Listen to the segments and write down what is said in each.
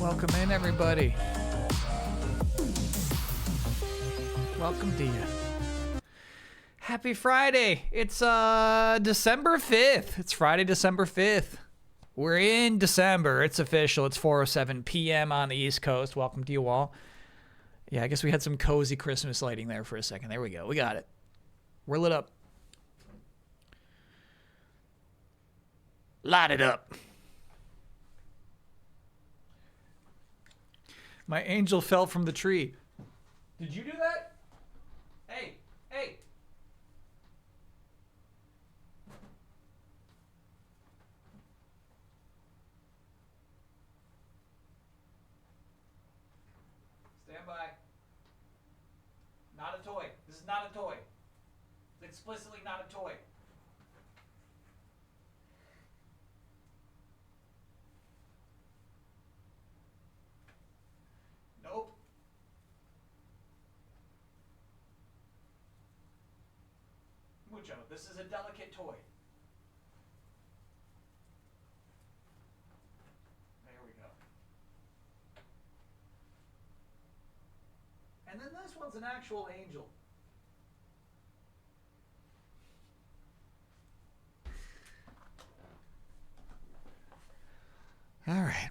Welcome in, everybody. Welcome to you. Happy Friday. It's December 5th. It's Friday, December 5th. We're in December. It's official. It's 4:07 p.m. on the East Coast. Welcome to you all. Yeah, I guess we had some cozy Christmas lighting there for a second. There we go. We got it. We're lit up. Light it up. My angel fell from the tree. Did you do that? Hey, hey. Stand by. Not a toy. This is not a toy. It's explicitly not a toy. Nope. Mucho, this is a delicate toy. There we go. And then this one's an actual angel. All right.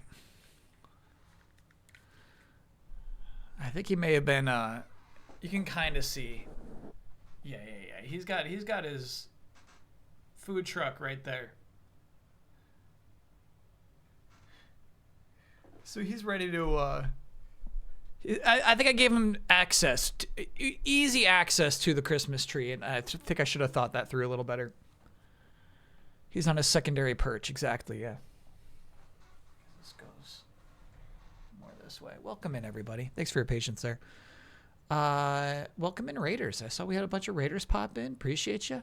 I think he may have been you can kind of see. Yeah. He's got his food truck right there. So he's ready to I think I gave him access, easy access to the Christmas tree, and I think I should have thought that through a little better. He's on a secondary perch, exactly, yeah. This goes more this way. Welcome in, everybody. Thanks for your patience there. Welcome in, Raiders. I saw we had a bunch of Raiders pop in. Appreciate you.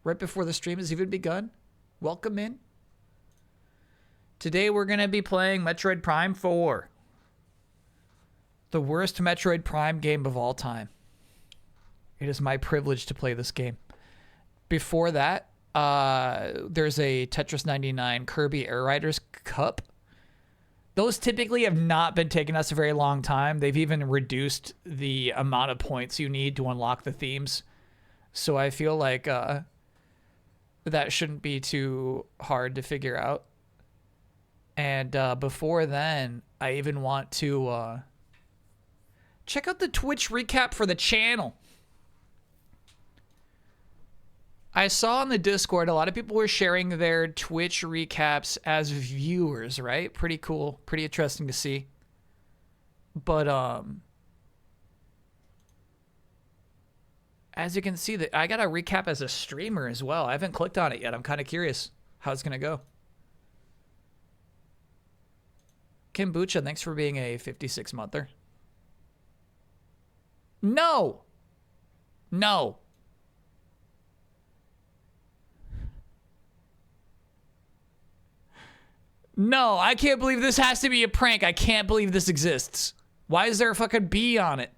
Right before the stream has even begun. Welcome in. Today we're going to be playing Metroid Prime 4. The worst Metroid Prime game of all time. It is my privilege to play this game. Before that, there's a Tetris 99 Kirby Air Riders Cup. Those typically have not been taking us a very long time. They've even reduced the amount of points you need to unlock the themes. So I feel like that shouldn't be too hard to figure out. And before then, I even want to check out the Twitch recap for the channel. I saw on the Discord a lot of people were sharing their Twitch recaps as viewers, right? Pretty cool, pretty interesting to see. But as you can see, that I got a recap as a streamer as well. I haven't clicked on it yet. I'm kind of curious how it's gonna go. Kombucha, thanks for being a 56-monther. No. No. No, I can't believe this has to be a prank. I can't believe this exists. Why is there a fucking bee on it?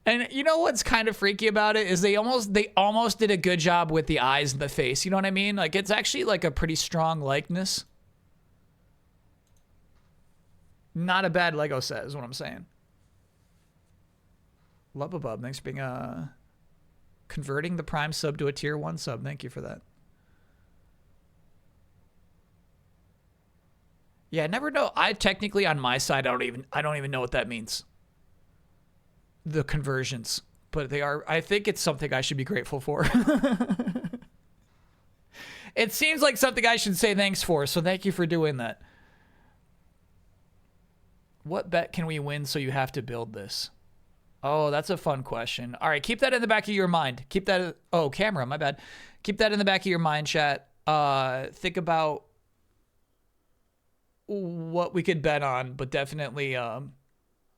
And you know what's kind of freaky about it is they almost did a good job with the eyes and the face. You know what I mean? Like, it's actually like a pretty strong likeness. Not a bad Lego set is what I'm saying. Lubabub, thanks for being converting the Prime sub to a tier 1 sub. Thank you for that. Yeah, I never know. I technically on my side I don't even know what that means. The conversions, but they are. I think it's something I should be grateful for. It seems like something I should say thanks for, so thank you for doing that. What bet can we win so you have to build this? Oh, that's a fun question. All right, keep that in the back of your mind. Keep that. Oh, camera, my bad. Keep that in the back of your mind, chat. Think about what we could bet on, but definitely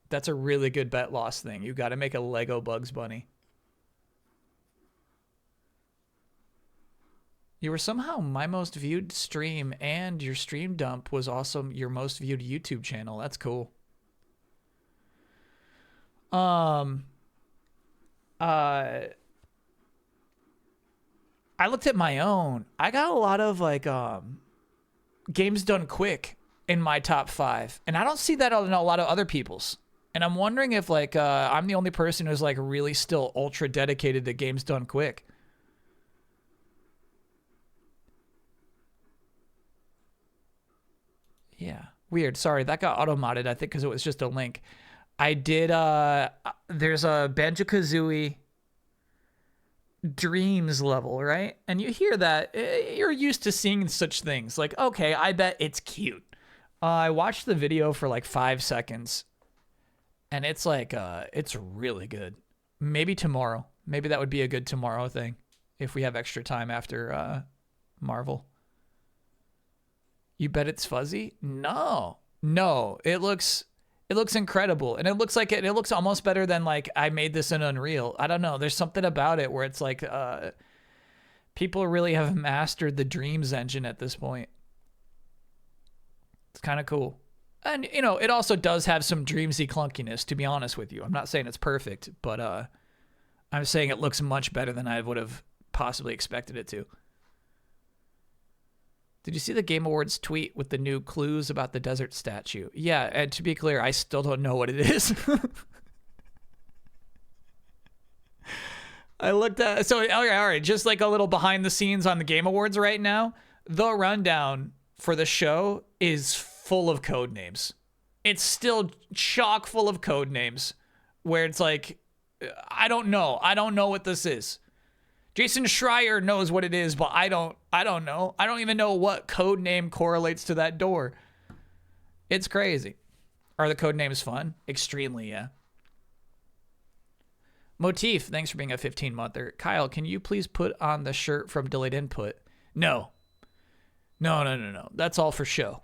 that's a really good bet loss thing. You got to make a Lego Bugs Bunny. You were somehow my most viewed stream, and your stream dump was also your most viewed YouTube channel. That's cool. I looked at my own. I got a lot of like games done quick in my top 5, and I don't see that in a lot of other people's. And I'm wondering if like I'm the only person who's like really still ultra dedicated to games done quick. Yeah, weird. Sorry, that got auto-modded, I think, because it was just a link. I did, there's a Banjo-Kazooie Dreams level, right? And you hear that, you're used to seeing such things. Like, okay, I bet it's cute. I watched the video for like 5 seconds, and it's like, it's really good. Maybe tomorrow. Maybe that would be a good tomorrow thing if we have extra time after Marvel. You bet it's fuzzy? No. It looks incredible, and it looks like it looks almost better than like I made this in Unreal. I don't know. There's something about it where it's like people really have mastered the Dreams engine at this point. It's kind of cool. And you know, it also does have some Dreamsy clunkiness, to be honest with you. I'm not saying it's perfect, but I'm saying it looks much better than I would have possibly expected it to. Did you see the Game Awards tweet with the new clues about the desert statue? Yeah, and to be clear, I still don't know what it is. I looked at, so all right, just like a little behind the scenes on the Game Awards right now. The rundown for the show is full of code names. It's still chock full of code names where it's like, I don't know what this is. Jason Schreier knows what it is, but I don't know. I don't even know what code name correlates to that door. It's crazy. Are the code names fun? Extremely, yeah. Motif, thanks for being a 15-monther. Kyle, can you please put on the shirt from Delayed Input? No. No. That's all for show.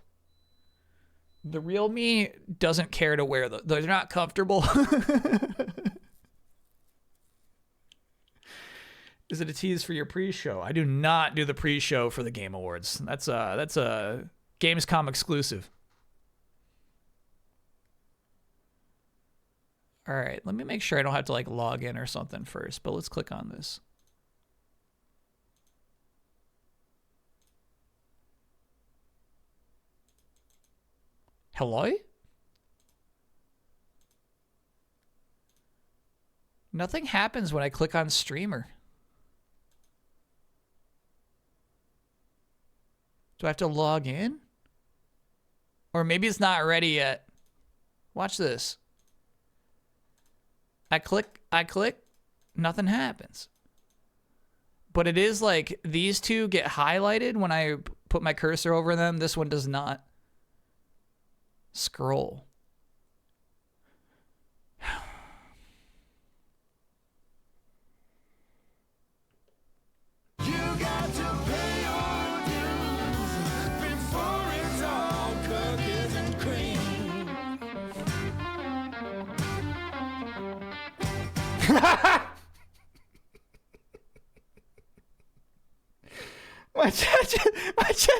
The real me doesn't care to wear them. They're not comfortable. Is it a tease for your pre-show? I do not do the pre-show for the Game Awards. That's a Gamescom exclusive. All right, let me make sure I don't have to like log in or something first, but let's click on this. Hello? Nothing happens when I click on streamer. Do I have to log in? Or maybe it's not ready yet. Watch this. I click, nothing happens. But it is like these two get highlighted when I put my cursor over them. This one does not. Scroll. My chat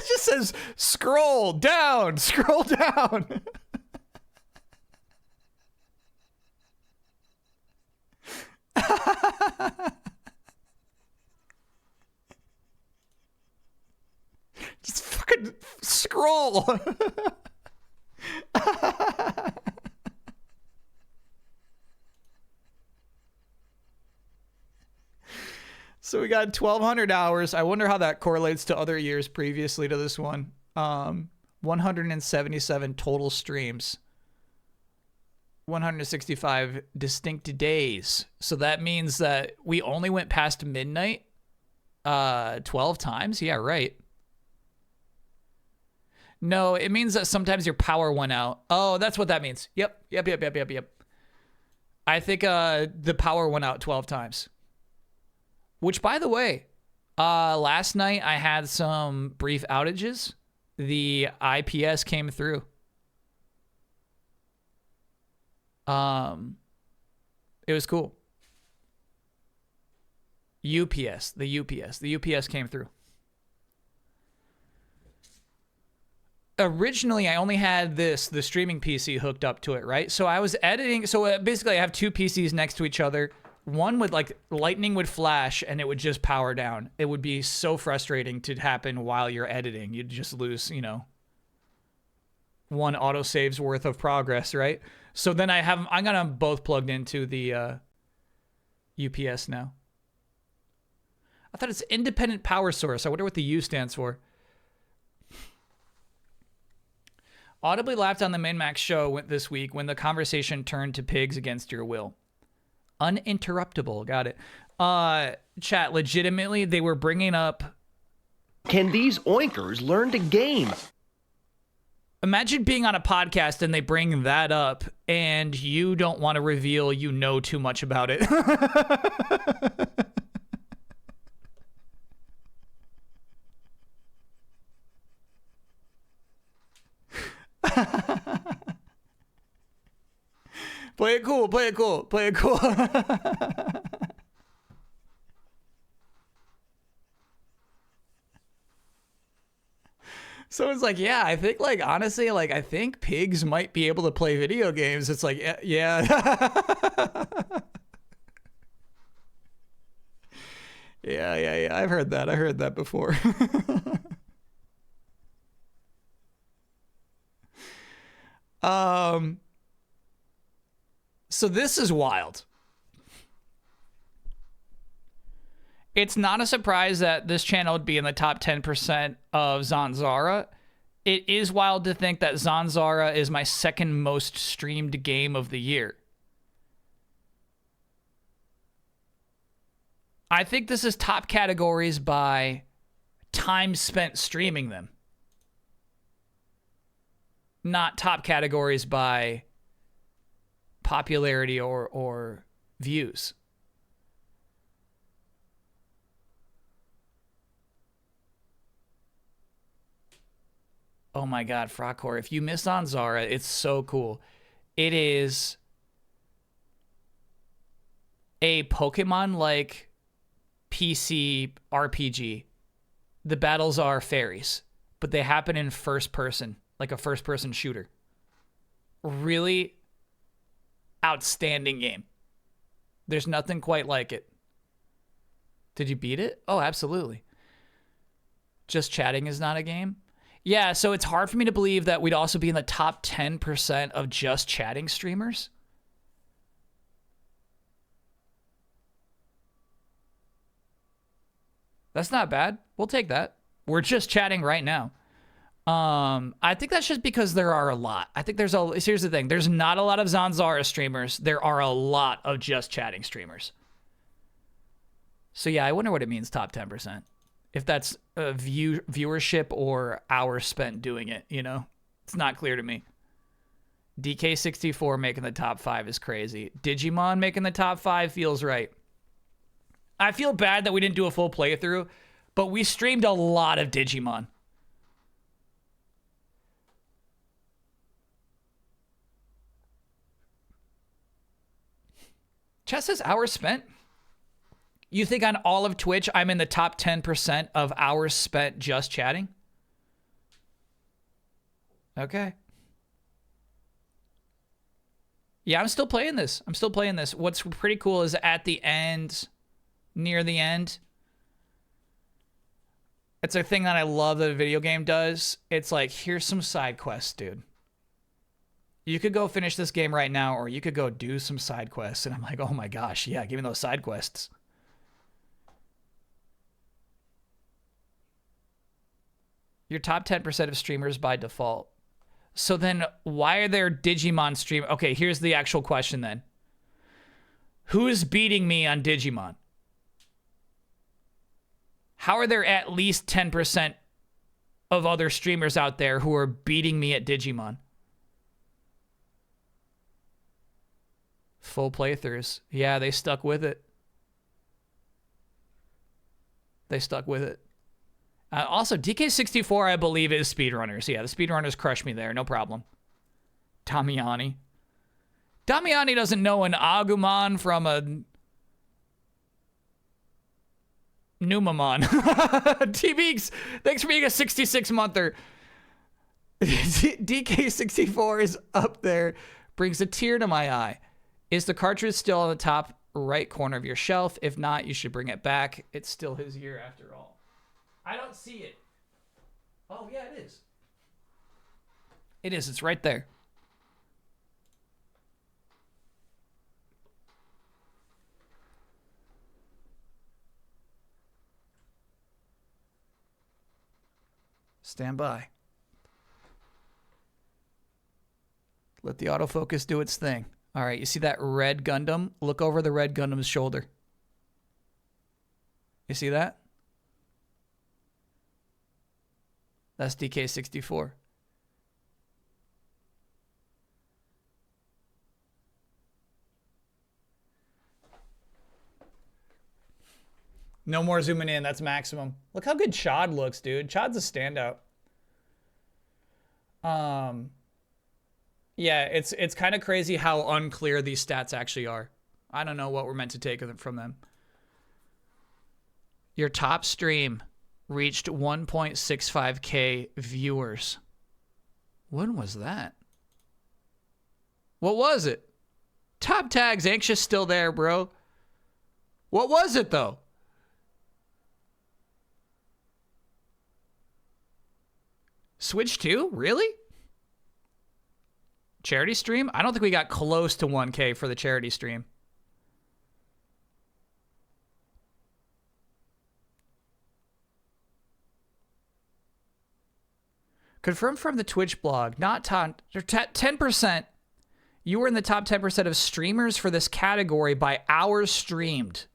just says scroll down. Just fucking scroll. So we got 1,200 hours. I wonder how that correlates to other years previously to this one. 177 total streams. 165 distinct days. So that means that we only went past midnight 12 times. Yeah, right. No, it means that sometimes your power went out. Oh, that's what that means. Yep. I think the power went out 12 times. Which, by the way, last night I had some brief outages. The IPS came through. It was cool. The UPS came through. Originally, I only had the streaming PC hooked up to it, right? So I was editing. So basically, I have two PCs next to each other. One would like lightning would flash and it would just power down. It would be so frustrating to happen while you're editing. You'd just lose, you know, one autosave's worth of progress, right? So then I got them both plugged into the UPS now. I thought it's independent power source. I wonder what the U stands for. Audibly laughed on the Min-Max show this week when the conversation turned to pigs against your will. Uninterruptible. Got it. Chat, legitimately, they were bringing up... Can these oinkers learn to game? Imagine being on a podcast and they bring that up and you don't want to reveal you know too much about it. Play it cool, play it cool, play it cool. So it's like, yeah, I think like, honestly, like, I think pigs might be able to play video games. It's like, yeah. Yeah. I've heard that before. So this is wild. It's not a surprise that this channel would be in the top 10% of Zanzara. It is wild to think that Zanzara is my second most streamed game of the year. I think this is top categories by time spent streaming them. Not top categories by popularity or views. Oh my God, Frogcore. If you miss on Zara, it's so cool. It is a Pokemon-like PC RPG. The battles are fairies, but they happen in first person, like a first-person shooter. Really outstanding game. There's nothing quite like it. Did you beat it? Oh, absolutely. Just chatting is not a game? Yeah, so it's hard for me to believe that we'd also be in the top 10% of just chatting streamers. That's not bad. We'll take that. We're just chatting right now. I think that's just because there are a lot. I think here's the thing. There's not a lot of Zanzara streamers. There are a lot of just chatting streamers. So yeah, I wonder what it means top 10%. If that's viewership or hours spent doing it, you know? It's not clear to me. DK64 making the top 5 is crazy. Digimon making the top 5 feels right. I feel bad that we didn't do a full playthrough, but we streamed a lot of Digimon. Chess says hours spent. You think on all of Twitch, I'm in the top 10% of hours spent just chatting? Okay. Yeah, I'm still playing this. What's pretty cool is at the end, near the end, it's a thing that I love that a video game does. It's like, here's some side quests, dude. You could go finish this game right now, or you could go do some side quests. And I'm like, oh my gosh, yeah, give me those side quests. Your top 10% of streamers by default. So then why are there Digimon stream? Okay, here's the actual question then. Who is beating me on Digimon? How are there at least 10% of other streamers out there who are beating me at Digimon? Full playthroughs. Yeah, they stuck with it. Also, DK64, I believe, is speedrunners. Yeah, the speedrunners crush me there. No problem. Damiani. Damiani doesn't know an Agumon from a Numamon. T-Beaks, thanks for being a 66-monther. DK64 is up there. Brings a tear to my eye. Is the cartridge still on the top right corner of your shelf. If not, you should bring it back. It's still his year after all. I don't see it. Oh, yeah, it is. It is. It's right there. Stand by. Let the autofocus do its thing. All right, you see that red Gundam? Look over the red Gundam's shoulder. You see that? That's DK64. No more zooming in. That's maximum. Look how good Chod looks, dude. Chod's a standout. Yeah, it's kind of crazy how unclear these stats actually are. I don't know what we're meant to take from them. Your top stream reached 1.65K viewers. When was that? What was it? Top tags, anxious still there, bro. What was it, though? Switch 2? Really? Charity stream? I don't think we got close to 1K for the charity stream. Confirmed from the Twitch blog, not 10%. You were in the top 10% of streamers for this category by hours streamed.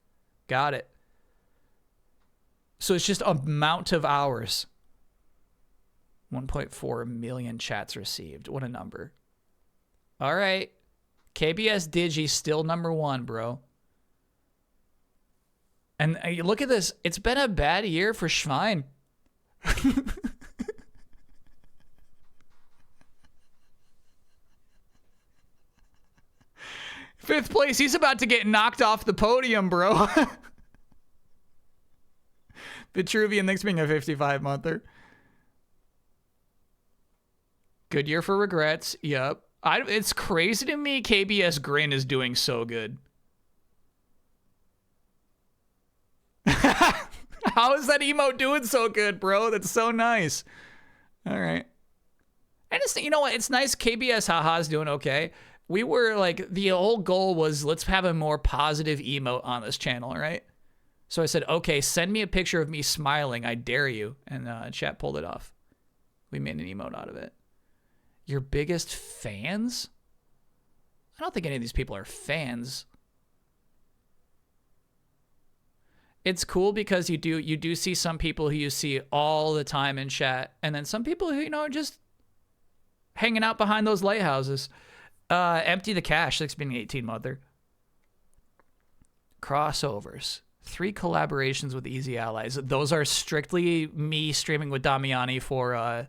Got it. So it's just amount of hours. 1.4 million chats received. What a number. All right. KBS Digi still number 1, bro. And look at this. It's been a bad year for Schwein. Fifth place. He's about to get knocked off the podium, bro. Vitruvian thanks for being a 55-monther. Good year for regrets. Yep. It's crazy to me KBS Grin is doing so good. How is that emote doing so good, bro? That's so nice. All right. And it's, you know what? It's nice KBS Haha's doing okay. We were like, the whole goal was let's have a more positive emote on this channel, right? So I said, okay, send me a picture of me smiling. I dare you. And chat pulled it off. We made an emote out of it. Your biggest fans? I don't think any of these people are fans. It's cool because you do see some people who you see all the time in chat, and then some people who, you know, are just hanging out behind those lighthouses. Empty the cache, 618 mother. Crossovers. 3 collaborations with Easy Allies. Those are strictly me streaming with Damiani for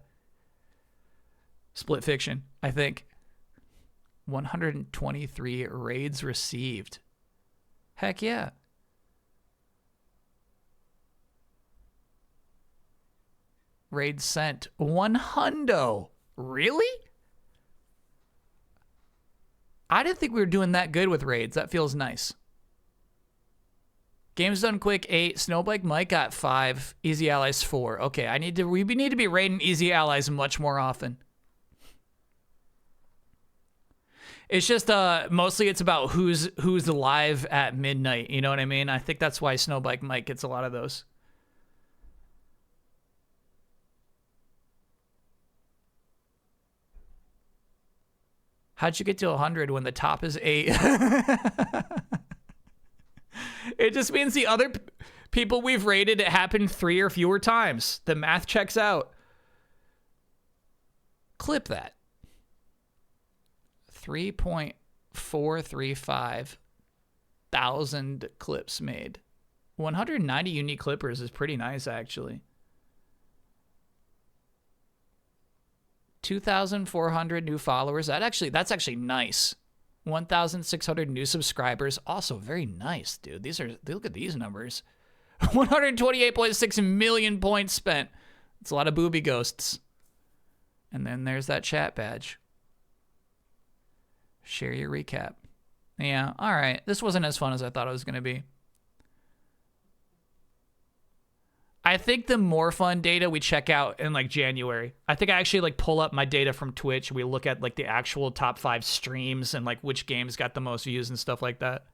Split Fiction, I think. 123 raids received. Heck yeah. Raid sent. 100. Really? I didn't think we were doing that good with raids. That feels nice. Games Done Quick 8. Snowbike Mike got 5. Easy Allies 4. Okay, we need to be raiding Easy Allies much more often. It's just mostly it's about who's alive at midnight. You know what I mean? I think that's why Snowbike Mike gets a lot of those. How'd you get to 100 when the top is 8? It just means the other people we've rated, it happened 3 or fewer times. The math checks out. Clip that. 3.435 thousand clips made. 190 unique clippers is pretty nice, actually. 2,400 new followers. That's actually nice. 1,600 new subscribers. Also very nice, dude. Look at these numbers. 128.6 million points spent. It's a lot of booby ghosts. And then there's that chat badge. Share your recap. Yeah, all right. This wasn't as fun as I thought it was going to be. I think the more fun data we check out in like January. I think I actually like pull up my data from Twitch. We look at like the actual top 5 streams and like which games got the most views and stuff like that.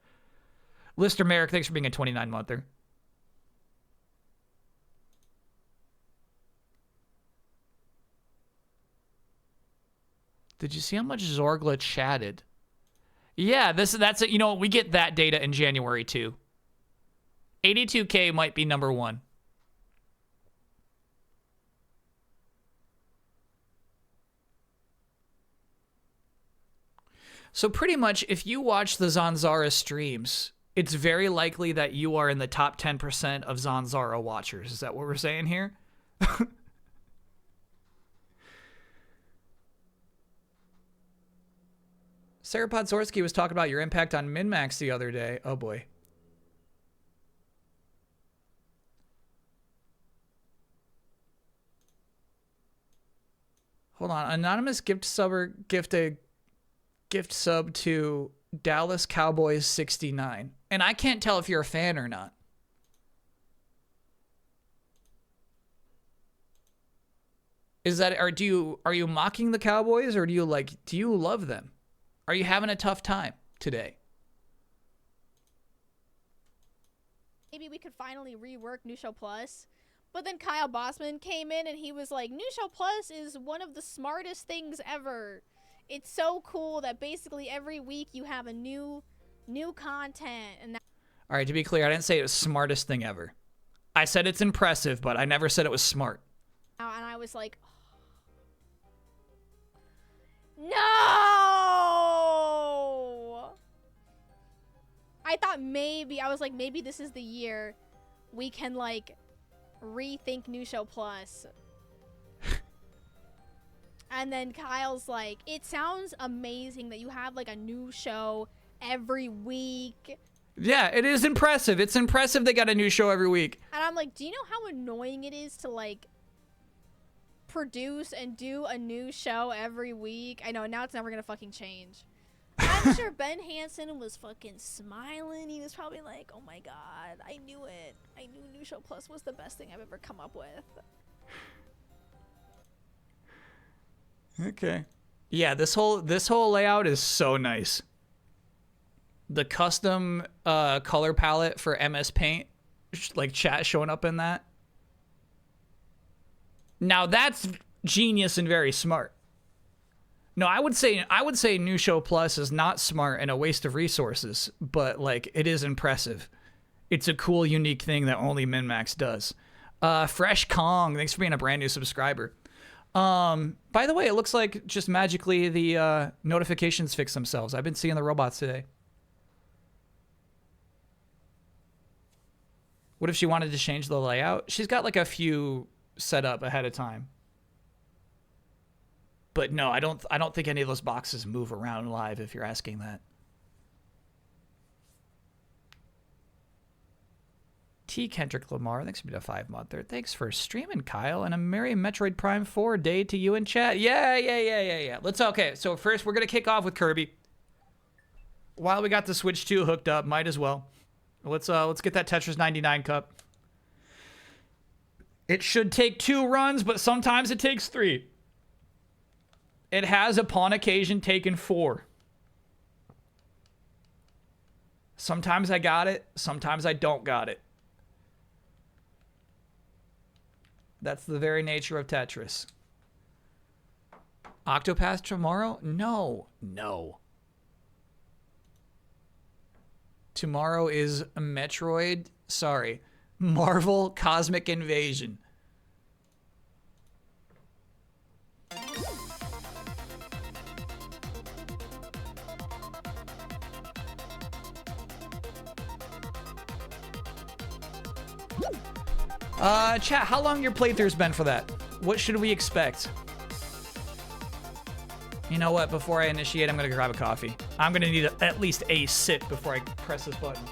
Lister Merrick, thanks for being a 29-monther. Did you see how much Zorgla chatted? Yeah, that's it. You know, we get that data in January too. 82K might be number 1. So pretty much, if you watch the Zanzara streams, it's very likely that you are in the top 10% of Zanzara watchers. Is that what we're saying here? Sarah Podzorsky was talking about your impact on MinMax the other day. Oh boy. Hold on. Anonymous gift subber gift sub to Dallas Cowboys 69. And I can't tell if you're a fan or not. Is that are you mocking the Cowboys, or do you love them? Are you having a tough time today? Maybe we could finally rework New Show Plus. But then Kyle Bossman came in and he was like, New Show Plus is one of the smartest things ever. It's so cool that basically every week you have a new content. And All right, to be clear, I didn't say it was smartest thing ever. I said it's impressive, but I never said it was smart. and I was like, no! I thought maybe this is the year we can like rethink New Show Plus. And then Kyle's like, it sounds amazing that you have like a new show every week. Yeah, it is impressive. It's impressive they got a new show every week. And I'm like, do you know how annoying it is to like produce and do a new show every week? I know, now it's never gonna fucking change. I'm sure Ben Hansen was fucking smiling. He was probably like, oh my god, I knew it. I knew New Show Plus was the best thing I've ever come up with. Okay. Yeah, this whole layout is so nice. The custom color palette for MS Paint, like chat showing up in that. Now that's genius and very smart. No, I would say New Show Plus is not smart and a waste of resources, but like it is impressive. It's a cool, unique thing that only MinMax does. Fresh Kong, thanks for being a brand new subscriber. By the way, it looks like just magically the notifications fix themselves. I've been seeing the robots today. What if she wanted to change the layout? She's got like a few set up ahead of time. But no, I don't think any of those boxes move around live if you're asking that. T. Kendrick Lamar, thanks for being a 5-monther. Thanks for streaming, Kyle, and a Merry Metroid Prime 4 day to you in chat. Yeah. Okay, so first we're going to kick off with Kirby. While we got the Switch 2 hooked up, might as well. Let's get that Tetris 99 cup. It should take 2 runs, but sometimes it takes 3. It has, upon occasion, taken 4. Sometimes I got it, sometimes I don't got it. That's the very nature of Tetris. Octopath tomorrow? No. Tomorrow is Metroid, Marvel Cosmic Invasion. Chat, how long your playthrough's been for that? What should we expect? You know what? Before I initiate, I'm gonna grab a coffee. I'm gonna need at least a sip before I press this button.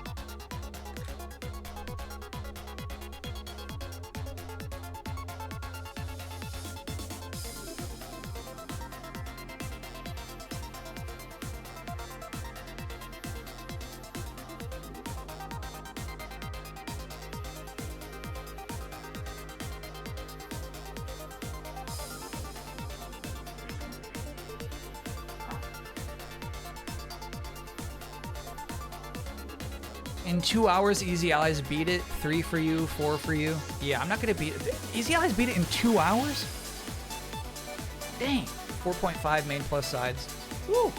In 2 hours, Easy Allies beat it. 3 for you, 4 for you. Yeah, I'm not gonna beat it. Easy Allies beat it in 2 hours? Dang. 4.5 main plus sides. Woo.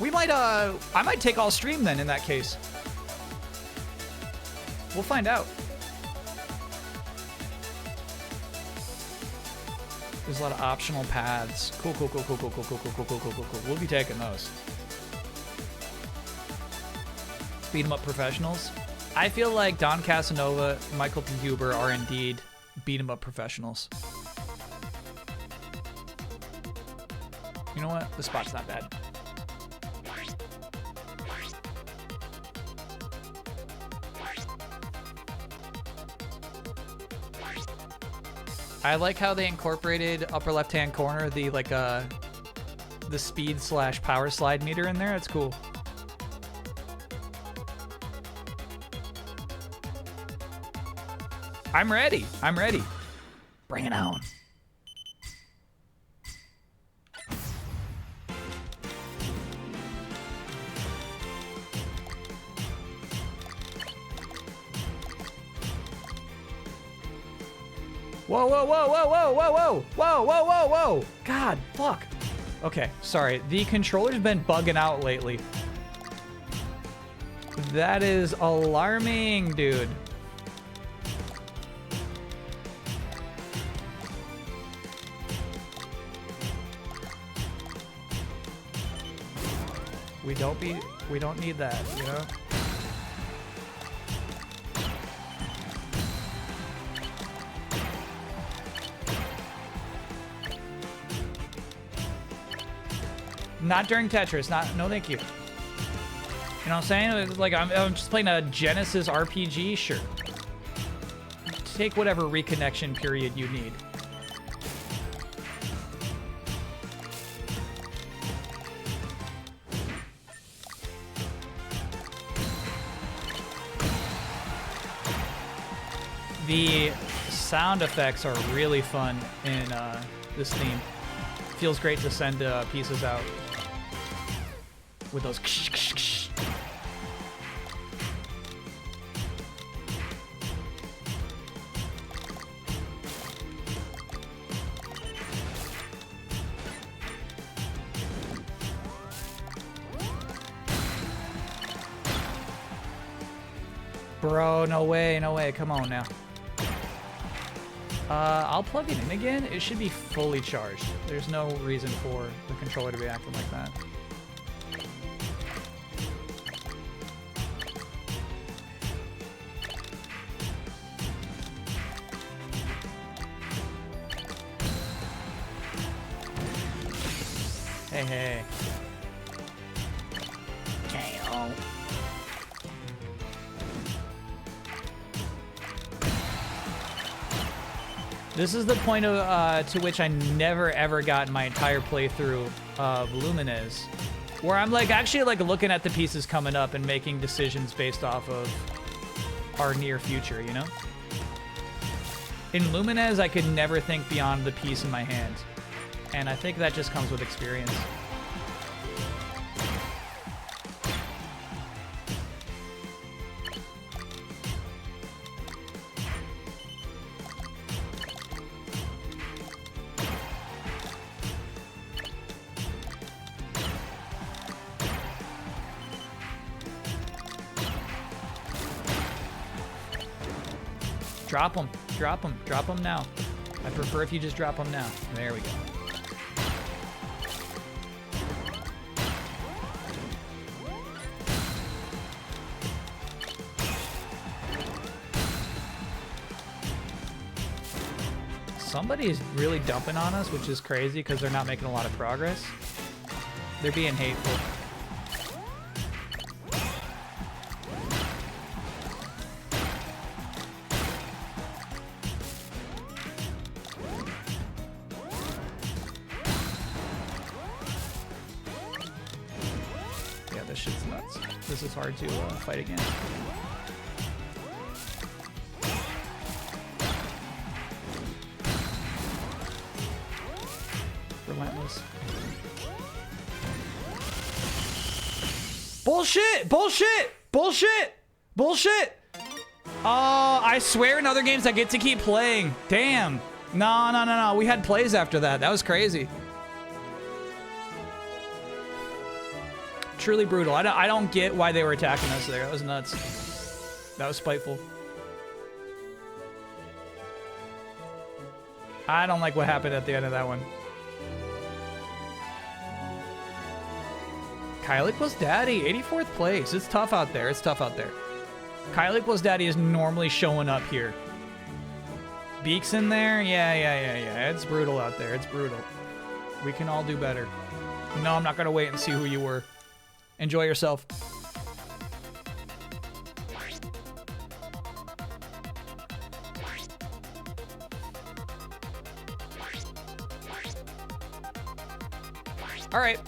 We might, I might take all stream then in that case. We'll find out. There's a lot of optional paths. Cool. We'll be taking those. Beat 'em up professionals. I feel like Don Casanova, Michael P. Huber are indeed beat 'em up professionals. You know what? The spot's not bad. I like how they incorporated upper left-hand corner, the the speed/power slide meter in there. It's cool. I'm ready. I'm ready. Bring it on. Whoa, whoa, whoa, whoa, whoa, whoa, whoa, whoa, whoa, whoa, whoa. God, fuck. Okay, sorry. The controller's been bugging out lately. That is alarming, dude. We don't need that, you know? Not during Tetris. No, thank you. You know what I'm saying? It's like I'm just playing a Genesis RPG. Sure. Take whatever reconnection period you need. The sound effects are really fun in this theme. Feels great to send pieces out with those. Bro, no way, come on now. I'll plug it in again. It should be fully charged. There's no reason for the controller to be acting like that. Hey. Damn. This is the point of, to which I never ever got in my entire playthrough of Lumines, where I'm actually looking at the pieces coming up and making decisions based off of our near future, you know? In Lumines, I could never think beyond the piece in my hand, and I think that just comes with experience. Drop them now. I prefer if you just drop them now. There we go. Somebody is really dumping on us, which is crazy because they're not making a lot of progress. They're being hateful. Yeah, this shit's nuts. This is hard to fight against. Relentless. Bullshit! Bullshit! Bullshit! Bullshit! Oh, I swear in other games I get to keep playing. Damn. No. We had plays after that. That was crazy. Truly brutal. I don't get why they were attacking us there. That was nuts. That was spiteful. I don't like what happened at the end of that one. Kylie plus Daddy, 84th place. It's tough out there. It's tough out there. Kylie plus Daddy is normally showing up here. Beak's in there? Yeah. It's brutal out there. It's brutal. We can all do better. No, I'm not going to wait and see who you were. Enjoy yourself. All right.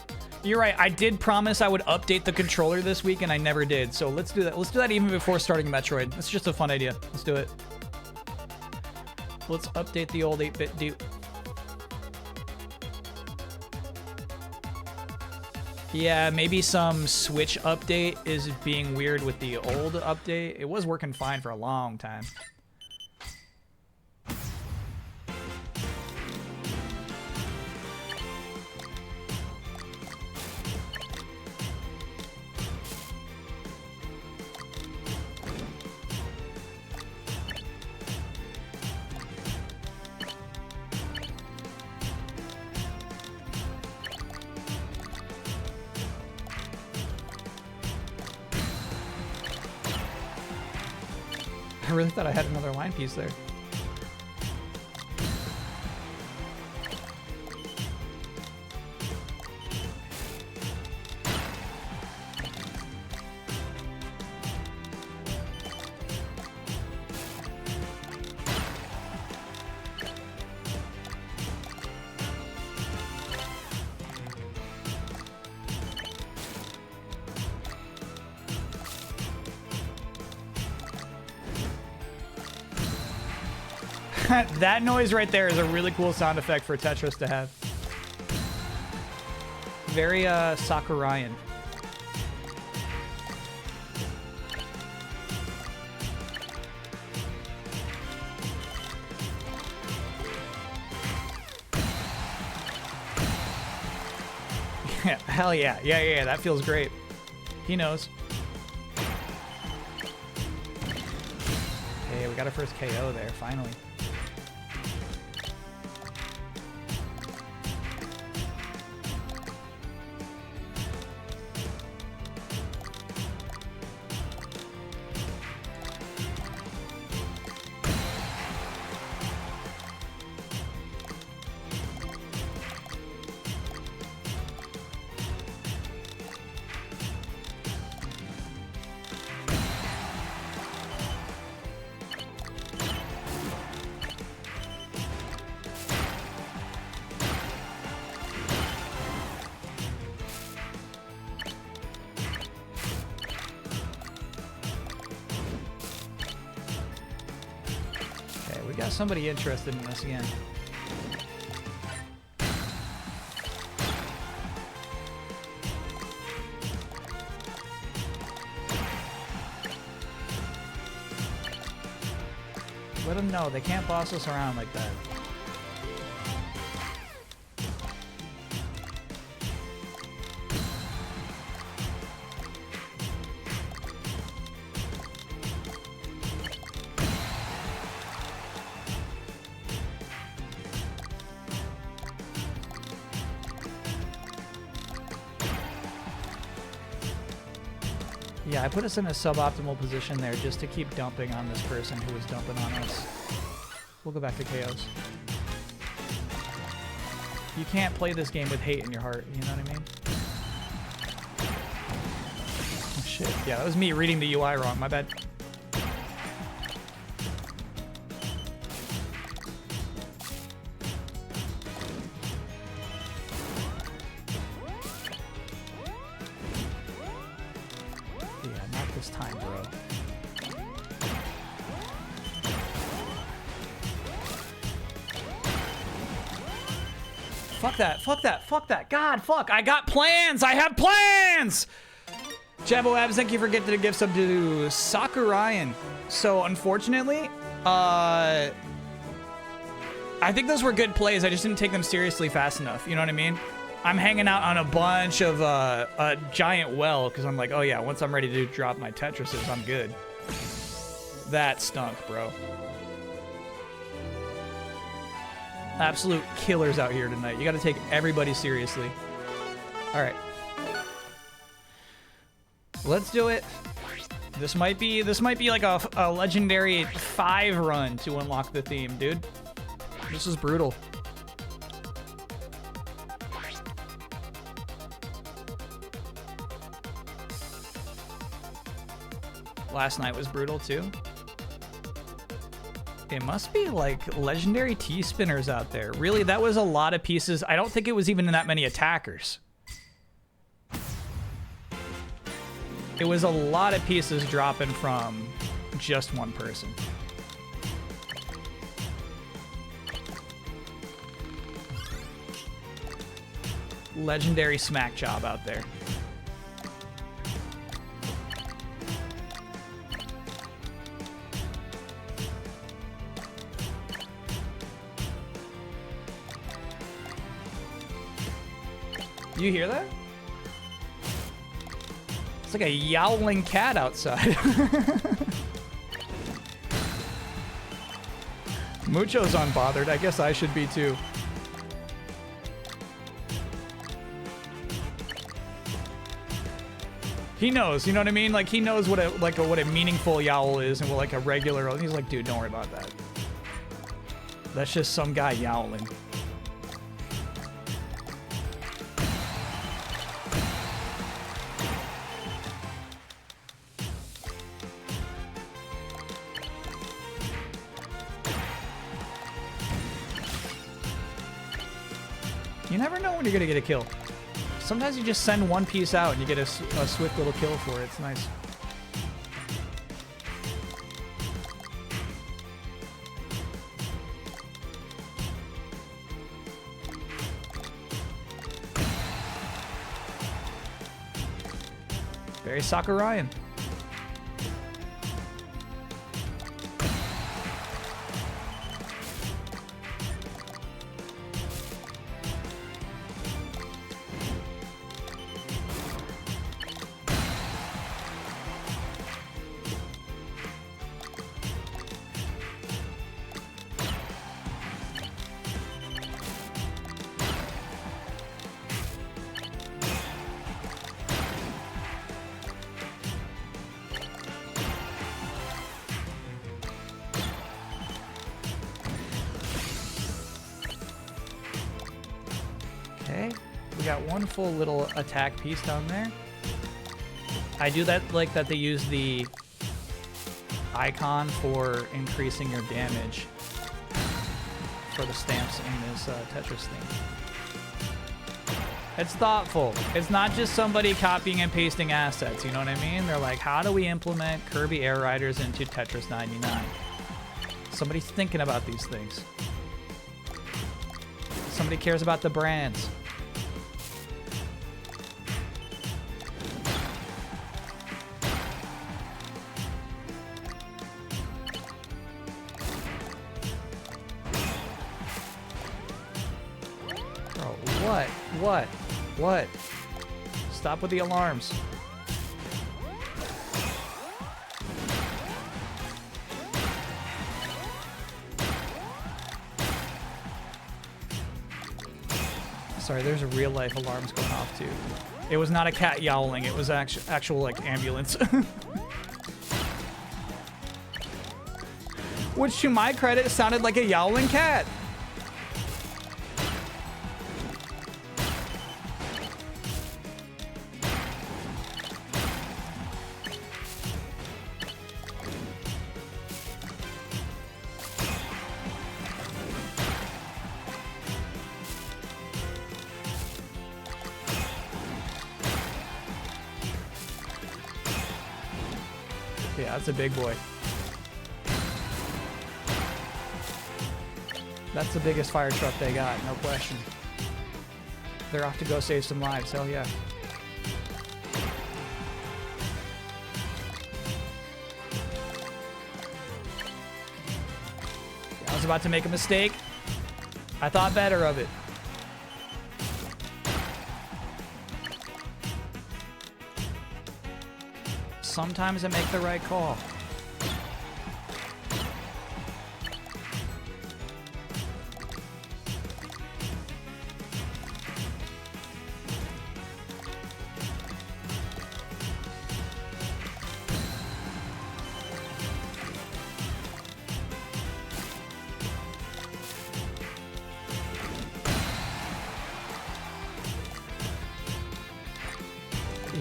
You're right. I did promise I would update the controller this week, and I never did. So let's do that. Let's do that even before starting Metroid. It's just a fun idea. Let's do it. Let's update the old 8-bit dude. Yeah, maybe some Switch update is being weird with the old update. It was working fine for a long time. I really thought I had another line piece there. That noise right there is a really cool sound effect for Tetris to have. Very Sakurayan. Yeah, hell yeah. Yeah, that feels great. He knows. Hey, we got our first KO there, finally. Somebody interested in this again. Let them know they can't boss us around like that. Yeah, I put us in a suboptimal position there just to keep dumping on this person who was dumping on us. We'll go back to KOs. You can't play this game with hate in your heart, you know what I mean? Oh, shit. Yeah, that was me reading the UI wrong, my bad. Fuck that. God, fuck. I got plans. I have plans. Jabbo Abs, thank you for getting the gift sub to Sakurayan. So unfortunately, I think those were good plays. I just didn't take them seriously fast enough. You know what I mean? I'm hanging out on a bunch of a giant well because I'm like, oh yeah, once I'm ready to drop my Tetrises, I'm good. That stunk, bro. Absolute killers out here tonight. You got to take everybody seriously. All right. Let's do it. This might be like a legendary 5 run to unlock the theme, dude. This is brutal. Last night was brutal too. It must be like legendary T-spinners out there. Really, that was a lot of pieces. I don't think it was even that many attackers. It was a lot of pieces dropping from just one person. Legendary smack job out there. You hear that? It's like a yowling cat outside. Mucho's unbothered. I guess I should be too. He knows, you know what I mean? Like he knows what a meaningful yowl is and what like a regular. He's like, dude, don't worry about that. That's just some guy yowling. You never know when you're gonna get a kill. Sometimes you just send one piece out and you get a swift little kill for it. It's nice. Very Sakurayan. One full little attack piece down there. I do that like that they use the icon for increasing your damage for the stamps in this Tetris thing. It's thoughtful. It's not just somebody copying and pasting assets, you know what I mean? They're like, how do we implement Kirby Air Riders into Tetris 99? Somebody's thinking about these things. Somebody cares about the brands. What? Stop with the alarms. Sorry, there's a real life alarms going off too. It was not a cat yowling, it was actual like ambulance. Which to my credit sounded like a yowling cat. That's a big boy. That's the biggest fire truck they got, no question. They're off to go save some lives, hell yeah. was about to make a mistake. I thought better of it. Sometimes I make the right call.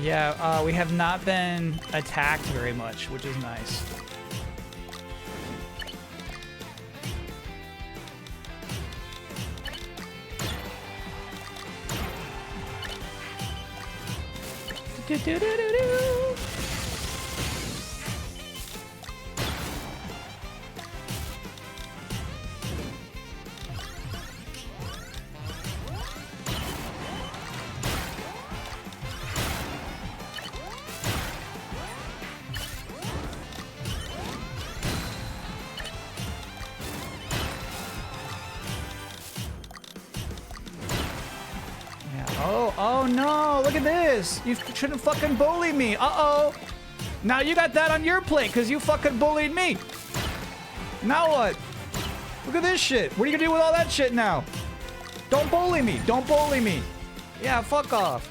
Yeah, we have not been attacked very much, which is nice. Do-do-do-do-do. Oh no, look at this. You shouldn't fucking bully me. Uh-oh. Now you got that on your plate because you fucking bullied me. Now what? Look at this shit. What are you gonna do with all that shit now? Don't bully me. Don't bully me. Yeah, fuck off.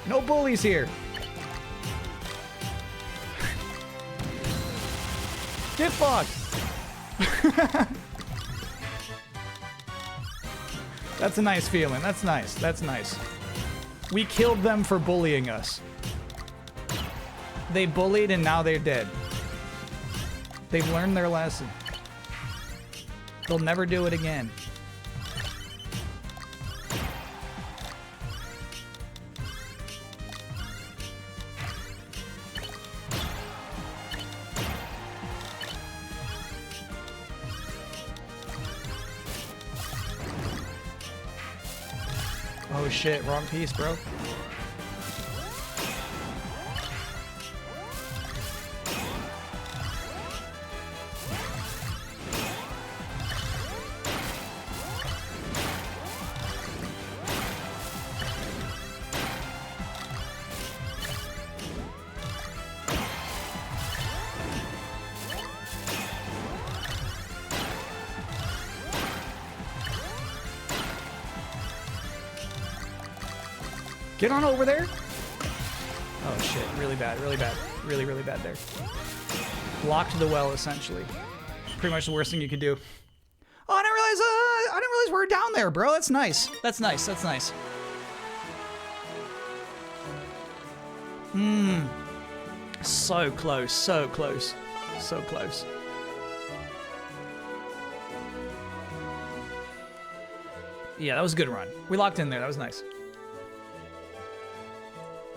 No bullies here. Get fucked. That's a nice feeling. That's nice. That's nice. We killed them for bullying us. They bullied and now they're dead. They've learned their lesson. They'll never do it again. Oh shit, wrong piece, bro. Get on over there. Oh shit, really bad, really bad. Really, really bad there. Blocked the well, essentially. Pretty much the worst thing you could do. Oh, I didn't realize we were down there, bro. That's nice. That's nice, that's nice. So close, so close. So close. Yeah, that was a good run. We locked in there, that was nice.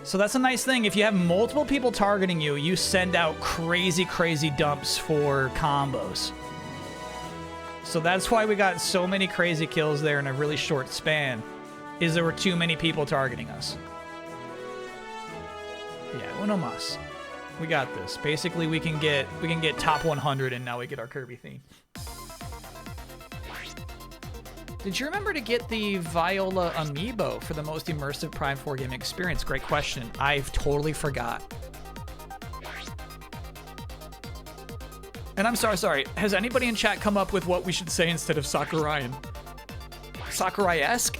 So that's a nice thing. If you have multiple people targeting you, you send out crazy, crazy dumps for combos. So that's why we got so many crazy kills there in a really short span, is there were too many people targeting us. Yeah, uno mas. We got this. Basically, we can get top 100 and now we get our Kirby theme. Did you remember to get the Viola amiibo for the most immersive Prime 4 game experience? Great question. I've totally forgot. And I'm sorry. Has anybody in chat come up with what we should say instead of Sakuraian? Sakurai-esque?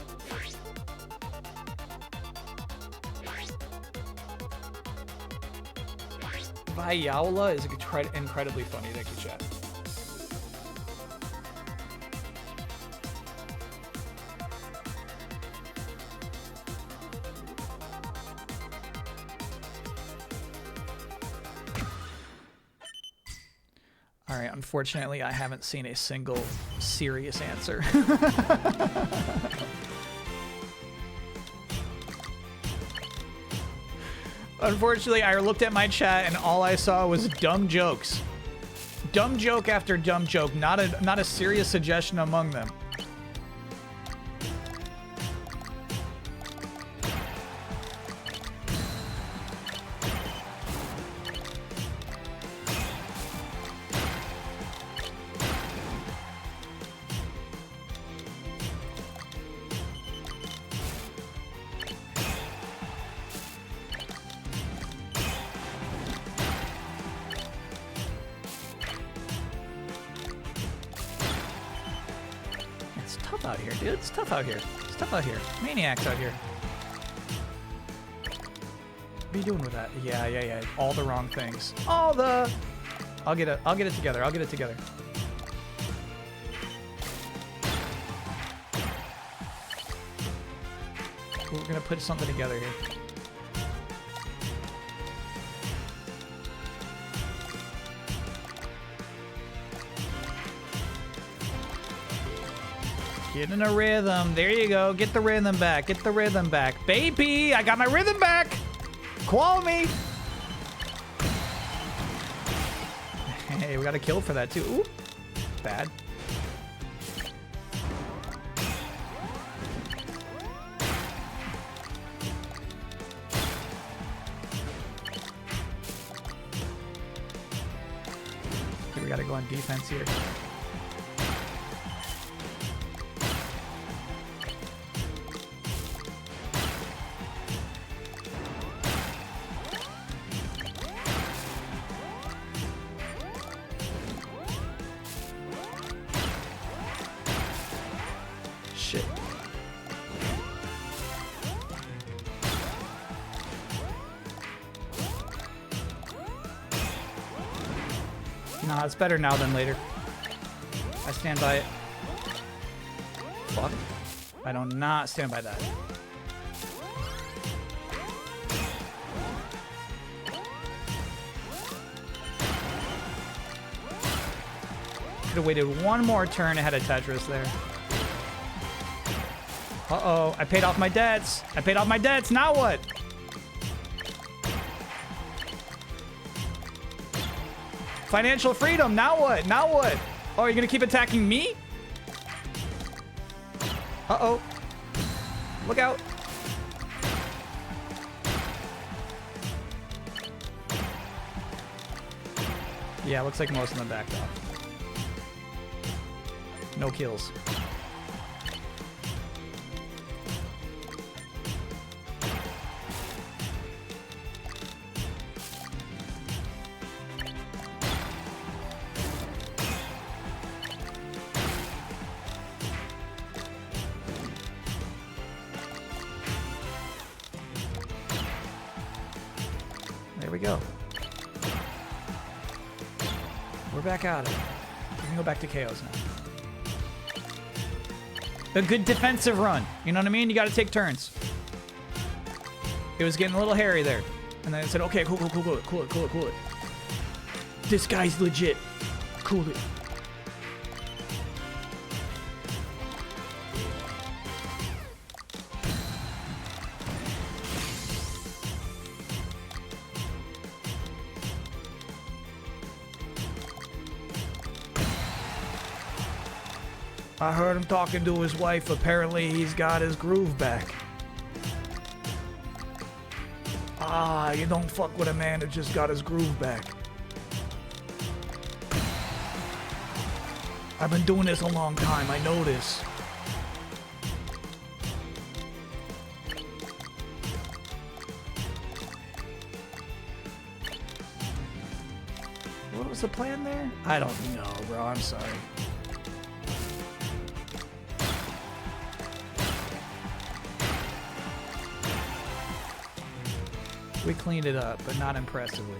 Viola is incredibly funny. Thank you, chat. All right, unfortunately, I haven't seen a single serious answer. Unfortunately, I looked at my chat and all I saw was dumb jokes. Dumb joke after dumb joke, not a serious suggestion among them. tough out here, dude. It's tough out here. It's tough out here. Maniacs out here. What are you doing with that? Yeah. All the wrong things. All the... I'll get it together. I'll get it together. We're gonna put something together here. Get in a rhythm. There you go. Get the rhythm back. Get the rhythm back. Baby, I got my rhythm back. Call me. Hey, we got a kill for that too. Ooh, bad. Okay, we gotta go on defense here. Shit. Nah, it's better now than later. I stand by it. Fuck. I do not stand by that. Could have waited one more turn ahead of Tetris there. Uh-oh, I paid off my debts. I paid off my debts. Now what? Financial freedom. Now what? Now what? Oh, you're going to keep attacking me? Uh-oh. Look out. Yeah, looks like most of them backed off. No kills. There we go. We're back out of it. We can go back to KOs now. A good defensive run. You know what I mean? You got to take turns. It was getting a little hairy there. And then I said, okay, cool it. This guy's legit. Cool it. I heard him talking to his wife. Apparently, he's got his groove back. Ah, you don't fuck with a man that just got his groove back. I've been doing this a long time. I know this. What was the plan there? I don't know, bro. I'm sorry. We cleaned it up, but not impressively.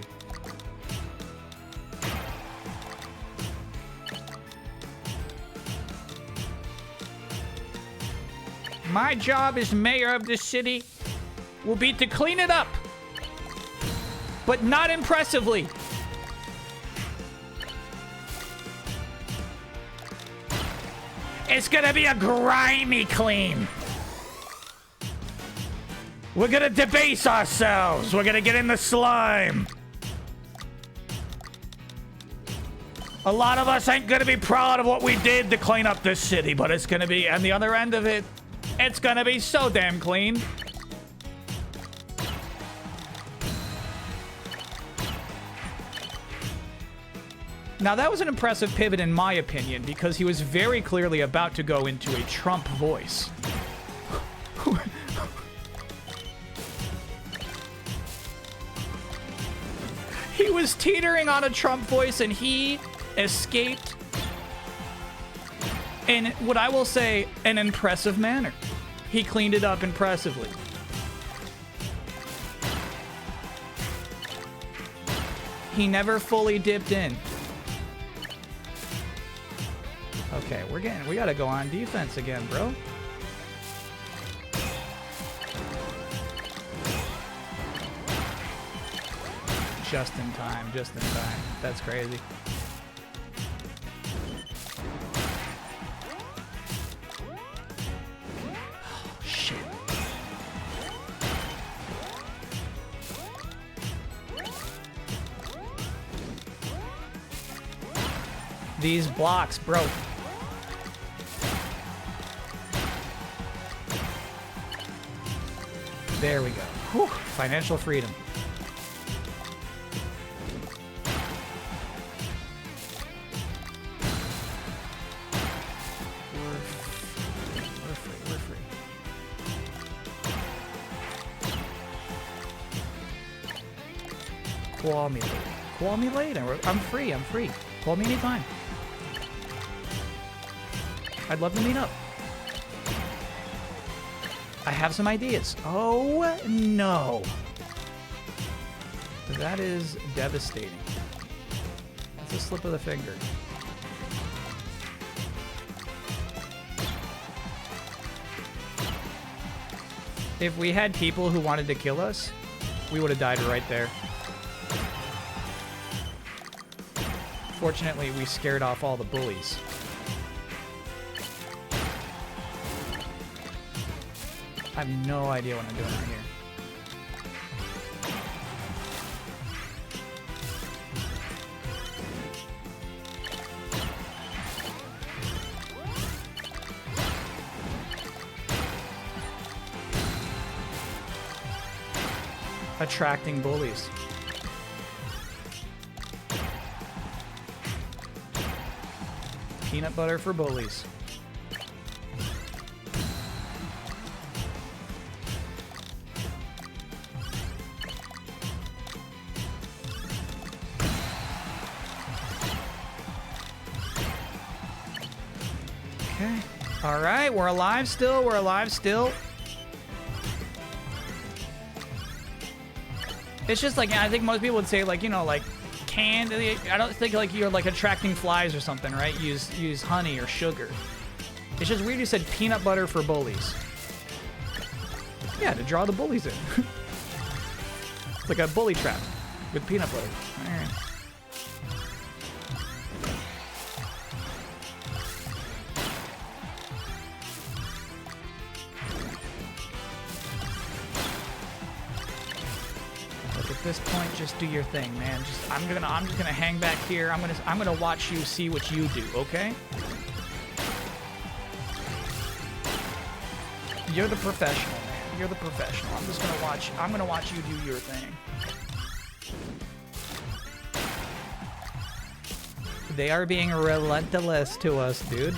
My job as mayor of this city will be to clean it up, but not impressively. It's gonna be a grimy clean. We're gonna debase ourselves. We're gonna get in the slime. A lot of us ain't gonna be proud of what we did to clean up this city, but it's gonna be, on the other end of it, it's gonna be so damn clean. Now that was an impressive pivot in my opinion, because he was very clearly about to go into a Trump voice. He was teetering on a Trump voice and he escaped in what I will say, an impressive manner. He cleaned it up impressively. He never fully dipped in. Okay, we gotta go on defense again, bro. Just in time, just in time. That's crazy. Oh, shit. These blocks, bro. There we go. Whew, financial freedom. We're free. Call me later. Call me later. I'm free. Call me anytime. I'd love to meet up. I have some ideas. Oh, no. That is devastating. That's a slip of the finger. If we had people who wanted to kill us, we would have died right there. Fortunately, we scared off all the bullies. I have no idea what I'm doing out here. Attracting bullies. Peanut butter for bullies. Okay. All right, we're alive still. We're alive still. It's just like, I think most people would say, like, you know, like candy. I don't think like you're like attracting flies or something, right? Use honey or sugar. It's just weird you said peanut butter for bullies. Yeah, to draw the bullies in. It's like a bully trap with peanut butter. All right. At this point, just do your thing, man. I'm just gonna hang back here. I'm gonna watch you see what you do, okay? You're the professional, man. You're the professional. I'm gonna watch you do your thing. They are being relentless to us, dude.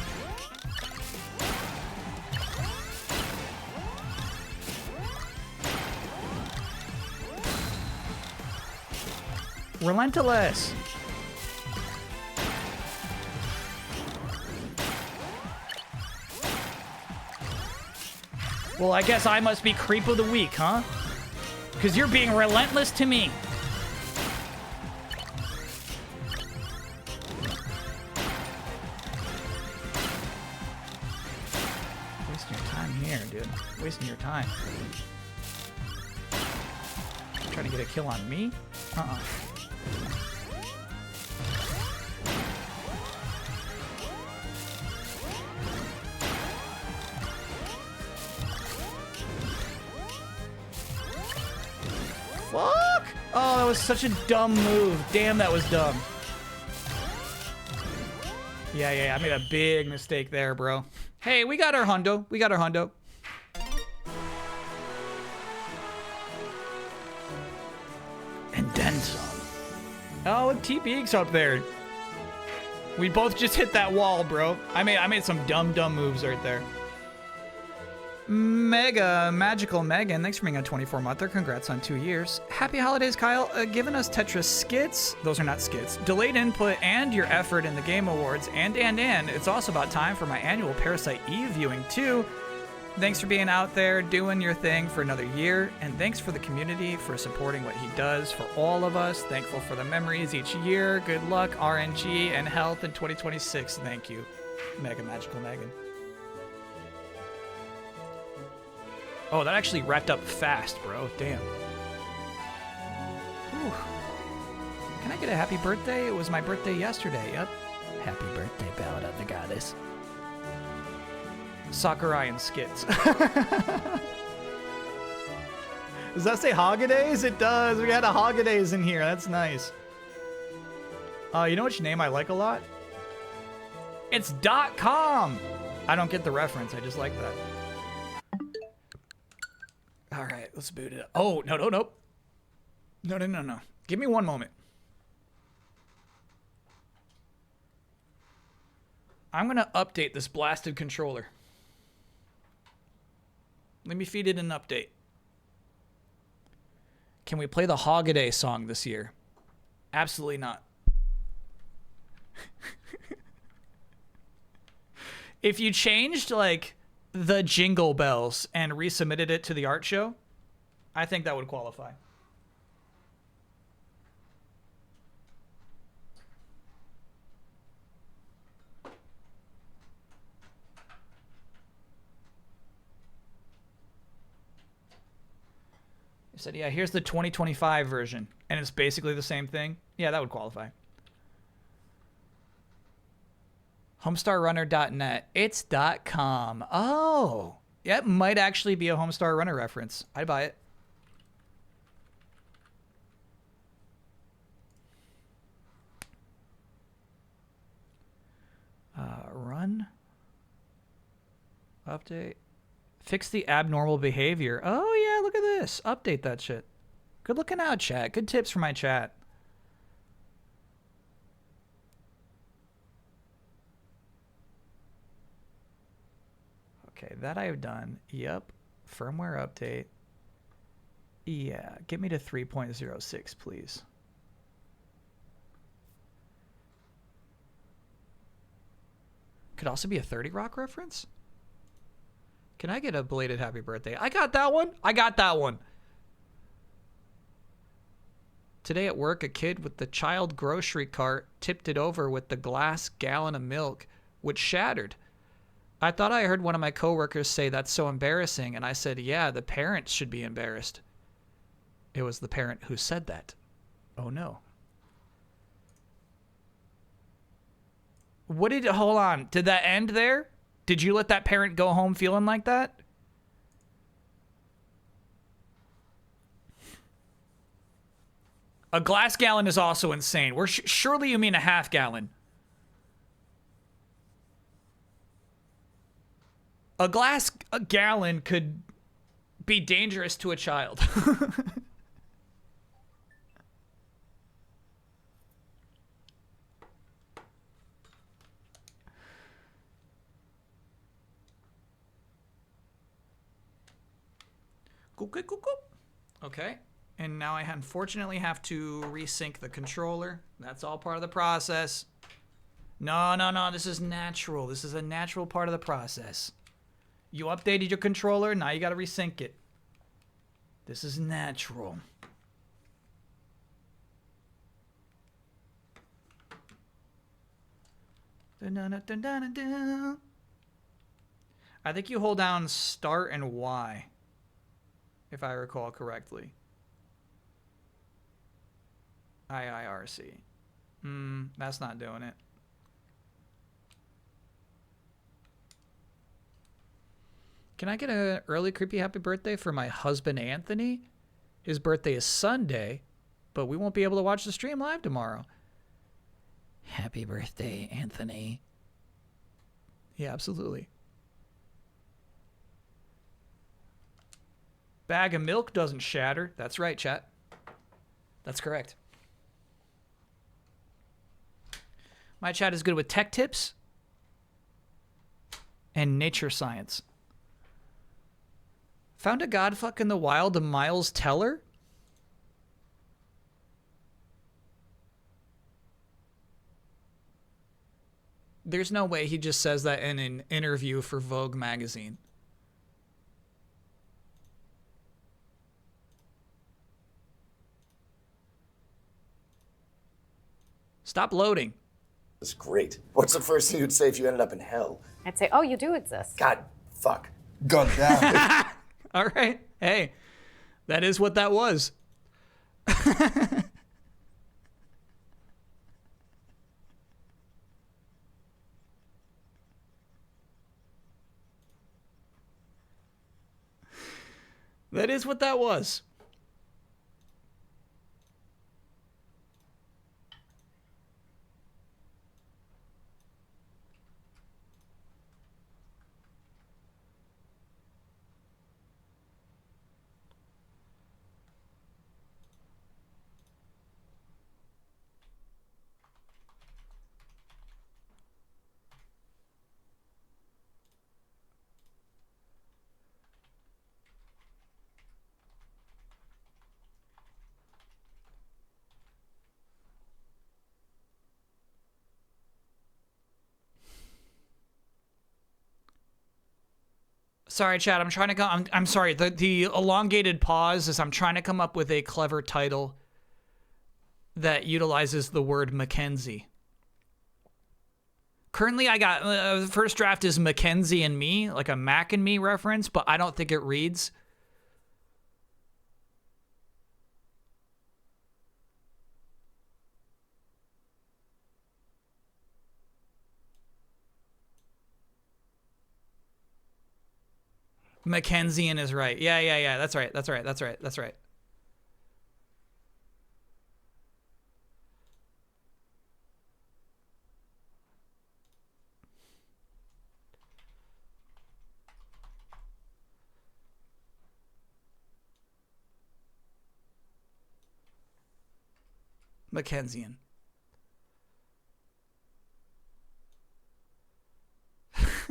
Relentless. Well, I guess I must be creep of the week, huh? Because you're being relentless to me. Wasting your time here, dude. Wasting your time. Trying to get a kill on me? Uh-uh. Fuck! Oh, that was such a dumb move. Damn, that was dumb. Yeah, I made a big mistake there, bro. Hey, we got our hundo. And then some. Oh, T-Beak's up there. We both just hit that wall, bro. I made some dumb moves right there. Mega Magical Megan, thanks for being a 24-monther. Congrats on 2 years. Happy holidays, Kyle. Giving us Tetris skits. Those are not skits. Delayed input and your effort in the Game Awards. And. It's also about time for my annual Parasite Eve viewing, too. Thanks for being out there, doing your thing for another year. And thanks for the community for supporting what he does for all of us. Thankful for the memories each year. Good luck, RNG, and health in 2026. Thank you, Mega Magical Megan. Oh, that actually wrapped up fast, bro. Damn. Whew. Can I get a happy birthday? It was my birthday yesterday. Yep. Happy birthday, Ballad of the Goddess. Sakurai and skits. Does that say Holidays? It does. We got a Holidays in here. That's nice. You know which name I like a lot? It's .com. I don't get the reference. I just like that. All right, let's boot it up. Oh, no. No. Give me one moment. I'm going to update this blasted controller. Let me feed it an update. Can we play the Holiday song this year? Absolutely not. If you changed, like, the Jingle Bells and resubmitted it to the art show, I think that would qualify. You said, yeah, here's the 2025 version, and it's basically the same thing. Yeah, that would qualify. HomestarRunner.net. It's .com. Oh, yeah, it might actually be a Homestar Runner reference. I'd buy it. Run. Update. Fix the abnormal behavior. Oh, yeah, look at this. Update that shit. Good looking out, chat. Good tips for my chat. Okay, that I've done. Yep. Firmware update. Yeah, get me to 3.06, please. Could also be a 30 Rock reference? Can I get a belated happy birthday? I got that one. Today at work, a kid with the child grocery cart tipped it over with the glass gallon of milk, which shattered. I thought I heard one of my coworkers say that's so embarrassing, and I said, yeah, the parents should be embarrassed. It was the parent who said that. Oh, no. Hold on. Did that end there? Did you let that parent go home feeling like that? A glass gallon is also insane. Surely you mean a half gallon. A gallon could be dangerous to a child. Okay. And now I unfortunately have to resync the controller. That's all part of the process. No. This is natural. This is a natural part of the process. You updated your controller. Now you got to resync it. This is natural. I think you hold down Start and Y, if I recall correctly. IIRC. That's not doing it. Can I get an early creepy happy birthday for my husband, Anthony? His birthday is Sunday, but we won't be able to watch the stream live tomorrow. Happy birthday, Anthony. Yeah, absolutely. Bag of milk doesn't shatter. That's right, chat. That's correct. My chat is good with tech tips and nature science. Found a godfuck in the wild, a Miles Teller? There's no way he just says that in an interview for Vogue magazine. Stop loading. It's great. What's the first thing you'd say if you ended up in hell? I'd say, oh, you do exist. God, fuck. God damn. All right. Hey, that is what that was. That is what that was. Sorry, Chad. I'm trying to go. I'm sorry. The elongated pause is I'm trying to come up with a clever title that utilizes the word Mackenzie. Currently, I got the first draft is Mackenzie and Me, like a Mac and Me reference, but I don't think it reads. Mackenzian is right. Yeah. That's right. Mackenzian.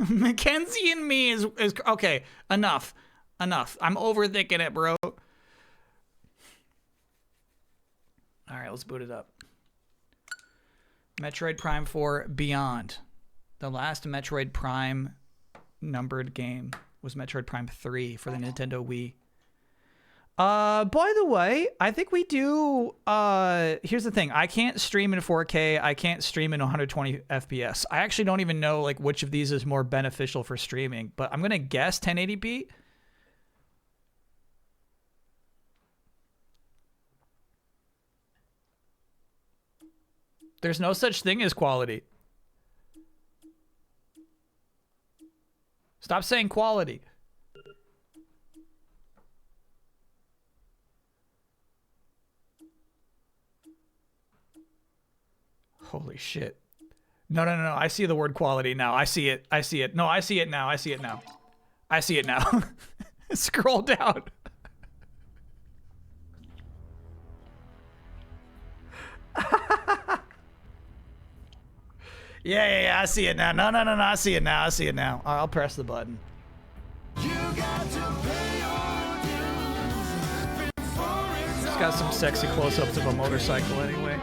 Mackenzie and Me is okay. Enough. I'm overthinking it, bro. All right, let's boot it up. Metroid Prime 4 Beyond. The last Metroid Prime numbered game was Metroid Prime 3 for the Nintendo Wii. By the way, I think we do, here's the thing. I can't stream in 4K. I can't stream in 120 FPS. I actually don't even know, like, which of these is more beneficial for streaming, but I'm going to guess 1080p. There's no such thing as quality. Stop saying quality. Holy shit. No. I see the word quality now. I see it. No, I see it now. I see it now. Scroll down. Yeah. I see it now. No. I see it now. All right, I'll press the button. It's got some sexy close-ups of a motorcycle anyway.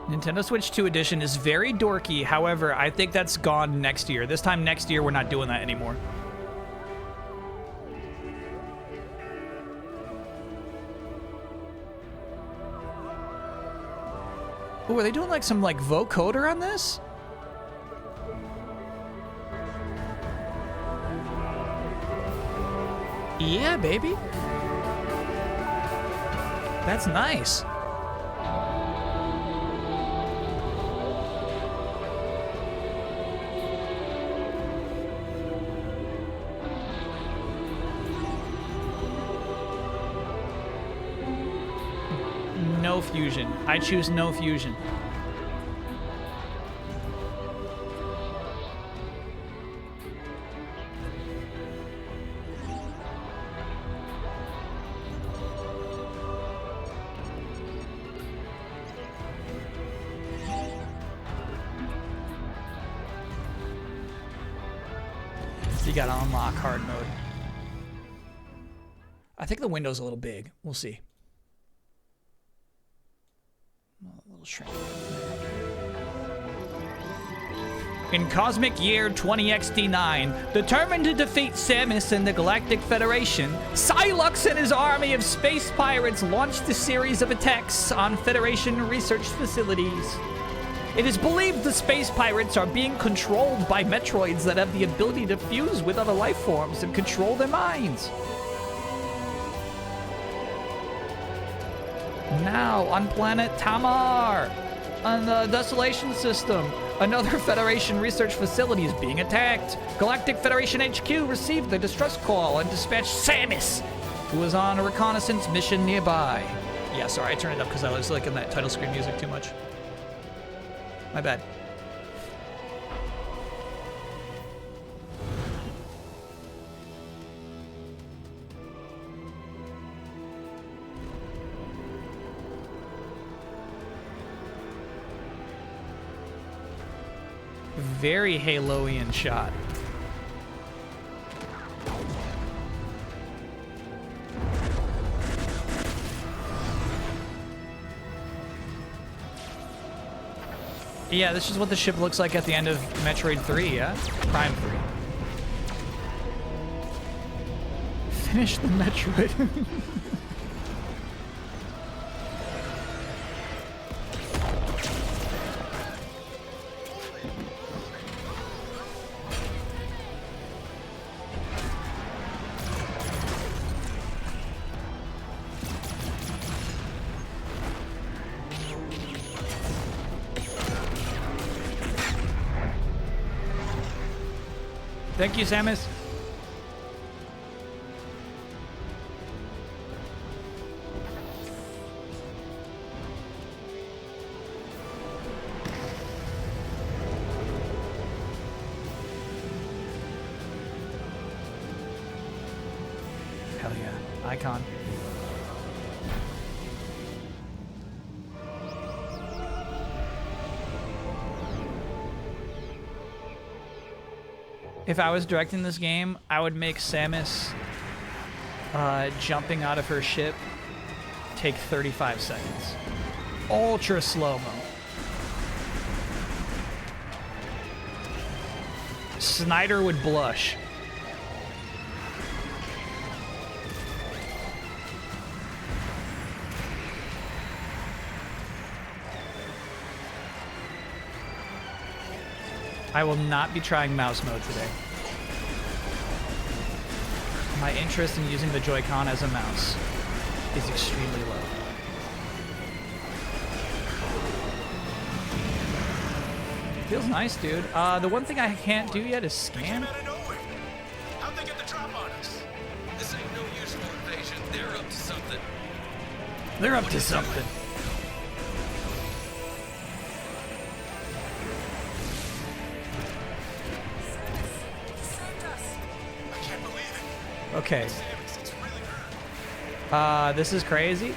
Nintendo Switch 2 edition is very dorky. However, I think that's gone next year. This time next year, we're not doing that anymore. Ooh, are they doing like some like vocoder on this? Yeah, baby. That's nice. No fusion. I choose no fusion. You gotta unlock hard mode. I think the window's a little big. We'll see. A little shrink. In Cosmic Year 20XD9, determined to defeat Samus and the Galactic Federation, Psylux and his army of space pirates launched a series of attacks on Federation research facilities. It is believed the space pirates are being controlled by Metroids that have the ability to fuse with other life forms and control their minds. Now, on planet Tamar, on the Desolation System, another Federation research facility is being attacked. Galactic Federation HQ received the distress call and dispatched Samus, who was on a reconnaissance mission nearby. Yeah, sorry, I turned it up because I was liking that title screen music too much. My bad. Very Halo-ian shot. Yeah, this is what the ship looks like at the end of Metroid 3, yeah? Prime 3. Finish the Metroid. Thank you, Samus. Hell yeah. Icon. If I was directing this game, I would make Samus jumping out of her ship take 35 seconds. Ultra slow-mo. Snyder would blush. I will not be trying mouse mode today. My interest in using the Joy-Con as a mouse is extremely low. Feels nice, dude. The one thing I can't do yet is scan. How'd they get the drop on us? This ain't no usual invasion. They're up to something. They're up to something. Okay. This is crazy.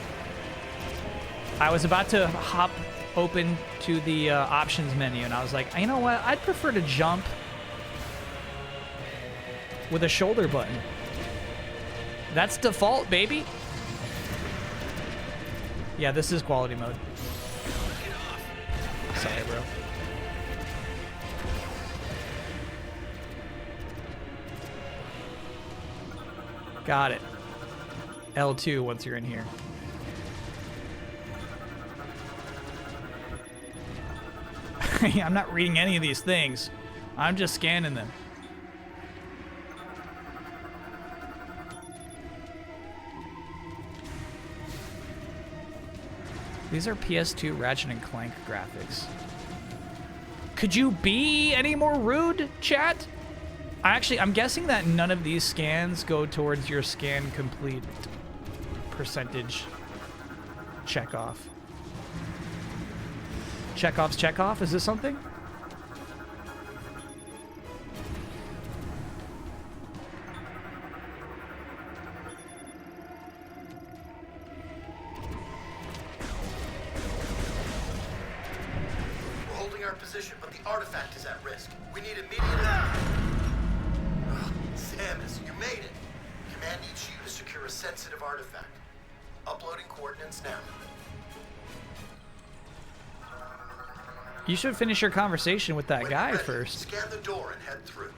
I was about to hop open to the options menu, and I was like, you know what? I'd prefer to jump with a shoulder button. That's default, baby. Yeah, this is quality mode. Sorry, bro. Got it. L2 once you're in here. I'm not reading any of these things. I'm just scanning them. These are PS2 Ratchet and Clank graphics. Could you be any more rude, chat? I'm guessing that none of these scans go towards your scan complete percentage checkoff. Chekhov's checkoff? Is this something? We're holding our position, but the artifact is at risk. We need immediate... Samus, you made it. Command needs you to secure a sensitive artifact. Uploading coordinates now. You should finish your conversation with that When guy you're ready, first. Scan the door and head through.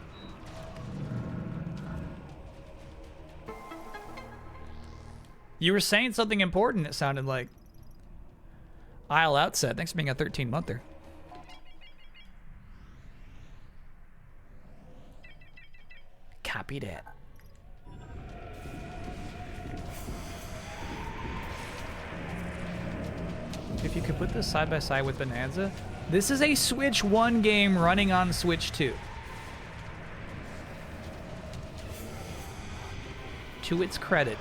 You were saying something important, it sounded like. Isle Outset, thanks for being a 13-monther. Copy that. If you could put this side by side with Bonanza, this is a Switch 1 game running on Switch 2. To its credit.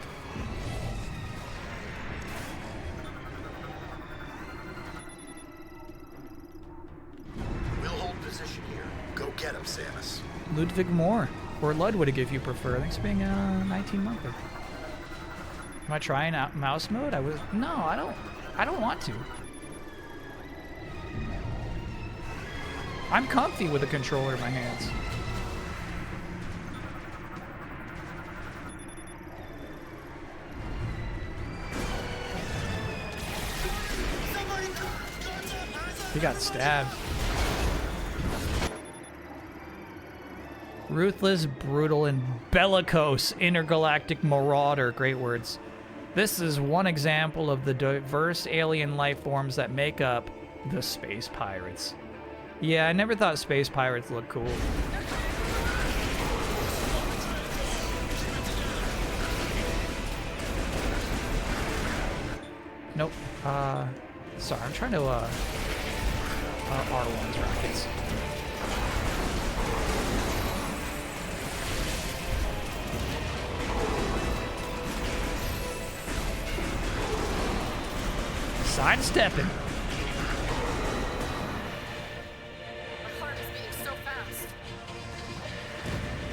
We'll hold position here. Go get him, Samus. Ludwig Moore, or Ludwig if you prefer. Thanks for being a 19-monther. Am I trying out mouse mode? No, I don't want to. I'm comfy with a controller in my hands. He got stabbed. Ruthless, brutal, and bellicose intergalactic marauder. Great words. This is one example of the diverse alien life forms that make up the space pirates. Yeah, I never thought space pirates looked cool. Nope. Sorry, I'm trying to, R1's rockets. Sidestepping. My heart is beating so fast.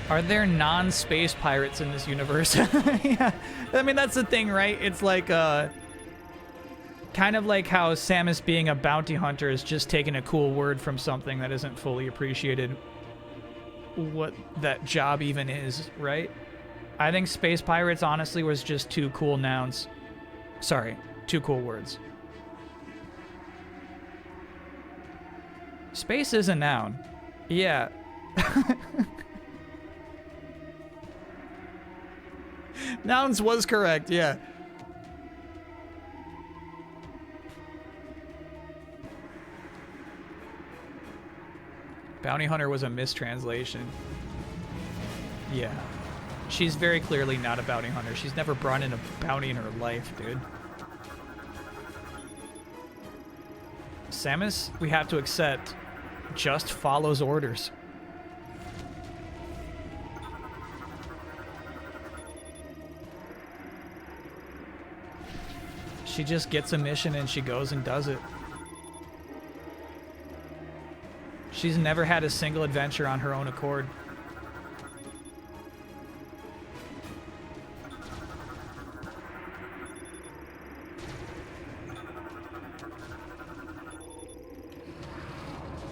Are there non-space pirates in this universe? Yeah. I mean, that's the thing, right? It's like, kind of like how Samus being a bounty hunter is just taking a cool word from something that isn't fully appreciated what that job even is, right? I think space pirates honestly was just two cool nouns. Sorry, two cool words. Space is a noun. Yeah. Nouns was correct, yeah. Bounty hunter was a mistranslation. Yeah. She's very clearly not a bounty hunter. She's never brought in a bounty in her life, dude. Samus, we have to accept, just follows orders. She just gets a mission and she goes and does it. She's never had a single adventure on her own accord.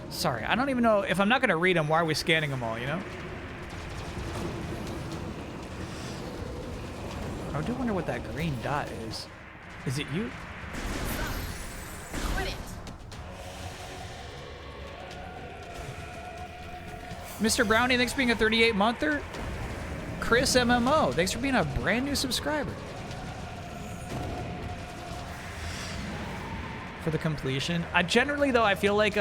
Sorry, I don't even know if I'm not gonna read them. Why are we scanning them all, you know? I do wonder what that green dot is. Is it you? Quit it. Mr. Brownie, thanks for being a 38-monther. Chris MMO, thanks for being a brand new subscriber. For the completion. Generally, though, I feel like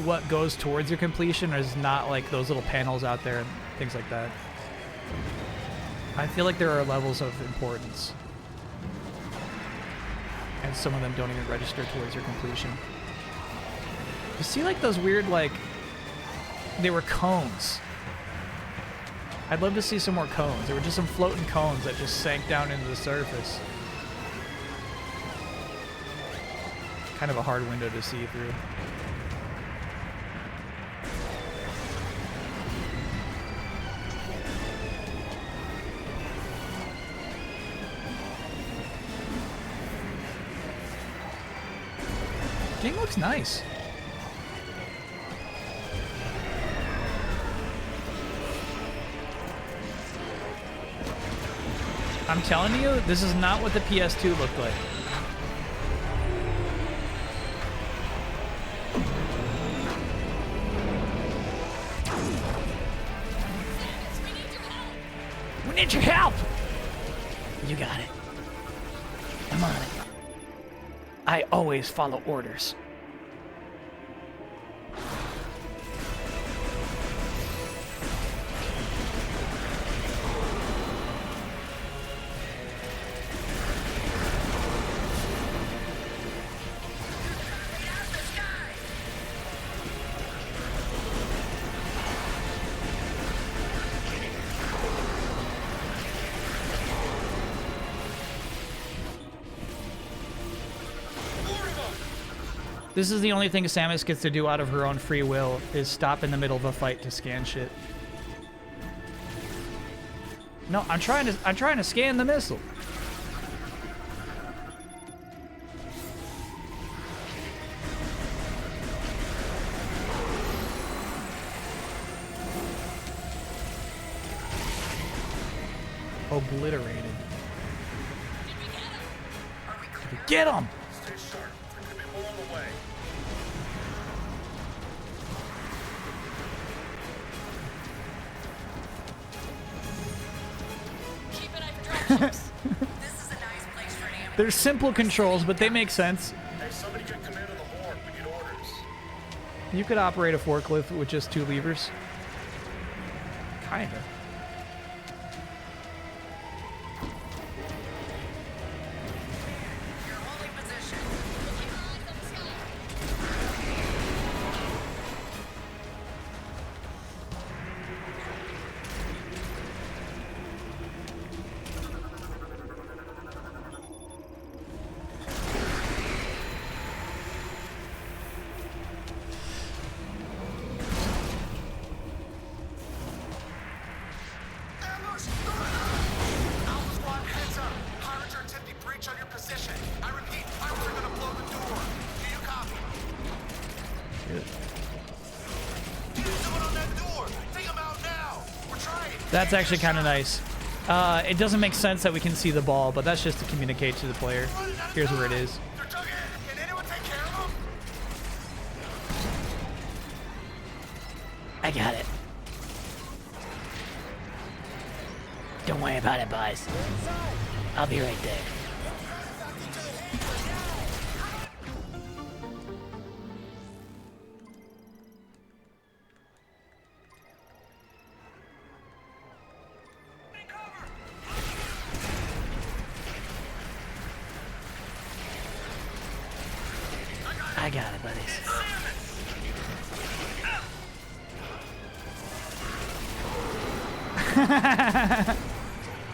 what goes towards your completion is not like those little panels out there and things like that. I feel like there are levels of importance. And some of them don't even register towards your completion. You see like those weird, like, they were cones. I'd love to see some more cones. There were just some floating cones that just sank down into the surface. Kind of a hard window to see through. Game looks nice. I'm telling you, this is not what the PS2 looked like. We need your help! You got it. I'm on it. I always follow orders. This is the only thing Samus gets to do out of her own free will, is stop in the middle of a fight to scan shit. No, I'm trying to scan the missile. Obliterated. Get him! Stay sharp. There could be more on the way. Keep an eye for dropships. This is a nice place for an ambulance. They're simple controls, but they make sense. Hey, somebody get command of the horn. We need orders. You could operate a forklift with just 2 levers. Kinda. You're holding position. Ambush! Alpha Squad, heads up. Pirates are attempting breach on your position. I repeat, pirates are gonna blow the door. Do you copy? Get someone on that door. Take them out now. We're trying. That's actually kind of nice. It doesn't make sense that we can see the ball, but that's just to communicate to the player. Here's where it is. They're dug in. Can anyone take care of them? I got it. Don't worry about it, boys. I'll be right there. I got it, buddies.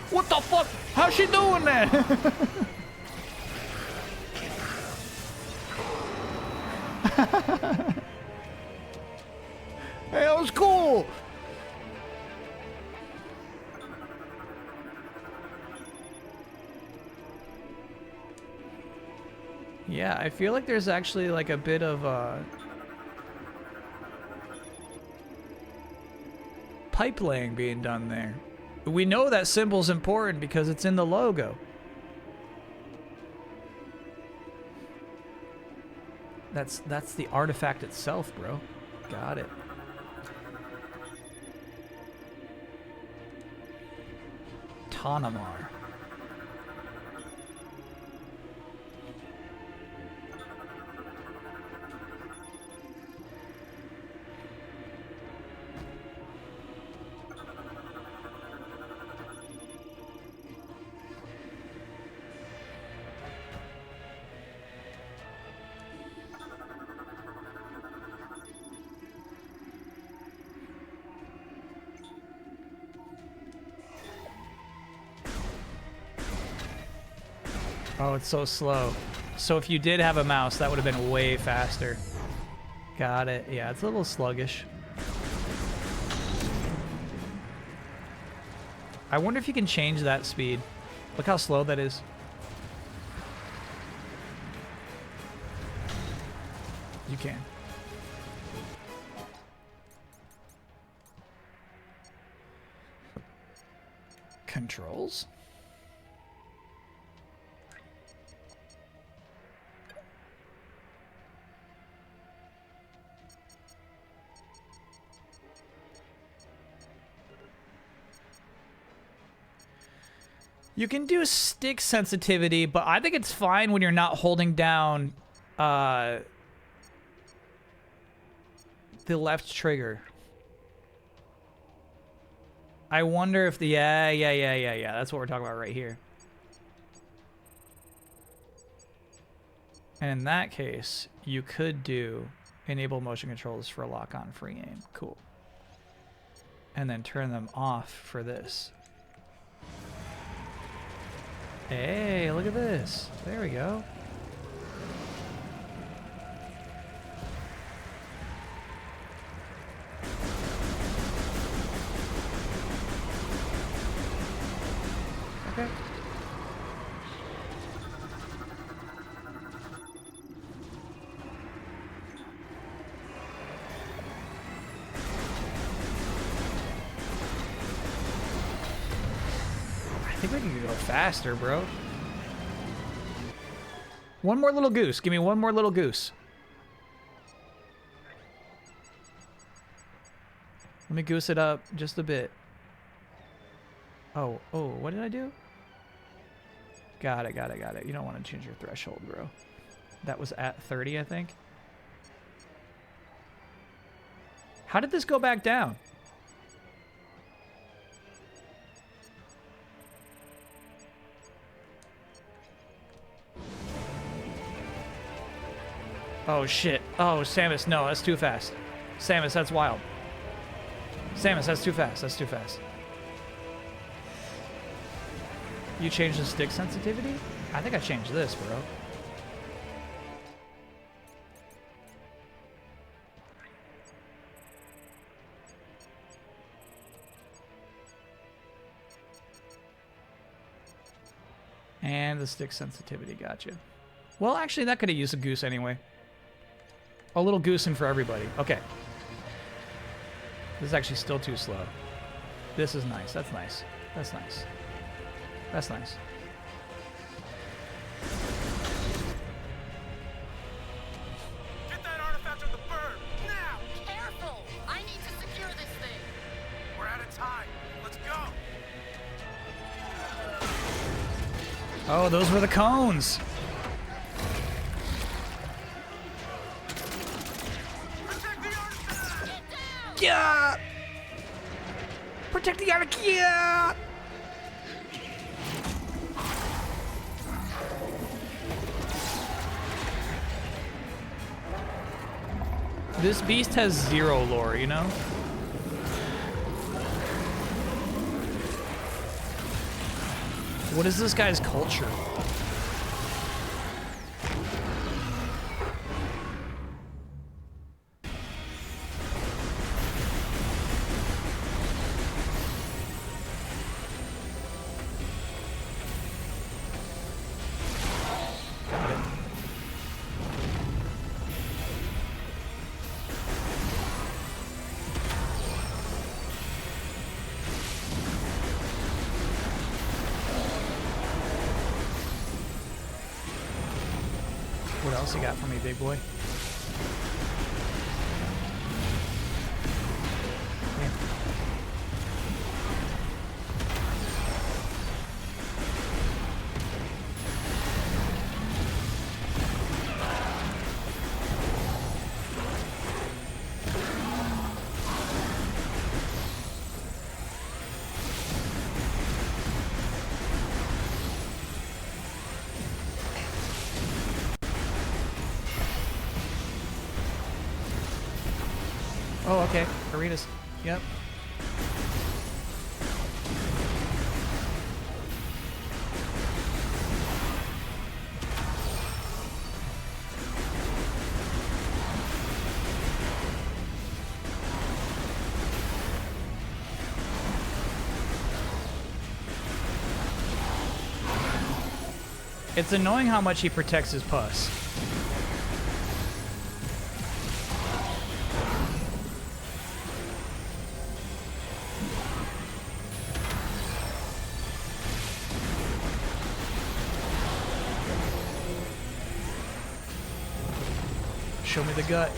What the fuck? How's she doing that? Hey, that was cool. Yeah, I feel like there's actually like a bit of pipe laying being done there. We know that symbol's important because it's in the logo. That's the artifact itself, bro. Got it. Tanamar. Oh, it's so slow. So if you did have a mouse, that would have been way faster. Got it. Yeah, it's a little sluggish. I wonder if you can change that speed. Look how slow that is. You can. Controls? You can do stick sensitivity, but I think it's fine when you're not holding down the left trigger. I wonder if the... Yeah. That's what we're talking about right here. And in that case, you could do enable motion controls for lock-on free aim. Cool. And then turn them off for this. Hey, look at this. There we go. Okay. I think we can go faster, bro. One more little goose. Give me one more little goose. Let me goose it up just a bit. Oh, what did I do? Got it. You don't want to change your threshold, bro. That was at 30, I think. How did this go back down? Oh, shit. Oh, Samus, no, that's too fast. Samus, that's wild. Samus, that's too fast. That's too fast. You changed the stick sensitivity? I think I changed this, bro. And the stick sensitivity, gotcha. Well, actually, that could have used a goose anyway. A little goosing for everybody. Okay. This is actually still too slow. This is nice. That's nice. That's nice. That's nice. Get that artifact on the bird, now! Careful! I need to secure this thing. We're out of time. Let's go! Oh, those were the cones. Protect the artifact! Yeah. Protect the artifact. Yeah. This beast has zero lore, you know? What is this guy's culture? Got it. What else you got for me, big boy? Yeah. Oh, okay. Arenas. Yep. It's annoying how much he protects his puss. Show me the gut.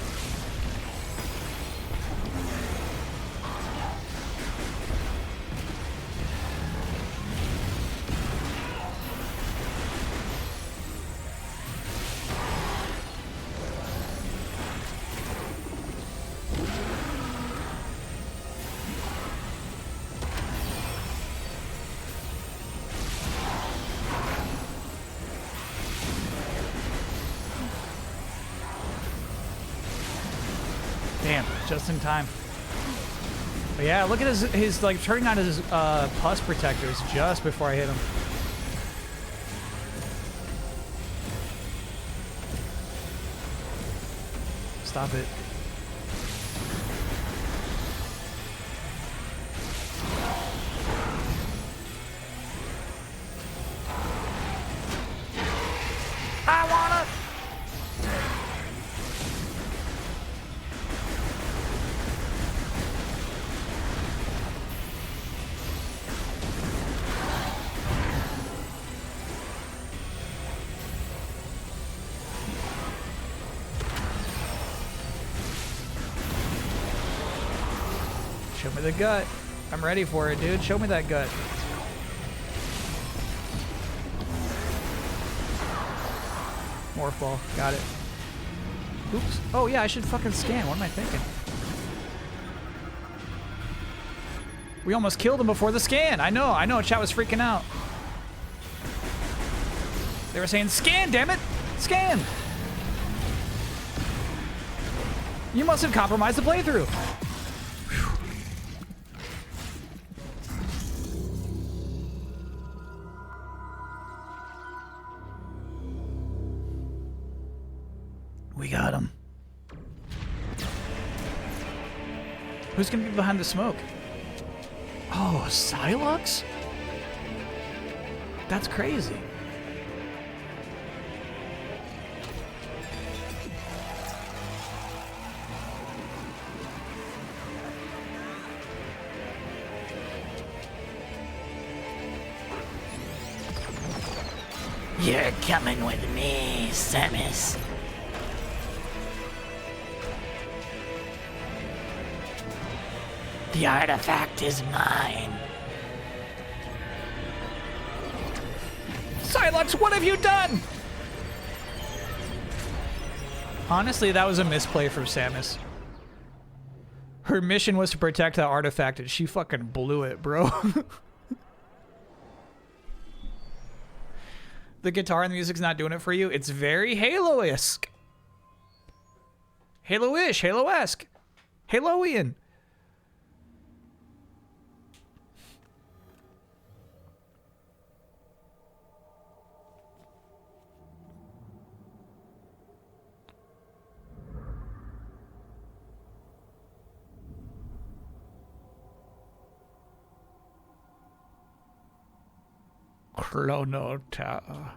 Damn, just in time. But yeah, look at his like turning on his pus protectors just before I hit him. Stop it. I wanna. Show me the gut. I'm ready for it, dude. Show me that gut. Morph ball. Got it. Oops. Oh, yeah, I should fucking scan. What am I thinking? We almost killed him before the scan. I know. Chat was freaking out. They were saying, scan, damn it! Scan! You must have compromised the playthrough. We got him. Who's gonna be behind the smoke? Oh, Psylocke? That's crazy. You're coming with me, Samus. The artifact is mine. Psylocke, what have you done? Honestly, that was a misplay from Samus. Her mission was to protect that artifact, and she fucking blew it, bro. The guitar and the music's not doing it for you. It's very Halo-esque. Halo-ish, Halo-esque. Haloian. Chrono Tower.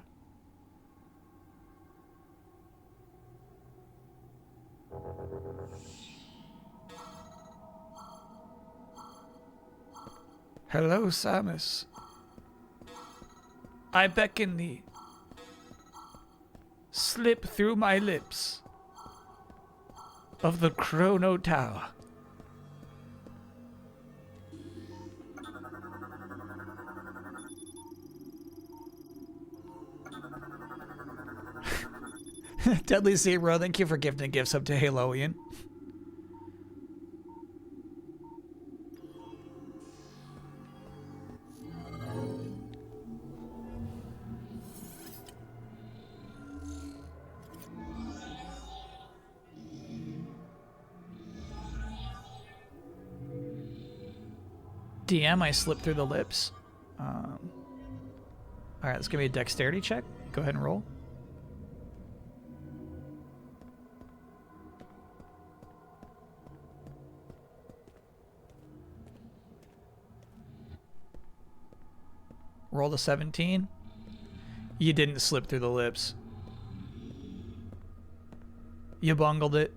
Hello, Samus. I beckon thee. Slip through my lips of the Chrono Tower. Deadly Zero, thank you for gifting gifts up to Haloian. DM, I slipped through the lips. Alright, let's give me a dexterity check. Go ahead and roll. Roll a 17. You didn't slip through the lips. You bungled it.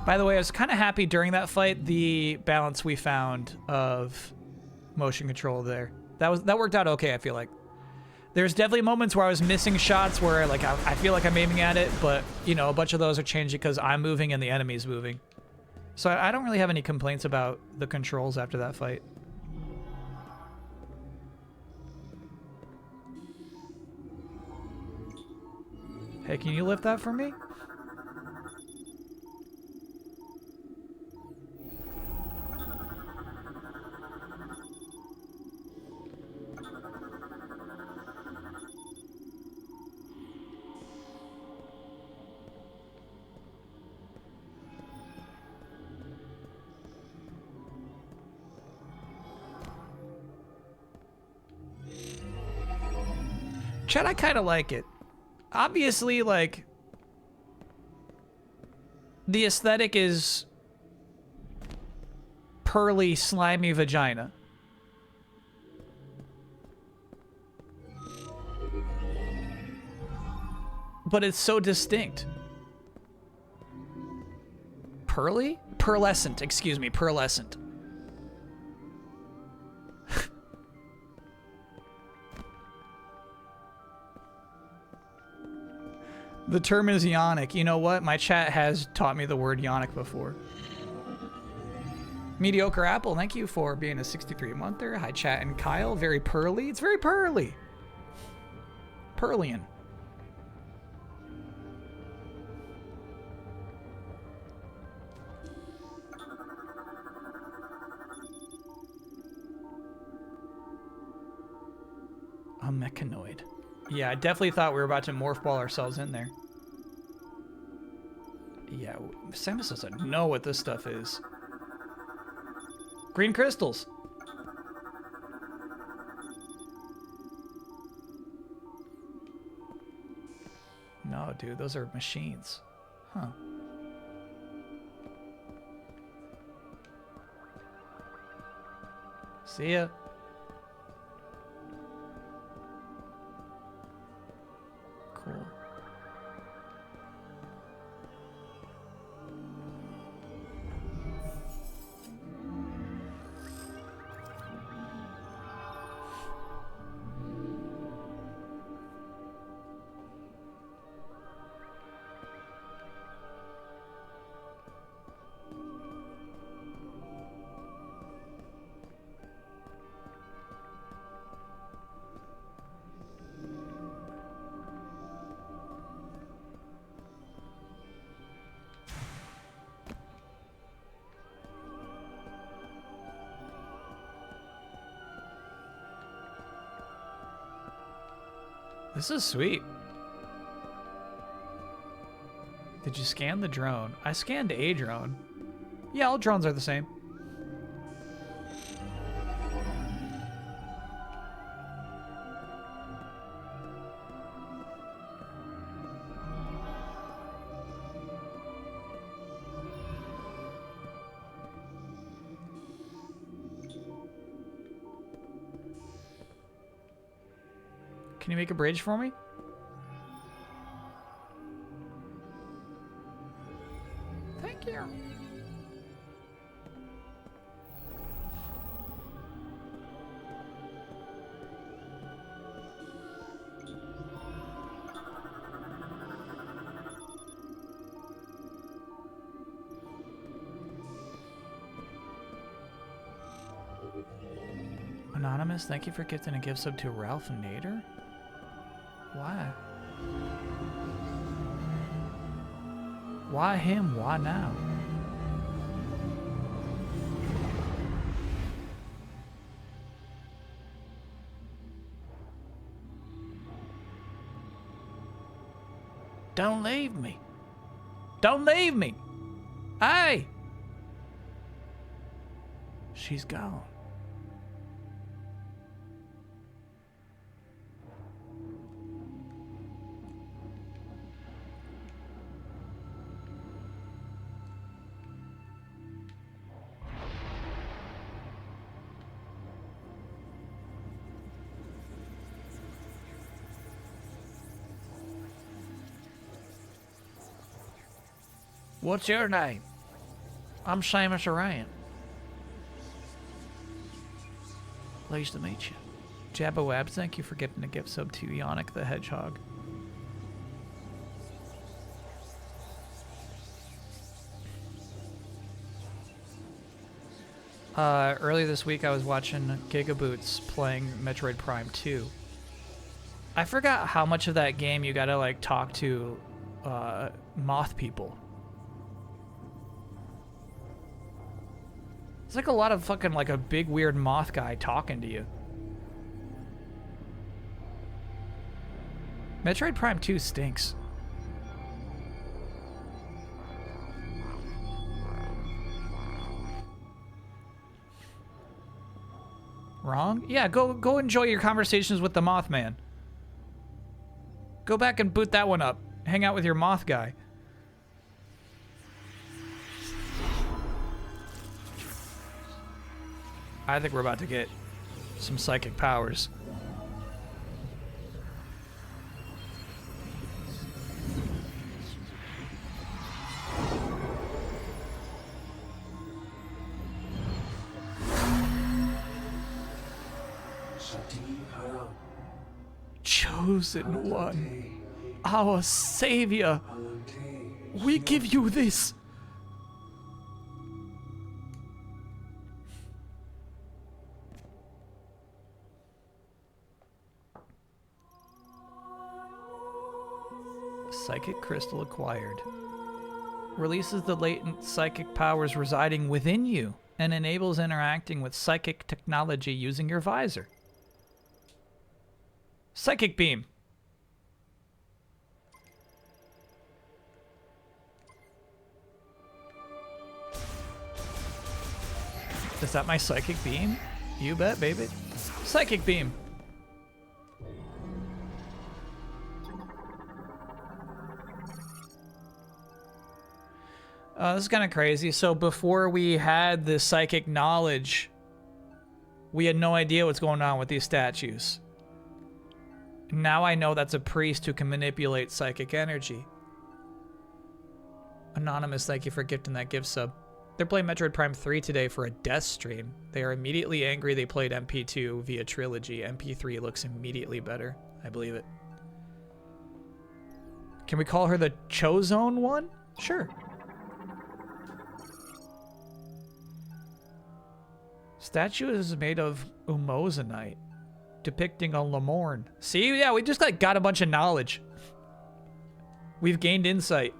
By the way, I was kind of happy during that fight, the balance we found of motion control there. That worked out okay, I feel like. There's definitely moments where I was missing shots where like I feel like I'm aiming at it, but you know, a bunch of those are changing because I'm moving and the enemy's moving. So I don't really have any complaints about the controls after that fight. Hey, can you lift that for me? Chat, I kind of like it. Obviously, like, the aesthetic is pearly, slimy vagina. But it's so distinct. Pearly? Pearlescent, excuse me, pearlescent. The term is yonic. You know what? My chat has taught me the word yonic before. Mediocre Apple, thank you for being a 63-monther. Hi, chat and Kyle. Very pearly. It's very pearly. Pearlian. A mechanoid. Yeah, I definitely thought we were about to morph ball ourselves in there. Yeah, Samus doesn't know what this stuff is. Green crystals. No, dude, those are machines. Huh. See ya. Cool. This is sweet. Did you scan the drone? I scanned a drone. Yeah, all drones are the same. Can you make a bridge for me? Thank you. Anonymous, thank you for gifting a gift sub to Ralph Nader. Why? Why him? Why now? Don't leave me. Don't leave me. Hey! She's gone. What's your name? I'm Samus Aran. Pleased to meet you. Jabba thank you for giving a gift sub to Yonic the Hedgehog. Earlier this week I was watching Gigaboots playing Metroid Prime 2. I forgot how much of that game you gotta like talk to moth people. It's like a lot of fucking like a big weird moth guy talking to you. Metroid Prime 2 stinks. Wrong? Yeah, go enjoy your conversations with the Mothman. Go back and boot that one up. Hang out with your moth guy. I think we're about to get some psychic powers. Chosen one, our savior, we give you this. Psychic crystal acquired. Releases the latent psychic powers residing within you and enables interacting with psychic technology using your visor. Psychic beam. Is that my psychic beam? You bet, baby. Psychic beam. This is kind of crazy. So before we had the psychic knowledge, we had no idea what's going on with these statues. Now I know that's a priest who can manipulate psychic energy. Anonymous, thank you for gifting that gift sub. They're playing Metroid Prime 3 today for a death stream. They are immediately angry they played MP2 via Trilogy. MP3 looks immediately better. I believe it. Can we call her the Chozone one? Sure. Statue is made of umozanite, depicting a Lamorne. See, yeah, we just like got a bunch of knowledge. We've gained insight.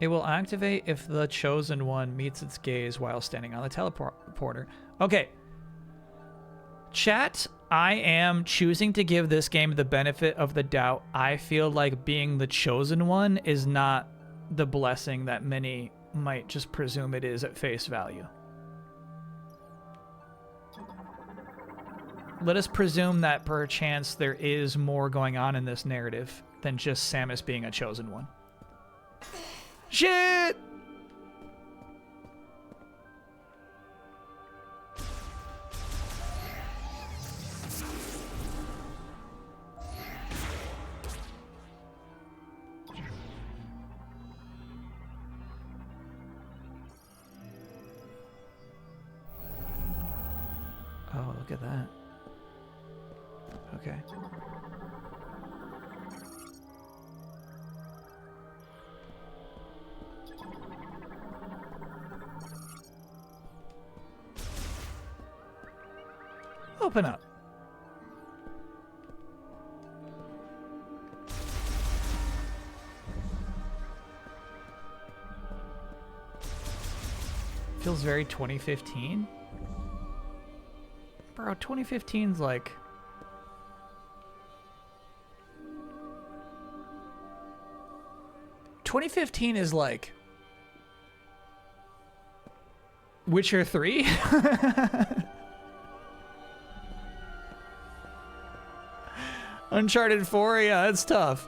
It will activate if the chosen one meets its gaze while standing on the teleporter. Okay. Chat, I am choosing to give this game the benefit of the doubt. I feel like being the chosen one is not the blessing that many might just presume it is at face value. Let us presume that perchance there is more going on in this narrative than just Samus being a chosen one. Shit! Oh, look at that. Okay. Open up. Feels very 2015. Bro, 2015's like... ...2015 is like... Witcher 3? Uncharted 4? Yeah, that's tough.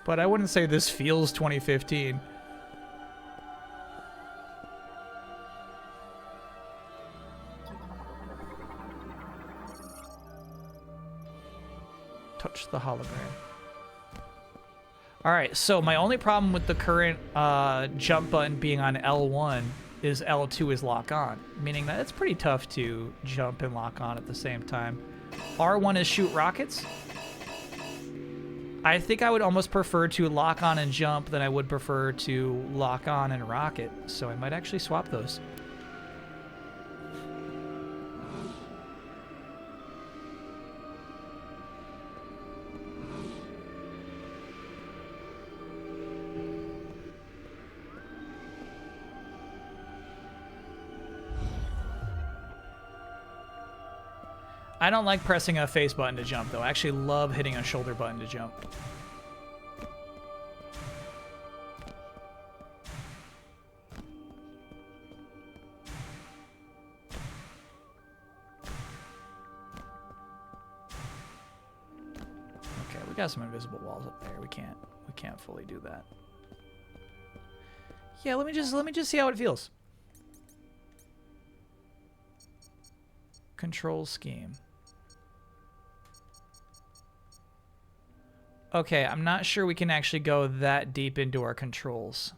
But I wouldn't say this feels 2015. Touch the hologram. Alright, so my only problem with the current jump button being on L1 is L2 is lock on, meaning that it's pretty tough to jump and lock on at the same time. R1 is shoot rockets. I think I would almost prefer to lock on and jump than I would prefer to lock on and rocket. So I might actually swap those. I don't like pressing a face button to jump, though. I actually love hitting a shoulder button to jump. Okay, we got some invisible walls up there. We can't fully do that. Yeah, let me just see how it feels. Control scheme. Okay, I'm not sure we can actually go that deep into our controls.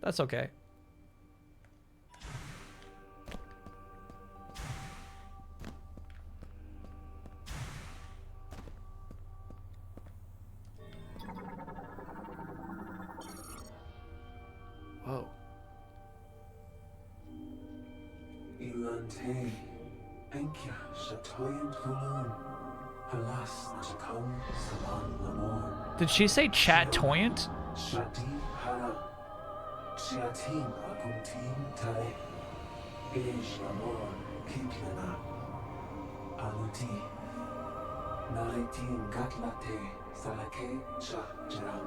That's okay. Whoa. Ilante, Enkia, Shatoyan Tulun, Halas, Najakam, Salan Lamor. Did she say chat-toyant? Shati Hara, Shiatin Apuntin Tare, Ej Lamor, Kiplana, Aluti, Naritin Gatlate, Salake, Jaram,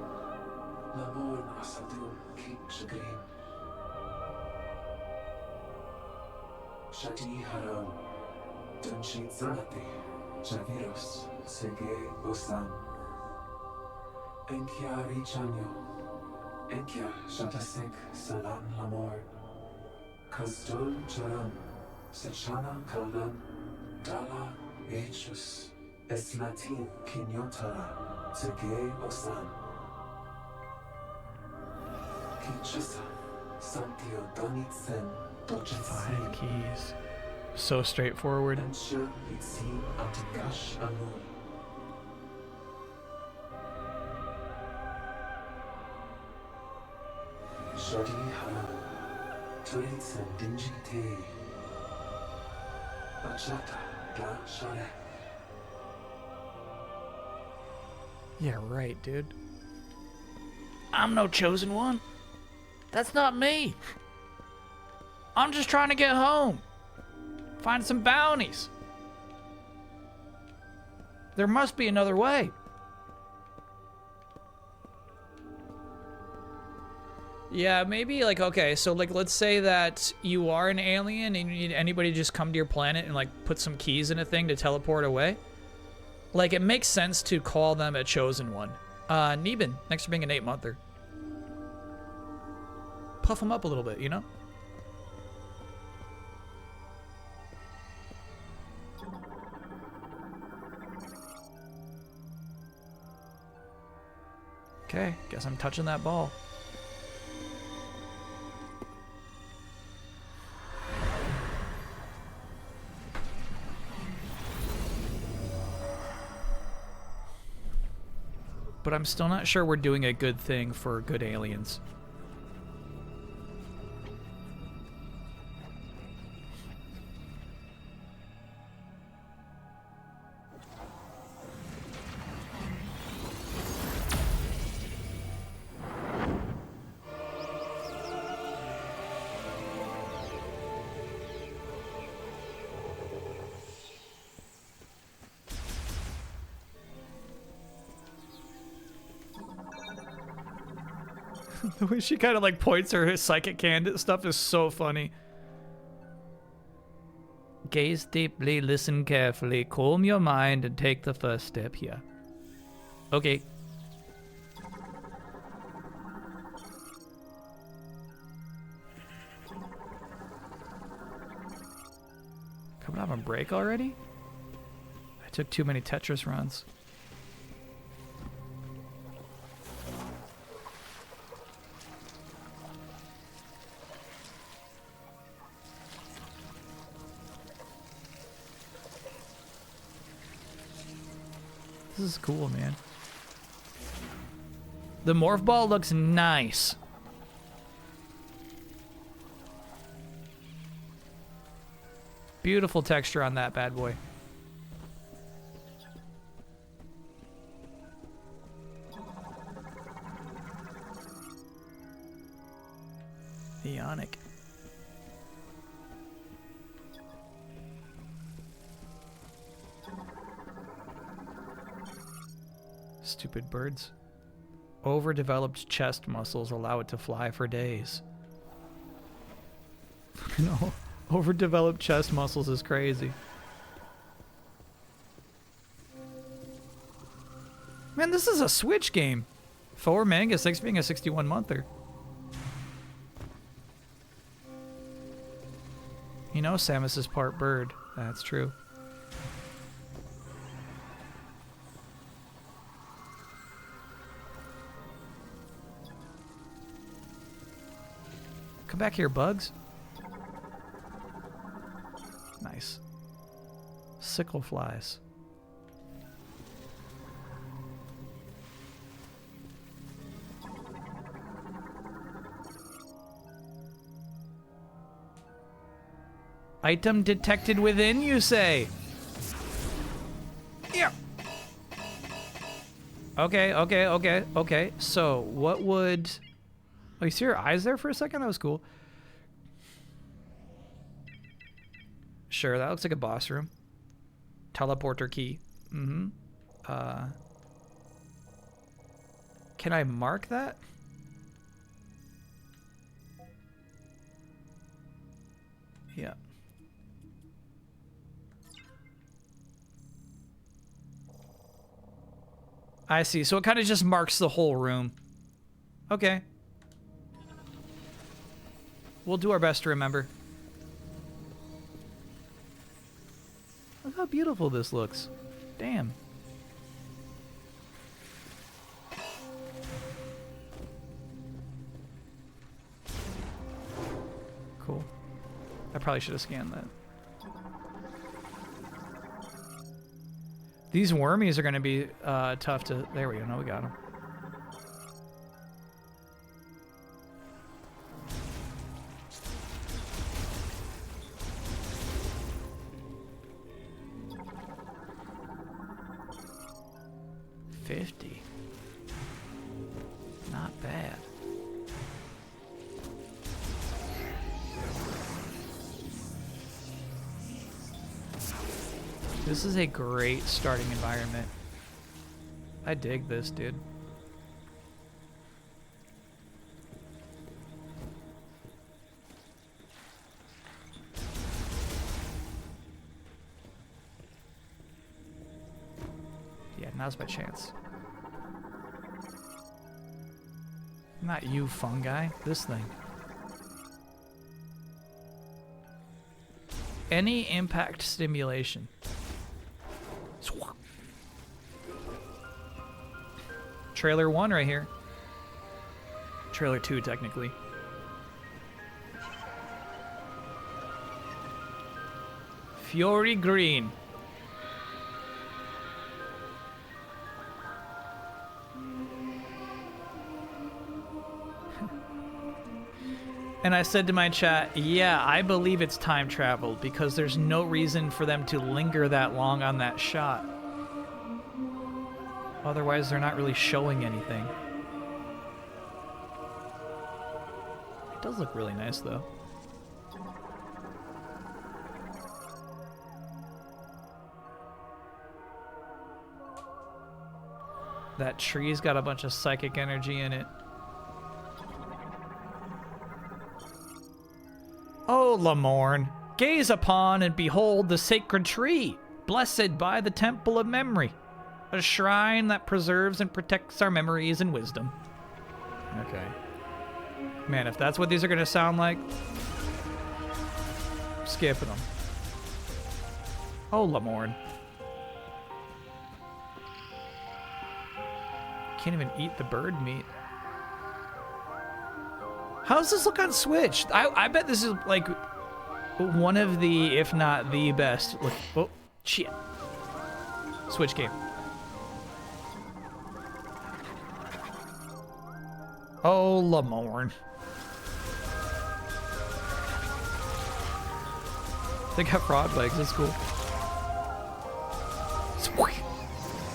Lamor Asadun, Kik Shagrin. Shati Haram, Dunshi Zanate, Javiros, Sege Osam, Enkia Richanyo, Enkia Shatasek Salan Lamor, Kastul Charam, Sechana Kalan, Dala Echus, Eslatin Kinyotara, Sege Osam, Kinchasa, Santio Donitsen. 5 keys. So straightforward. Yeah, right, dude. I'm no chosen one. That's not me. I'm just trying to get home. Find some bounties. There must be another way. Yeah, maybe like, okay, so like let's say that you are an alien and you need anybody to just come to your planet and like put some keys in a thing to teleport away. Like it makes sense to call them a chosen one. Neben, thanks for being an 8-monther. Puff them up a little bit, you know? Okay, guess I'm touching that ball. But I'm still not sure we're doing a good thing for good aliens. The way she kind of like points her psychic hand at stuff is so funny. Gaze deeply, listen carefully, calm your mind, and take the first step here. Okay. Coming off a break already? I took too many Tetris runs. This is cool, man. The morph ball looks nice. Beautiful texture on that bad boy. Ionic. Stupid birds. Overdeveloped chest muscles allow it to fly for days. No, overdeveloped chest muscles is crazy. Man, this is a Switch game. 4 mega, 6 being a 61 monther. You know Samus is part bird. That's true. Come back here, bugs. Nice. Sickle flies. Item detected within, you say? Yeah. Okay. So, what would... Oh, you see her eyes there for a second? That was cool. Sure, that looks like a boss room. Teleporter key. Mm-hmm. Can I mark that? Yeah. I see. So it kind of just marks the whole room. Okay. We'll do our best to remember. Look how beautiful this looks. Damn. Cool. I probably should have scanned that. These wormies are going to be tough to... There we go. No, we got them. $50. Not bad. This is a great starting environment. I dig this, dude. Yeah, now's my chance. Not you, fungi. This thing. Any impact stimulation. Trailer 1 right here. Trailer 2, technically. Fury Green. And I said to my chat, yeah, I believe it's time travel because there's no reason for them to linger that long on that shot. Otherwise, they're not really showing anything. It does look really nice, though. That tree's got a bunch of psychic energy in it. Oh, Lamorne, gaze upon and behold the sacred tree, blessed by the temple of memory. A shrine that preserves and protects our memories and wisdom. Okay. Man, if that's what these are going to sound like, I'm skipping them. Oh, Lamorne. Can't even eat the bird meat. How's this look on Switch? I bet this is like one of the, if not the best. Look, oh, shit. Switch game. Oh, Lamorne. They got frog legs. That's cool.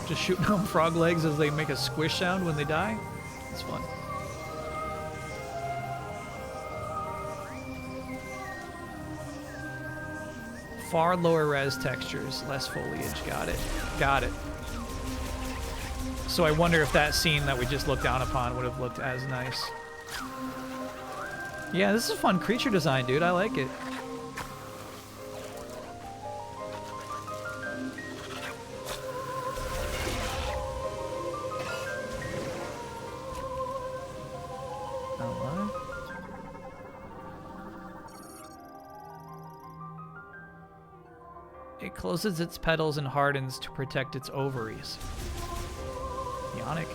Just shooting them frog legs as they make a squish sound when they die. It's fun. Far lower res textures, less foliage. Got it. Got it. So I wonder if that scene that we just looked down upon would have looked as nice. Yeah, this is fun creature design, dude. I like it. It closes its petals and hardens to protect its ovaries. Yannick.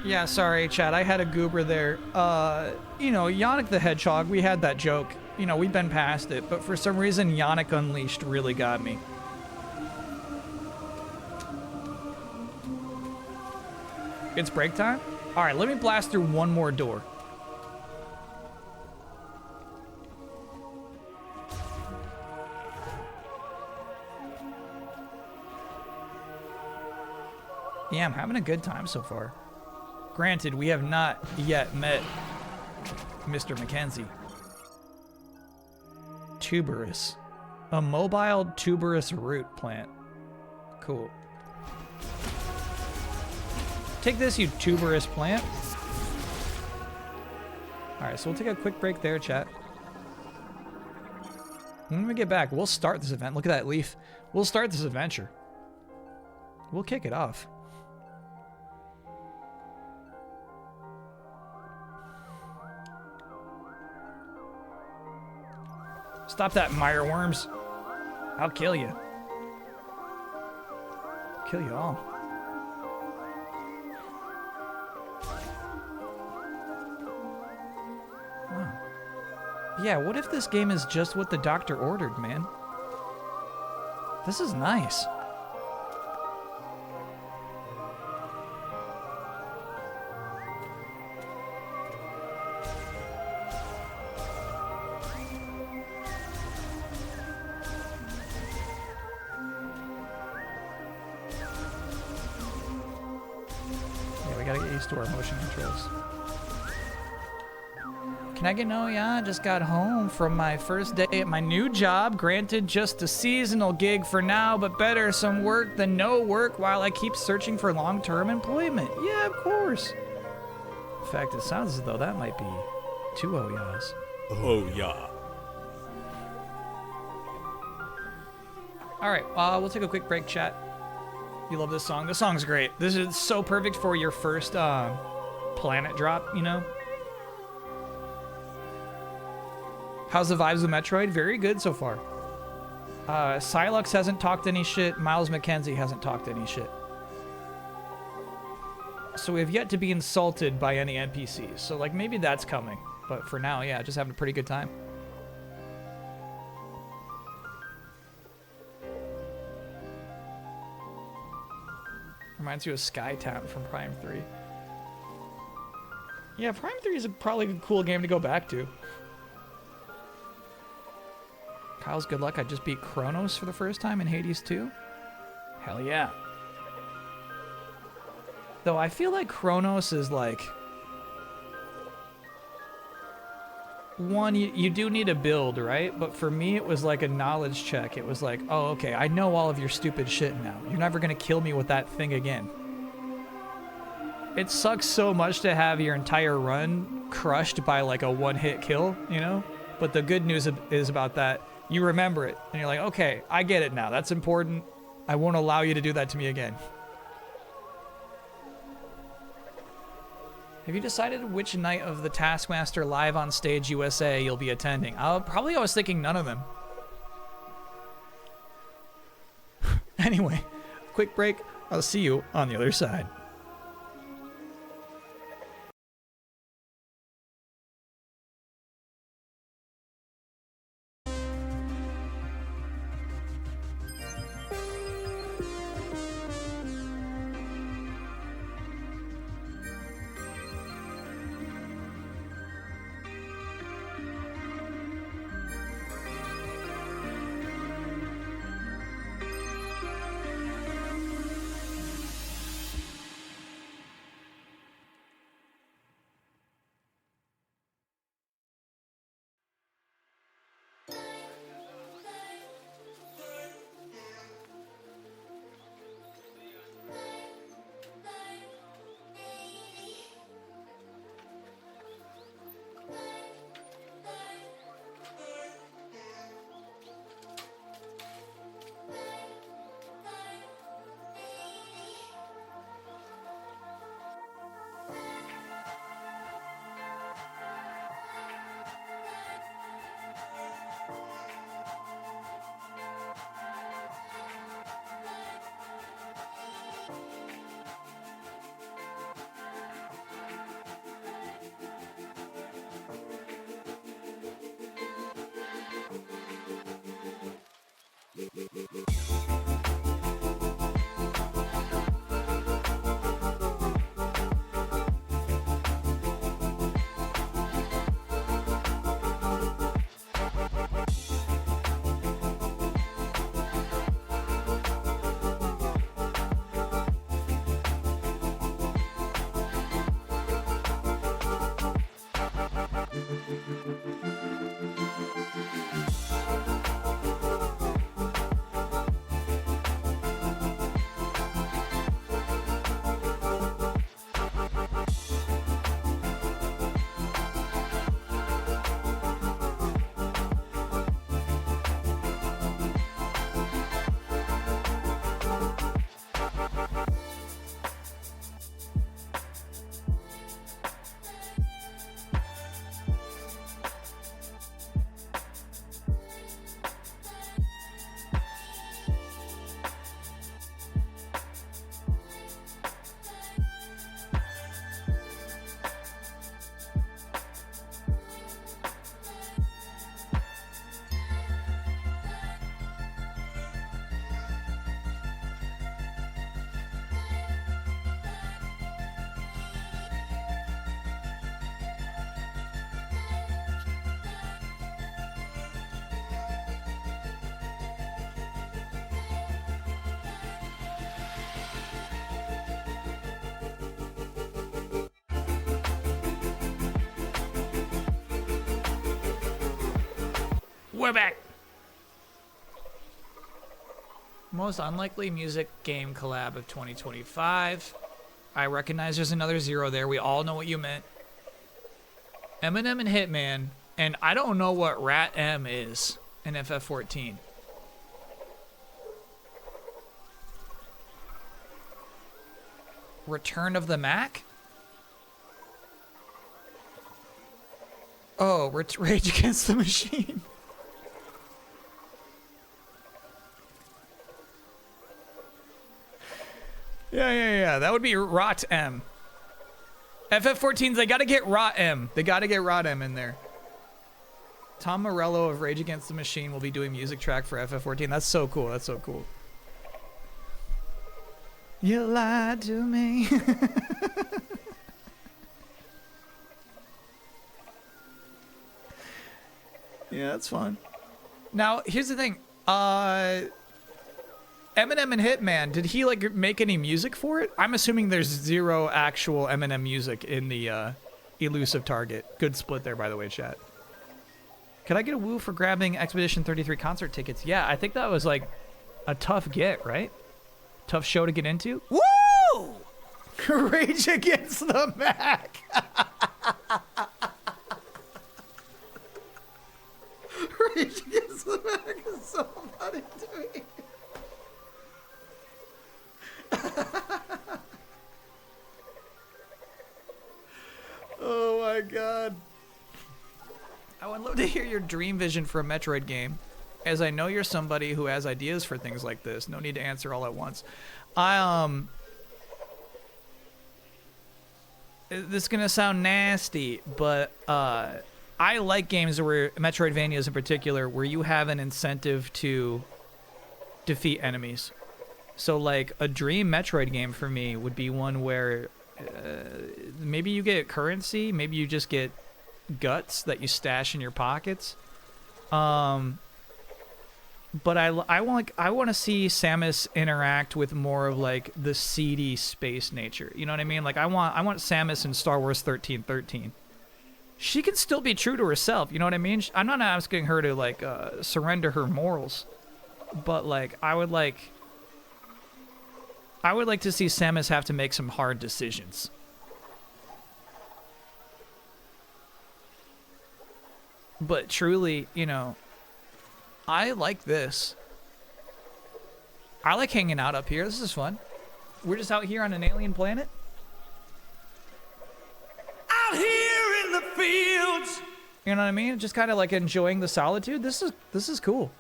Yeah, sorry, Chad. I had a goober there. You know, Yannick the Hedgehog, we had that joke. You know, we've been past it, but for some reason, Yannick Unleashed really got me. It's break time? Alright, let me blast through one more door. Yeah, I'm having a good time so far. Granted, we have not yet met Mr. Mackenzie. Tuberous. A mobile tuberous root plant. Cool. Take this, you tuberous plant. Alright, so we'll take a quick break there, chat. When we get back, we'll start this event. Look at that leaf. We'll start this adventure. We'll kick it off. Stop that, mire worms. I'll kill you. Kill you all. Wow. Yeah, what if this game is just what the doctor ordered, man? This is nice. To our motion controls. Can I get no? Yeah, I just got home from my first day at my new job. Granted, just a seasonal gig for now, but better some work than no work while I keep searching for long-term employment. Yeah, of course. In fact, it sounds as though that might be two oh yeahs. Oh yeah. All right, we'll take a quick break, chat. You love this song? This song's great. This is so perfect for your first planet drop, you know? How's the vibes of Metroid? Very good so far. Silux hasn't talked any shit. Miles McKenzie hasn't talked any shit. So we have yet to be insulted by any NPCs. So, like, maybe that's coming. But for now, yeah, just having a pretty good time. Reminds you of Skytown from Prime 3. Yeah, Prime 3 is probably a cool game to go back to. Kyle's good luck. I just beat Chronos for the first time in Hades 2. Hell yeah. Though I feel like Chronos is like... One, you do need a build, right? But for me, it was like a knowledge check. It was like, oh, okay, I know all of your stupid shit now. You're never going to kill me with that thing again. it sucks so much to have your entire run crushed by like a one-hit kill, you know? But the good news is about that, you remember it, and you're like, okay, I get it now. That's important. I won't allow you to do that to me again. Have you decided which night of the Taskmaster Live on Stage USA you'll be attending? Probably I was thinking none of them. Anyway, quick break. I'll see you on the other side. We're back. Most unlikely music game collab of 2025. I recognize there's another zero there. We all know what you meant. Eminem and Hitman, and I don't know what Rat M is in FF14. Return of the Mac? Oh, Rage Against the Machine. Yeah. That would be Rot M. FF14s, they gotta get Rot M. They gotta get Rot M in there. Tom Morello of Rage Against the Machine will be doing music track for FF14. That's so cool. That's so cool. You lied to me. Yeah, that's fun. Now, here's the thing. Eminem and Hitman, did he like make any music for it? I'm assuming there's zero actual Eminem music in the elusive target. Good split there, by the way, chat. Could I get a woo for grabbing Expedition 33 concert tickets? Yeah, I think that was like a tough get, right? Tough show to get into. Woo! Rage Against the Mac. Rage Against the Mac is so funny to me. Oh my god. I would love to hear your dream vision for a Metroid game, as I know you're somebody who has ideas for things like this. No need to answer all at once. This is gonna sound nasty, but I like games where Metroidvanias in particular, where you have an incentive to defeat enemies. So like a dream Metroid game for me would be one where maybe you get currency, maybe you just get guts that you stash in your pockets. But I want to see Samus interact with more of like the seedy space nature. You know what I mean? Like I want Samus in Star Wars 1313. She can still be true to herself. You know what I mean? I'm not asking her to like surrender her morals, but like I would like to see Samus have to make some hard decisions. But truly, you know, I like this. I like hanging out up here. This is fun. We're just out here on an alien planet. Out here in the fields. You know what I mean? Just kind of like enjoying the solitude. This is cool.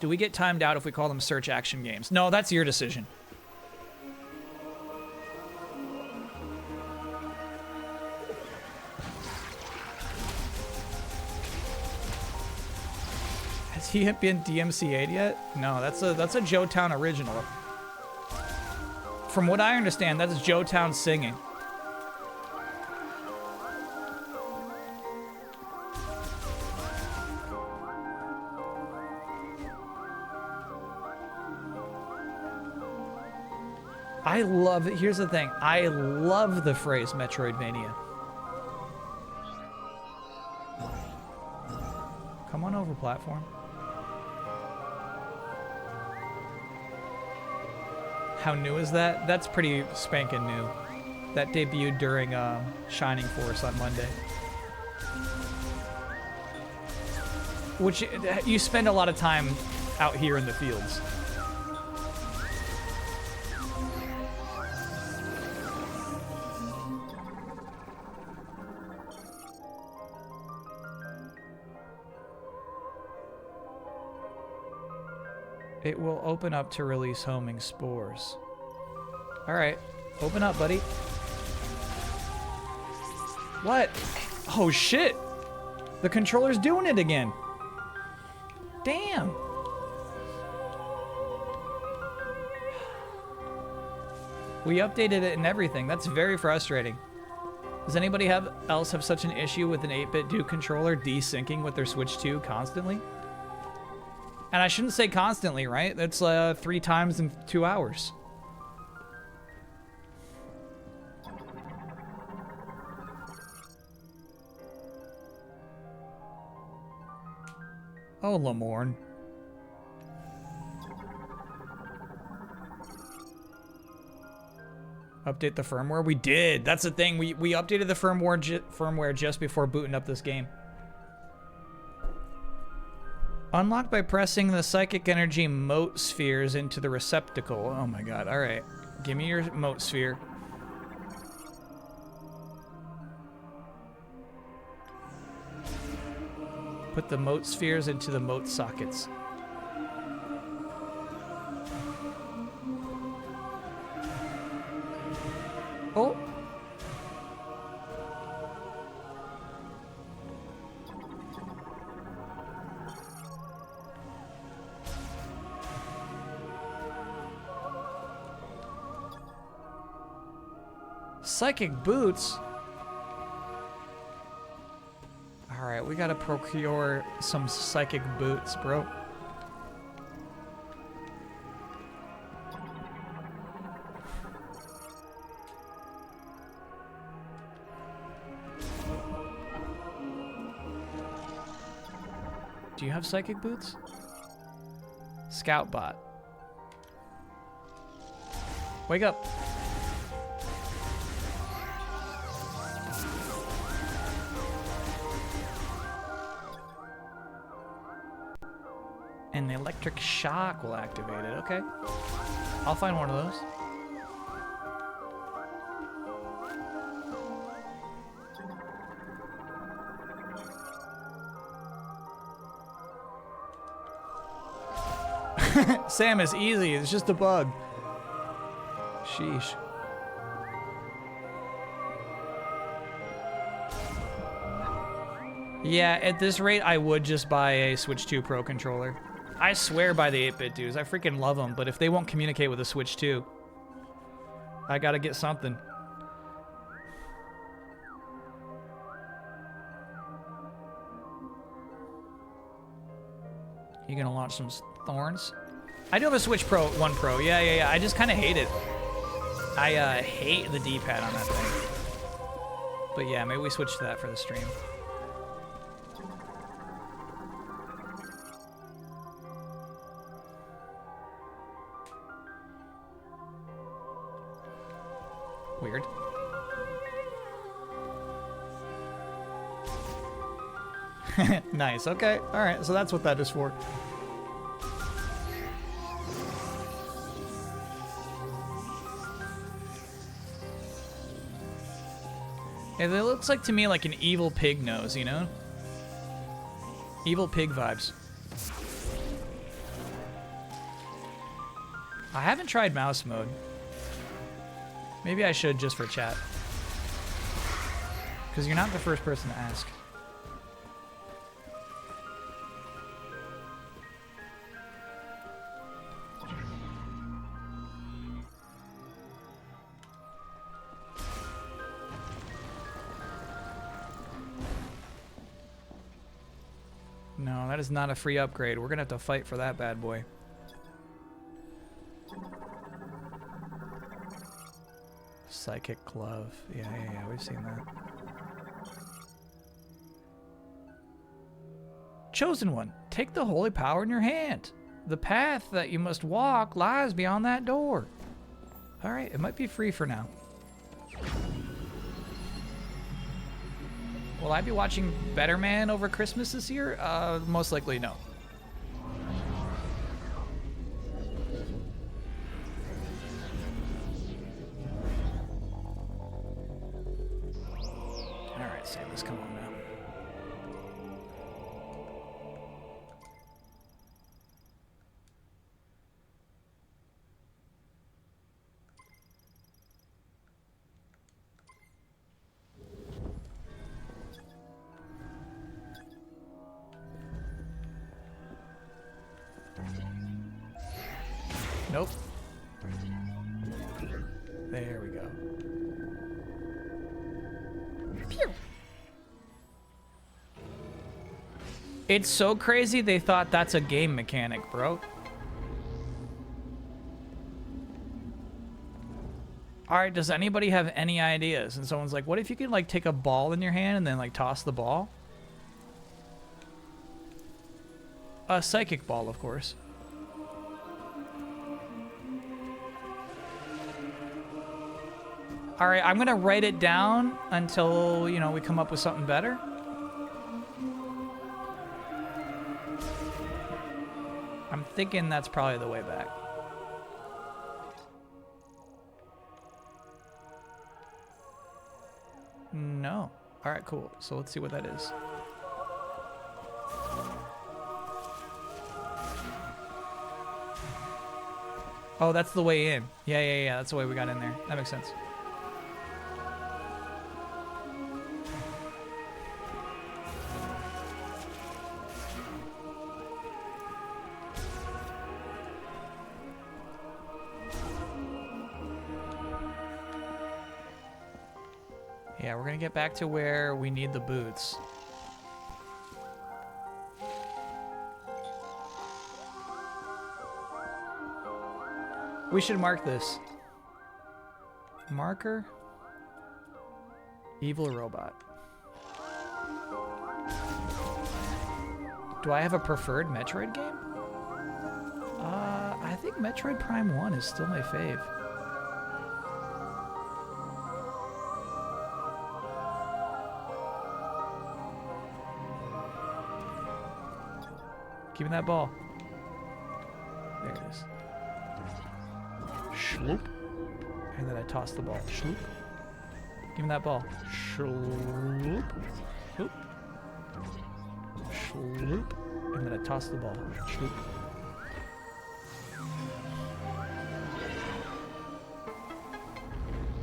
Do we get timed out if we call them search action games? No, that's your decision. Has he been DMCA'd yet? No, that's a Joetown original. From what I understand, that's Joetown singing. I love it. Here's the thing. I love the phrase Metroidvania. Come on over, platform. How new is that? That's pretty spanking new. That debuted during Shining Force on Monday. Which, you spend a lot of time out here in the fields. It will open up to release homing spores. Alright. Open up, buddy. What? Oh, shit. The controller's doing it again. Damn. We updated it and everything. That's very frustrating. Does anybody else have such an issue with an 8-bit Duke controller desyncing with their Switch 2 constantly? And I shouldn't say constantly, right? That's 3 times in 2 hours. Oh, Lamorne. Update the firmware? We did. That's the thing. We updated the firmware just before booting up this game. Unlocked by pressing the psychic energy mote spheres into the receptacle. Oh my god. Alright. Give me your mote sphere. Put the mote spheres into the mote sockets. Oh! Psychic boots? Alright, we gotta procure some psychic boots, bro. Do you have psychic boots? Scout bot. Wake up. And the electric shock will activate it. Okay. I'll find one of those. Sam is easy. It's just a bug. Sheesh. Yeah, at this rate, I would just buy a Switch 2 Pro controller. I swear by the 8-bit dudes. I freaking love them, but if they won't communicate with a Switch 2, I gotta get something. You gonna launch some thorns? I do have a Switch Pro 1 Pro. Yeah. I just kind of hate it. I hate the D-pad on that thing. But yeah, maybe we switch to that for the stream. Weird. Nice, okay. Alright, so that's what that is for. It looks like to me like an evil pig nose, you know? Evil pig vibes. I haven't tried mouse mode. Maybe I should just for chat. Because you're not the first person to ask. No, that is not a free upgrade. We're gonna have to fight for that bad boy. Psychic glove. Yeah, we've seen that. Chosen one, take the holy power in your hand. The path that you must walk lies beyond that door. All right, it might be free for now. Will I be watching Better Man over Christmas this year? Most likely no. Alright, Samus, come on now. Nope. There we go. Pew. It's so crazy they thought that's a game mechanic, bro. Alright, does anybody have any ideas? And someone's like, what if you could like take a ball in your hand and then like toss the ball? A psychic ball, of course. All right, I'm gonna write it down until, you know, we come up with something better. I'm thinking that's probably the way back. No. All right, cool. So let's see what that is. Oh, that's the way in. Yeah. That's the way we got in there. That makes sense. Yeah, we're gonna get back to where we need the boots. We should mark this. Marker. Evil robot. Do I have a preferred Metroid game? I think Metroid Prime 1 is still my fave. Give me that ball. There it is. Shloop. And then I toss the ball. Shloop. Give me that ball. Shloop. Shloop. Shloop. And then I toss the ball. Shloop.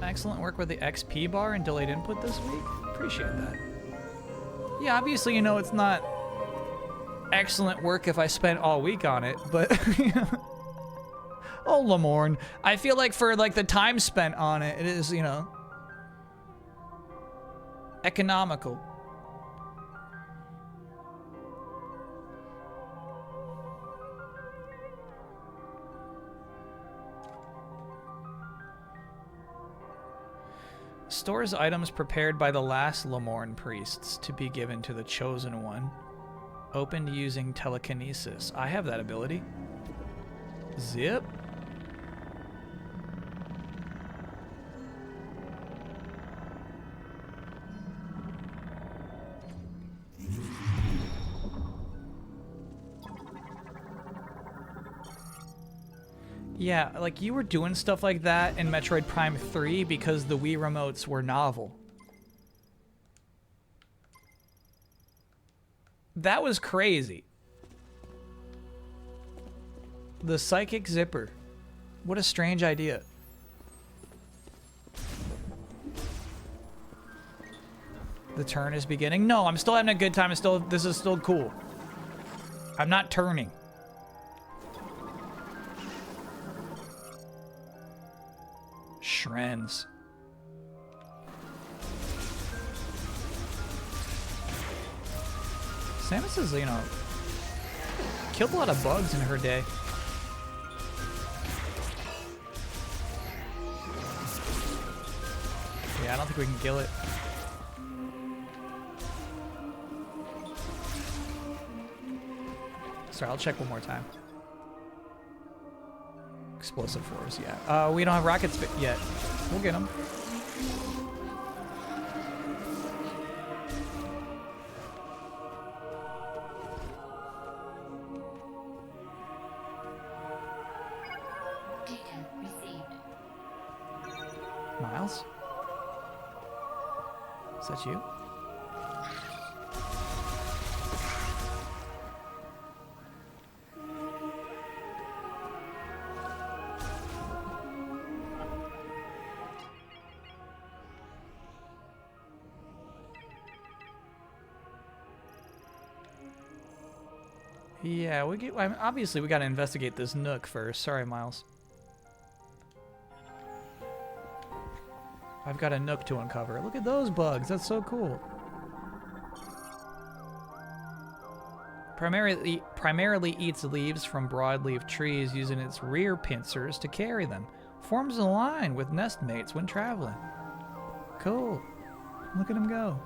Excellent work with the XP bar and delayed input this week. Appreciate that. Yeah, obviously, you know, it's not excellent work if I spent all week on it, but oh, Lamorne, I feel like for like the time spent on it, it is, you know, economical. Stores items prepared by the last Lamorne priests to be given to the chosen one. Opened using telekinesis. I have that ability. Zip. Yeah, like you were doing stuff like that in Metroid Prime 3 because the Wii remotes were novel. That was crazy. The psychic zipper. What a strange idea. The turn is beginning. No, I'm still having a good time. This is still cool. I'm not turning. Shrens. Samus is, you know, killed a lot of bugs in her day. Yeah, I don't think we can kill it. Sorry, I'll check one more time. Explosive force, yeah. We don't have rockets yet. We'll get them. Data received. Miles? Is that you? Yeah, I mean, obviously we gotta investigate this nook first. Sorry, Miles. I've got a nook to uncover. Look at those bugs. That's so cool. Primarily eats leaves from broadleaf trees using its rear pincers to carry them. Forms a line with nest mates when traveling. Cool. Look at him go.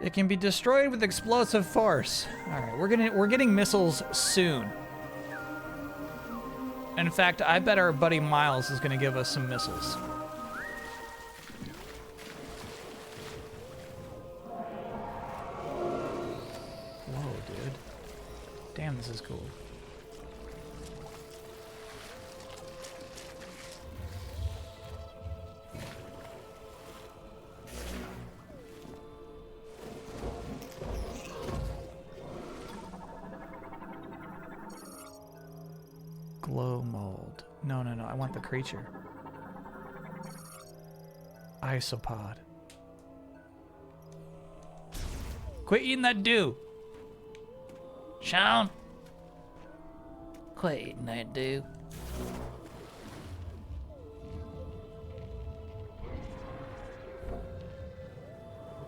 It can be destroyed with explosive force. All right, we're getting missiles soon. In fact, I bet our buddy Miles is gonna give us some missiles. Whoa, dude. Damn, this is cool. Glow mold. No, I want the creature. Isopod. Quit eating that dew. Sean? Quit eating that dew.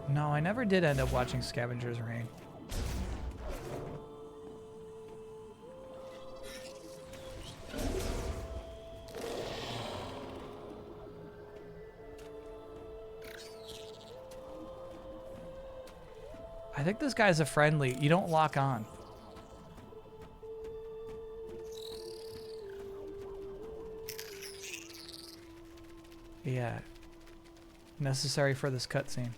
No, I never did end up watching Scavenger's Reign. I think this guy's a friendly. You don't lock on. Yeah. Necessary for this cutscene.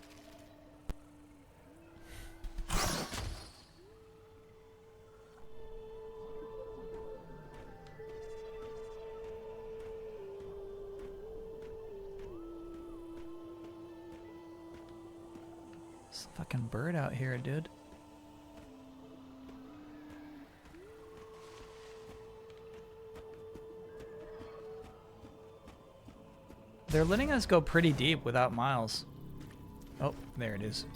There's a fucking bird out here, dude. They're letting us go pretty deep without miles. Oh, there it is.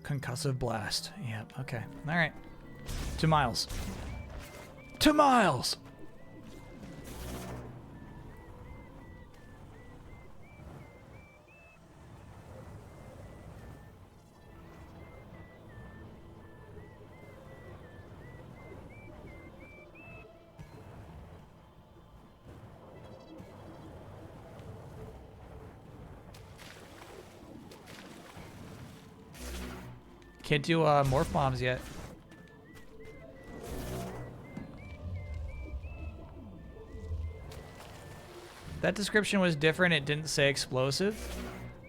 Concussive blast. Yep, okay. Alright. 2 miles. 2 miles! Can't do morph bombs yet. That description was different. It didn't say explosive.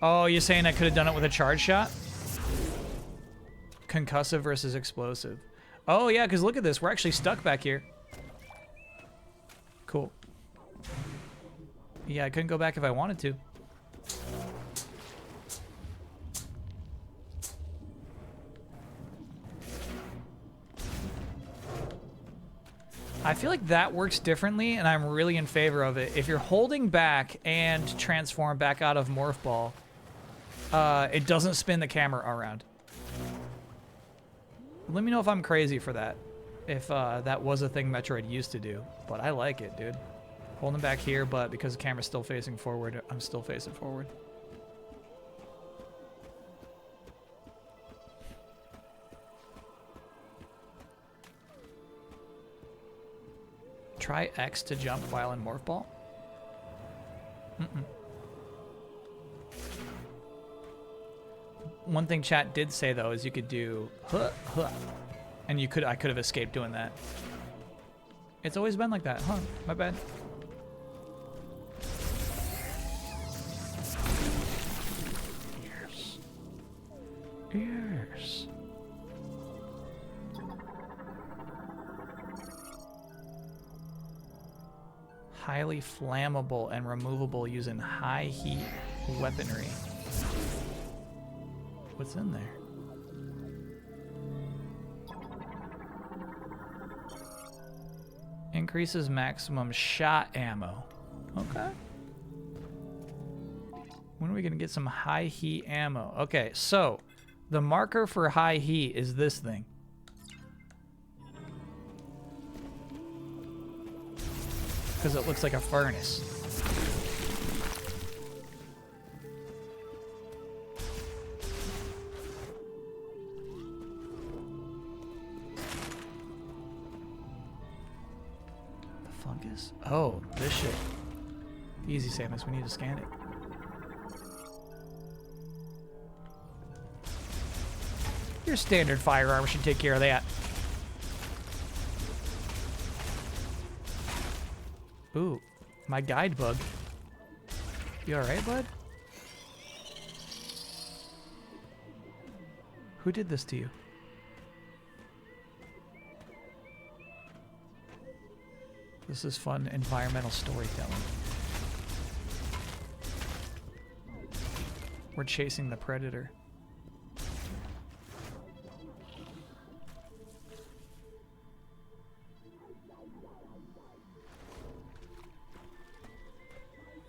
Oh, you're saying I could have done it with a charge shot? Concussive versus explosive. Oh, yeah, because look at this. We're actually stuck back here. Cool. Yeah, I couldn't go back if I wanted to. I feel like that works differently, and I'm really in favor of it. If you're holding back and transform back out of Morph Ball, it doesn't spin the camera around. Let me know if I'm crazy for that. If that was a thing Metroid used to do. But I like it, dude. Holding back here, but because the camera's still facing forward, I'm still facing forward. Try X to jump while in Morph Ball. One thing chat did say though is you could do huh, huh, and I could have escaped doing that. It's always been like that, huh? My bad. Yes. Yes. Highly flammable and removable using high heat weaponry. What's in there? Increases maximum shot ammo. Okay. When are we gonna get some high heat ammo? Okay, so the marker for high heat is this thing. Because it looks like a furnace. The fungus? Oh, this shit. Easy, Samus. We need to scan it. Your standard firearm should take care of that. Ooh, my guide bug. You alright, bud? Who did this to you? This is fun environmental storytelling. We're chasing the predator.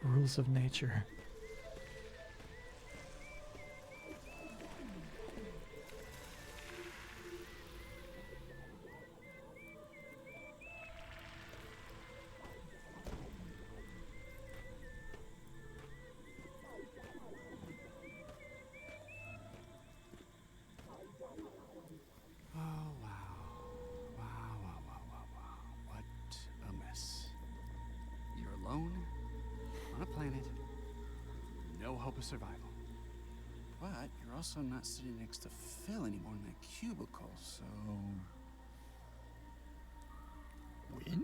Rules of nature. What a mess. You're alone on a planet, no hope of survival. But you're also not sitting next to Phil anymore in that cubicle, so... Win?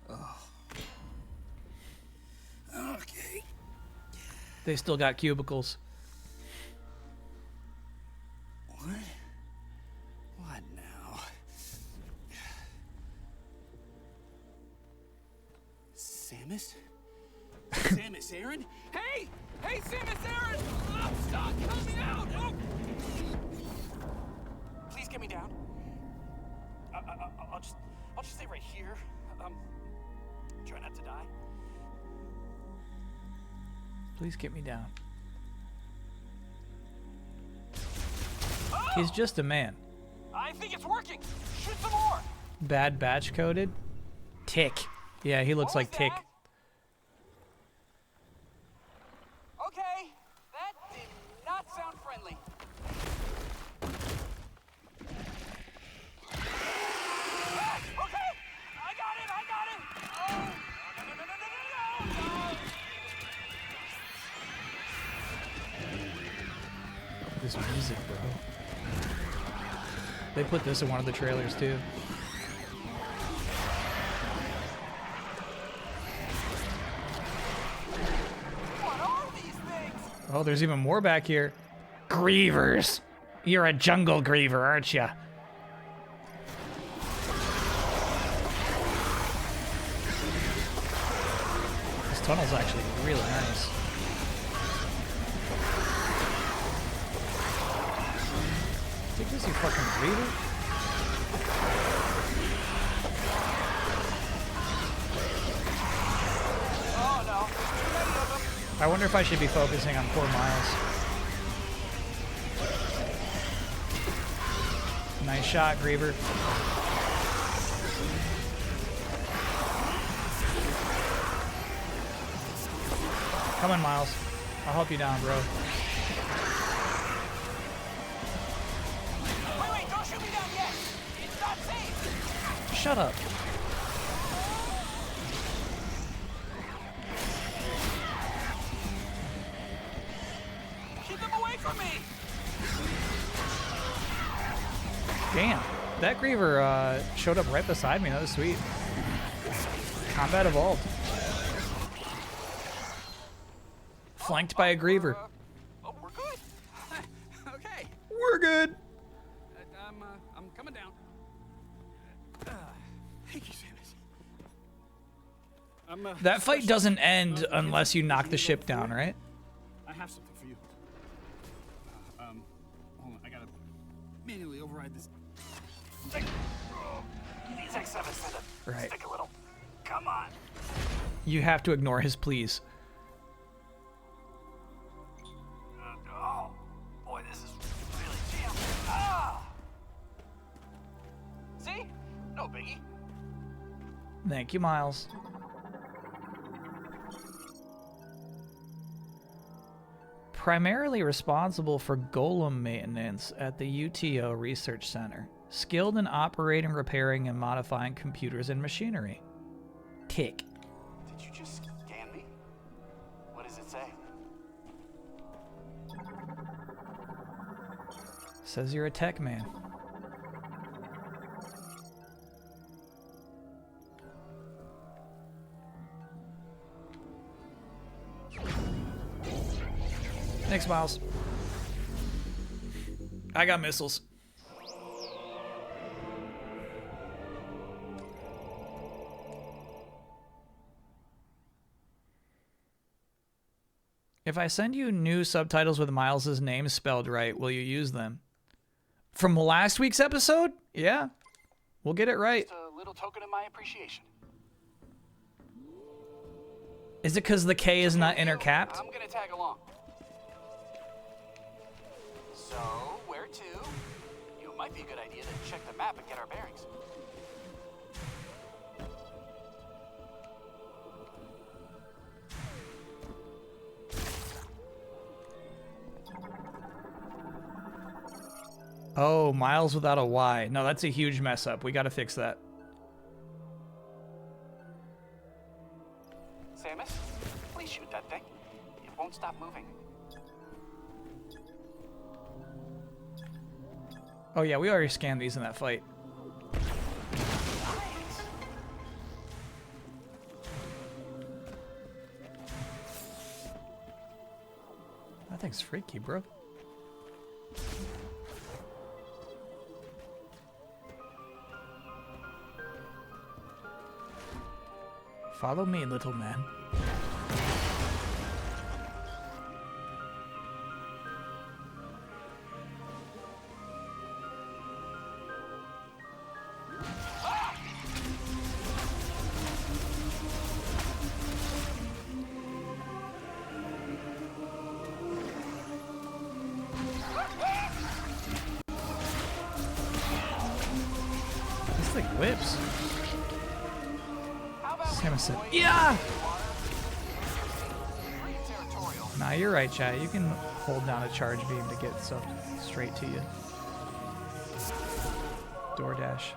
Oh. Okay. They still got cubicles. What? What now? Samus? Samus Aran? Hey! Hey, Samus Aran! Oh, stop! Help me out! Oh. Please get me down. I'll just stay right here. Try not to die. Please get me down. He's just a man. I think it's working. Shoot some more. Bad batch coded. Tick. Yeah, he looks like Tick. Okay, that did not sound friendly. Okay, I got it. Oh, no. This music, bro. They put this in one of the trailers too. What are these things? Oh, there's even more back here. Grievers. You're a jungle griever, aren't ya? This tunnel's actually really nice. Take this, you fucking griever. Oh no, there's too many of them. I wonder if I should be focusing on poor Miles. Nice shot, Griever. Come on, Miles. I'll help you down, bro. Wait, don't shoot me down yet. It's not safe. Shut up. Keep them away from me. Damn. That Griever showed up right beside me. That was sweet. Combat evolved. Flanked by a Griever. Oh, we're good. Okay. We're good. I'm coming down. Thank you, Samus. That fight doesn't end unless you knock the ship down, right? I have something for you. Hold on. I gotta manually override this. These X7 said to Right. stick a little. Come on. You have to ignore his pleas. Oh, boy, this is really jammed. Ah! See? No biggie. Thank you, Miles. Primarily responsible for golem maintenance at the UTO Research Center. Skilled in operating, repairing, and modifying computers and machinery. Tick. Did you just scan me? What does it say? Says you're a tech man. Thanks, Miles. I got missiles. If I send you new subtitles with Miles' name spelled right, will you use them? From last week's episode? Yeah. We'll get it right. Just a little token of my appreciation. Is it because the K is not intercapped? I'm gonna tag along. So, where to? It might be a good idea to check the map and get our bearings. Oh, Miles without a Y. No, that's a huge mess up. We gotta fix that. Samus, please shoot that thing. It won't stop moving. Oh yeah, we already scanned these in that fight. That thing's freaky, bro. Follow me, little man. This thing whips. Samus said, yeah! Nah, you're right, chat. You can hold down a charge beam to get stuff straight to you. DoorDash.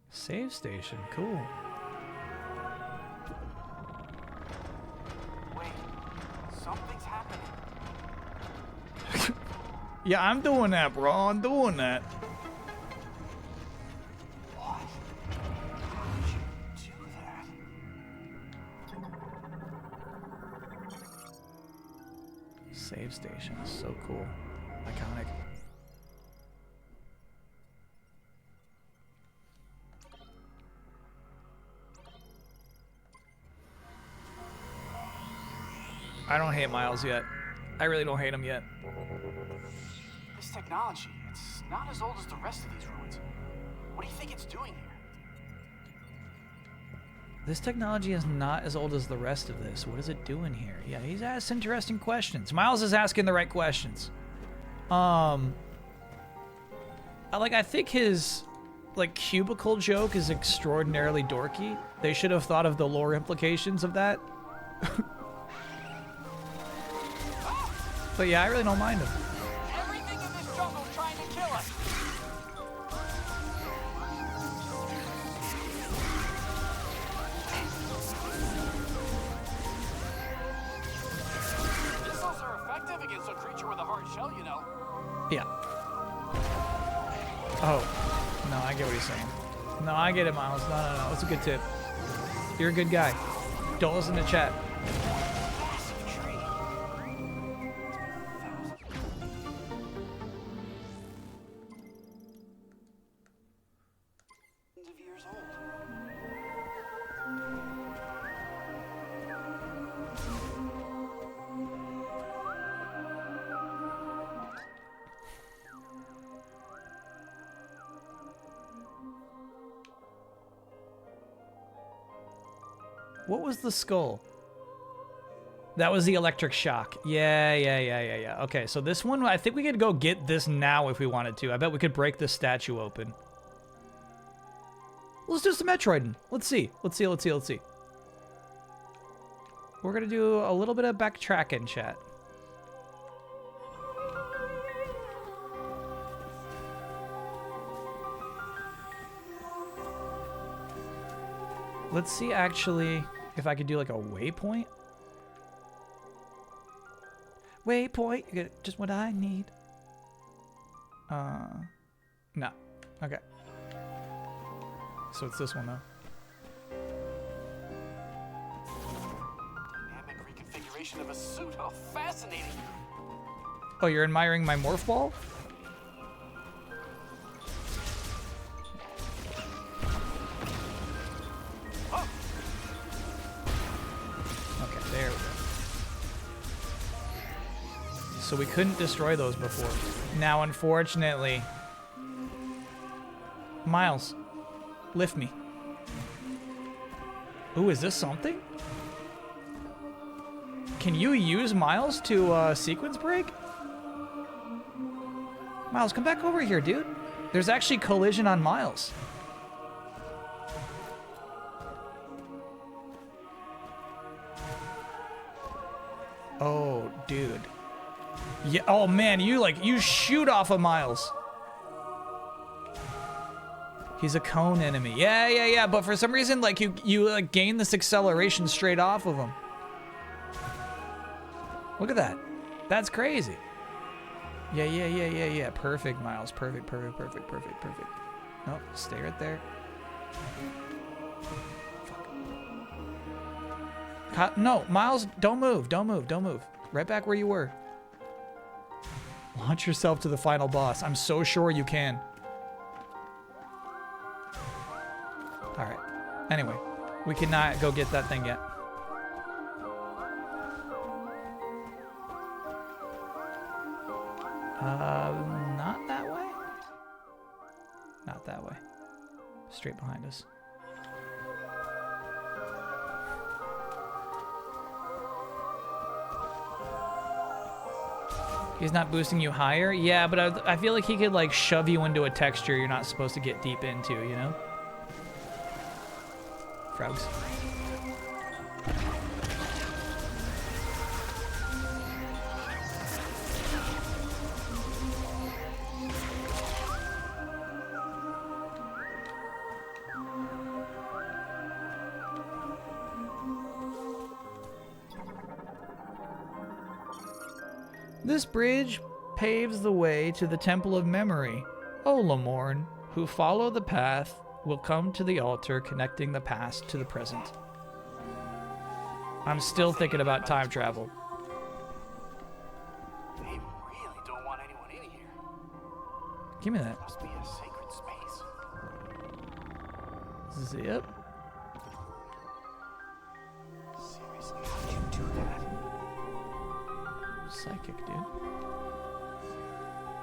Save station, cool. Wait, something's happening. Yeah, I'm doing that, bro. I'm doing that. What? How did you do that? Save station is so cool. Iconic. I don't hate Miles yet. I really don't hate him yet. This technology, it's not as old as the rest of these ruins. What do you think it's doing here? This technology is not as old as the rest of this. What is it doing here? Yeah, he's asked interesting questions. Miles is asking the right questions. I think his cubicle joke is extraordinarily dorky. They should have thought of the lore implications of that. But yeah, I really don't mind him. Everything in this jungle's trying to kill us. Missiles are effective against a creature with a hard shell, you know. Yeah. Oh. No, I get what he's saying. No, I get it, Miles. No. That's a good tip. You're a good guy. Don't listen to chat. Of years old. What was the skull? That was the electric shock. Yeah. Okay, so this one, I think we could go get this now if we wanted to. I bet we could break this statue open. Let's do some Metroiding. Let's see. We're gonna do a little bit of backtracking, chat. Let's see actually if I could do like a waypoint. Waypoint, you get just what I need. No. Okay. So it's this one though. Dynamic reconfiguration of a suit. How fascinating. Oh, you're admiring my morph ball? Oh. Okay, there we go. So we couldn't destroy those before. Now, unfortunately... Miles, lift me. Ooh, is this something? Can you use Miles to sequence break? Miles, come back over here, dude. There's actually collision on Miles. Oh, dude. Yeah. Oh man, you shoot off of Miles. He's a cone enemy. Yeah. But for some reason, like you gain this acceleration straight off of him. Look at that. That's crazy. Yeah. Perfect, Miles. Perfect. No, stay right there. Fuck. No, Miles, don't move. Don't move. Right back where you were. Launch yourself to the final boss. I'm so sure you can. Alright. Anyway, we cannot go get that thing yet. Not that way? Not that way. Straight behind us. He's not boosting you higher? Yeah, but I feel like he could like shove you into a texture you're not supposed to get deep into, you know? Frogs. This bridge paves the way to the Temple of Memory. O Lamorn, who follow the path will come to the altar connecting the past to the present. I'm still thinking about time travel. They really don't want anyone in here. Give me that. Must be a sacred space. Zip. Seriously, how'd you do that? Psychic, dude.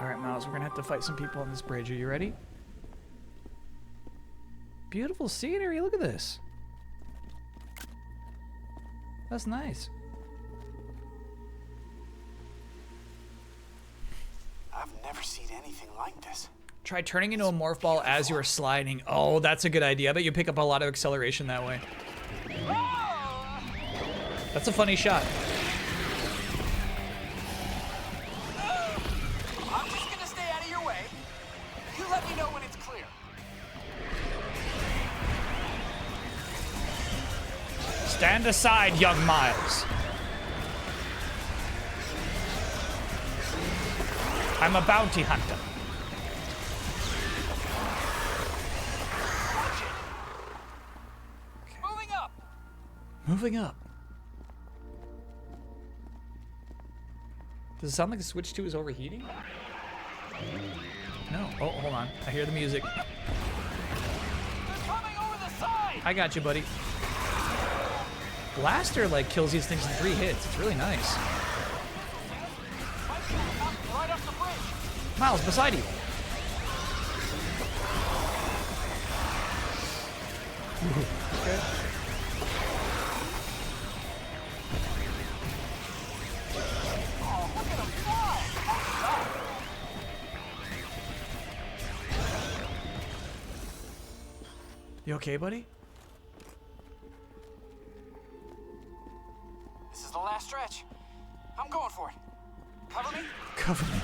Alright, Miles, we're gonna have to fight some people on this bridge. Are you ready? Beautiful scenery, look at this. That's nice. I've never seen anything like this. Try turning into a morph ball as you are sliding. Oh, that's a good idea. I bet you pick up a lot of acceleration that way. That's a funny shot. I'm just gonna stay out of your way. You let me know when it's clear. Stand aside, young Miles. I'm a bounty hunter. Moving up. Moving up. Does it sound like the Switch 2 is overheating? No. Oh, hold on. I hear the music. They're coming over the side. I got you, buddy. Blaster, like, kills these things in 3 hits. It's really nice. Right off the bridge. Miles, beside you. Okay. Oh, look at him fly. You okay, buddy? This is the last stretch. I'm going for it. Cover me. Cover me.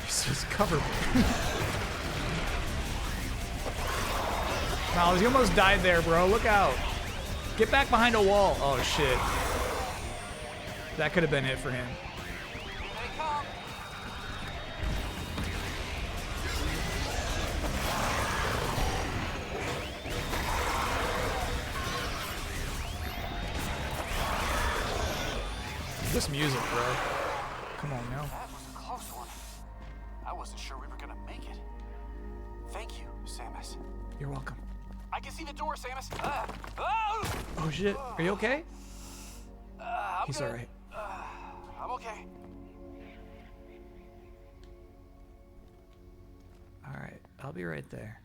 He says cover me. Miles, you almost died there, bro. Look out. Get back behind a wall. Oh, shit. That could have been it for him. They come. This music, bro. Come on now. That was a close one. I wasn't sure we were gonna make it. Thank you, Samus. You're welcome. I can see the door, Samus. Oh! Oh, shit. Are you okay? I'm He's good. alright. I'm okay. Alright, I'll be right there.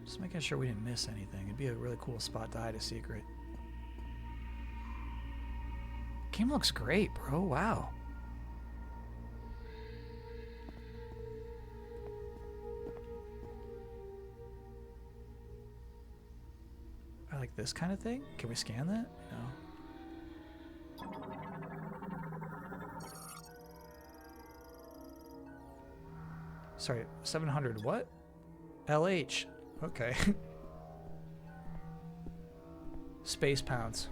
Just making sure we didn't miss anything. It'd be a really cool spot to hide a secret. Game looks great, bro. Wow. I like this kind of thing. Can we scan that? No. Sorry, 700 what? LH. Okay. Space pounds.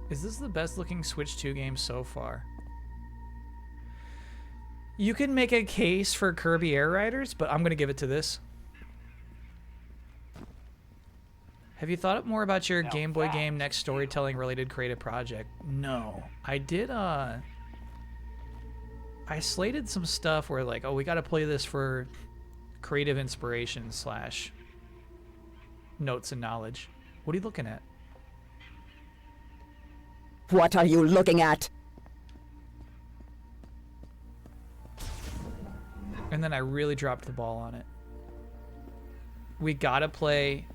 Is this the best looking Switch 2 game so far? You can make a case for Kirby Air Riders, but I'm gonna give it to this. Have you thought more about your Game Boy game next storytelling related creative project? No. I did I slated some stuff where like, oh, we gotta play this for creative inspiration slash notes and knowledge. What are you looking at? What are you looking at? And then I really dropped the ball on it. We gotta play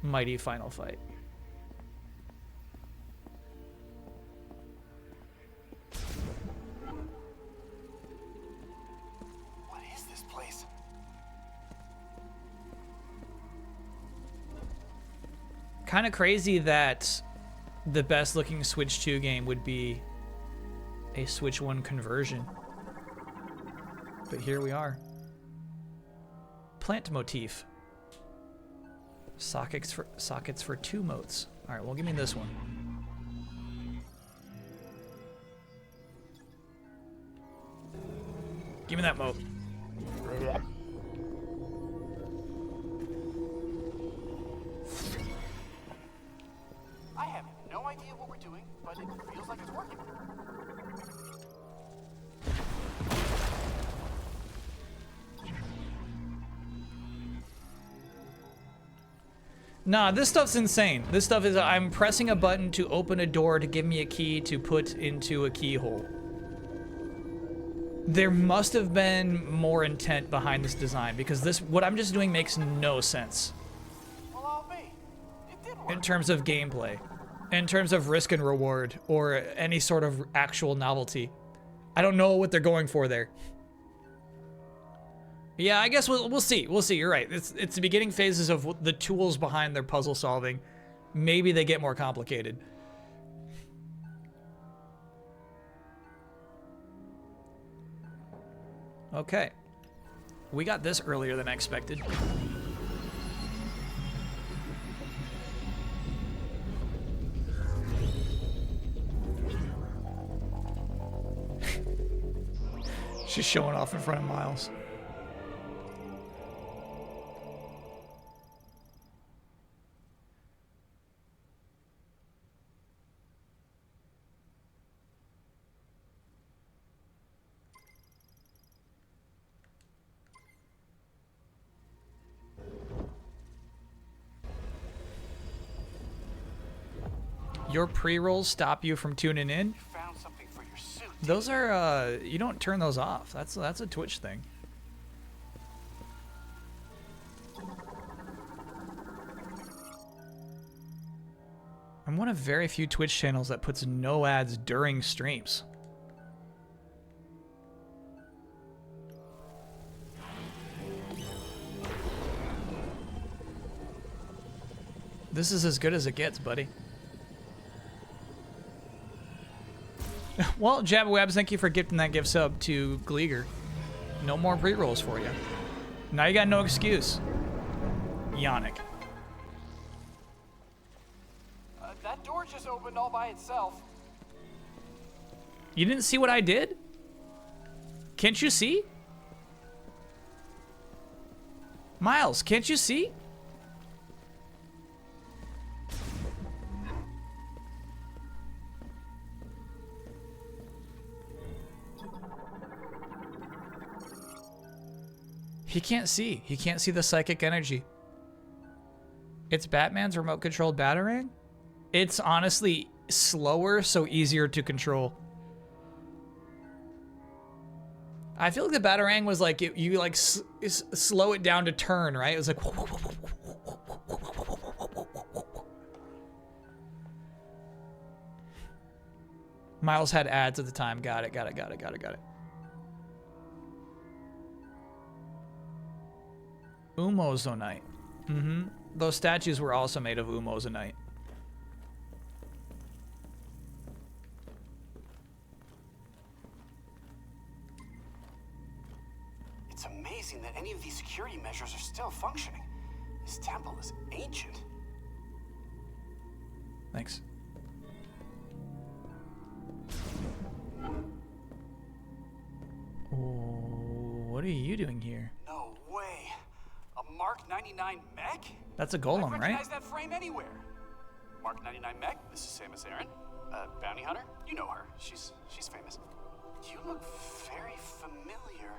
Mighty Final Fight. What is this place? Kind of crazy that the best looking Switch 2 game would be a Switch 1 conversion. But here we are. Plant motif. Sockets for 2 motes. All right, well, give me this one. Give me that mote. I have no idea what we're doing, but it feels like it's working. Nah, this stuff's insane. This stuff is, I'm pressing a button to open a door to give me a key to put into a keyhole. There must have been more intent behind this design because this, what I'm just doing makes no sense. Well, I'll be. It did work. In terms of gameplay, in terms of risk and reward, or any sort of actual novelty. I don't know what they're going for there. Yeah, I guess we'll see. We'll see. You're right. It's the beginning phases of the tools behind their puzzle solving. Maybe they get more complicated. Okay. We got this earlier than I expected. She's showing off in front of Miles. Your pre-rolls stop you from tuning in? Found something for your suit. Those are, you don't turn those off. That's a Twitch thing. I'm one of very few Twitch channels that puts no ads during streams. This is as good as it gets, buddy. Well, Jabberwabs, thank you for gifting that gift sub to Gleeger. No more pre-rolls for you. Now you got no excuse. Yannick. That door just opened all by itself. You didn't see what I did? Can't you see? Miles, can't you see? He can't see. He can't see the psychic energy. It's Batman's remote-controlled Batarang? It's honestly slower, so easier to control. I feel like the Batarang was like, you like slow it down to turn, right? It was like... Miles had ads at the time. Got it. Umozonite. Those statues were also made of Umozonite. these security measures are still functioning. This temple is ancient. Thanks. What are you doing here? No way. A Mark 99 mech? That's a I golem, recognize right? that frame anywhere. Mark 99 mech, this is Samus Aran. Bounty hunter, you know her. She's famous. You look very familiar.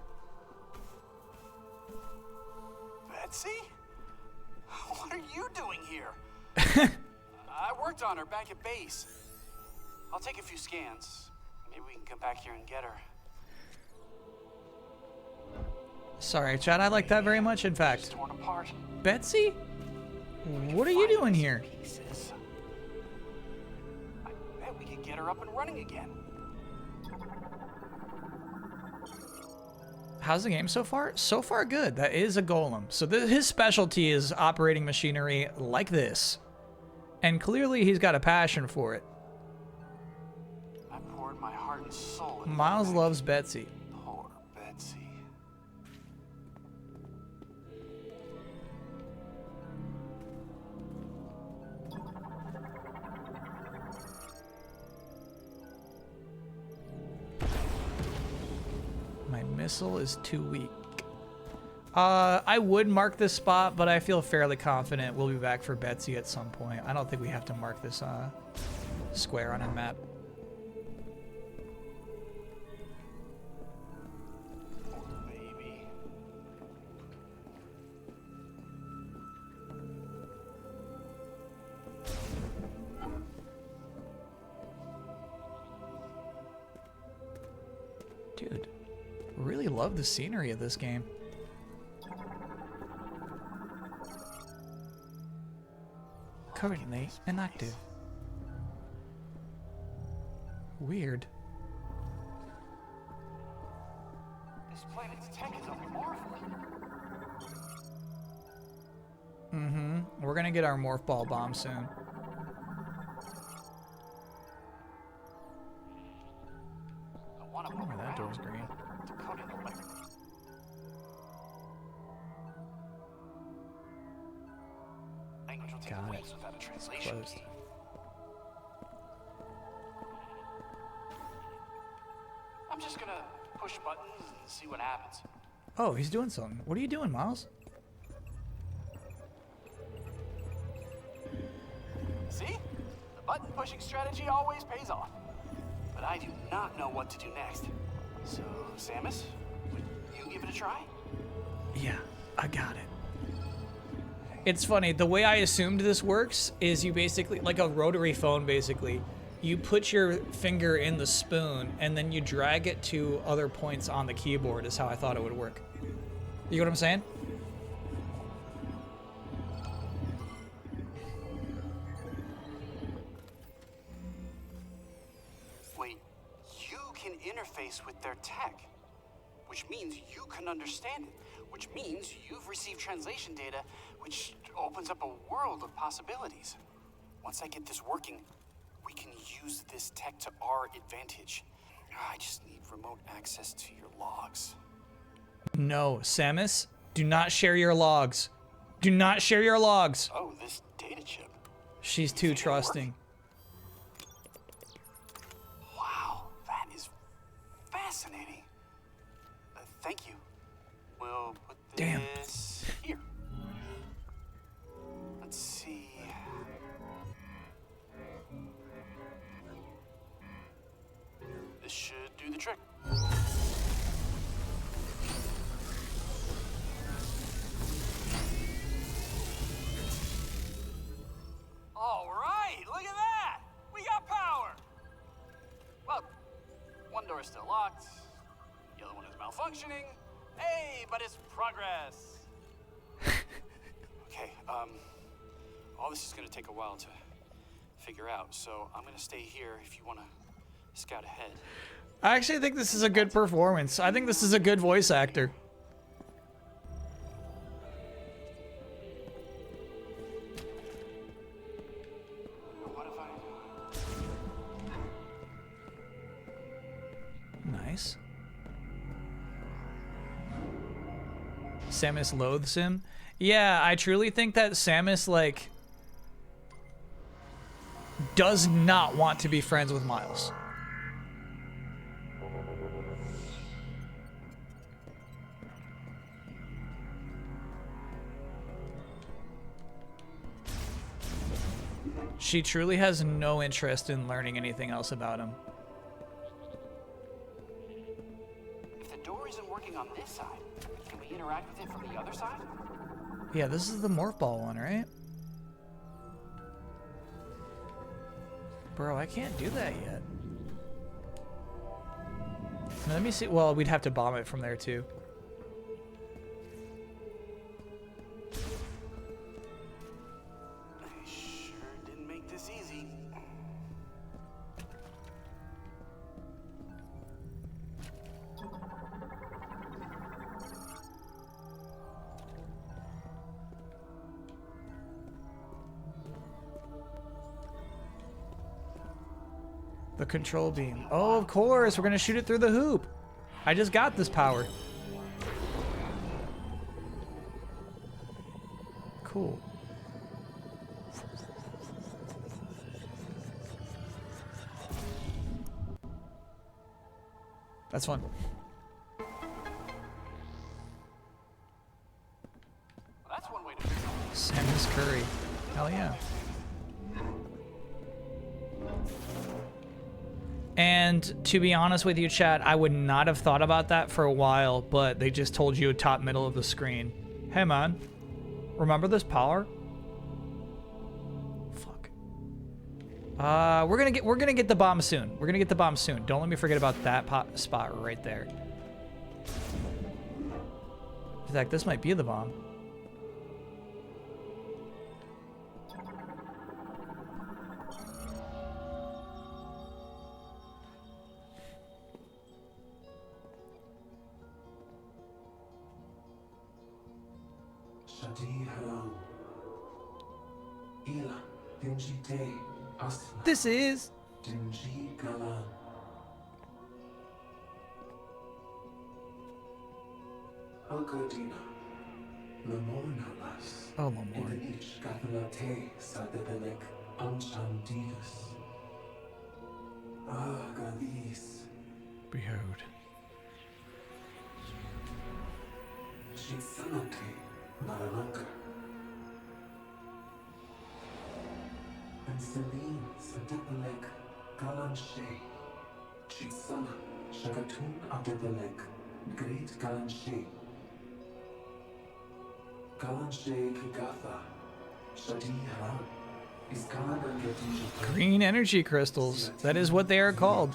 Betsy? What are you doing here? I worked on her back at base. I'll take a few scans. Maybe we can come back here and get her. Sorry, Chad, I like that very much. In fact, Torn apart. Betsy? What are you doing here? Pieces. I bet we could get her up and running again. How's the game so far? So far, good. That is a golem. So his specialty is operating machinery like this. And clearly he's got a passion for it. I poured my heart and soul into Miles that loves Betsy. Poor Betsy. My missile is too weak. I would mark this spot, but I feel fairly confident we'll be back for Betsy at some point. I don't think we have to mark this square on our map. Baby. Dude, really love the scenery of this game. Currently inactive. Weird. This planet's tech is a marvel. We're gonna get our morph ball bomb soon. I want to Oh, that door's green. decoding electric. Language will take Got it. weeks without a translation Closed. key. I'm just gonna push buttons and see what happens. Oh, he's doing something. What are you doing, Miles? See? The button pushing strategy always pays off. But I do not know what to do next. So, Samus, would you give it a try? Yeah, I got it. It's funny, the way I assumed this works is you basically, like a rotary phone basically, you put your finger in the spoon and then you drag it to other points on the keyboard is how I thought it would work. You know what I'm saying? Wait, you can interface with their tech, which means you can understand it, which means you've received translation data, which opens up a world of possibilities. Once I get this working, we can use this tech to our advantage. I just need remote access to your logs. No, Samus, do not share your logs. Do not share your logs. Oh, this data chip. She's too trusting. Wow, that is fascinating. Thank you. We'll put this here. Let's see. This should do the trick. All right, look at that! We got power! Well, one door is still locked, the other one is malfunctioning. Hey, but it's progress! Okay, all this is gonna take a while to figure out, so I'm gonna stay here if you wanna scout ahead. I actually think this is a good performance. I think this is a good voice actor. What if I... Nice. Samus loathes him. Yeah, I truly think that Samus, like, does not want to be friends with Miles. She truly has no interest in learning anything else about him. If the door isn't working on this side, can we interact with it from the other side? Yeah, this is the morph ball one, right? Bro, I can't do that yet. Let me see. Well, we'd have to bomb it from there too. They sure didn't make this easy. The control beam. Oh, of course. We're going to shoot it through the hoop. I just got this power. Cool. That's fun. That's one way to fix it. Samus Curry. Hell yeah. And to be honest with you, chat, I would not have thought about that for a while, but they just told you top middle of the screen. Hey man, remember this power? Fuck. We're gonna get the bomb soon. We're gonna get the bomb soon. Don't let me forget about that spot right there. In fact, this might be the bomb. This is oh, Lamorne. Behold. And Celine Sadipalek Galanche. Chitsana Shagatun Abdipalek Great Galanche. Galanche Kigatha Shadi Haram. Iskalagan Gedisha. Green energy crystals. That is what they are called.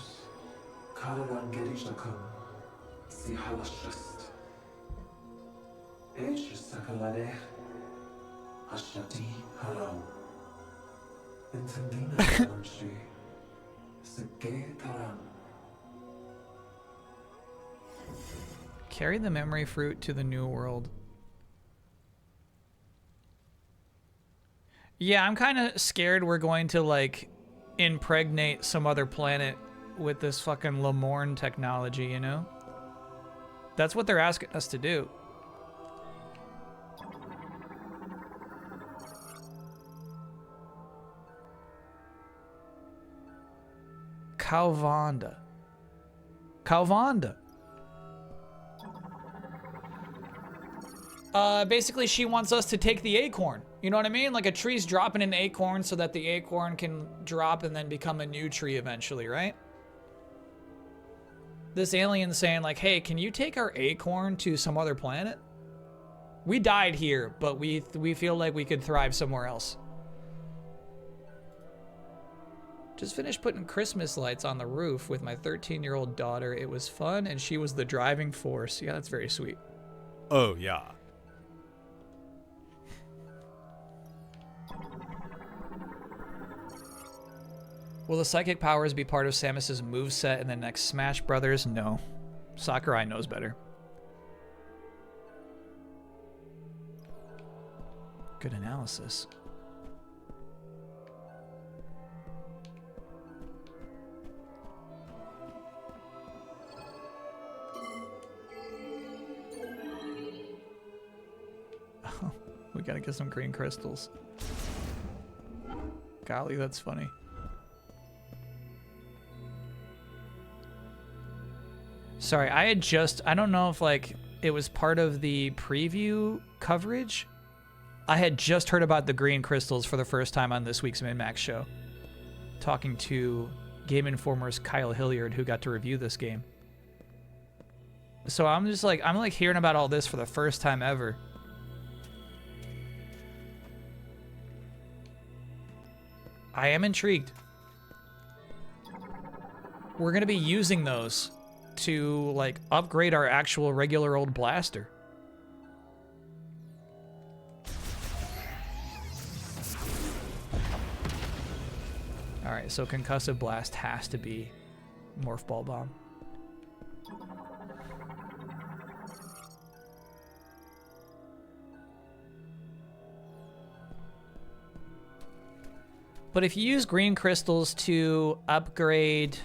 Kalagan Gedishakam. Sihalashast. Esh Sakalade. Ashati Haram. Entendina Galanche. Segetaram. Carry the memory fruit to the new world. Yeah, I'm kind of scared we're going to, like, impregnate some other planet with this fucking Lamorne technology, you know? That's what they're asking us to do. Calvanda. Calvanda. Basically, she wants us to take the acorn. You know what I mean? Like a tree's dropping an acorn so that the acorn can drop and then become a new tree eventually, right? This alien's saying like, hey, can you take our acorn to some other planet? We died here, but we feel like we could thrive somewhere else. Just finished putting Christmas lights on the roof with my 13-year-old daughter. It was fun, and she was the driving force. Yeah, that's very sweet. Oh, yeah. Will the psychic powers be part of Samus's moveset in the next Smash Brothers? No. Sakurai knows better. Good analysis. We gotta get some green crystals. Golly, that's funny. Sorry, I don't know if like it was part of the preview coverage. I had just heard about the green crystals for the first time on this week's MinMax show. Talking to Game Informer's Kyle Hilliard, who got to review this game. So I'm hearing about all this for the first time ever. I am intrigued. We're gonna be using those to like upgrade our actual regular old blaster. Alright, so concussive blast has to be morph ball bomb. But if you use green crystals to upgrade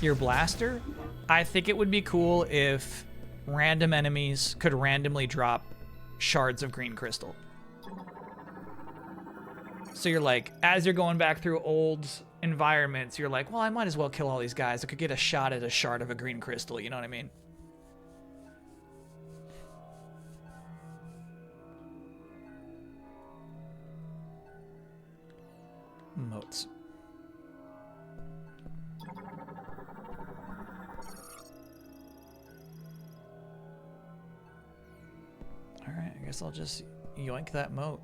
your blaster, I think it would be cool if random enemies could randomly drop shards of green crystal. So you're like, as you're going back through old environments, you're like, well, I might as well kill all these guys. I could get a shot at a shard of a green crystal, you know what I mean? Moats. Alright, I guess I'll just yoink that moat.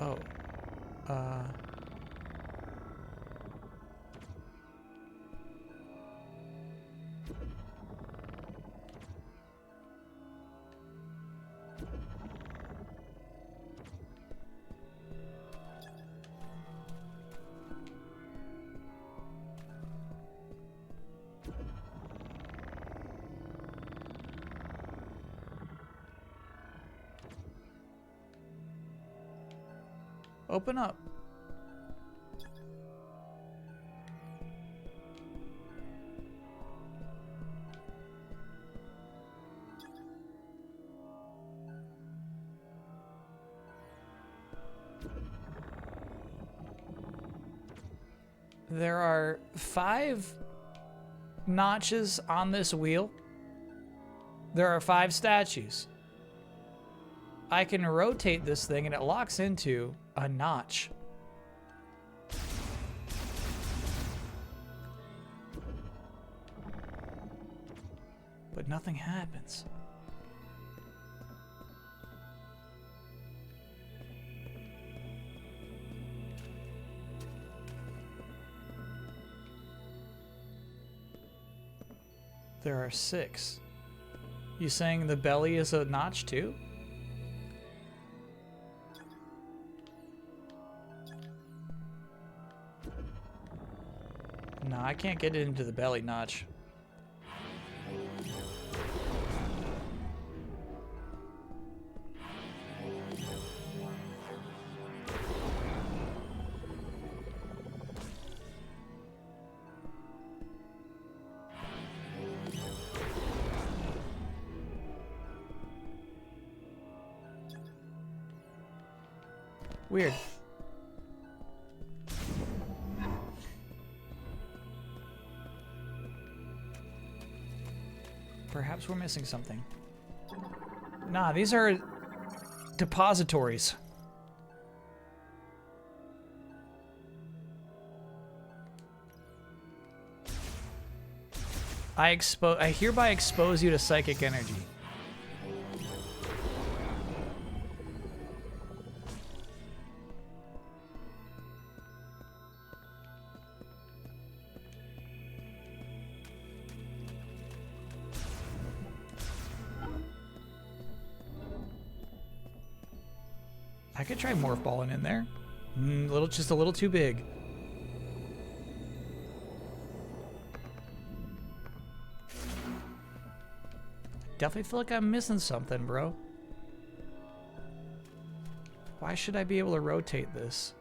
Oh. Open up. There are 5 notches on this wheel. There are 5 statues. I can rotate this thing and it locks into a notch. But nothing happens. There are 6. You saying the belly is a notch too? No, I can't get it into the belly notch. Weird. Perhaps we're missing something. Nah, these are depositories. I hereby expose you to psychic energy. I could try morph balling in there. Just a little too big. Definitely feel like I'm missing something, bro. Why should I be able to rotate this?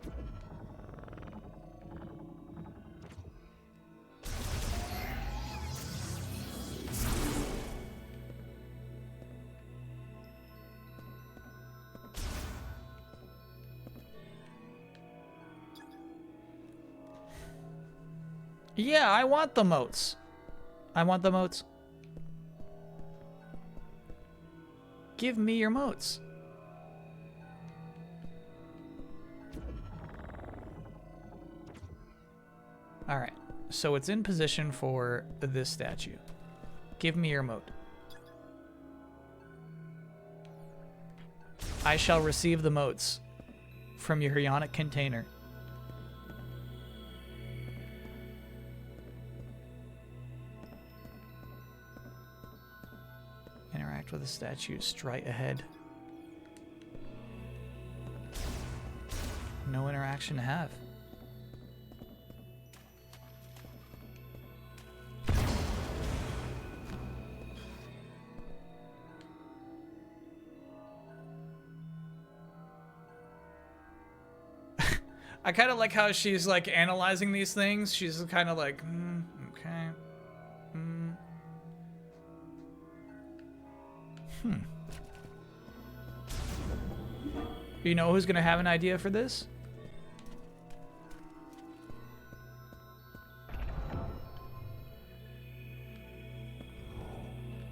Yeah, I want the moats. I want the moats. Give me your moats. Alright, so it's in position for this statue. Give me your moat. I shall receive the moats from your Hyonic container. Interact with the statue straight ahead. No interaction to have. I kind of like how she's like analyzing these things. She's kind of like, okay. You know who's gonna have an idea for this?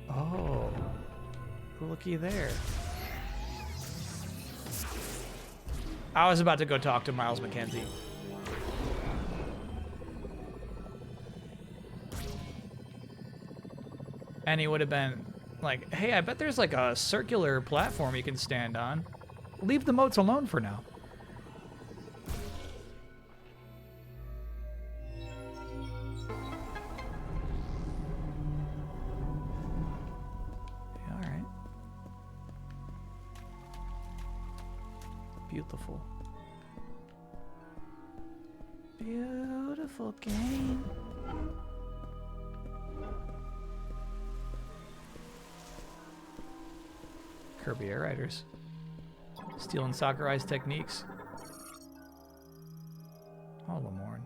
Oh, looky there. I was about to go talk to Miles McKenzie. And he would have been like, hey, I bet there's like a circular platform you can stand on. Leave the moats alone for now. Yeah, all right. Beautiful. Beautiful game. Kirby Air Riders. Stealing Sakurai's techniques. Oh, Lamorne.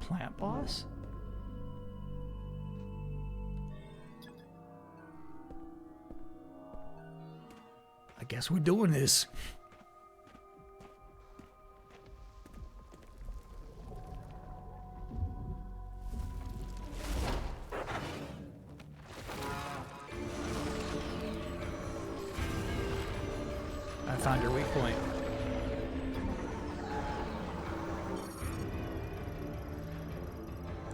Plant boss? I guess we're doing this. I found your weak point.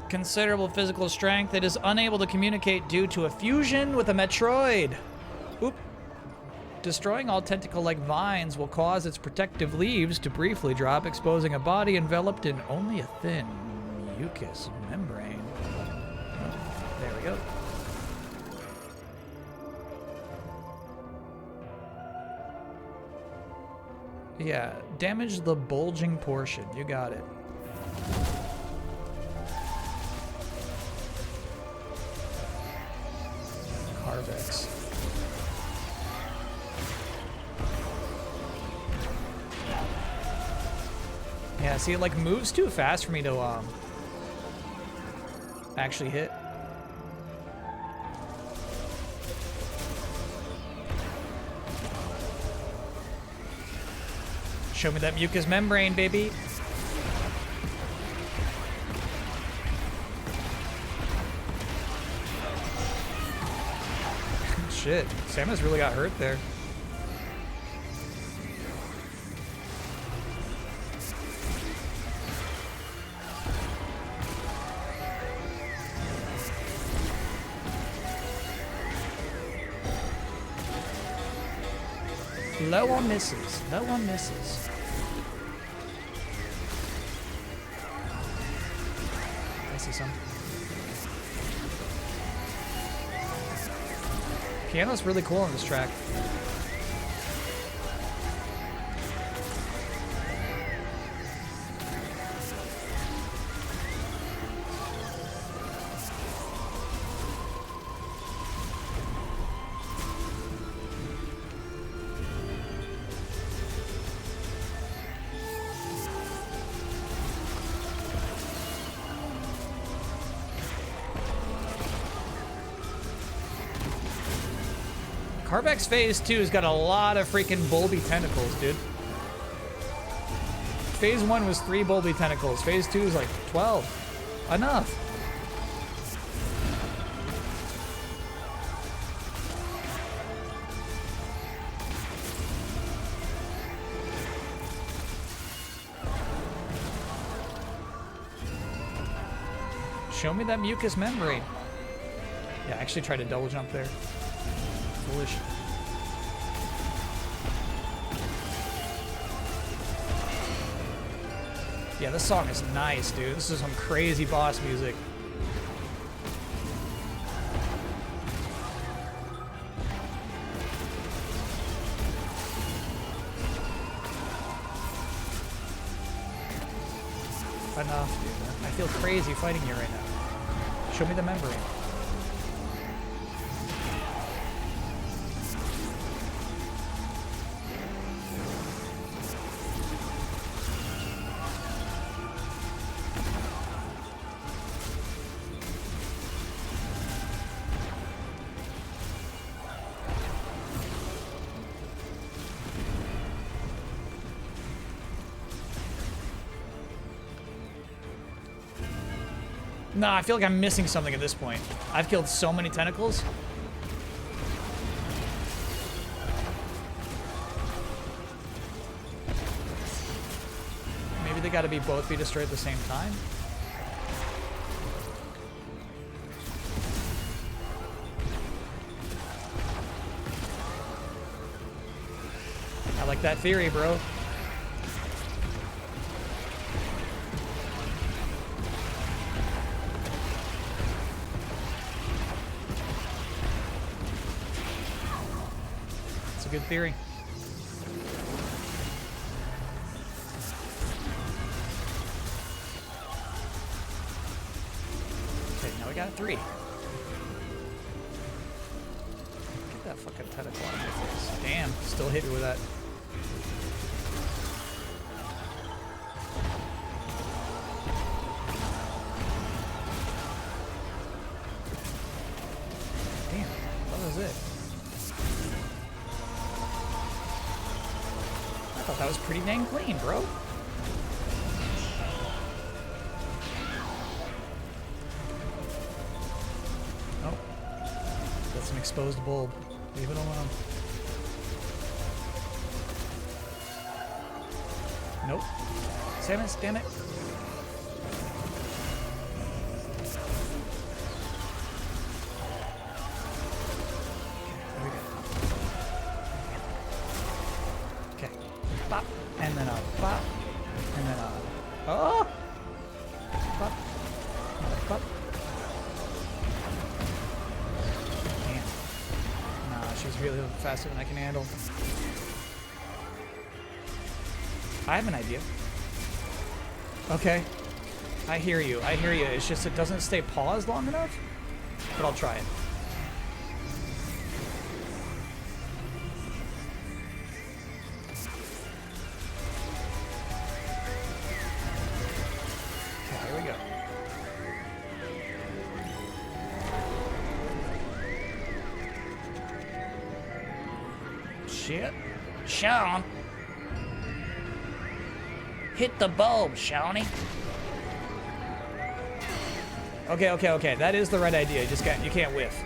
Considerable physical strength. It is unable to communicate due to a fusion with a Metroid. Oop. Destroying all tentacle-like vines will cause its protective leaves to briefly drop, exposing a body enveloped in only a thin mucus membrane. Oh, there we go. Yeah, damage the bulging portion. You got it. Carvex. Yeah, see, it like moves too fast for me to actually hit. Show me that mucus membrane, baby. Shit, Samus really got hurt there. Low on misses. Low on misses. I see something. Piano's really cool on this track. Carbeck's Phase 2's got a lot of freaking bulby tentacles, dude. Phase 1 was 3 bulby tentacles. Phase 2 is like 12. Enough. Show me that mucous membrane. Yeah, I actually tried to double jump there. Foolish. Yeah, this song is nice, dude. This is some crazy boss music. Enough, dude. I feel crazy fighting you right now. Show me the membrane. Nah, I feel like I'm missing something at this point. I've killed so many tentacles. Maybe they gotta both be destroyed at the same time? I like that theory, bro. Good theory. Okay, now we got a 3. Get that fucking tentacle out of my face. Damn, still hit me with that. Damn, what was it? I thought that was pretty dang clean, bro. Oh. That's an exposed bulb. Leave it alone. Nope. Samus, damn it. Faster than I can handle. I have an idea. Okay. I hear you. I hear you. It's just it doesn't stay paused long enough. But I'll try it. Okay, here we go. Shit. Sean. Hit the bulb, Shawnee. Okay. That is the right idea. You can't whiff.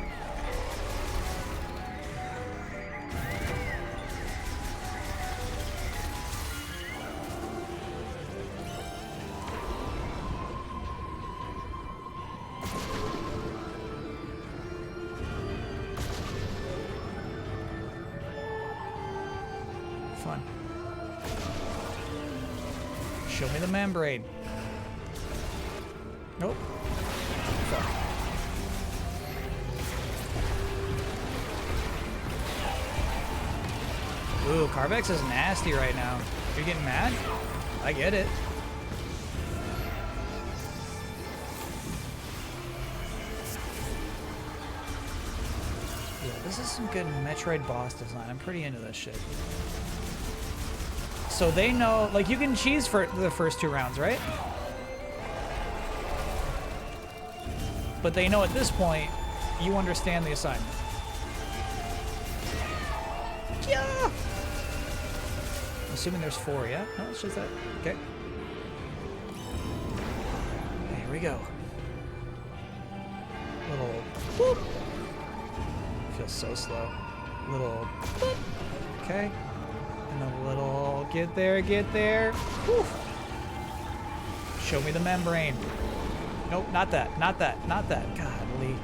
Fun. Show me the membrane. Nope. Fuck. Ooh, Carvex is nasty right now. You're getting mad? I get it. Yeah, this is some good Metroid boss design. I'm pretty into this shit. So they know, like, you can cheese for the first 2 rounds, right? But they know at this point, you understand the assignment. Yeah! I'm assuming there's 4, yeah? No, it's just that. Okay. Here we go. Little whoop. Feels so slow. Little whoop. Okay. And a little get there, get there. Whew. Show me the membrane. Nope, not that, not that, not that. Godly.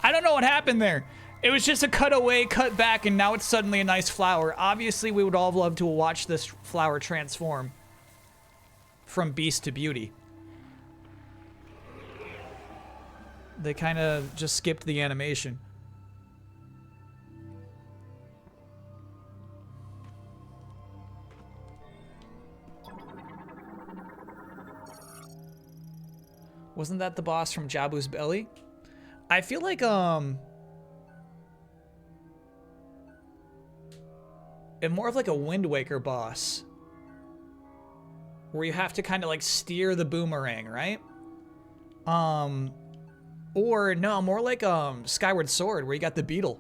I don't know what happened there. It was just a cut away, cut back, and now it's suddenly a nice flower. Obviously, we would all love to watch this flower transform from beast to beauty. They kind of just skipped the animation. Wasn't that the boss from Jabu's Belly? I feel like, more of like a Wind Waker boss. Where you have to kind of like steer the boomerang, right? Or no, more like Skyward Sword, where you got the beetle.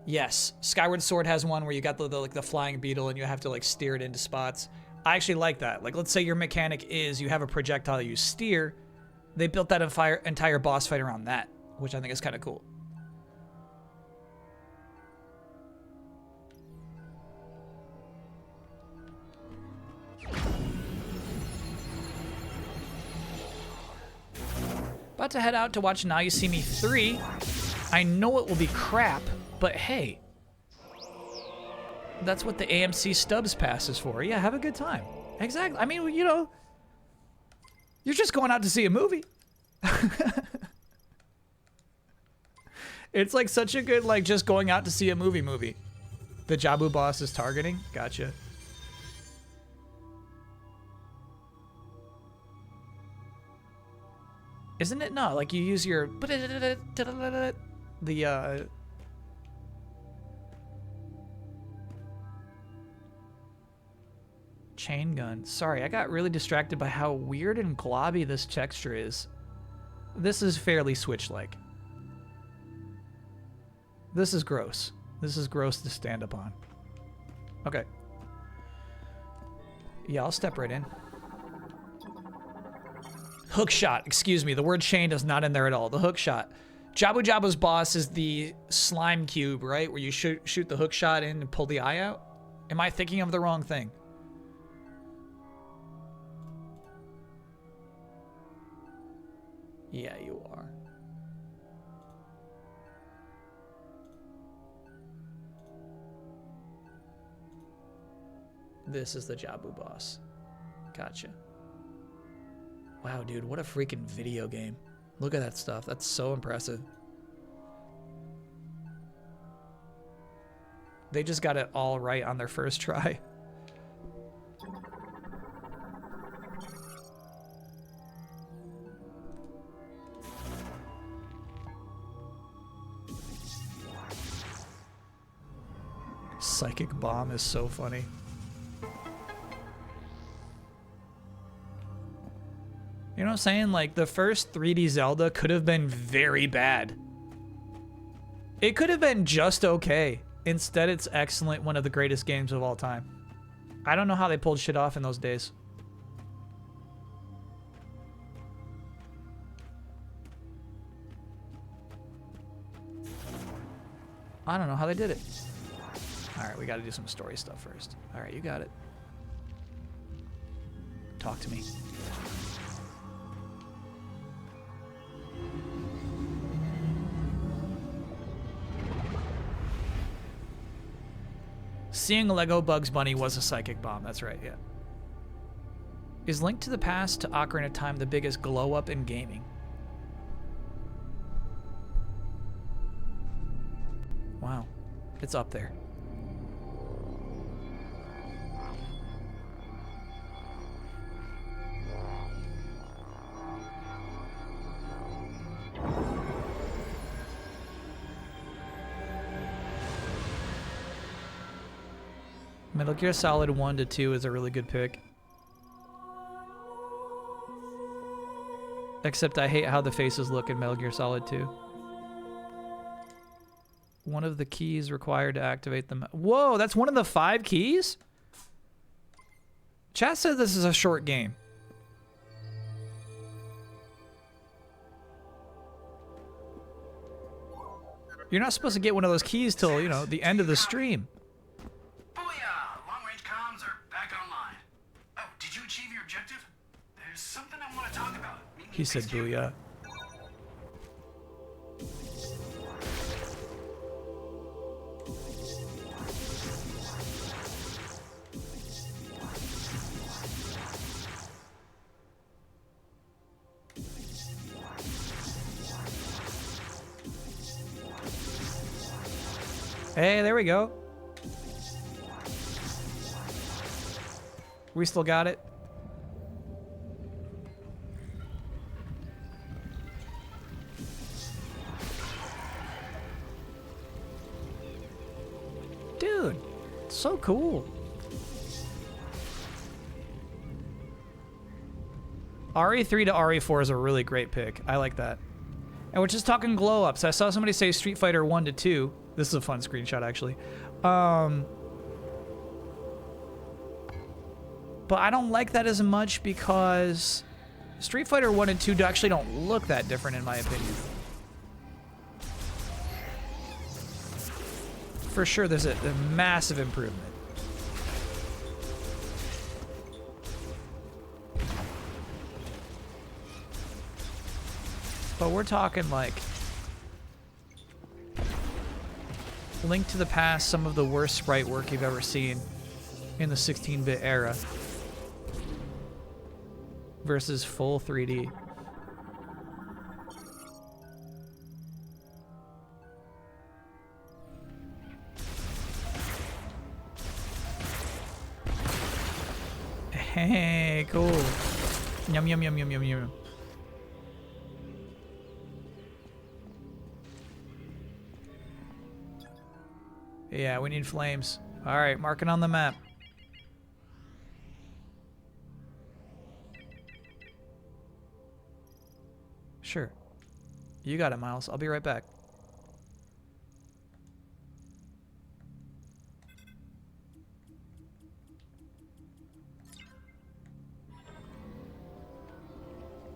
Yes, Skyward Sword has one where you got the flying beetle and you have to like steer it into spots. I actually like that. Like, let's say your mechanic is you have a projectile you steer. They built that entire boss fight around that, which I think is kind of cool. About to head out to watch Now You See Me 3. I know it will be crap, but hey. That's what the AMC Stubbs Pass is for. Yeah, have a good time. Exactly. I mean, you know, you're just going out to see a movie. It's like such a good, like, just going out to see a movie. The Jabu boss is targeting. Gotcha. Isn't it? No, like you use your the chain gun. Sorry, I got really distracted by how weird and globby this texture is. This is fairly Switch-like. This is gross. This is gross to stand up on. Okay. Yeah, I'll step right in. Hook shot, excuse me. The word chain is not in there at all. The hook shot. Jabu Jabu's boss is the slime cube, right? Where you shoot the hook shot in and pull the eye out? Am I thinking of the wrong thing? Yeah, you are. This is the Jabu boss. Gotcha. Wow, dude, what a freaking video game. Look at that stuff. That's so impressive. They just got it all right on their first try. Psychic Bomb is so funny. You know what I'm saying? Like, the first 3D Zelda could have been very bad. It could have been just okay. Instead, it's excellent, one of the greatest games of all time. I don't know how they pulled shit off in those days. I don't know how they did it. All right, we got to do some story stuff first. All right, you got it. talk to me. Seeing Lego Bugs Bunny was a psychic bomb. That's right, yeah. Is Link to the Past to Ocarina of Time the biggest glow up in gaming? Wow. It's up there. Metal Gear Solid 1 to 2 is a really good pick. Except I hate how the faces look in Metal Gear Solid 2. One of the keys required to activate them. Whoa, that's one of the 5 keys? Chat said this is a short game. You're not supposed to get one of those keys till, you know, the end of the stream. Booyah! Long-range comms are back online. Oh, did you achieve your objective? There's something I want to talk about. Meet me He said next year. booyah. Hey, there we go. We still got it. Dude, so cool. RE3 to RE4 is a really great pick. I like that. And we're just talking glow ups. I saw somebody say Street Fighter 1 to 2. This is a fun screenshot, actually. But I don't like that as much because Street Fighter 1 and 2 actually don't look that different, in my opinion. For sure, there's a massive improvement. But we're talking like Link to the Past, some of the worst sprite work you've ever seen in the 16-bit era versus full 3D. Hey, cool. Yum, yum, yum, yum, yum, yum. Yeah, we need flames. All right, mark it on the map. Sure. You got it, Miles. I'll be right back.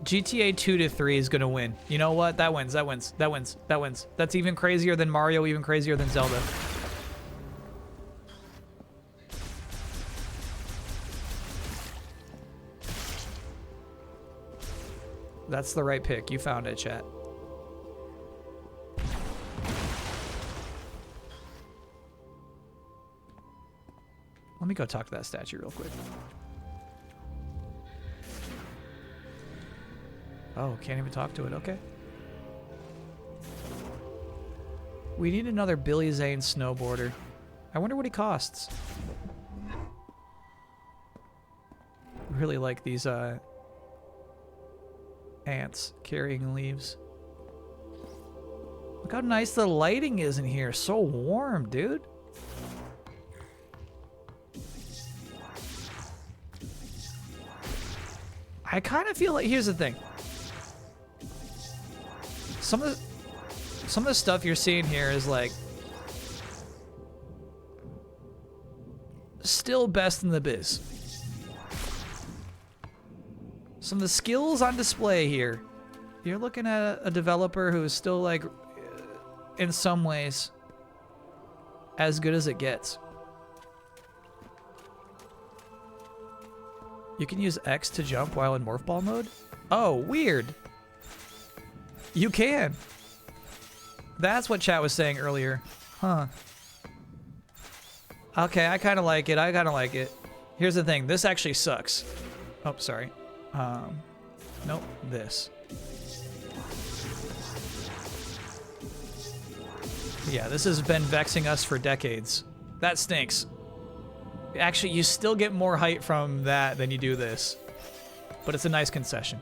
GTA 2 to 3 is gonna win. You know what? That wins. That wins. That wins. That wins. That's even crazier than Mario, even crazier than Zelda. That's the right pick. You found it, chat. Let me go talk to that statue real quick. Oh, can't even talk to it. Okay. We need another Billy Zane snowboarder. I wonder what he costs. Really like these ants carrying leaves. Look how nice the lighting is in here. So warm, dude. I kind of feel like, here's the thing. Some of the stuff you're seeing here is like still best in the biz. Some of the skills on display here. You're looking at a developer who is still like in some ways as good as it gets. You can use X to jump while in morph ball mode? Oh, weird. You can. That's what chat was saying earlier. Huh. Okay, I kind of like it. I kind of like it. Here's the thing. This actually sucks. Oh, sorry. Nope. This. Yeah, this has been vexing us for decades. That stinks. Actually, you still get more height from that than you do this. But it's a nice concession.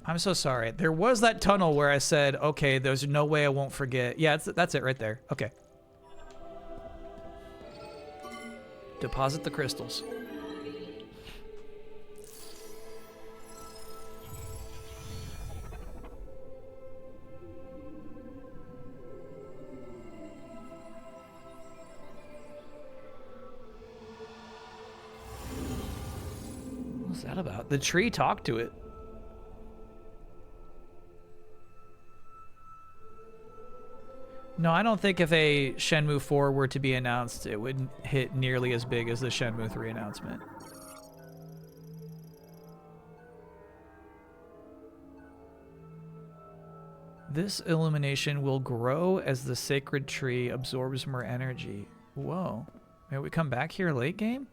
I'm so sorry. There was that tunnel where I said, okay, there's no way I won't forget. Yeah, that's it right there. Okay. Deposit the crystals. What's that about? The tree talked to it. No, I don't think if a Shenmue 4 were to be announced, it would hit nearly as big as the Shenmue 3 announcement. This illumination will grow as the sacred tree absorbs more energy. Whoa. May we come back here late game?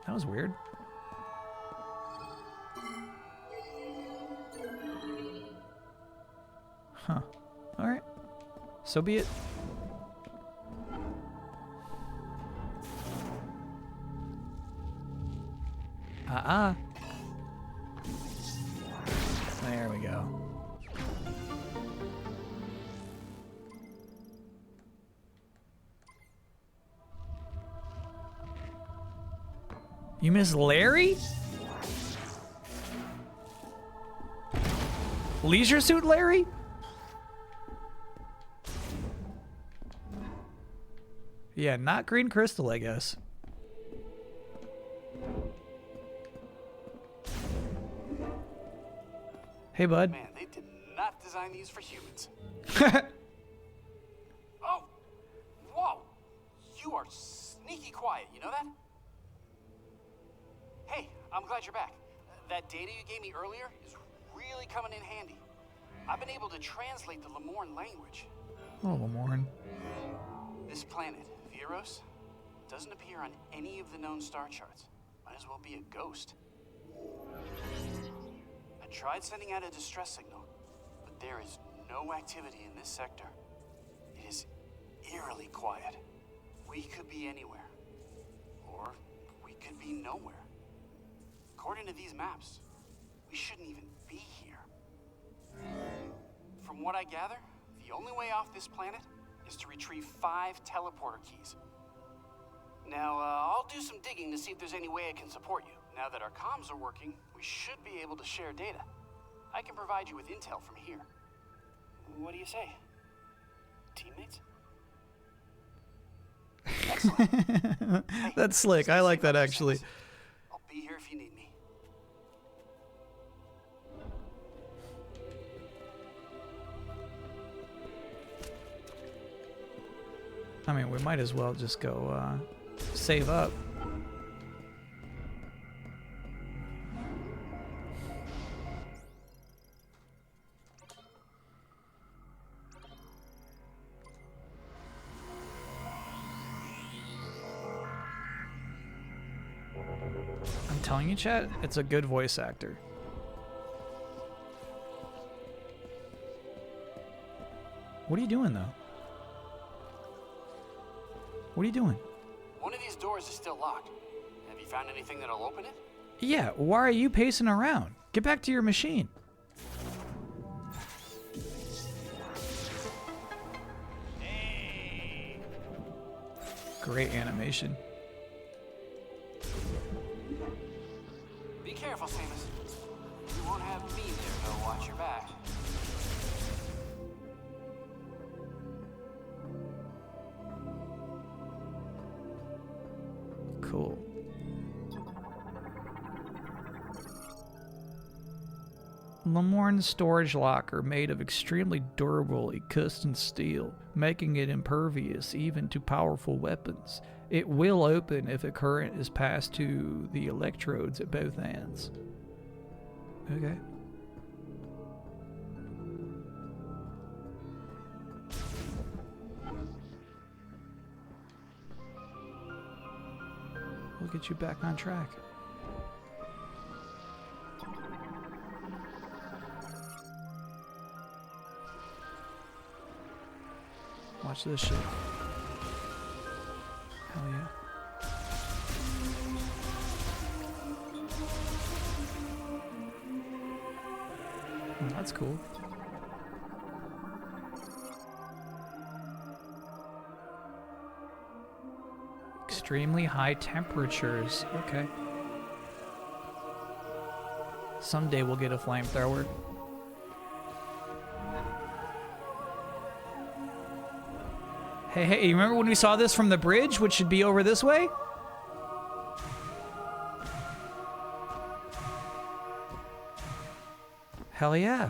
That was weird. Huh. Alright. So be it. There we go. You miss Larry? Leisure Suit Larry? Yeah, not Green Crystal, I guess. Hey, bud. Man, they did not design these for humans. Oh! Whoa! You are sneaky quiet, you know that? Hey, I'm glad you're back. That data you gave me earlier is really coming in handy. I've been able to translate the Lemorn language. Oh, Lemorn. This planet, Viros, doesn't appear on any of the known star charts. Might as well be a ghost. I tried sending out a distress signal, but there is no activity in this sector. It is eerily quiet. We could be anywhere, or we could be nowhere. According to these maps, we shouldn't even be here. From what I gather, the only way off this planet is to retrieve 5 teleporter keys. Now, I'll do some digging to see if there's any way I can support you. Now that our comms are working, we should be able to share data. I can provide you with intel from here. What do you say? Teammates? Hey, that's slick. I like that, actually. I'll be here if you need me. I mean, we might as well just go save up. I'm telling you, chat, it's a good voice actor. What are you doing, though? What are you doing? One of these doors is still locked. Have you found anything that'll open it? Yeah, why are you pacing around? Get back to your machine. Hey. Great animation. Be careful, Samus. You won't have me there to watch your back. Cool. Lemorne's storage locker made of extremely durable Ekustan steel, making it impervious even to powerful weapons. It will open if a current is passed to the electrodes at both ends. Okay. We'll get you back on track. Watch this shit. Hell yeah. That's cool. Extremely high temperatures. Okay. Someday we'll get a flamethrower. Hey, you remember when we saw this from the bridge, which should be over this way? Hell yeah.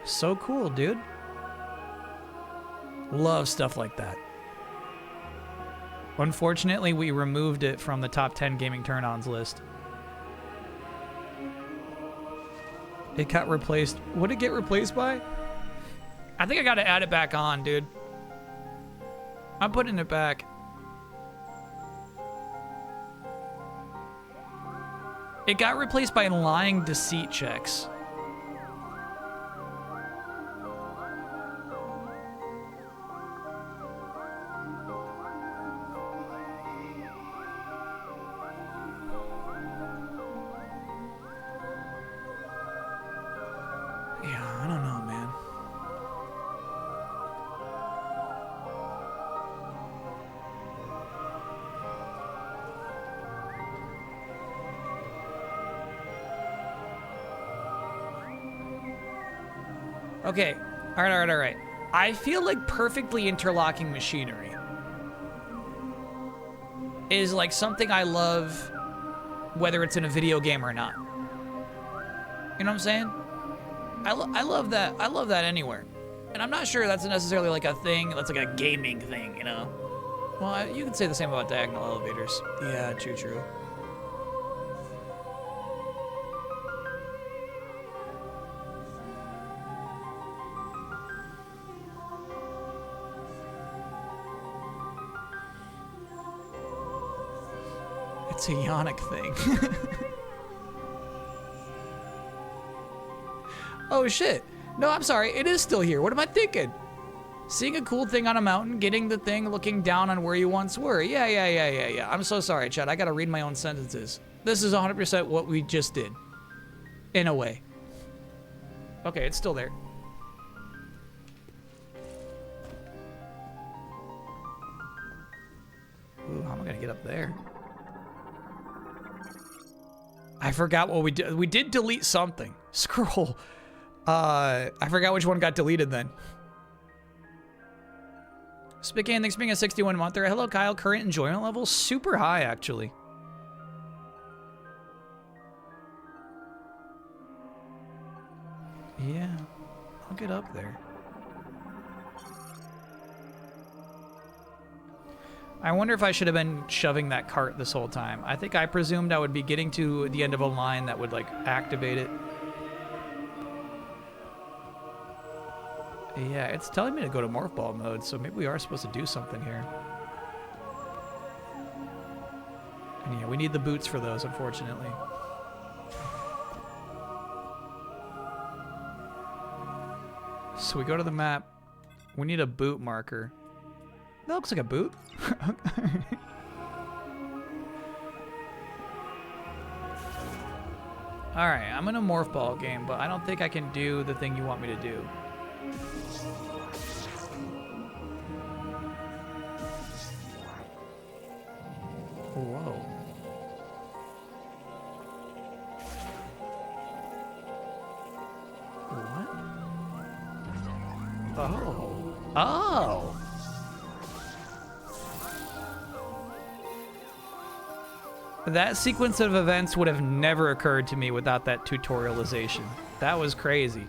So cool, dude. Love stuff like that. Unfortunately, we removed it from the top 10 gaming turn-ons list. It got replaced. What did it get replaced by? I think I gotta add it back on, dude. I'm putting it back. It got replaced by lying deceit checks. Yeah, I don't know, man. Okay, all right. I feel like perfectly interlocking machinery is like something I love, whether it's in a video game or not. You know what I'm saying? I love that. I love that anywhere. And I'm not sure that's necessarily like a thing, that's like a gaming thing, you know? Well, you could say the same about diagonal elevators. Yeah, true. It's a Yonic thing. Oh shit. No, I'm sorry. It is still here. What am I thinking? Seeing a cool thing on a mountain, getting the thing, looking down on where you once were. Yeah. I'm so sorry, Chad. I gotta read my own sentences. This is 100% what we just did. In a way. Okay, it's still there. Ooh, how am I gonna get up there? I forgot what we did. We did delete something. Scroll. I forgot which one got deleted then. Spican, thanks for being a 61 monther. Hello, Kyle. Current enjoyment level super high, actually. Yeah, I'll get up there. I wonder if I should have been shoving that cart this whole time. I think I presumed I would be getting to the end of a line that would, like, activate it. Yeah, it's telling me to go to morph ball mode, so maybe we are supposed to do something here. And yeah, we need the boots for those, unfortunately. So we go to the map. We need a boot marker. That looks like a boot. Alright, I'm in a morph ball game, but I don't think I can do the thing you want me to do. Whoa. What? Oh. Oh! That sequence of events would have never occurred to me without that tutorialization. That was crazy.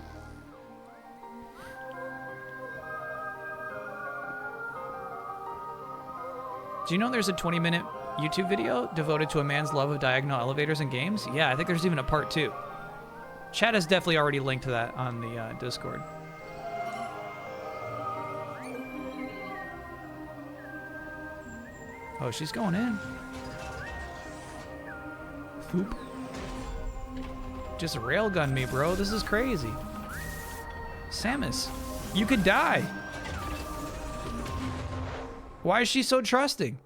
Do you know there's a 20-minute YouTube video devoted to a man's love of diagonal elevators in games? Yeah, I think there's even a part 2. Chat has definitely already linked to that on the Discord. Oh, she's going in. Foop. Just railgun me, bro. This is crazy. Samus, you could die. Why is she so trusting?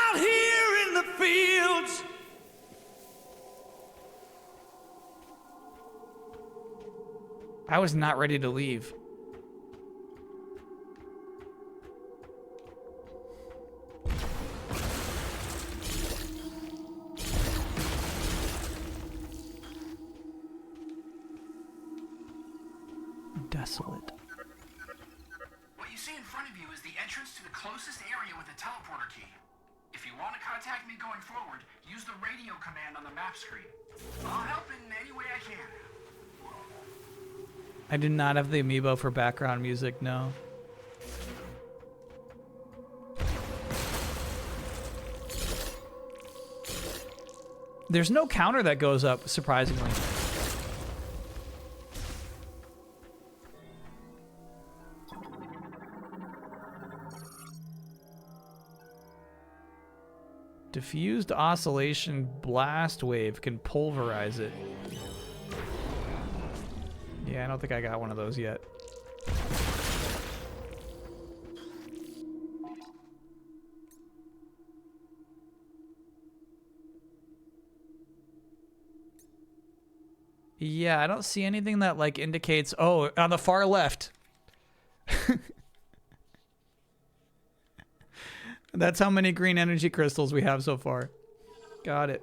Out here in the fields. I was not ready to leave. Desolate. What you see in front of you is the entrance to the closest area with a teleporter key. If you want to contact me going forward, use the radio command on the map screen. I'll help in any way I can. I do not have the amiibo for background music, no. There's no counter that goes up, surprisingly. Diffused oscillation blast wave can pulverize it. Yeah, I don't think I got one of those yet. Yeah, I don't see anything that like indicates, oh, on the far left. That's how many green energy crystals we have so far. Got it.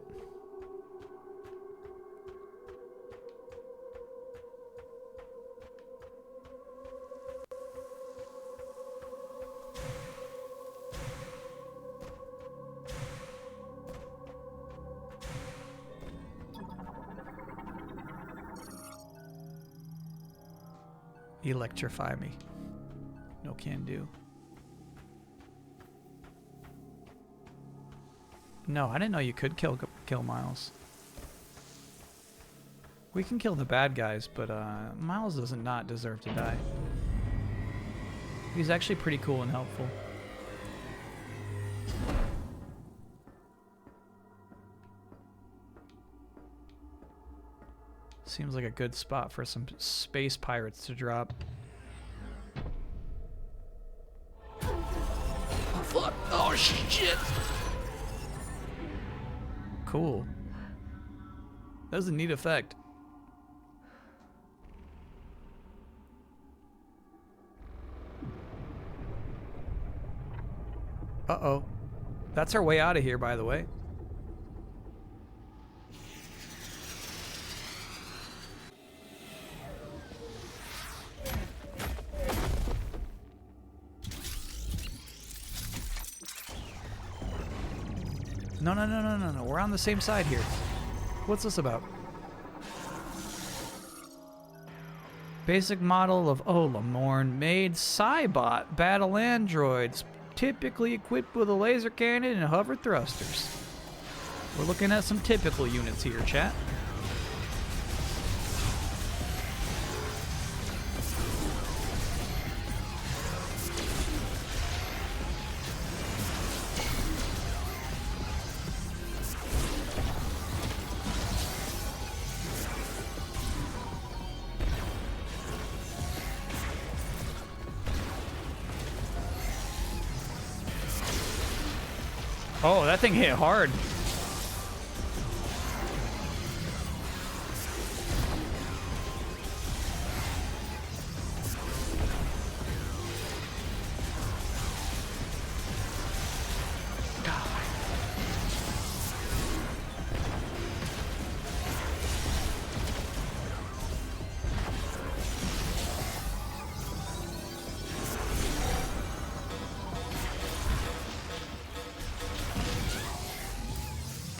Electrify me. No can do. No, I didn't know you could kill Miles. We can kill the bad guys, but Miles does not deserve to die. He's actually pretty cool and helpful. Seems like a good spot for some space pirates to drop. Oh, fuck. Oh, shit. Cool. That was a neat effect. Uh-oh. That's our way out of here, by the way. No. We're on the same side here. What's this about? Basic model of Olamorn made Cybot battle androids, typically equipped with a laser cannon and hover thrusters. We're looking at some typical units here, chat. Oh, that thing hit hard.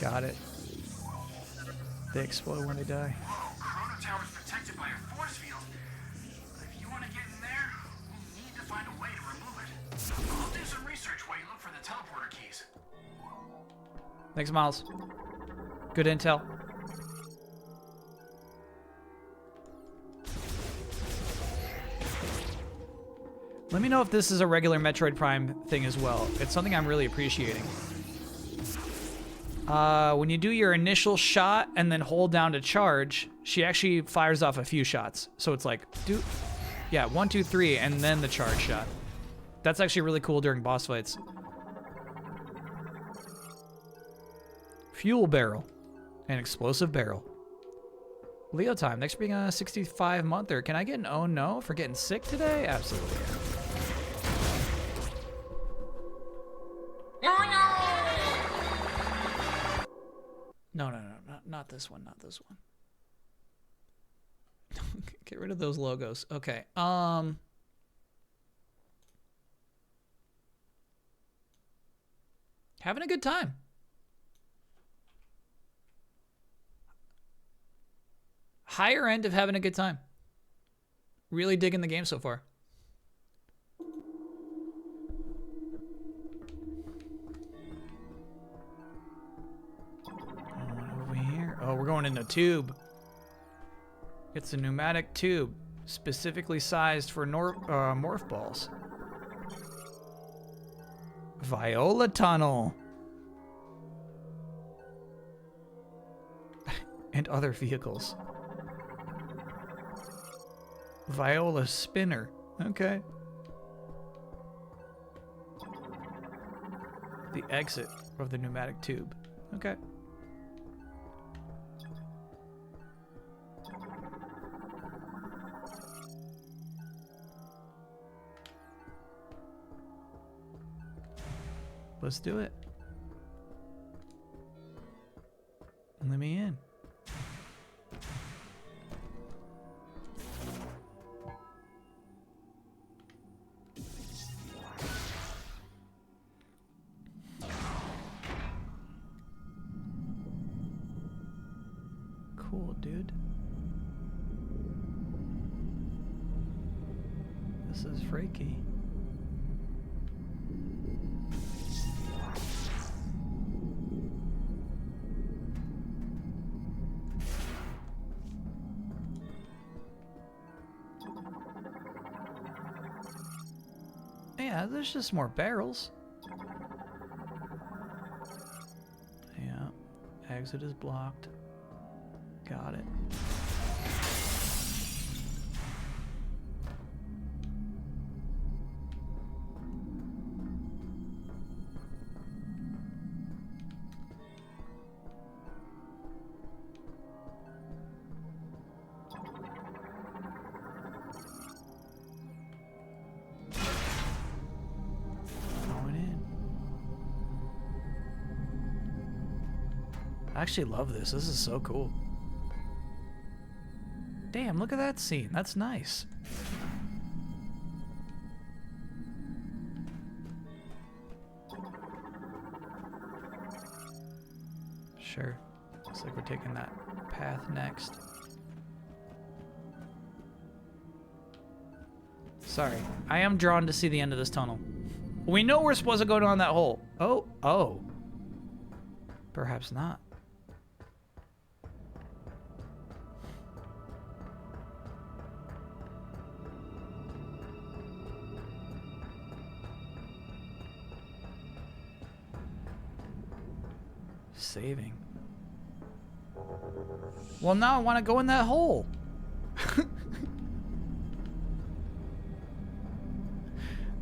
Got it. They explode when they die. Chrono Tower's protected by a force field. If you want to get in there, we need to find a way to remove it. I'll do some research while you look for the teleporter keys. Thanks, Miles. Good intel. Let me know if this is a regular Metroid Prime thing as well. It's something I'm really appreciating. When you do your initial shot and then hold down to charge, she actually fires off a few shots. So it's like, yeah, 1, 2, 3, and then the charge shot. That's actually really cool during boss fights. Fuel barrel. An explosive barrel. Leo time. Next being a 65-monther. Can I get an oh no for getting sick today? Absolutely. No, not this one, not this one. Get rid of those logos. Okay. Having a good time. Higher end of having a good time. Really digging the game so far. Over here. Oh, we're going in a tube. It's a pneumatic tube, specifically sized for morph balls. Viola tunnel. And other vehicles. Viola spinner. Okay. The exit of the pneumatic tube. Okay. Let's do it. Let me in. Cool, dude. This is freaky. Yeah, there's just more barrels. Yeah, exit is blocked. Got it. I actually love this. This is so cool. Damn, look at that scene. That's nice. Sure. Looks like we're taking that path next. Sorry. I am drawn to see the end of this tunnel. We know we're supposed to go down that hole. Oh. Perhaps not. Saving. Well, now I want to go in that hole.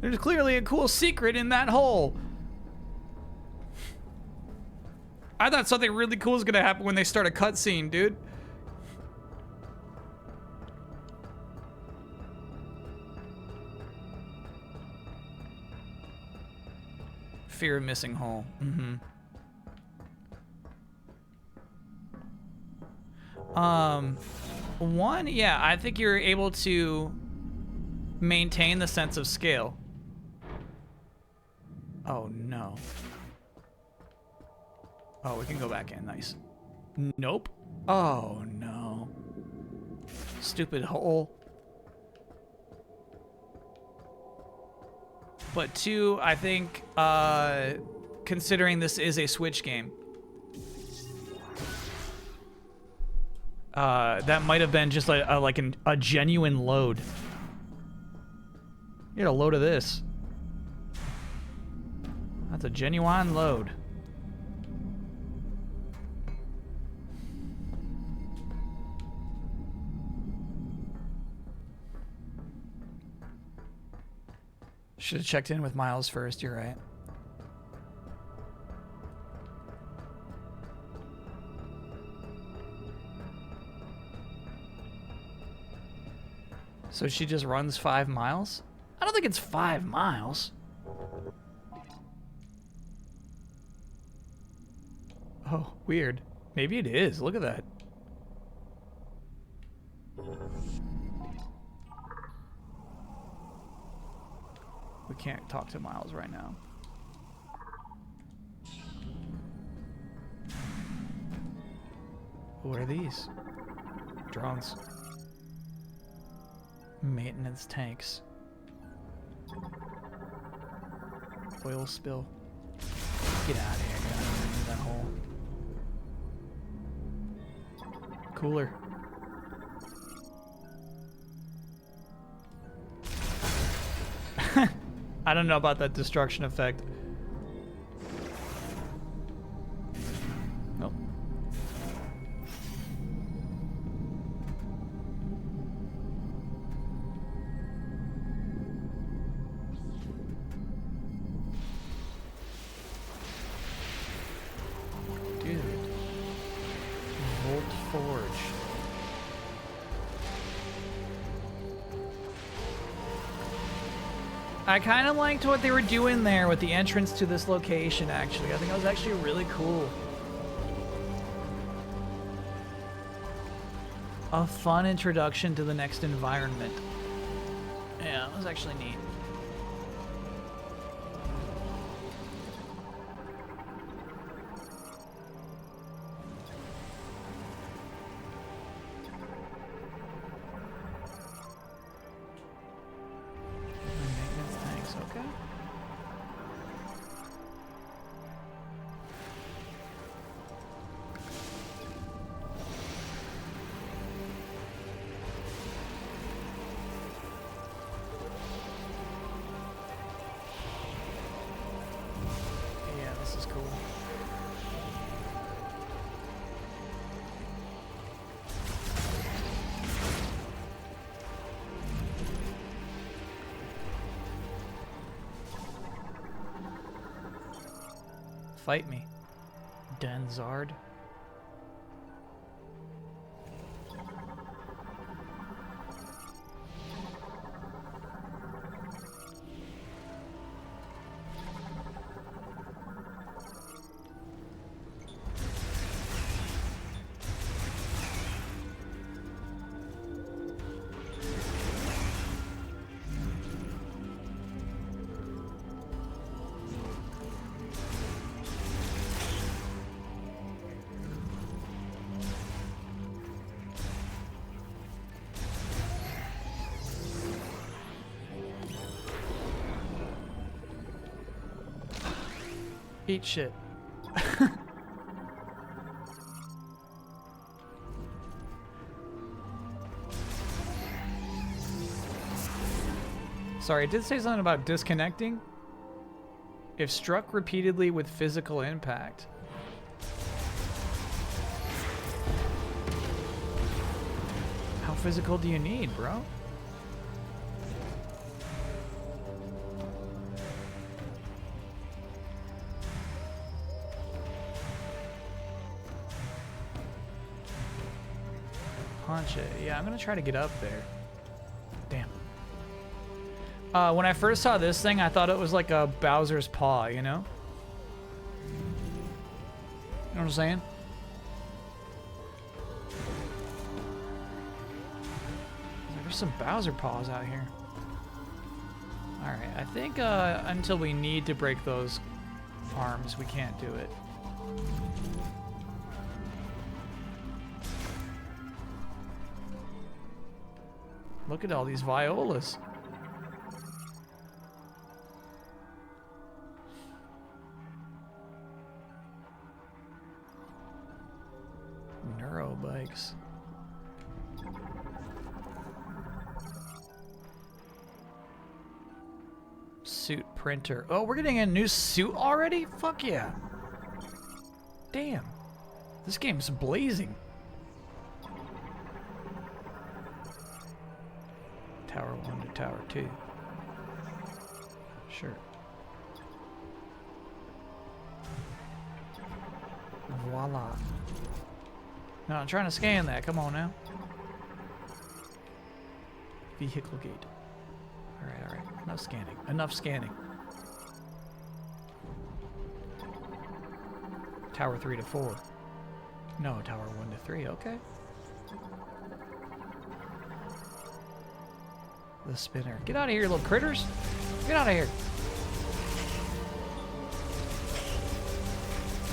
There's clearly a cool secret in that hole. I thought something really cool was gonna happen when they start a cutscene, dude. Fear of missing hole. Mm-hmm. One, yeah, I think you're able to maintain the sense of scale. Oh, no. Oh, we can go back in. Nice. Nope. Oh, no. Stupid hole. But two, I think, considering this is a Switch game, that might have been just like a genuine load. Get a load of this. That's a genuine load. Should have checked in with Miles first, you're right. So she just runs 5 miles? I don't think it's 5 miles. Oh, weird. Maybe it is. Look at that. We can't talk to Miles right now. What are these? Drones. Maintenance tanks. Oil spill. Get out of here. Get out of that hole. Cooler. I don't know about that destruction effect. Nope. Dude. Volt Forge. I kind of liked what they were doing there with the entrance to this location, actually. I think it was actually really cool. A fun introduction to the next environment. Yeah, it was actually neat. Okay. Yeah, this is cool. Fight me, Denzard. Eat shit. Sorry, it did say something about disconnecting. If struck repeatedly with physical impact. How physical do you need, bro? punch it. Yeah, I'm gonna try to get up there. Damn. When I first saw this thing, I thought it was like a Bowser's paw, you know? You know what I'm saying? There's some Bowser paws out here. Alright, I think until we need to break those arms, we can't do it. Look at all these violas. Neuro bikes. Suit printer. Oh, we're getting a new suit already? Fuck yeah. Damn. This game's blazing. Tower 1 to Tower 2. Sure. Voila. No, I'm trying to scan that. Come on now. Vehicle gate. Alright, alright. Enough scanning. Enough scanning. Tower 3 to 4. No, Tower 1 to 3. Okay. The spinner. Get out of here, little critters. Get out of here.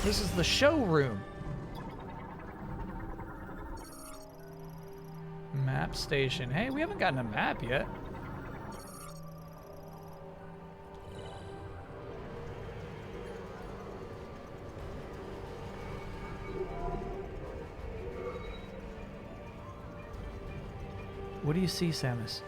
This is the showroom. Map station. Hey, we haven't gotten a map yet. What do you see, Samus?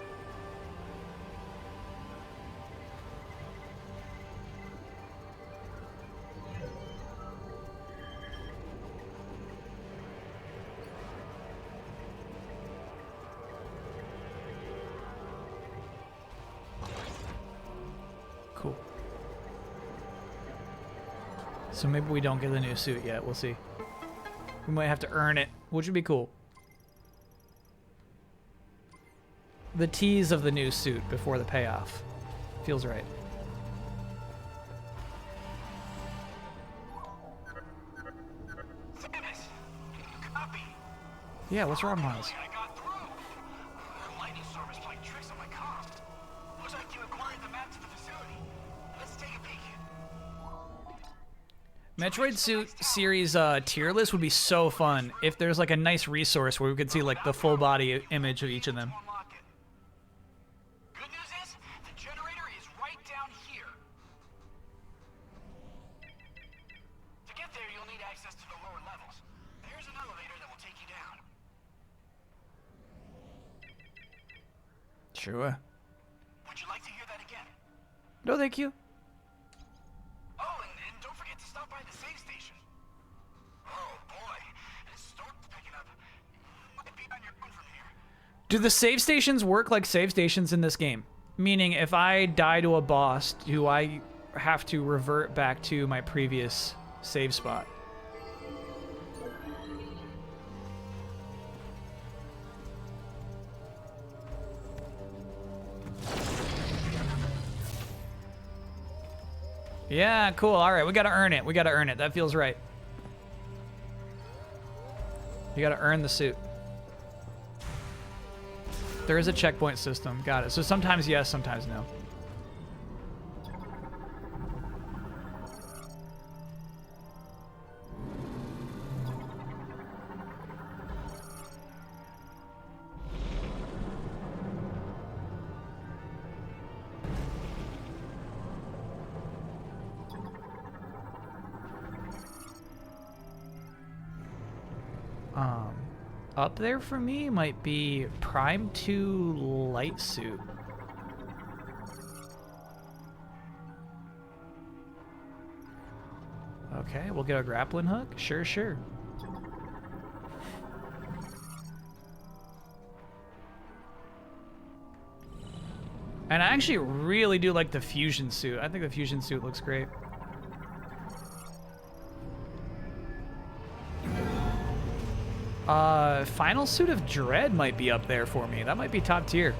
Cool. So maybe we don't get the new suit yet. We'll see. We might have to earn it, which would be cool. The tease of the new suit before the payoff. Feels right. Samus, copy. Yeah, what's wrong, Miles? I got through. The lightning storm is playing tricks on my comms. Looks like you acquired the map to the facility. Let's take a peek. Metroid Suit series tier list would be so fun if there's like a nice resource where we could see like the full body image of each of them. Good news is, the generator is right down here. To get there, you'll need access to the lower levels. There's an elevator that will take you down. Sure. Would you like to hear that again? No, thank you. Oh, and don't forget to stop by the save station. Oh boy, this storm's picking up. Might be on your own from here. Do the save stations work like save stations in this game? Meaning, if I die to a boss, do I have to revert back to my previous save spot? Yeah, cool. All right, we gotta earn it. We gotta earn it. That feels right. You gotta earn the suit. There is a checkpoint system. Got it. So sometimes yes, sometimes no. Up there for me might be Prime 2 light suit. Okay, we'll get a grappling hook. Sure, sure. And I actually really do like the fusion suit. I think the fusion suit looks great. Final Suit of Dread might be up there for me. That might be top tier.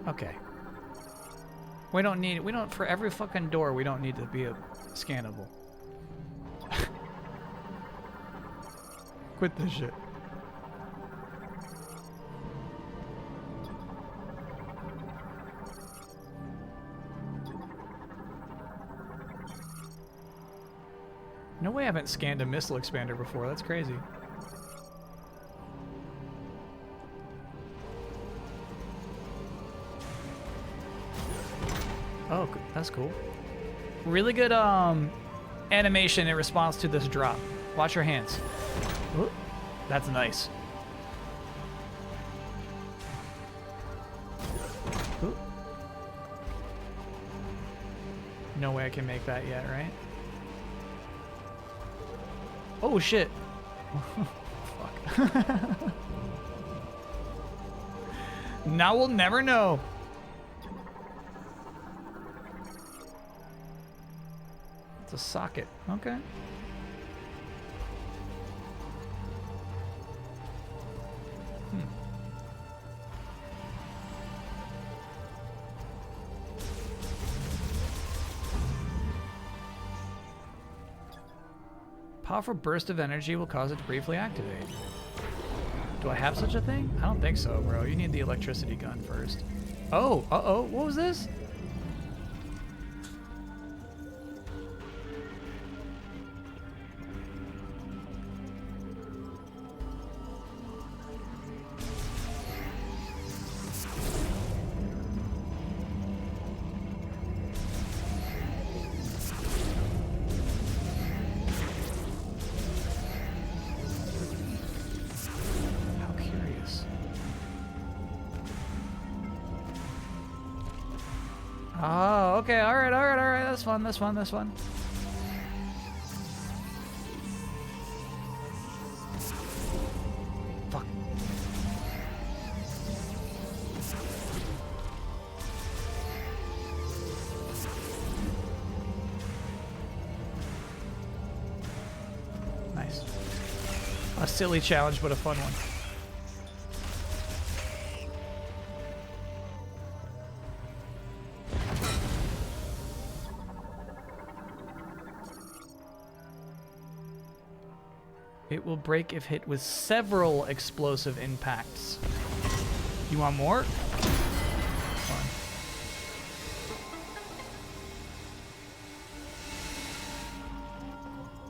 Okay. We don't, for every fucking door, we don't need to be a scannable. Quit this shit. No way I haven't scanned a missile expander before. That's crazy. Oh, that's cool. Really good animation in response to this drop. Watch your hands. Ooh, that's nice. Ooh. No way I can make that yet, right? Oh shit. Fuck. Now we'll never know. It's a socket. Okay. Powerful burst of energy will cause it to briefly activate. Do I have such a thing? I don't think so, bro. You need the electricity gun first. Oh, uh-oh. What was this? Oh, okay, alright, that's fun, that's fun, that's fun. Fuck. Nice. A silly challenge, but a fun one. It will break if hit with several explosive impacts. You want more? Fun.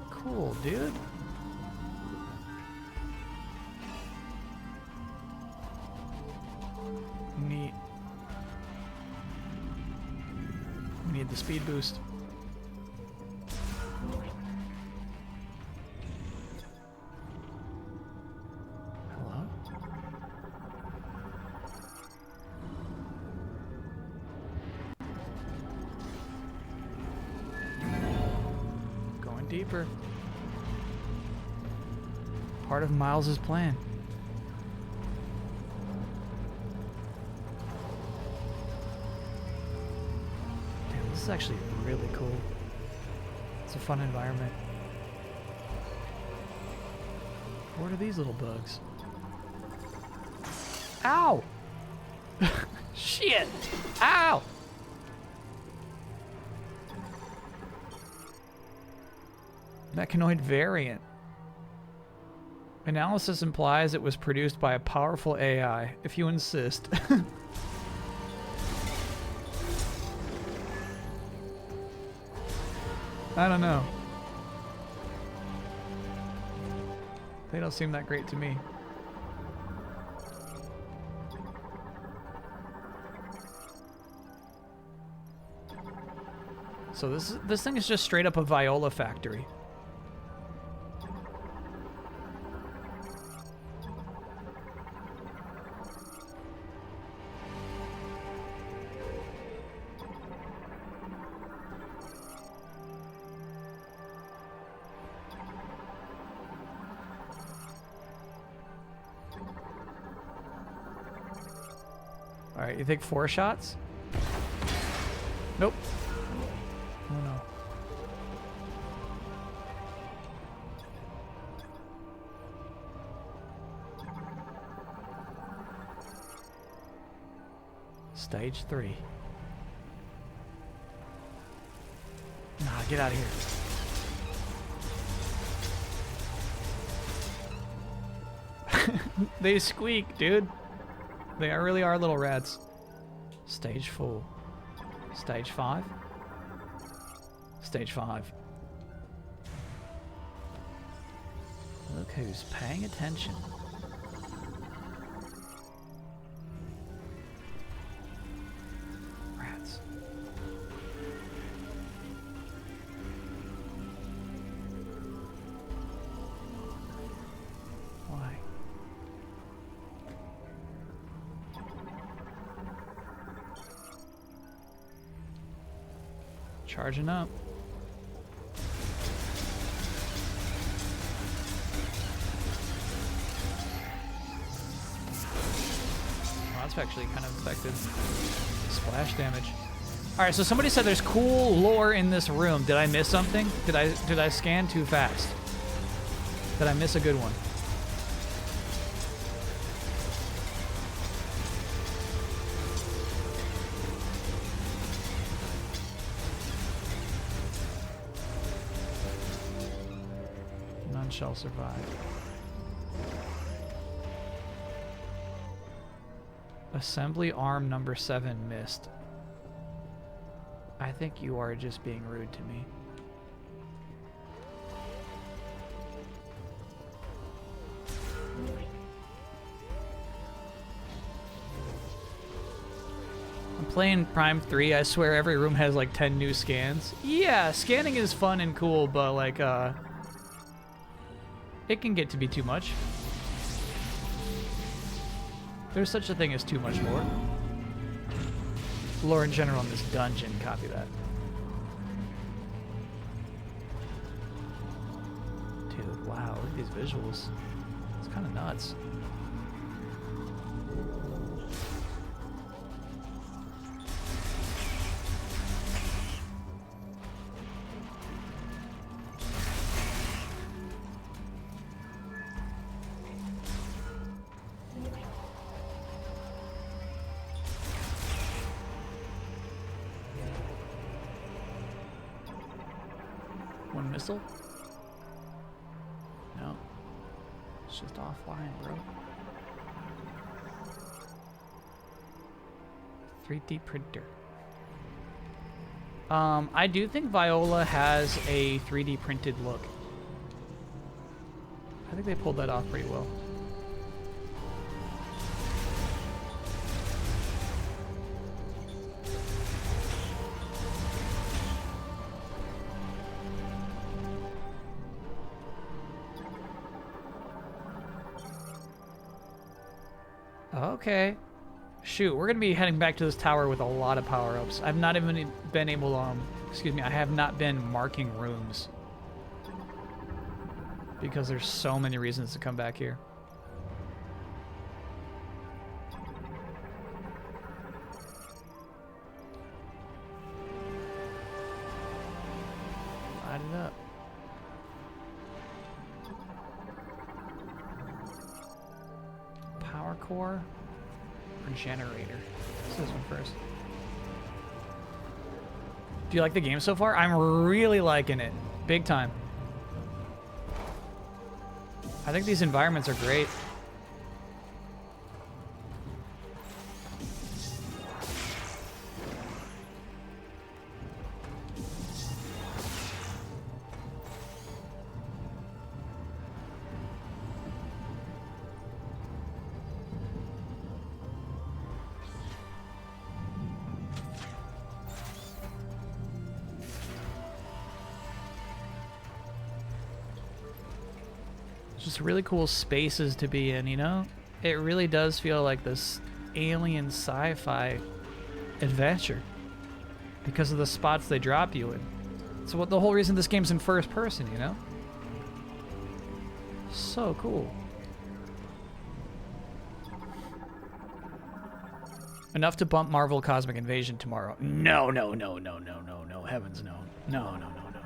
Cool, dude. Neat. We need the speed boost. Deeper. Part of Miles's plan. Damn, this is actually really cool. It's a fun environment. What are these little bugs? Ow! Shit! Ow! Mechanoid variant. Analysis implies it was produced by a powerful AI, if you insist. I don't know. They don't seem that great to me. So this thing is just straight up a Viola factory. Alright, you think 4 shots? Nope. Oh no. Stage 3. Nah, get out of here. They squeak, dude. They really are little rats. Stage 4. Stage 5. Stage 5. Look who's paying attention. Rats. Why? Charging up. Well, that's actually kind of effective. Splash damage. Alright, so somebody said there's cool lore in this room. Did I miss something? Did I scan too fast? Did I miss a good one? None shall survive. Assembly arm number 7 missed. I think you are just being rude to me. I'm playing Prime 3. I swear every room has like 10 new scans. Yeah, scanning is fun and cool, but like it can get to be too much. There's such a thing as too much lore. Lore in general in this dungeon, copy that. Dude, wow, look at these visuals. It's kind of nuts. One missile? No. It's just offline, bro. 3D printer. I do think Viola has a 3D printed look. I think they pulled that off pretty well. Okay. Shoot, we're gonna be heading back to this tower with a lot of power-ups. I've not even been able to, excuse me, I have not been marking rooms. Because there's so many reasons to come back here. Light it up. Power core or generator? Let's do this one first. Do you like the game so far? I'm really liking it. Big time. I think these environments are great. Just really cool spaces to be in, you know? It really does feel like this alien sci-fi adventure because of the spots they drop you in. So what the whole reason this game's in first person, you know? So cool. Enough to bump Marvel Cosmic Invasion tomorrow. No, no, no, no, no, no, no. Heavens no. No, no, no, no.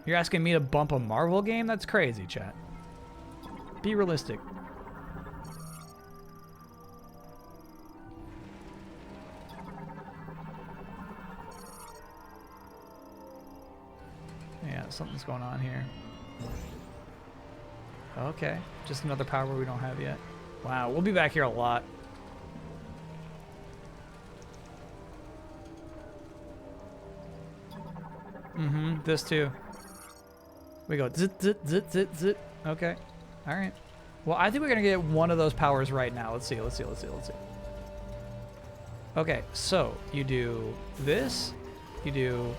You're asking me to bump a Marvel game? That's crazy, chat. Be realistic. Yeah, something's going on here. Okay, just another power we don't have yet. Wow, we'll be back here a lot. Mm-hmm, this too. We go zit, zit, zit, zit, zit. Okay, all right. Well, I think we're gonna get one of those powers right now. Let's see, let's see, let's see, let's see. Okay, so you do this, you do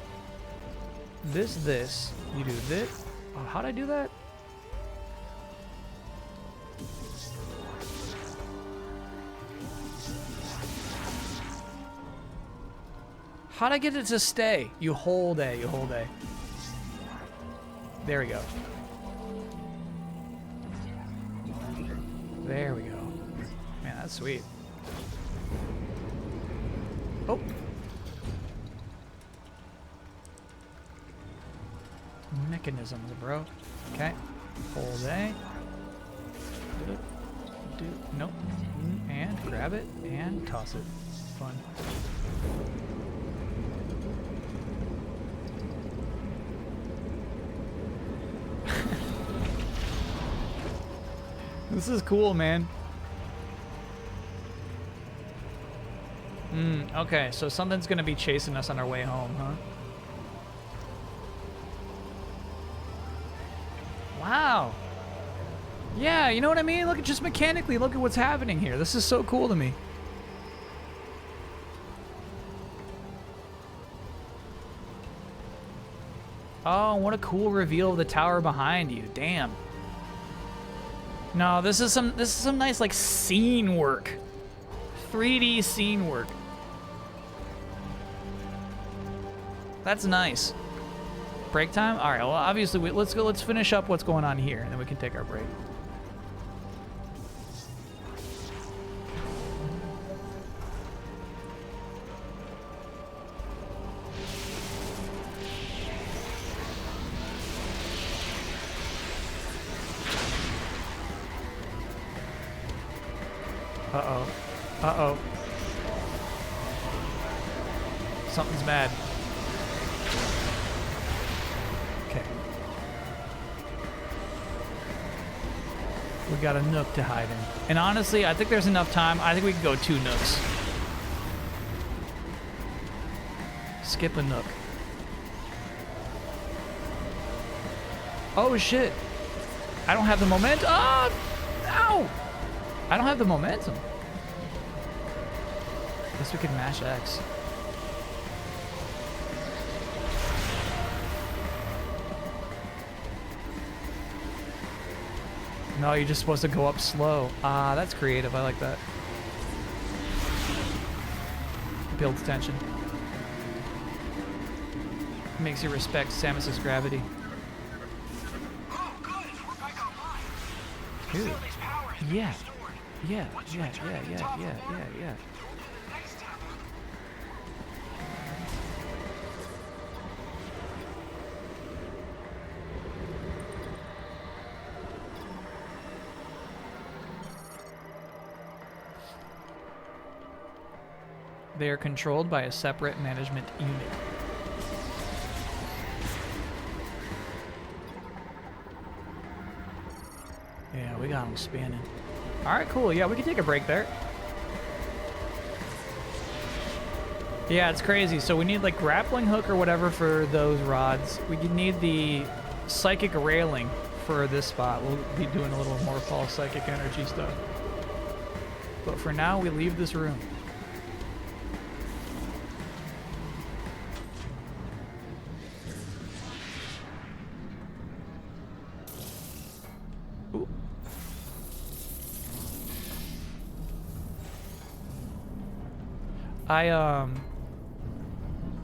this, you do this. Oh, how'd I do that? How'd I get it to stay? You hold A, you hold A. There we go. There we go. Man, that's sweet. Oh. Mechanisms, bro. Okay. Hold A. Nope. And grab it and toss it. Fun. This is cool, man. Okay, so something's gonna be chasing us on our way home, huh? Wow. Yeah, you know what I mean? Look at just mechanically, look at what's happening here. This is so cool to me. Oh, what a cool reveal of the tower behind you. Damn. No, this is some nice like scene work. 3D scene work. That's nice. Break time? All right, well, obviously let's finish up what's going on here and then we can take our break. Uh-oh. Uh-oh. Something's bad. Okay. We got a nook to hide in. And honestly, I think there's enough time. I think we can go 2 nooks. Skip a nook. Oh, shit. I don't have the momentum. Oh! Ow! I don't have the momentum. Guess we could mash X. No, you're just supposed to go up slow. Ah, that's creative. I like that. Builds tension. Makes you respect Samus's gravity. Oh, good. We're back online. The Dude. facility's power has been Yeah. restored. Yeah, Once you yeah, return yeah, to the yeah, top yeah, floor, yeah, yeah. you'll do the next tower. They are controlled by a separate management unit. Yeah, we got them spinning. All right, cool. Yeah, we can take a break there. Yeah, it's crazy. So we need like grappling hook or whatever for those rods. We need the psychic railing for this spot. We'll be doing a little more fall psychic energy stuff. But for now, we leave this room. Ooh.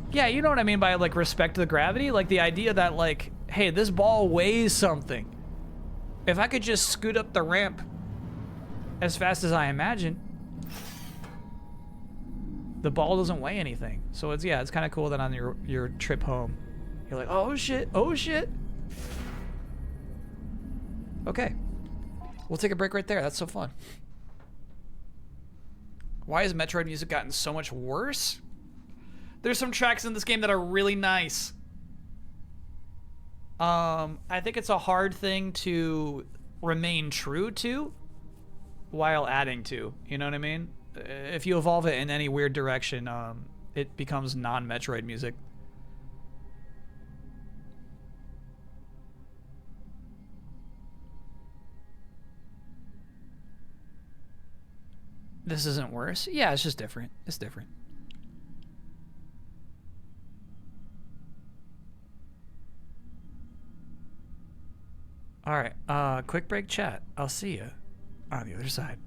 Yeah, you know what I mean by like respect to the gravity? Like the idea that like, hey, this ball weighs something. If I could just scoot up the ramp as fast as I imagine, The ball doesn't weigh anything. So it's kind of cool that on your trip home, you're like, oh shit, oh shit. Okay. We'll take a break right there. That's so fun. Why has Metroid music gotten so much worse? There's some tracks in this game that are really nice. I think it's a hard thing to remain true to while adding to. You know what I mean? If you evolve it in any weird direction, it becomes non-Metroid music. This isn't worse. Yeah, it's just different. It's different. All right, quick break chat. I'll see you on the other side.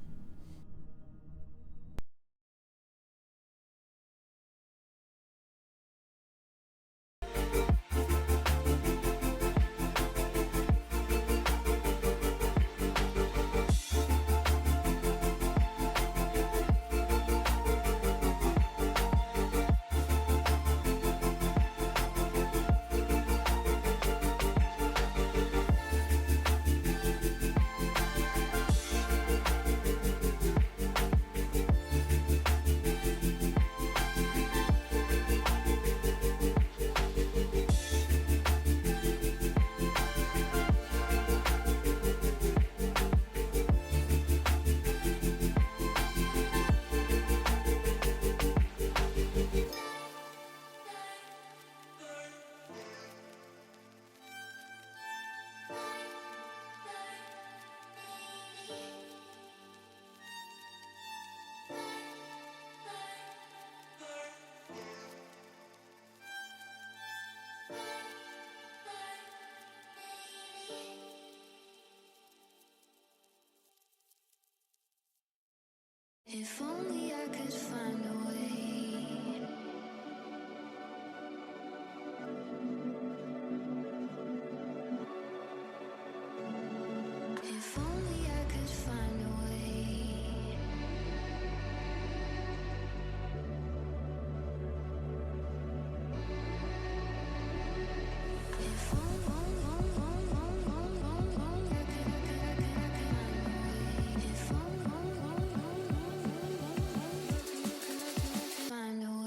If only I could find a way. If only I could find a way. If find a way.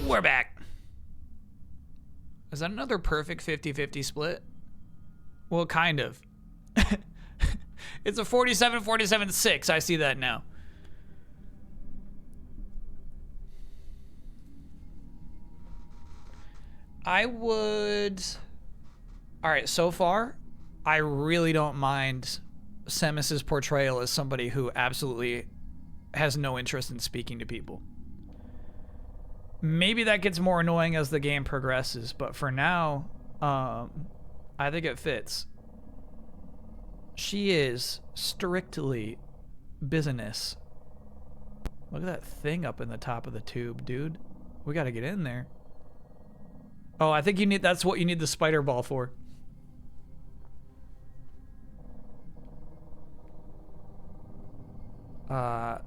We're back. Is that another perfect 50-50 split? Well, kind of. It's a 47-47-6. I see that now. I would... Alright, so far, I really don't mind Semus's portrayal as somebody who absolutely has no interest in speaking to people. Maybe that gets more annoying as the game progresses, but for now, I think it fits. She is strictly business. Look at that thing up in the top of the tube, dude. We gotta get in there. Oh, I think you need, that's what you need the spider ball for.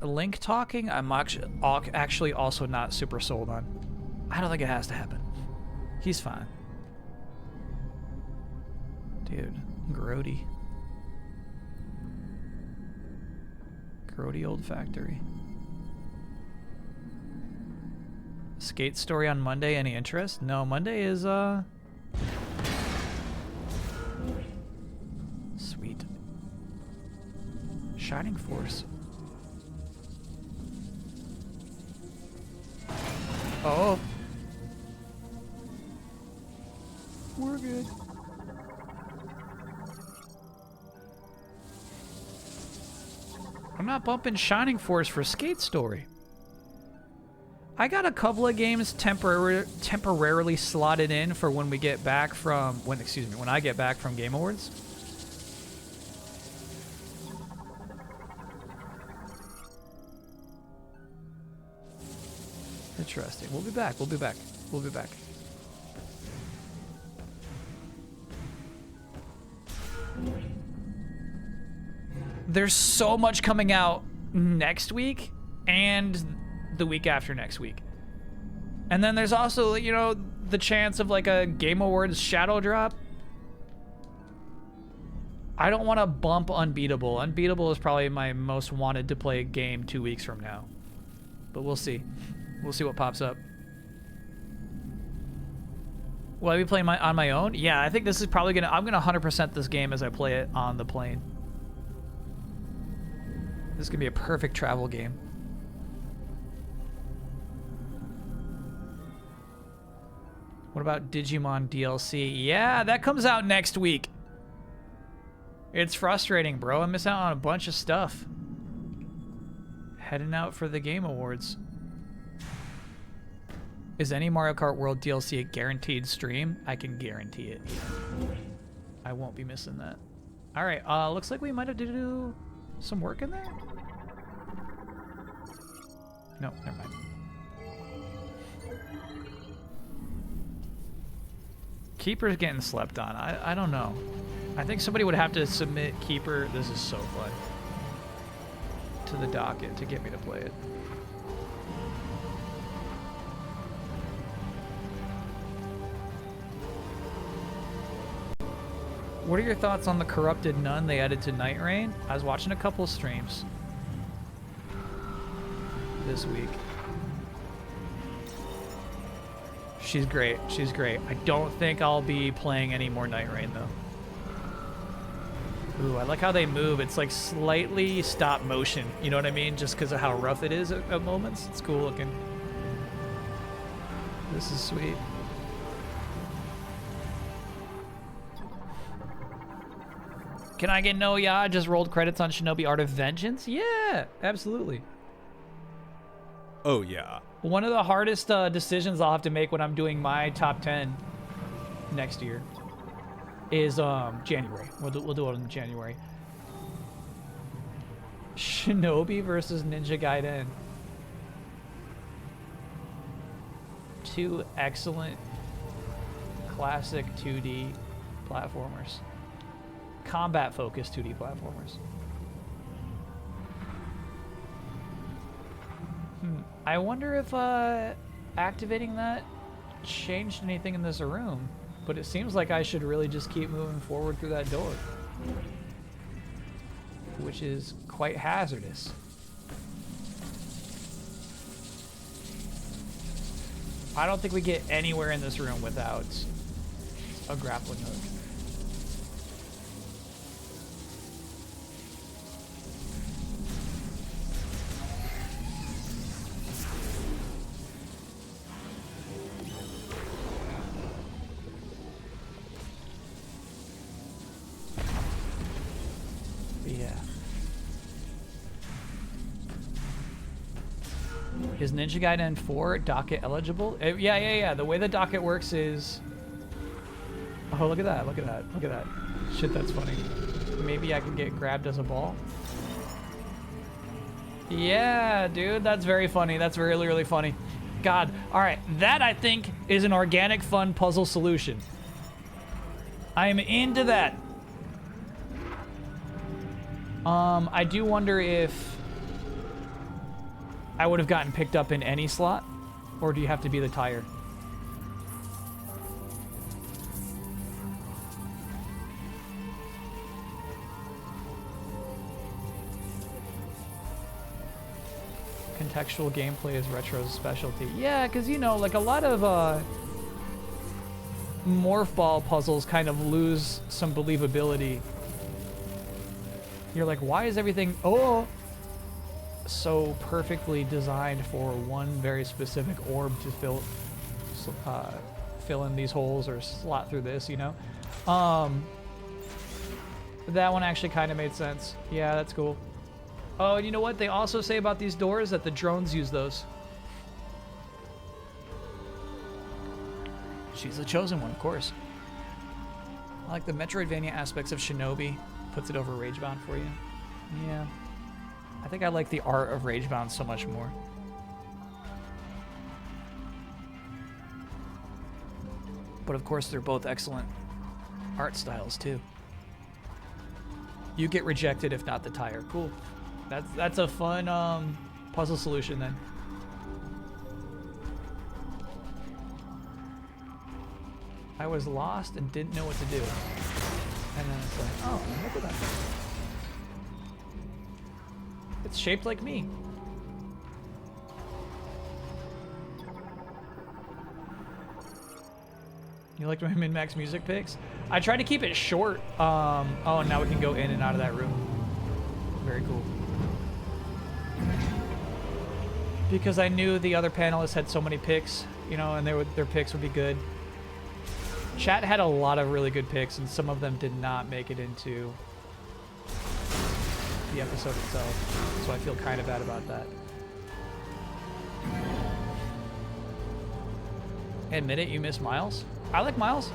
Link talking, I'm actually also not super sold on. I don't think it has to happen. He's fine. Dude, grody. Grody old factory. Skate story on Monday, any interest? No, Monday is, sweet. Shining Force. Oh. We're good. I'm not bumping Shining Force for Skate Story. I got a couple of games temporarily slotted in for when we get back from when I get back from Game Awards. Interesting. We'll be back. We'll be back. We'll be back. There's so much coming out next week and the week after next week. And then there's also, you know, the chance of like a Game Awards shadow drop. I don't want to bump Unbeatable. Unbeatable is probably my most wanted to play game 2 weeks from now. But we'll see. We'll see what pops up. Will I be playing on my own? Yeah, I think this is probably gonna... I'm gonna 100% this game as I play it on the plane. This is gonna be a perfect travel game. What about Digimon DLC? Yeah, that comes out next week. It's frustrating, bro. I miss out on a bunch of stuff. Heading out for the Game Awards. Is any Mario Kart World DLC a guaranteed stream? I can guarantee it. I won't be missing that. All right, looks like we might have to do some work in there. No, never mind. Keeper's getting slept on. I don't know. I think somebody would have to submit Keeper. This is so fun. To the docket to get me to play it. What are your thoughts on the Corrupted Nun they added to Night Rain? I was watching a couple streams this week. She's great. She's great. I don't think I'll be playing any more Night Rain though. Ooh, I like how they move. It's like slightly stop motion. You know what I mean? Just because of how rough it is at moments. It's cool looking. This is sweet. Can I get no ya? Just rolled credits on Shinobi Art of Vengeance? Yeah, absolutely. Oh, yeah. One of the hardest decisions I'll have to make when I'm doing my top 10 next year is January. We'll do it in January. Shinobi versus Ninja Gaiden. Two excellent classic 2D platformers. Combat-focused 2D platformers. I wonder if activating that changed anything in this room, but it seems like I should really just keep moving forward through that door, which is quite hazardous. I don't think we get anywhere in this room without a grappling hook. Yeah. Is Ninja Gaiden 4 docket eligible? Yeah. The way the docket works is... Oh, look at that. Look at that. Look at that. Shit, that's funny. Maybe I can get grabbed as a ball? Yeah, dude. That's very funny. That's really, really funny. God. All right. That, I think, is an organic, fun puzzle solution. I am into that. I do wonder if I would have gotten picked up in any slot, or do you have to be the tire? Contextual gameplay is Retro's specialty. Yeah, because, you know, like a lot of morph ball puzzles kind of lose some believability. You're like, why is everything so perfectly designed for one very specific orb to fill in these holes or slot through this, you know? That one actually kind of made sense. Yeah, that's cool. Oh, and you know what they also say about these doors? That the drones use those. She's the chosen one, of course. I like the Metroidvania aspects of Shinobi. Puts it over Ragebound for you. Yeah. I think I like the art of Ragebound so much more. But of course, they're both excellent art styles too. You get rejected if not the tire. Cool. That's a fun puzzle solution then. I was lost and didn't know what to do. And then it's like, oh, look at that. It's shaped like me. You liked my min-max music picks? I tried to keep it short. Oh, now we can go in and out of that room. Very cool. Because I knew the other panelists had so many picks, you know, and their picks would be good. Chat had a lot of really good picks, and some of them did not make it into the episode itself, so I feel kind of bad about that. Admit it, you miss Miles? I like Miles.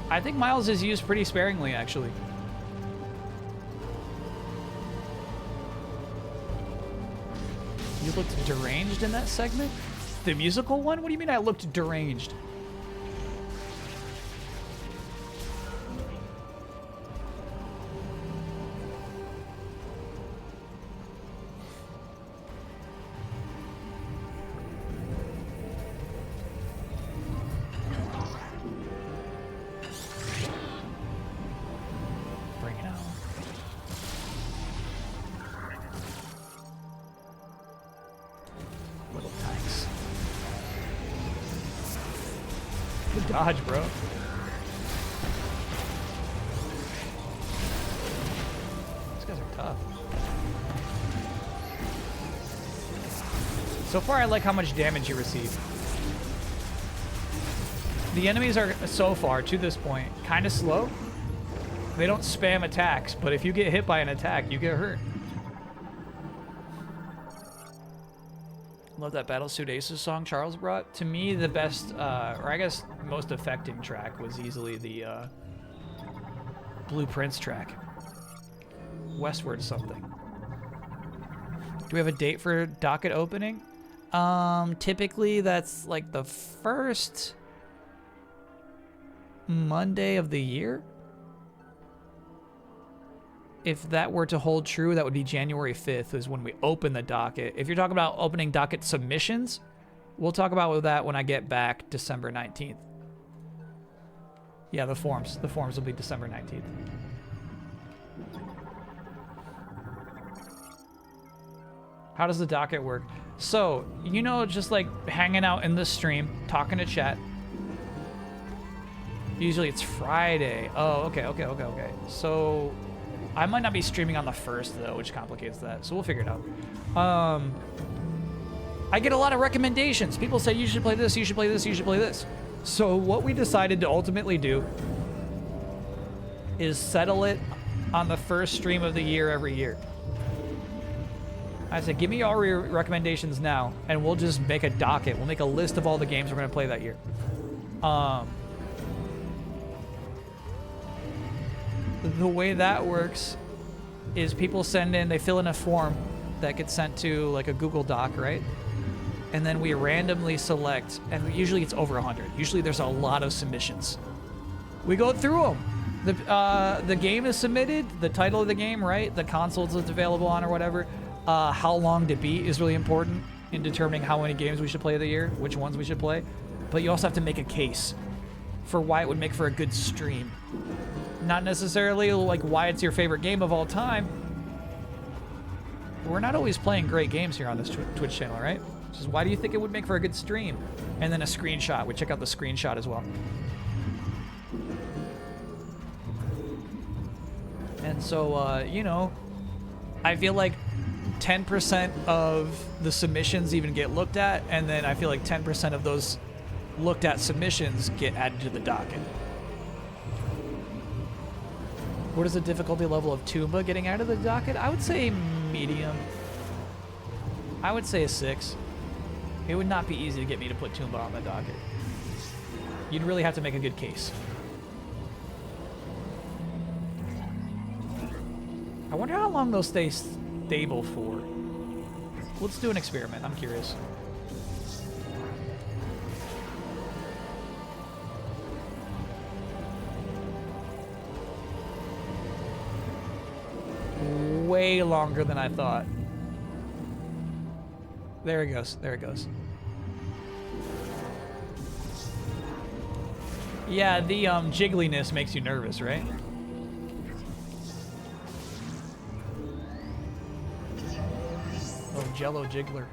I think Miles is used pretty sparingly, actually. You looked deranged in that segment? The musical one? What do you mean I looked deranged? Dodge, bro. These guys are tough. So far, I like how much damage you receive. The enemies are, so far, to this point, kind of slow. They don't spam attacks, but if you get hit by an attack, you get hurt. Love that Battlesuit Aces song Charles brought. To me, the best, or I guess most affecting track was easily the Blueprints track. Westward something. Do we have a date for docket opening? Typically that's like the first Monday of the year. If that were to hold true, that would be January 5th is when we open the docket. If you're talking about opening docket submissions, we'll talk about that when I get back December 19th. Yeah, the forms. The forms will be December 19th. How does the docket work? So, you know, just like hanging out in the stream, talking to chat. Usually it's Friday. Oh, okay. So, I might not be streaming on the 1st, though, which complicates that. So we'll figure it out. I get a lot of recommendations. People say, you should play this, you should play this, you should play this. So what we decided to ultimately do is settle it on the first stream of the year every year. I said, give me all your recommendations now, and we'll just make a docket. We'll make a list of all the games we're going to play that year. The way that works is people send in, they fill in a form that gets sent to like a Google Doc, right? And then we randomly select, and usually it's over 100. Usually there's a lot of submissions. We go through them. The game is submitted, the title of the game, right? The consoles it's available on or whatever. How long to beat is really important in determining how many games we should play of the year, which ones we should play. But you also have to make a case for why it would make for a good stream. Not necessarily like why it's your favorite game of all time. We're not always playing great games here on this Twitch channel, right? Just why do you think it would make for a good stream? And then a screenshot. We check out the screenshot as well. And so, you know, I feel like 10% of the submissions even get looked at, and then I feel like 10% of those looked at submissions get added to the docket. What is the difficulty level of Tumba getting out of the docket? I would say medium. I would say a 6. It would not be easy to get me to put Tumba on the docket. You'd really have to make a good case. I wonder how long they'll stay stable for. Let's do an experiment. I'm curious. Way longer than I thought. There it goes. There it goes. Yeah, the jiggliness makes you nervous, right? Oh, Jello Jiggler.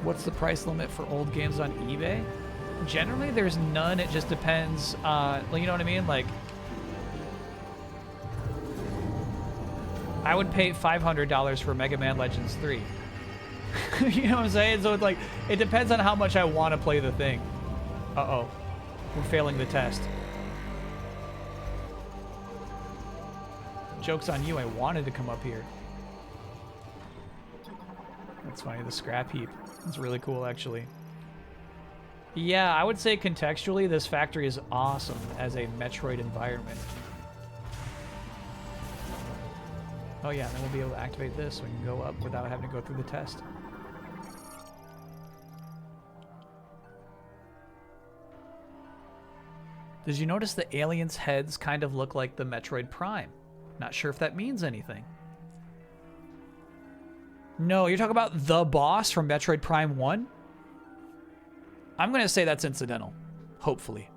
What's the price limit for old games on eBay? Generally, there's none. It just depends. You know what I mean? Like, I would pay $500 for Mega Man Legends 3. You know what I'm saying? So it's like, it depends on how much I want to play the thing. Uh-oh. We're failing the test. Joke's on you, I wanted to come up here. That's funny, the scrap heap. It's really cool, actually. Yeah, I would say contextually, this factory is awesome as a Metroid environment. Oh yeah, then we'll be able to activate this so we can go up without having to go through the test. Did you notice the aliens' heads kind of look like the Metroid Prime? Not sure if that means anything. No, you're talking about the boss from Metroid Prime 1? I'm going to say that's incidental. Hopefully.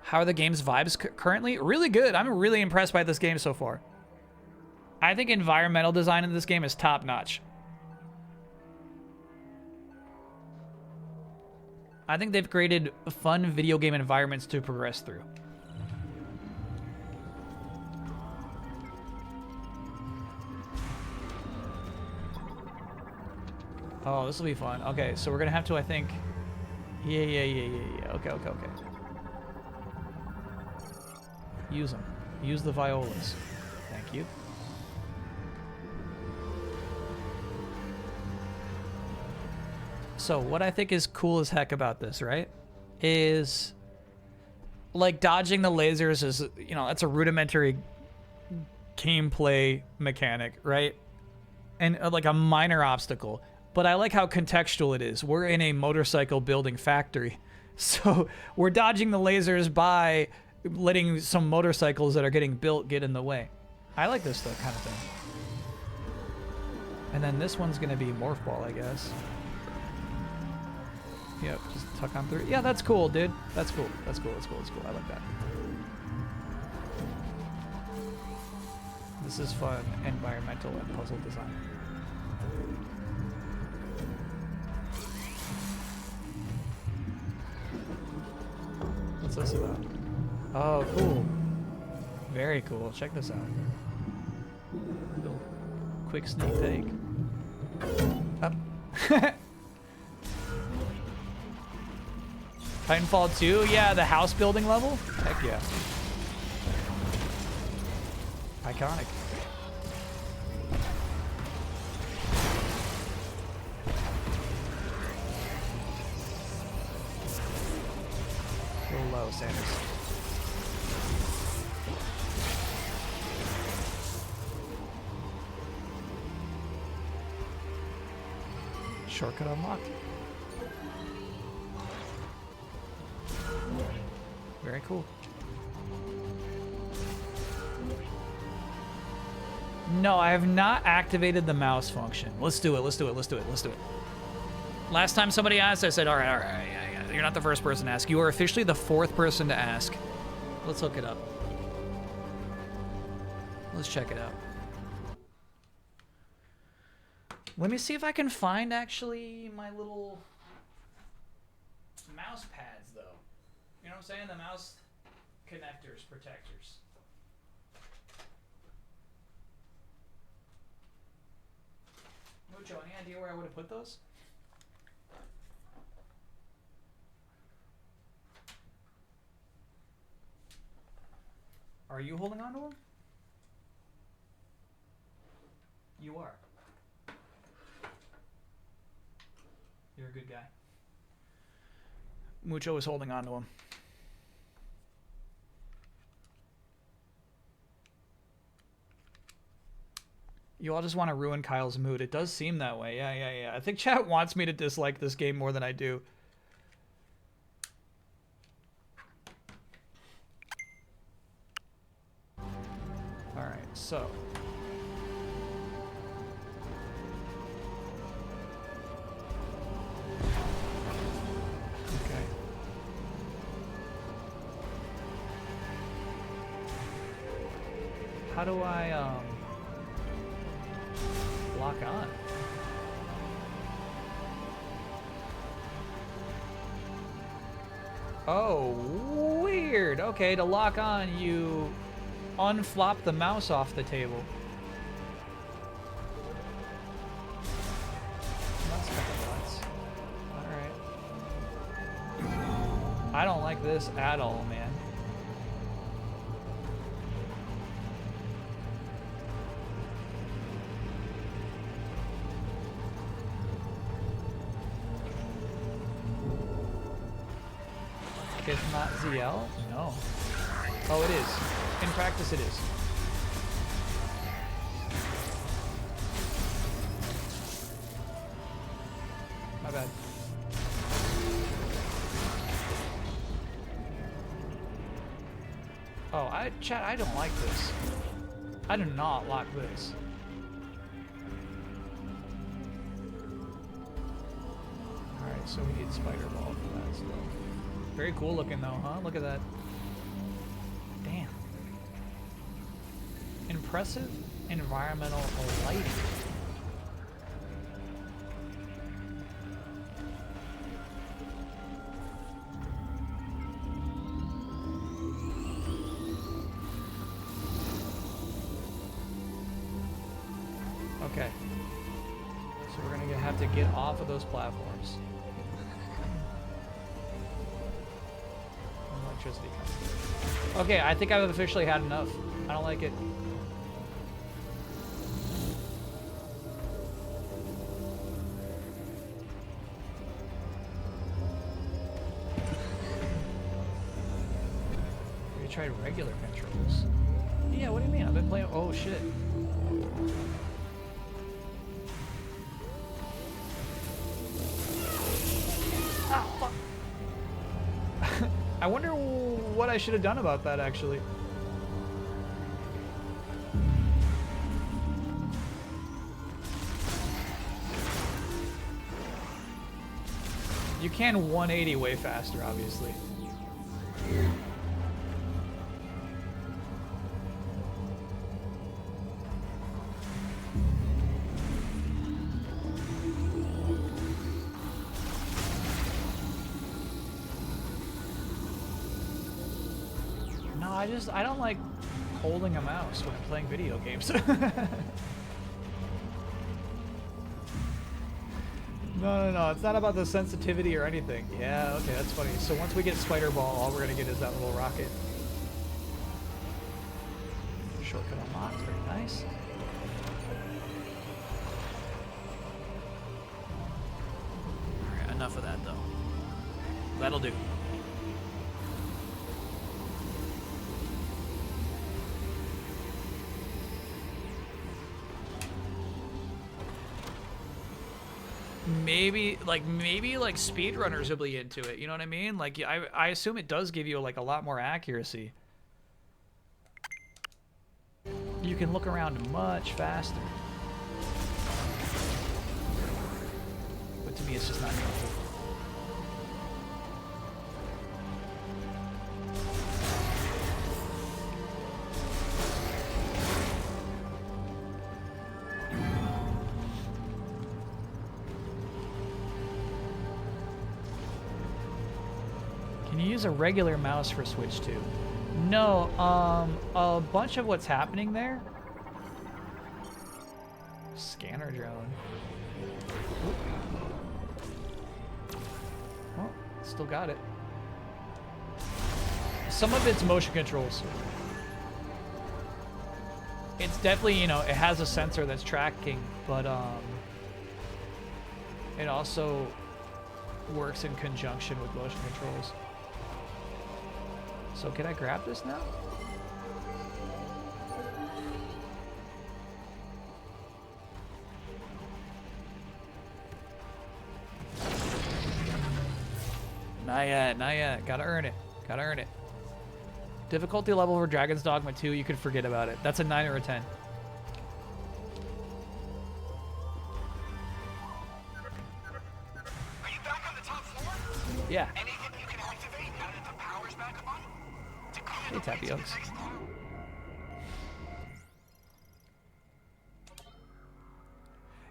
How are the game's vibes currently? Really good. I'm really impressed by this game so far. I think environmental design in this game is top-notch. I think they've created fun video game environments to progress through. Oh, this will be fun. Okay, so we're gonna have to, I think... Yeah. Okay. Use them. Use the violas. Thank you. So what I think is cool as heck about this, right, is like dodging the lasers is, you know, that's a rudimentary gameplay mechanic, right? And like a minor obstacle. But I like how contextual it is. We're in a motorcycle building factory. So we're dodging the lasers by letting some motorcycles that are getting built get in the way. I like this kind of thing. And then this one's going to be Morph Ball, I guess. Yep, just tuck on through. Yeah, that's cool, dude. That's cool. That's cool. I like that. This is fun, environmental, and puzzle design. What's this about? Oh, cool. Very cool. Check this out. Little quick sneak peek. Up. Titanfall 2? Yeah, the house building level? Heck yeah. Iconic. A little low, Sanders. Shortcut unlocked. Very cool. No, I have not activated the mouse function. Let's do it, let's do it, let's do it, let's do it. Last time somebody asked, I said, all right, yeah. You're not the first person to ask. You are officially the 4th person to ask. Let's hook it up. Let's check it out. Let me see if I can find, actually, my little mouse pads, though. You know what I'm saying? The mouse connectors, protectors. Mucho, any idea where I would have put those? Are you holding on to them? You are. You're a good guy. Mucho is holding on to him. You all just want to ruin Kyle's mood. It does seem that way. Yeah. I think chat wants me to dislike this game more than I do. Alright, so. Okay. How do I, lock on? Oh, weird. Okay, to lock on, you unflop the mouse off the table. That's kind of nuts. Alright. I don't like this at all, man. It's not ZL? No. Oh, it is. In practice, it is. My bad. Oh, chat, I don't like this. I do not like this. Alright, so we need Spider Ball for that stuff. Very cool looking though, huh? Look at that. Damn. Impressive environmental lighting. Okay. So we're gonna have to get off of those platforms. Electricity comes. Okay, I think I've officially had enough. I don't like it. Have you tried regular controls? Yeah, what do you mean? I've been playing. Oh shit. Ah, fuck. I wonder what I should have done about that, actually. You can 180 way faster, obviously. I don't like holding a mouse when I'm playing video games. No, it's not about the sensitivity or anything. Yeah, okay, that's funny. So once we get Spider Ball, all we're gonna get is that little rocket. Shortcut unlocked, very nice. Alright, enough of that though. That'll do. Maybe like speedrunners will be into it. You know what I mean? Like I assume it does give you like a lot more accuracy. You can look around much faster. But to me, it's just not helpful. Can you use a regular mouse for Switch 2? No, a bunch of what's happening there. Scanner drone. Oop. Oh, still got it. Some of it's motion controls. It's definitely, you know, it has a sensor that's tracking, but it also works in conjunction with motion controls. So can I grab this now? Not yet, not yet. Gotta earn it. Gotta earn it. Difficulty level for Dragon's Dogma 2, you could forget about it. That's a 9 or a 10. Are you back on the top floor? Yeah. Anything you can activate now that the power's back on? To clear Hey, the way to the Tapiox. next floor?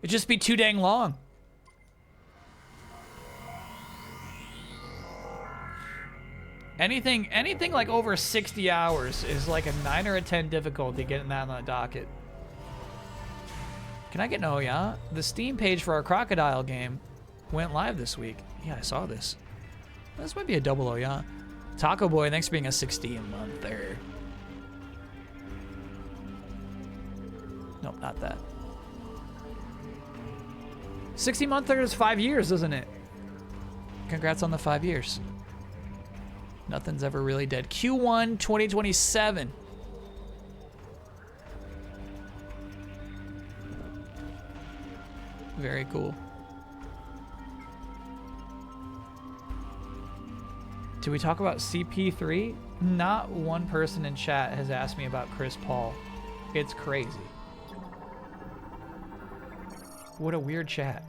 It'd just be too dang long. Anything like over 60 hours is like a 9 or a 10 difficulty getting that on the docket. Can I get no, yeah? The Steam page for our Crocodile game went live this week. Yeah, I saw this. This might be a double O, yeah. Taco Boy, thanks for being a 60 a month there. Nope, not that. 60 month there is 5 years, isn't it? Congrats on the 5 years. Nothing's ever really dead. Q1 2027. Very cool. Did we talk about CP3? Not one person in chat has asked me about Chris Paul. It's crazy. What a weird chat.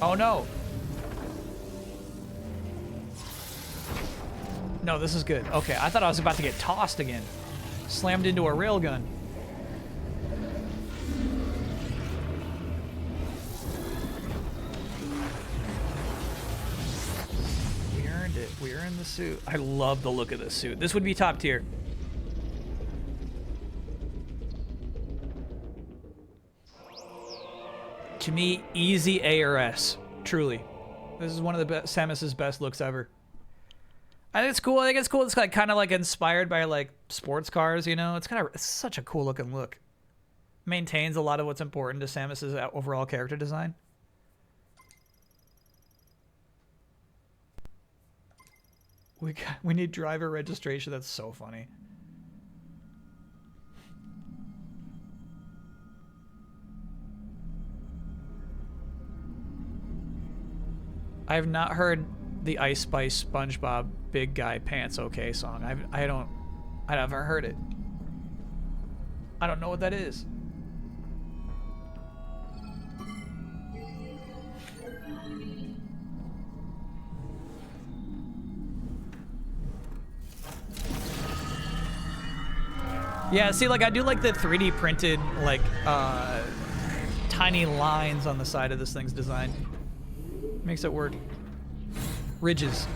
Oh no. No, this is good. Okay, I thought I was about to get tossed again. Slammed into a railgun. We earned it. We earned the suit. I love the look of this suit. This would be top tier. To me, easy A or S. Truly. This is one of the best, Samus's best looks ever. I think it's cool. I think it's cool. It's like kind of like inspired by like sports cars, you know? It's such a cool looking look. Maintains a lot of what's important to Samus's overall character design. We need driver registration. That's so funny. I have not heard the Ice Spice SpongeBob Big Guy Pants Okay song. I haven't heard it. I don't know what that is. Yeah, see, like I do like the 3D printed like tiny lines on the side of this thing's design. Makes it work. Ridges.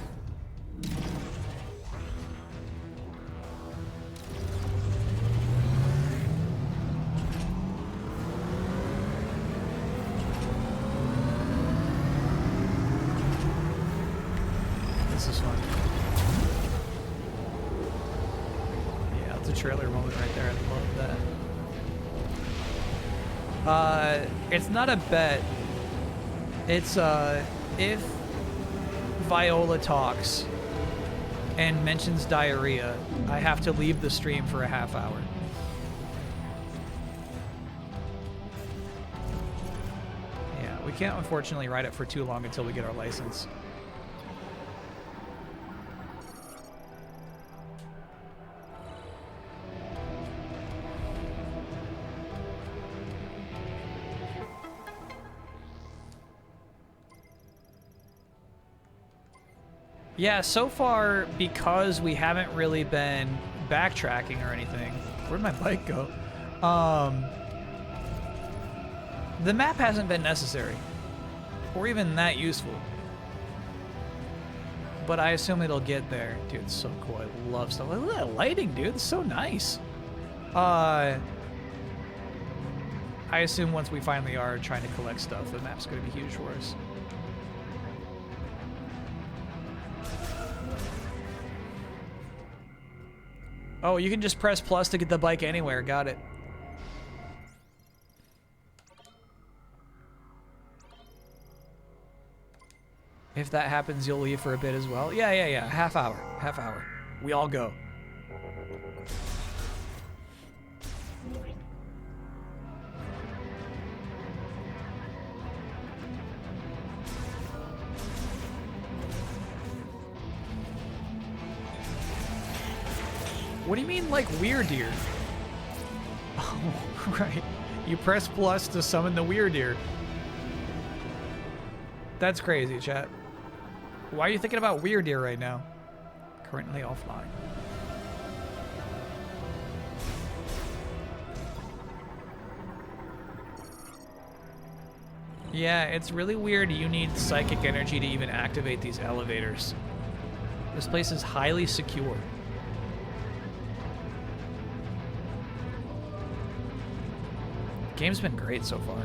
This is fun. Yeah, it's a trailer moment right there. I love that. It's not a bet. It's if Viola talks and mentions diarrhea, I have to leave the stream for a half hour. Yeah, we can't unfortunately ride it for too long until we get our license. Yeah, so far, because we haven't really been backtracking or anything. Where'd my bike go? The map hasn't been necessary. Or even that useful. But I assume it'll get there. Dude, it's so cool. I love stuff. Look at that lighting, dude. It's so nice. I assume once we finally are trying to collect stuff, the map's going to be huge for us. Oh, you can just press plus to get the bike anywhere. Got it. If that happens, you'll leave for a bit as well. Yeah. Half hour. Half hour. We all go. What do you mean, like, weird deer? Oh, right. You press plus to summon the weird deer. That's crazy, chat. Why are you thinking about weird deer right now? Currently offline. Yeah, it's really weird. You need psychic energy to even activate these elevators. This place is highly secure. Game's been great so far.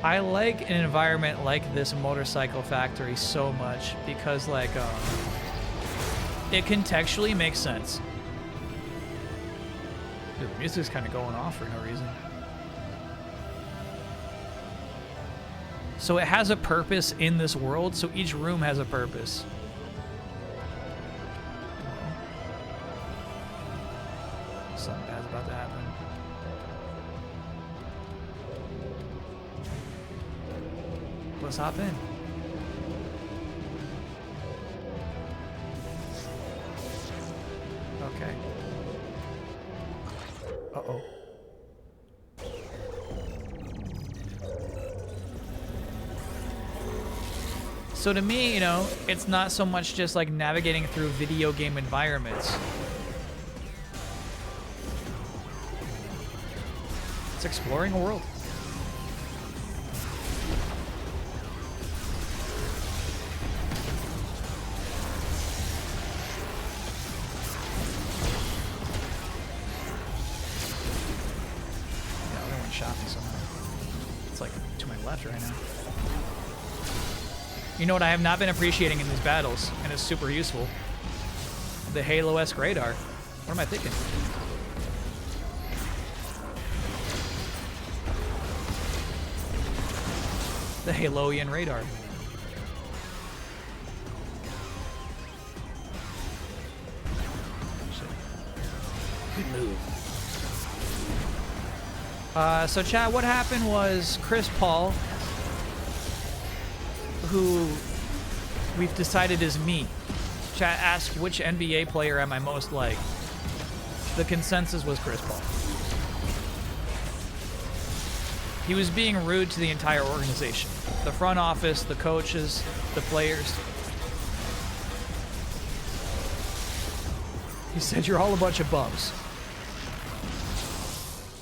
I like an environment like this motorcycle factory so much because, like, it contextually makes sense. Dude, the music's kind of going off for no reason. So it has a purpose in this world, so each room has a purpose. Something bad's about to happen. Let's hop in. Okay. Uh-oh. So to me, you know, it's not so much just like navigating through video game environments. It's exploring a world. The other one shot me somewhere. It's like to my left right now. You know what I have not been appreciating in these battles, and it's super useful? The Halo-esque radar. What am I thinking? The Haloian radar. Good move. So chat, what happened was Chris Paul, who we've decided is me. Chat asked which NBA player am I most like. The consensus was Chris Paul. He was being rude to the entire organization. The front office, the coaches, the players. He said, "You're all a bunch of bums."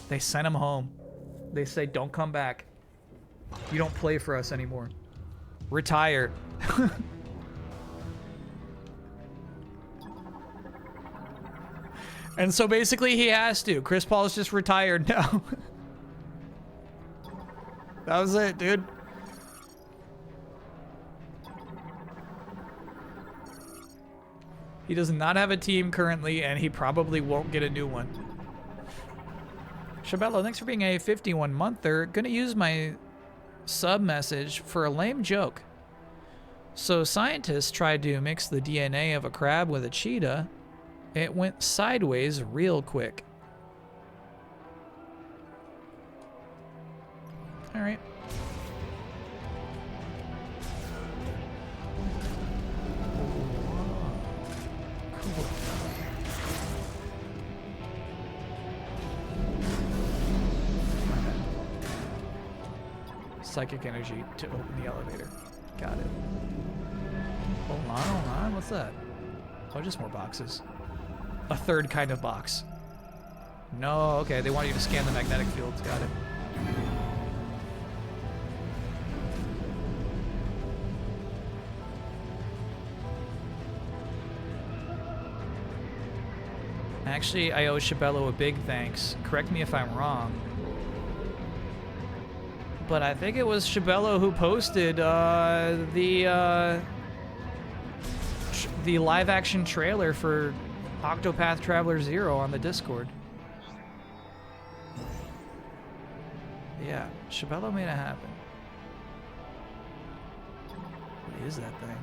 They sent him home. They say, don't come back. You don't play for us anymore. Retire. And so basically he has to. Chris Paul's just retired now. That was it, dude. He does not have a team currently, and he probably won't get a new one. Shabello, thanks for being a 51-monther. Gonna use my sub message for a lame joke. So scientists tried to mix the DNA of a crab with a cheetah. It went sideways real quick. All right. Cool. Psychic energy to open the elevator. Got it. Hold on. What's that? Oh, just more boxes. A third kind of box. No, okay, they want you to scan the magnetic fields. Got it. Actually, I owe Shabello a big thanks. Correct me if I'm wrong. But I think it was Shabello who posted the live-action trailer for Octopath Traveler 0 on the Discord. Yeah, Shabello made it happen. What is that thing?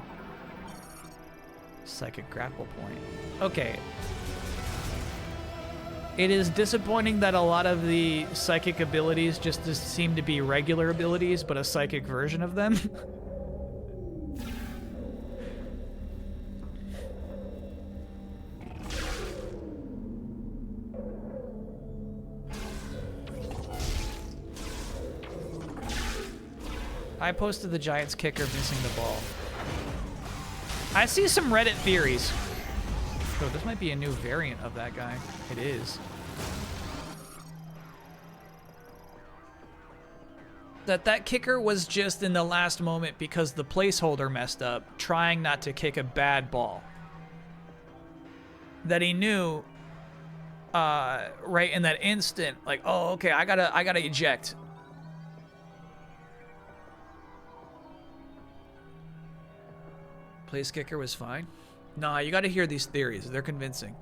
Psychic grapple point. Okay. It is disappointing that a lot of the psychic abilities just seem to be regular abilities, but a psychic version of them. I posted the Giants kicker missing the ball. I see some Reddit theories. Oh, this might be a new variant of that guy. It is. That kicker was just in the last moment because the placeholder messed up, trying not to kick a bad ball. That he knew right in that instant, like, oh, okay, I gotta eject. Place kicker was fine. Nah, you gotta hear these theories. They're convincing.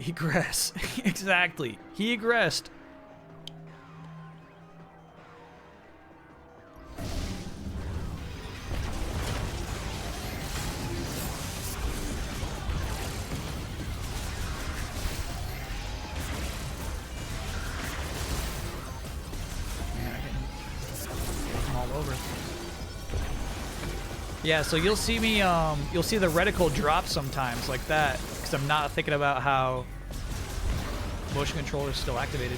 Egress. Exactly. He egressed. Yeah, so you'll see me, you'll see the reticle drop sometimes like that, because I'm not thinking about how motion controller is still activated.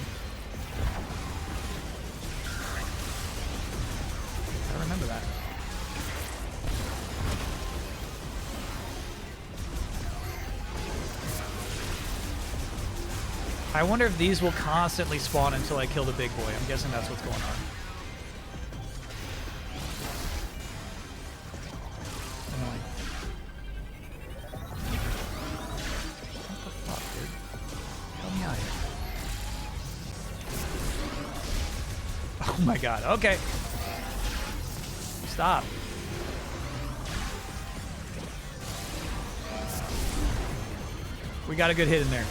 I remember that. I wonder if these will constantly spawn until I kill the big boy. I'm guessing that's what's going on. Oh my god, okay. Stop. We got a good hit in there.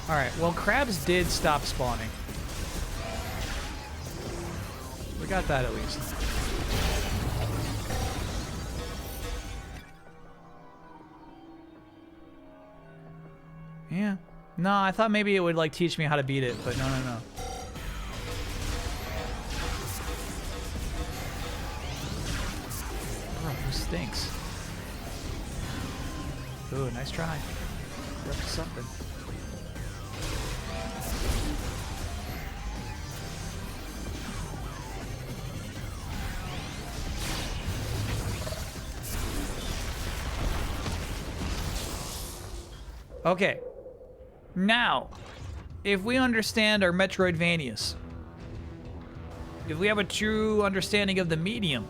Alright, well, crabs did stop spawning. We got that at least. Yeah. No, I thought maybe it would like teach me how to beat it, but no. Bro, this stinks. Ooh, nice try. You're up to something. Okay. Now, if we understand our Metroidvanias, if we have a true understanding of the medium,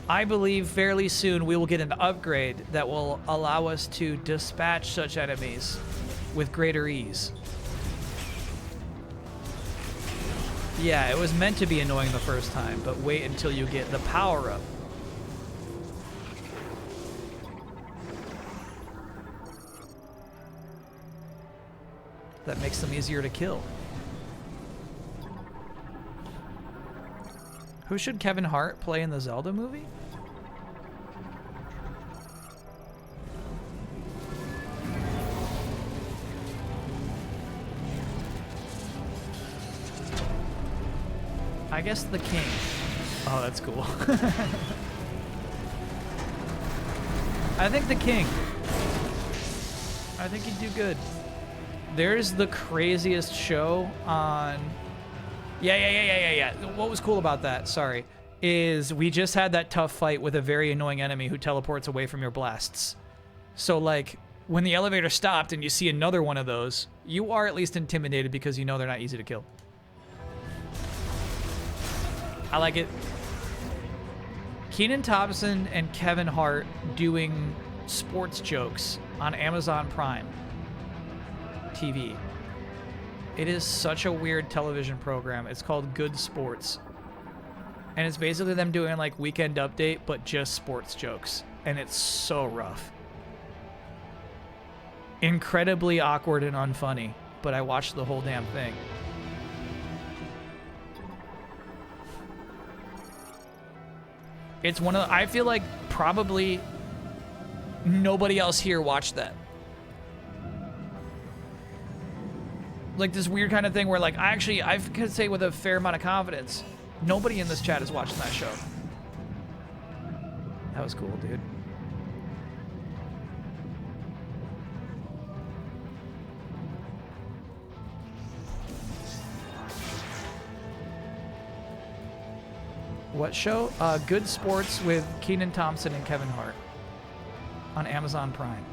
I believe fairly soon we will get an upgrade that will allow us to dispatch such enemies with greater ease. Yeah, it was meant to be annoying the first time, but wait until you get the power-up. That makes them easier to kill. Who should Kevin Hart play in the Zelda movie? I guess the king. Oh, that's cool. I think the king. I think he'd do good. There's the craziest show on... Yeah. What was cool about that, sorry, is we just had that tough fight with a very annoying enemy who teleports away from your blasts. So, like, when the elevator stopped and you see another one of those, you are at least intimidated because you know they're not easy to kill. I like it. Kenan Thompson and Kevin Hart doing sports jokes on Amazon Prime TV. It is such a weird television program. It's called Good Sports. And it's basically them doing like Weekend Update, but just sports jokes. And it's so rough. Incredibly awkward and unfunny, but I watched the whole damn thing. It's one of the, I feel like probably nobody else here watched that. Like this weird kind of thing where like I could say with a fair amount of confidence, nobody in this chat is watching that show. That was cool, dude. What show? Good Sports with Kenan Thompson and Kevin Hart on Amazon Prime.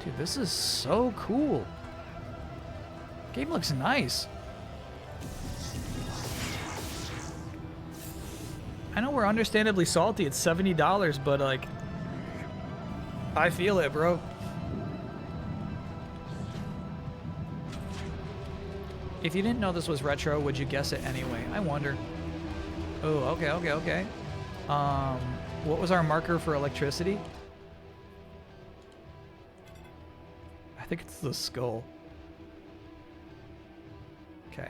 Dude, this is so cool. Game looks nice. I know we're understandably salty. It's $70, but like, I feel it, bro. If you didn't know this was retro, would you guess it anyway? I wonder. Oh, okay. What was our marker for electricity? I think it's the skull. Okay.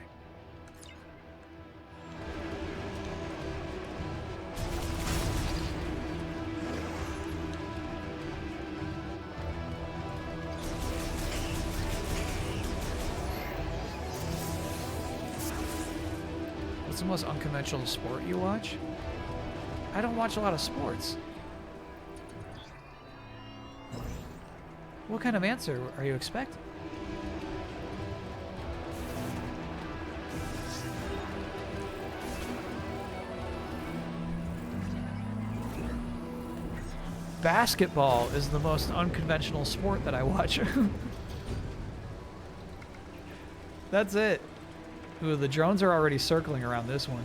What's the most unconventional sport you watch? I don't watch a lot of sports. What kind of answer are you expecting? Basketball is the most unconventional sport that I watch. That's it. Ooh, the drones are already circling around this one.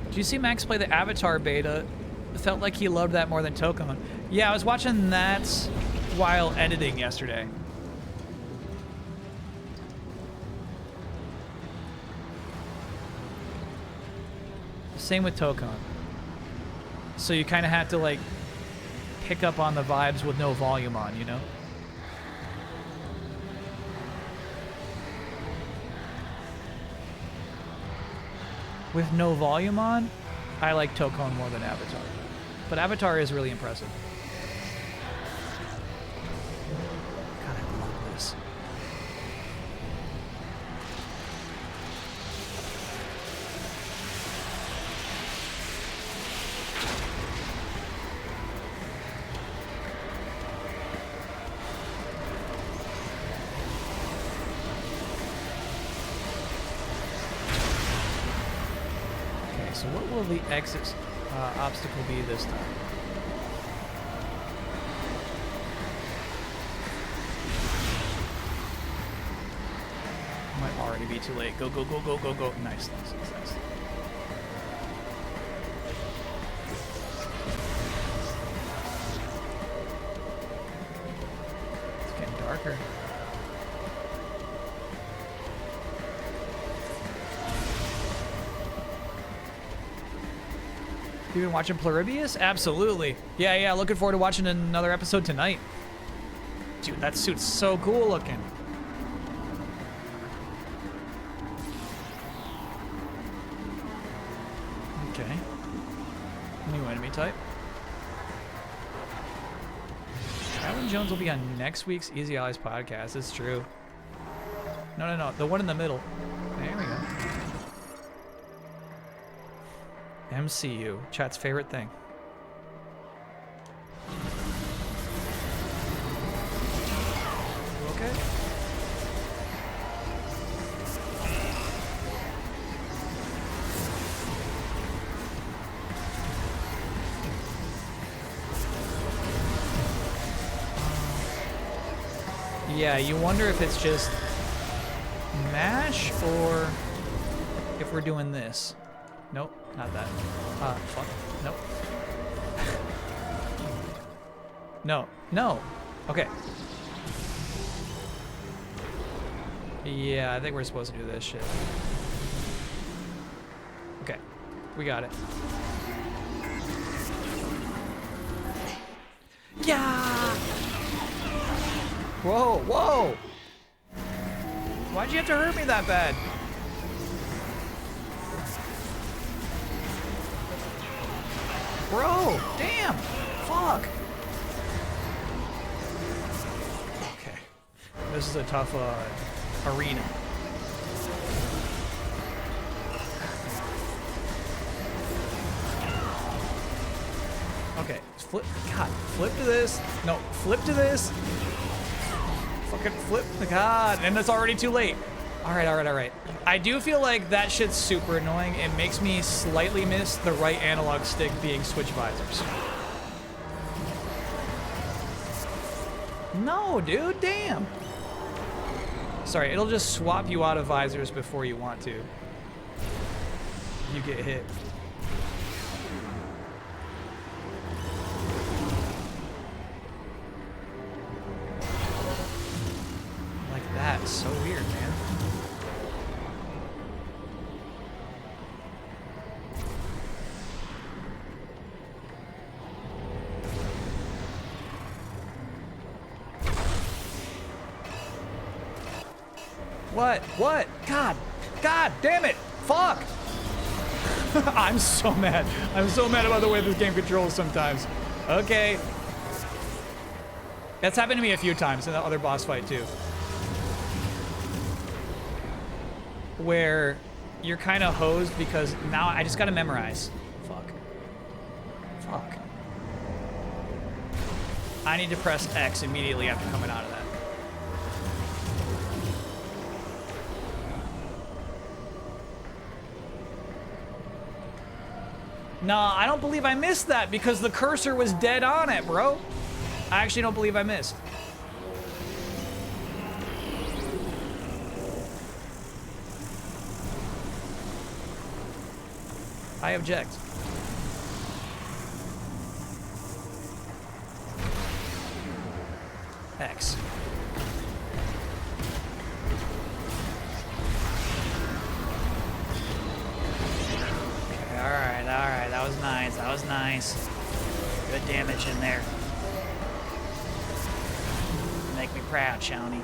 Did you see Max play the Avatar beta? It felt like he loved that more than Tokon. Yeah, I was watching that while editing yesterday. Same with Tokon. So you kind of have to like pick up on the vibes with no volume on, you know? With no volume on, I like Tokon more than Avatar. But Avatar is really impressive. God, I love this. so what will the exit obstacle be this time? Might already be too late. Go, go, go, go, go, go. Nice, nice, nice, nice. It's getting darker. You been watching Pluribius? Absolutely. Yeah, yeah, looking forward to watching another episode tonight. Dude, that suit's so cool looking. Okay. New enemy type. Alan Jones will be on next week's Easy Allies podcast. It's true. No, no, no. The one in the middle. There we go. MCU. Chat's favorite thing. You okay? Yeah, you wonder if it's just mash or if we're doing this. Nope, not that. Fuck. Nope. No, no. Okay. Yeah, I think we're supposed to do this shit. Okay, we got it. Yeah! Whoa, whoa! Why'd you have to hurt me that bad? Bro, damn! Fuck! Okay. This is a tough arena. Okay, flip. God, flip to this. No, flip to this. Fucking flip. God, and it's already too late. Alright, alright, alright. I do feel like that shit's super annoying. It makes me slightly miss the right analog stick being switch visors. No, dude, damn. Sorry, it'll just swap you out of visors before you want to. You get hit. Like that, it's so weird, man. What? What? God. God damn it. Fuck. I'm so mad. I'm so mad about the way this game controls sometimes. Okay. That's happened to me a few times in the other boss fight too. Where you're kind of hosed because now I just gotta memorize. Fuck. Fuck. I need to press X immediately after coming out of that. No, I don't believe I missed that because the cursor was dead on it, bro. I actually don't believe I missed. I object. X. Alright, that was nice, that was nice. Good damage in there. Make me proud, Shawnee.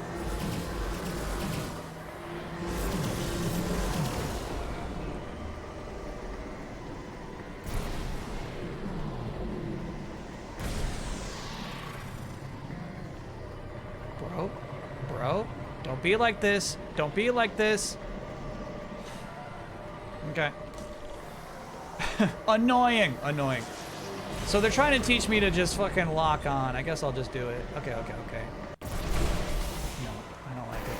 Bro, don't be like this. Don't be like this. Okay. Annoying. So they're trying to teach me to just fucking lock on. I guess I'll just do it. Okay. No, I don't like it.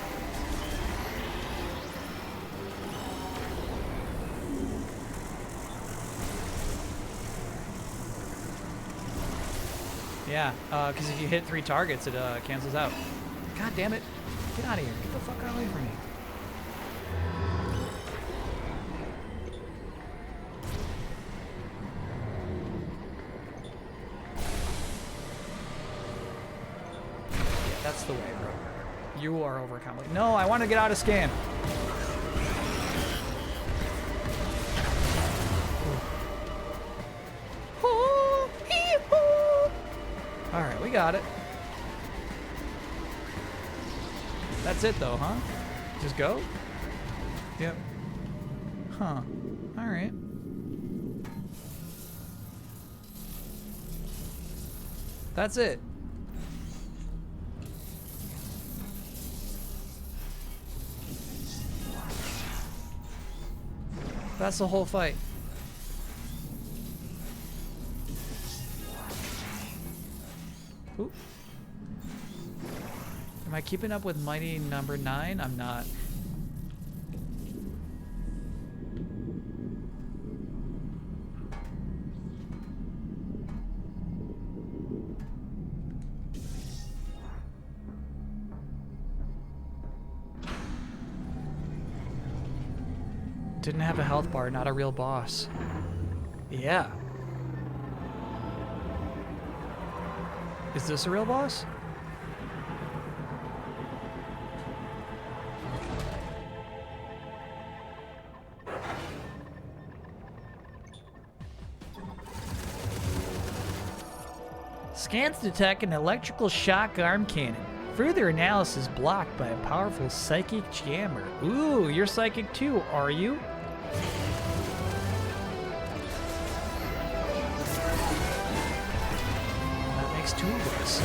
Yeah, because if you hit 3 targets, it cancels out. God damn it. Get out of here. Get the fuck away from me. Yeah, that's the way, bro. You are overcomplicated. No, I want to get out of scan. Alright, we got it. That's it though, huh? Just go? Yep. Huh. Alright. That's it. That's the whole fight. Ooh. Am I keeping up with Mighty number 9? I'm not. Didn't have a health bar, not a real boss. Yeah. Is this a real boss? Scans detect an electrical shock arm cannon. Further analysis blocked by a powerful psychic jammer. Ooh, you're psychic too, are you? That makes 2 of us.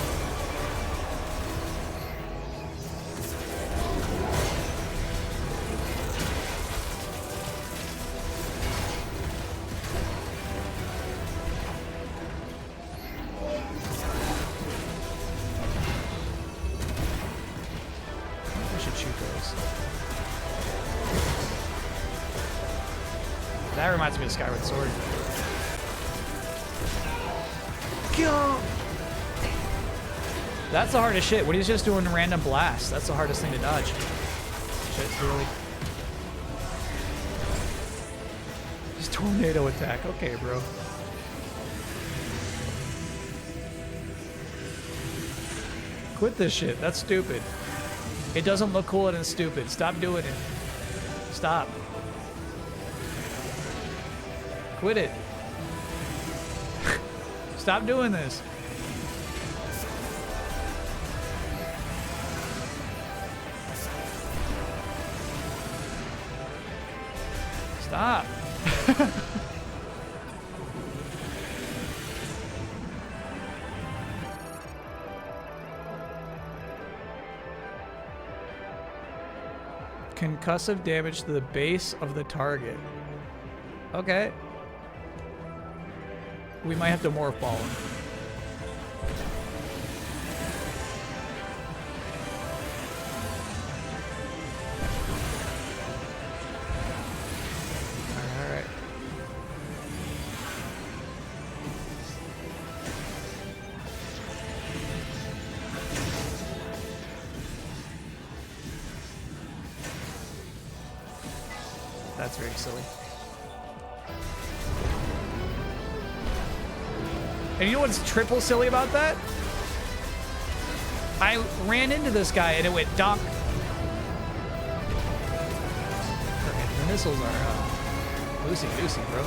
I should shoot those. That reminds me of Skyward Sword. Go! That's the hardest shit. When he's just doing random blasts, that's the hardest thing to dodge. Shit, really. Just tornado attack. Okay, bro. Quit this shit. That's stupid. It doesn't look cool and it's stupid. Stop doing it. Stop. Quit it. Stop doing this. Stop. Concussive damage to the base of the target. Okay. We might have to morph ball him. Alright. That's very silly. And you know what's triple silly about that? I ran into this guy and it went donk. The missiles are loosey-goosey, bro.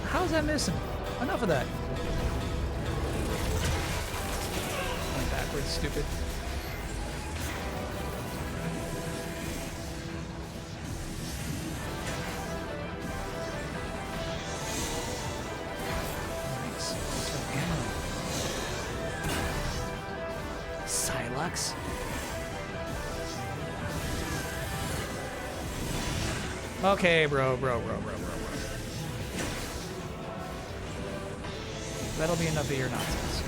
How's that missing? Enough of that. Going backwards, stupid. Silux. Okay, bro. That'll be enough of your nonsense.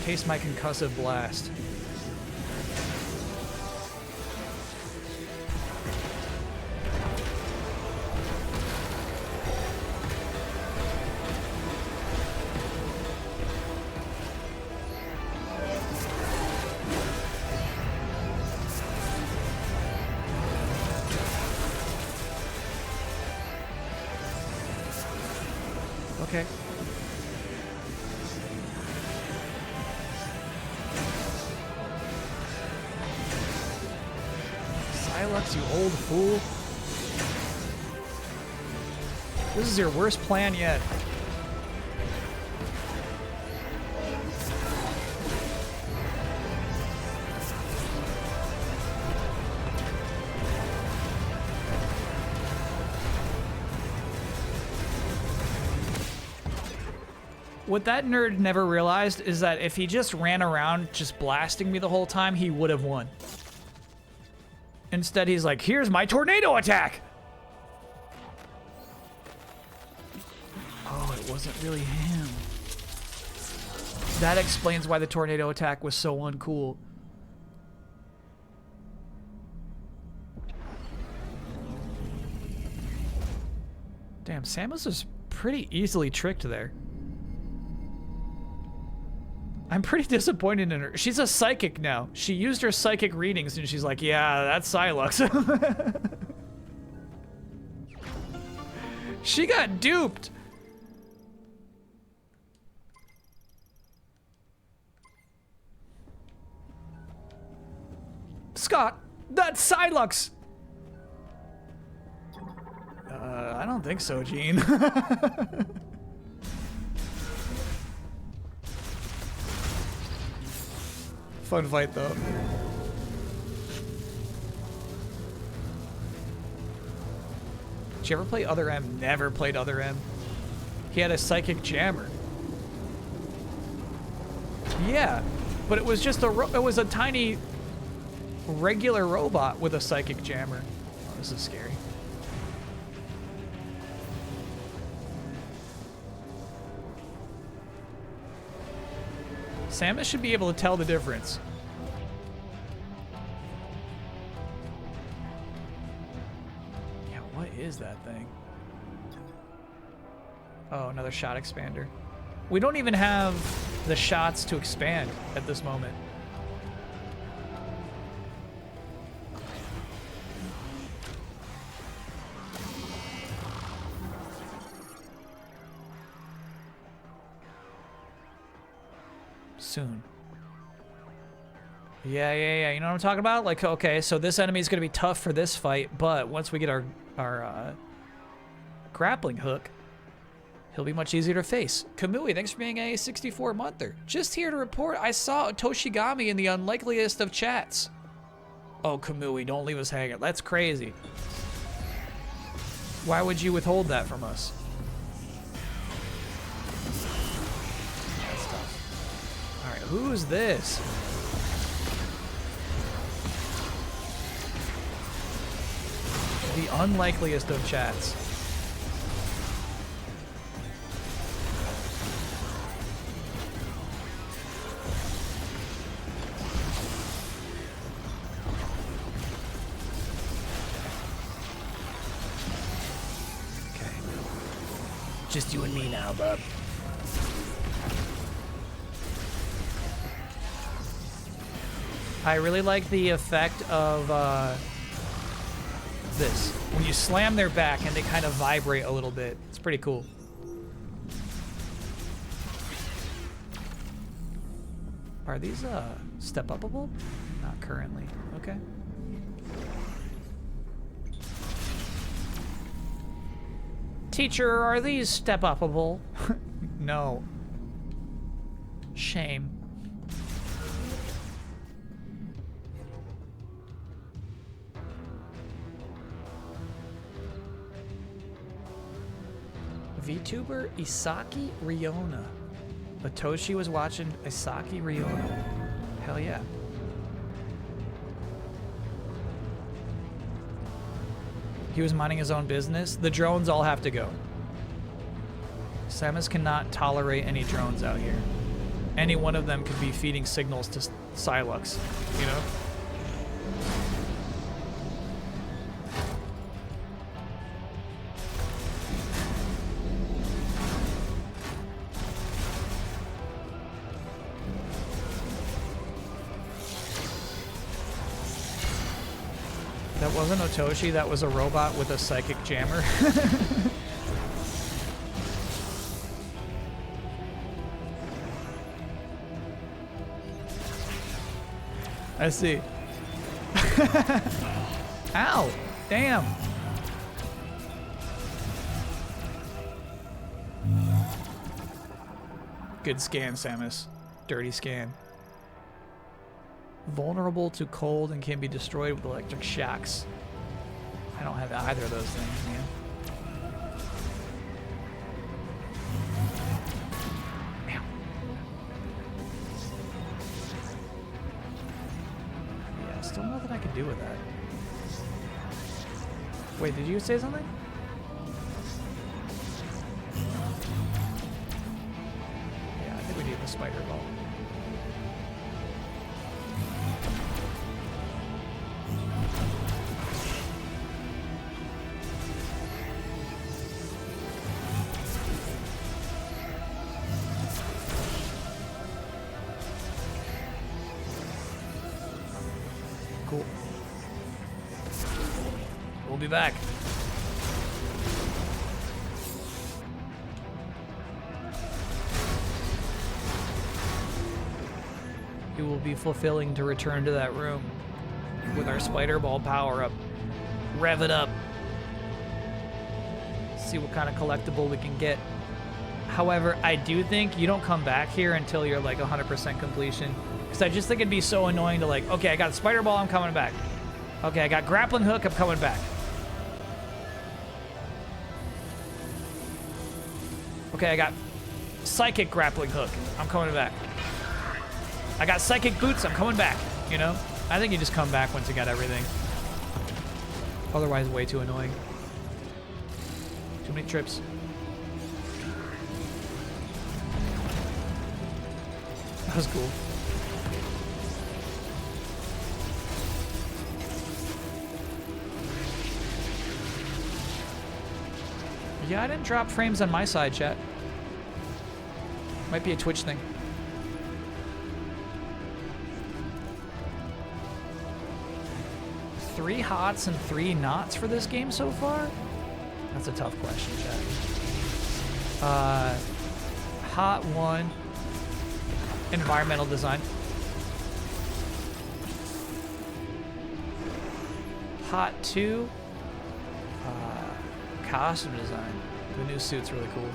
Taste my concussive blast. Okay. Silux, you old fool. This is your worst plan yet. What that nerd never realized is that if he just ran around just blasting me the whole time, he would have won. Instead, he's like, here's my tornado attack! Oh, it wasn't really him. That explains why the tornado attack was so uncool. Damn, Samus was pretty easily tricked there. I'm pretty disappointed in her. She's a psychic now. She used her psychic readings and she's like, yeah, that's Silux. She got duped. Scott, that's Silux. I don't think so, Gene. Fun fight, though. Did you ever play Other M? Never played Other M. He had a psychic jammer. Yeah, but it was just it was a tiny regular robot with a psychic jammer. Oh, this is scary. Samus should be able to tell the difference. Yeah, what is that thing? Oh, another shot expander. We don't even have the shots to expand at this moment. Soon. Yeah. You know what I'm talking about? Like, okay, so this enemy is going to be tough for this fight, but once we get our grappling hook, he'll be much easier to face. Kamui, thanks for being a 64-monther. Just here to report, I saw Toshigami in the unlikeliest of chats. Oh, Kamui, don't leave us hanging. That's crazy. Why would you withhold that from us? Who's this? The unlikeliest of chats. Okay. Just you and me now, bub. I really like the effect of this. When you slam their back and they kind of vibrate a little bit. It's pretty cool. Are these step-upable? Not currently. Okay. Teacher, are these step-upable? No. Shame. VTuber Isaki Riona. Latoshi was watching Isaki Riona. Hell yeah. He was minding his own business. The drones all have to go. Samus cannot tolerate any drones out here. Any one of them could be feeding signals to Silux, you know? That wasn't Otoshi, that was a robot with a psychic jammer. I see. Ow! Damn! Good scan, Samus. Dirty scan. Vulnerable to cold and can be destroyed with electric shocks. I don't have either of those things, man. Ow. Yeah, still nothing I can do with that. Wait, did you say something? Yeah, I think we need the spider ball. Cool. We'll be back. It will be fulfilling to return to that room with our spider ball power up. Rev it up. See what kind of collectible we can get. However, I do think you don't come back here until you're like 100% completion. Because I just think it'd be so annoying to like, okay, I got spider ball, I'm coming back. Okay, I got grappling hook, I'm coming back. Okay, I got psychic grappling hook, I'm coming back. I got psychic boots, I'm coming back, you know? I think you just come back once you got everything. Otherwise, way too annoying. Too many trips. That was cool. Yeah, I didn't drop frames on my side, chat. Might be a Twitch thing. Three hots and 3 nots for this game so far? That's a tough question, chat. Hot 1, environmental design. Hot 2, costume design. The new suit's really cool.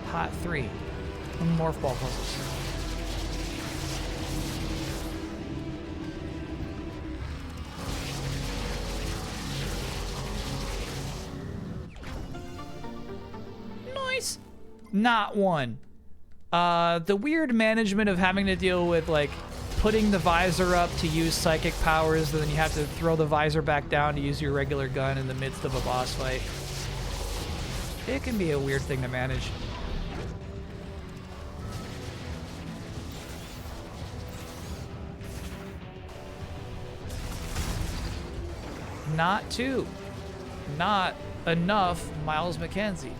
Hot 3, morph ball puzzles. Nice. Not one. The weird management of having to deal with like putting the visor up to use psychic powers, and then you have to throw the visor back down to use your regular gun in the midst of a boss fight. It can be a weird thing to manage. Not two. Not enough Miles McKenzie.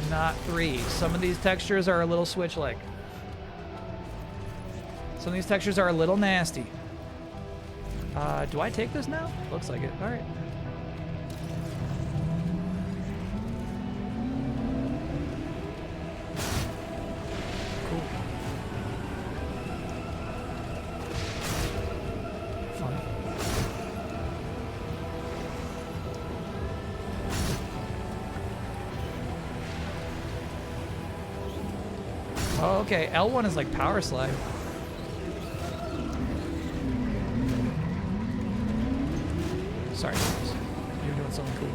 Not 3. Some of these textures are a little Switch-like. Some of these textures are a little nasty. Do I take this now? Looks like it. All right. Cool. Fun. Oh, okay. L1 is like power slide. Sorry, guys. You're doing something cool.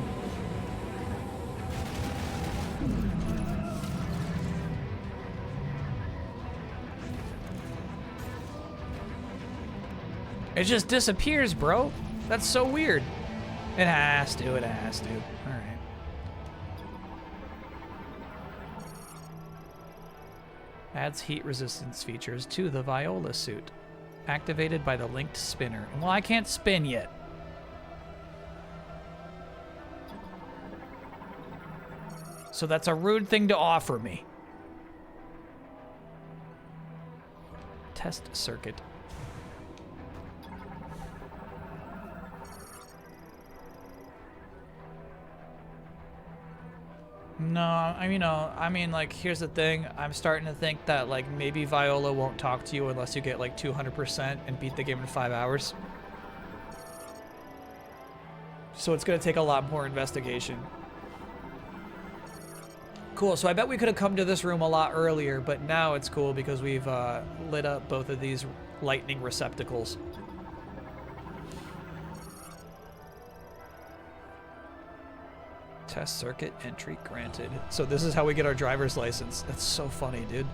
It just disappears, bro. That's so weird. It has to. It has to. All right. Adds heat resistance features to the Viola suit. Activated by the linked spinner. Well, I can't spin yet. So that's a rude thing to offer me. Test circuit. No, I mean, like, here's the thing. I'm starting to think that, like, maybe Viola won't talk to you unless you get, like, 200% and beat the game in 5 hours. So it's going to take a lot more investigation. Cool, so I bet we could have come to this room a lot earlier, but now it's cool because we've lit up both of these lightning receptacles. Test circuit entry granted. So this is how we get our driver's license. That's so funny, dude.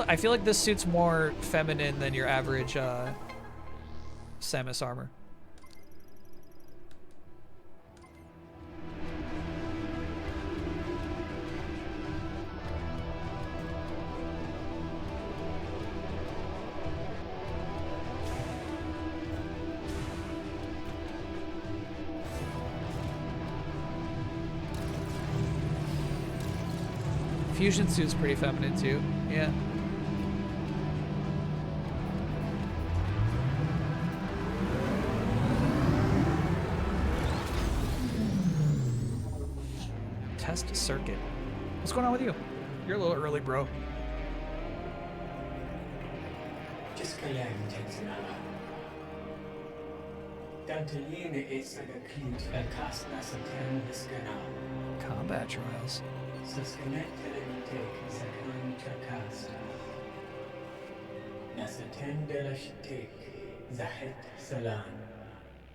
I feel like this suit's more feminine than your average Samus armor. Fusion suit's pretty feminine too. Yeah. Test circuit. What's going on with you? You're a little early, bro. Just Combat trials.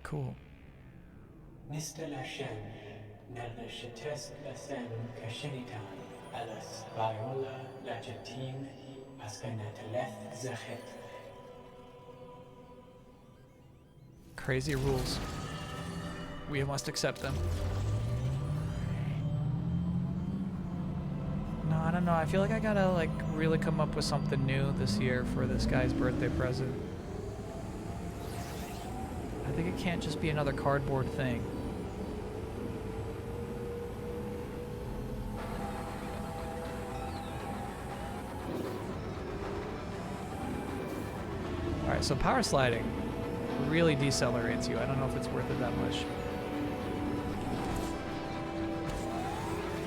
Cool. Crazy rules. We must accept them. No, I don't know. I feel like I gotta, like, really come up with something new this year for this guy's birthday present. I think it can't just be another cardboard thing. Alright, so power sliding really decelerates you. I don't know if it's worth it that much.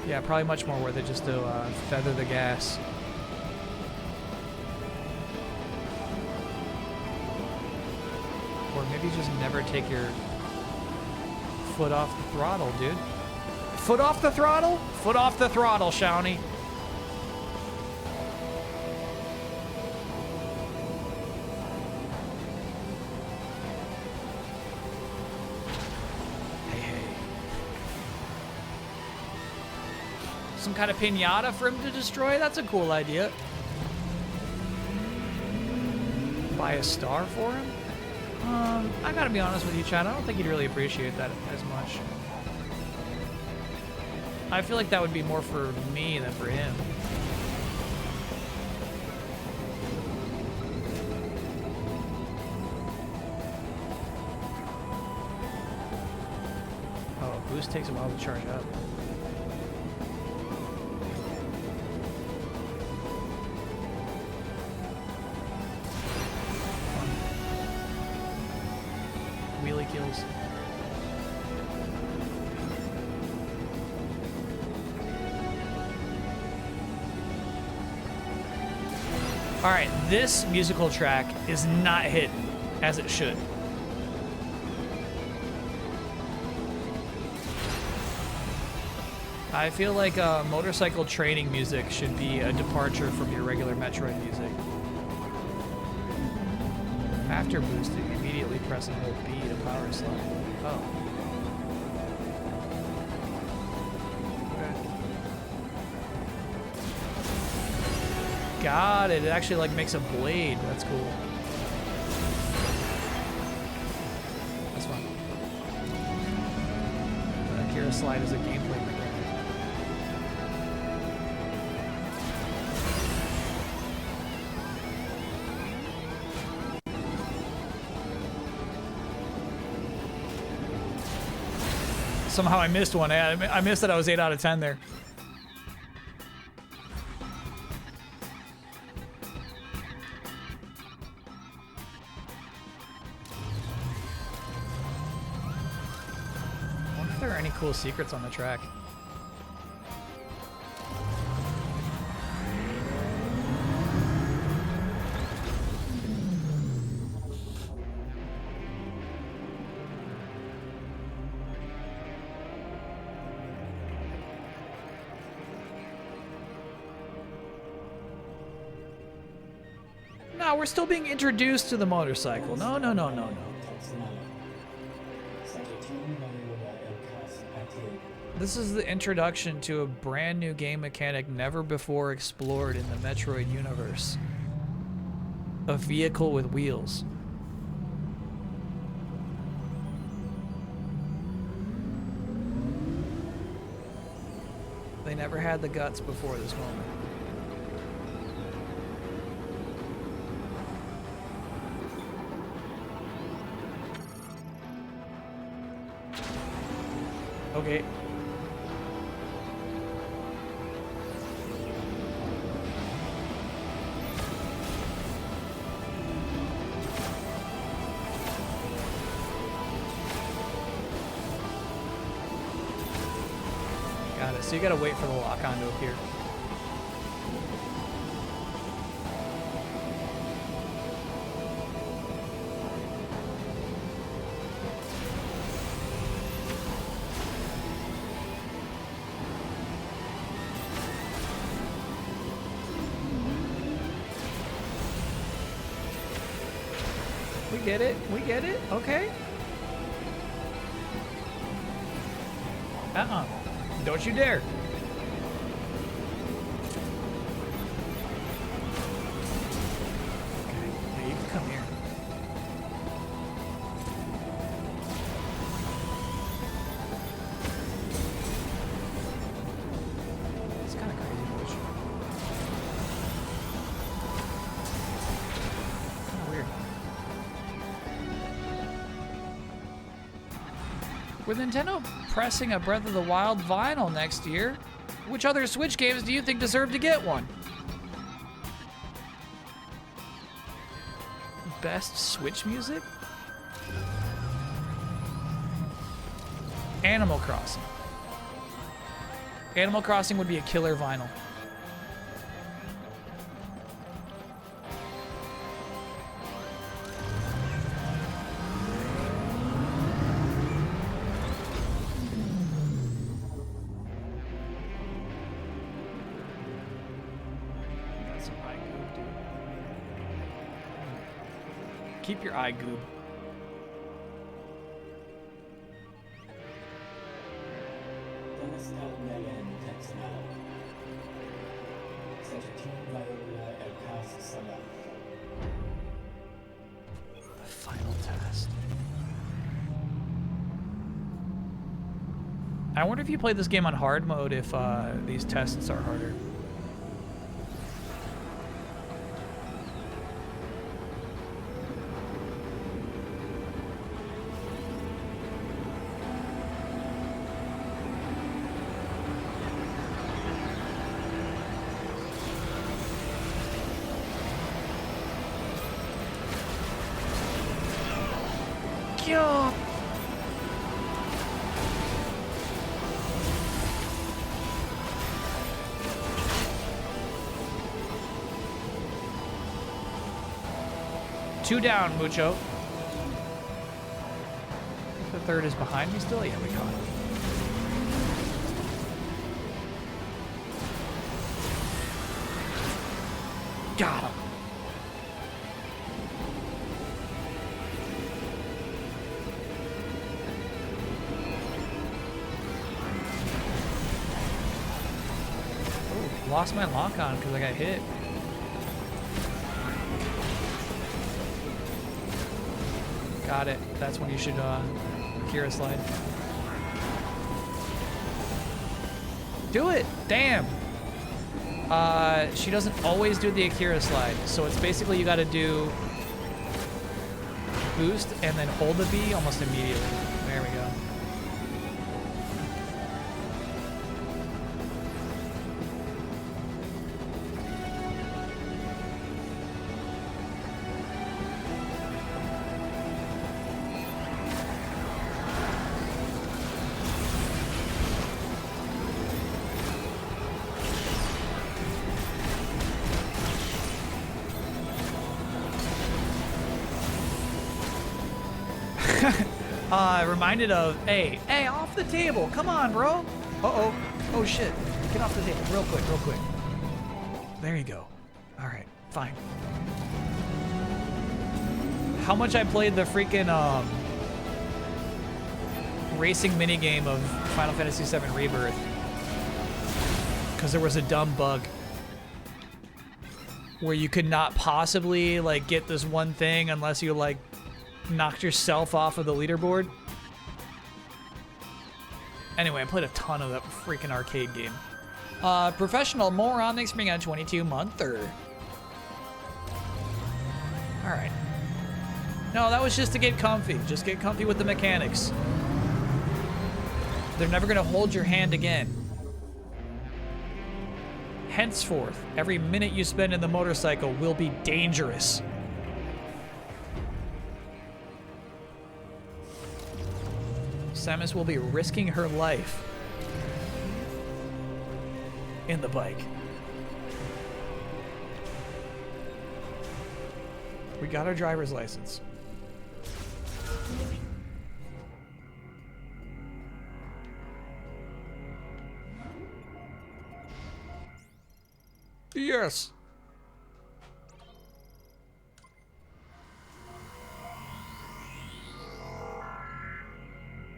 Yeah, probably much more worth it just to feather the gas. Or maybe just never take your foot off the throttle, dude. Foot off the throttle? Foot off the throttle, Shawnee. Some kind of pinata for him to destroy? That's a cool idea. Buy a star for him? I gotta be honest with you, Chad. I don't think he'd really appreciate that as much. I feel like that would be more for me than for him. Oh, boost takes a while to charge up. Wheelie kills. Alright, this musical track is not hitting as it should. I feel like motorcycle training music should be a departure from your regular Metroid music. After boosting, immediately press and hold B to power slide. Oh. Okay. Got it. It actually like makes a blade. That's cool. That's fun. Kira Slide is a gameplay mechanic. Somehow I missed one. I missed that I was 8 out of 10 there. I wonder if there are any cool secrets on the track. No, we're still being introduced to the motorcycle. No, no, no, no, no. This is the introduction to a brand new game mechanic never before explored in the Metroid universe. A vehicle with wheels. They never had the guts before this moment. Okay. Got it. So you gotta wait for the lock-on to appear. We get it. We get it. Okay. Uh-uh. Don't you dare. Okay. Yeah, you can come here. It's kind of crazy, Butch. Kind of weird. With Nintendo pressing a Breath of the Wild vinyl next year, which other Switch games do you think deserve to get one? Best Switch music? Animal Crossing. Animal Crossing would be a killer vinyl. Keep your eye goob. The final test. I wonder if you play this game on hard mode if these tests are harder. God. Two down, Mucho. The third is behind me still? Yeah, we got it. Got him. Oh, lost my lock on because I got hit. Got it. That's when you should Akira slide. Do it! Damn! She doesn't always do the Akira slide, so it's basically you gotta do boost and then hold the B almost immediately. There we go. Reminded of, hey, off the table. Come on, bro. Uh-oh. Oh, shit. Get off the table real quick. There you go. All right, fine. How much I played the freaking racing minigame of Final Fantasy VII Rebirth. Because there was a dumb bug where you could not possibly, like, get this one thing unless you, like, knocked yourself off of the leaderboard. Anyway, I played a ton of that freaking arcade game. Professional Moron, thanks for being a 22-monther. Alright. No, that was just to get comfy. Just get comfy with the mechanics. They're never gonna hold your hand again. Henceforth, every minute you spend in the motorcycle will be dangerous. Samus will be risking her life in the bike. We got our driver's license. Yes.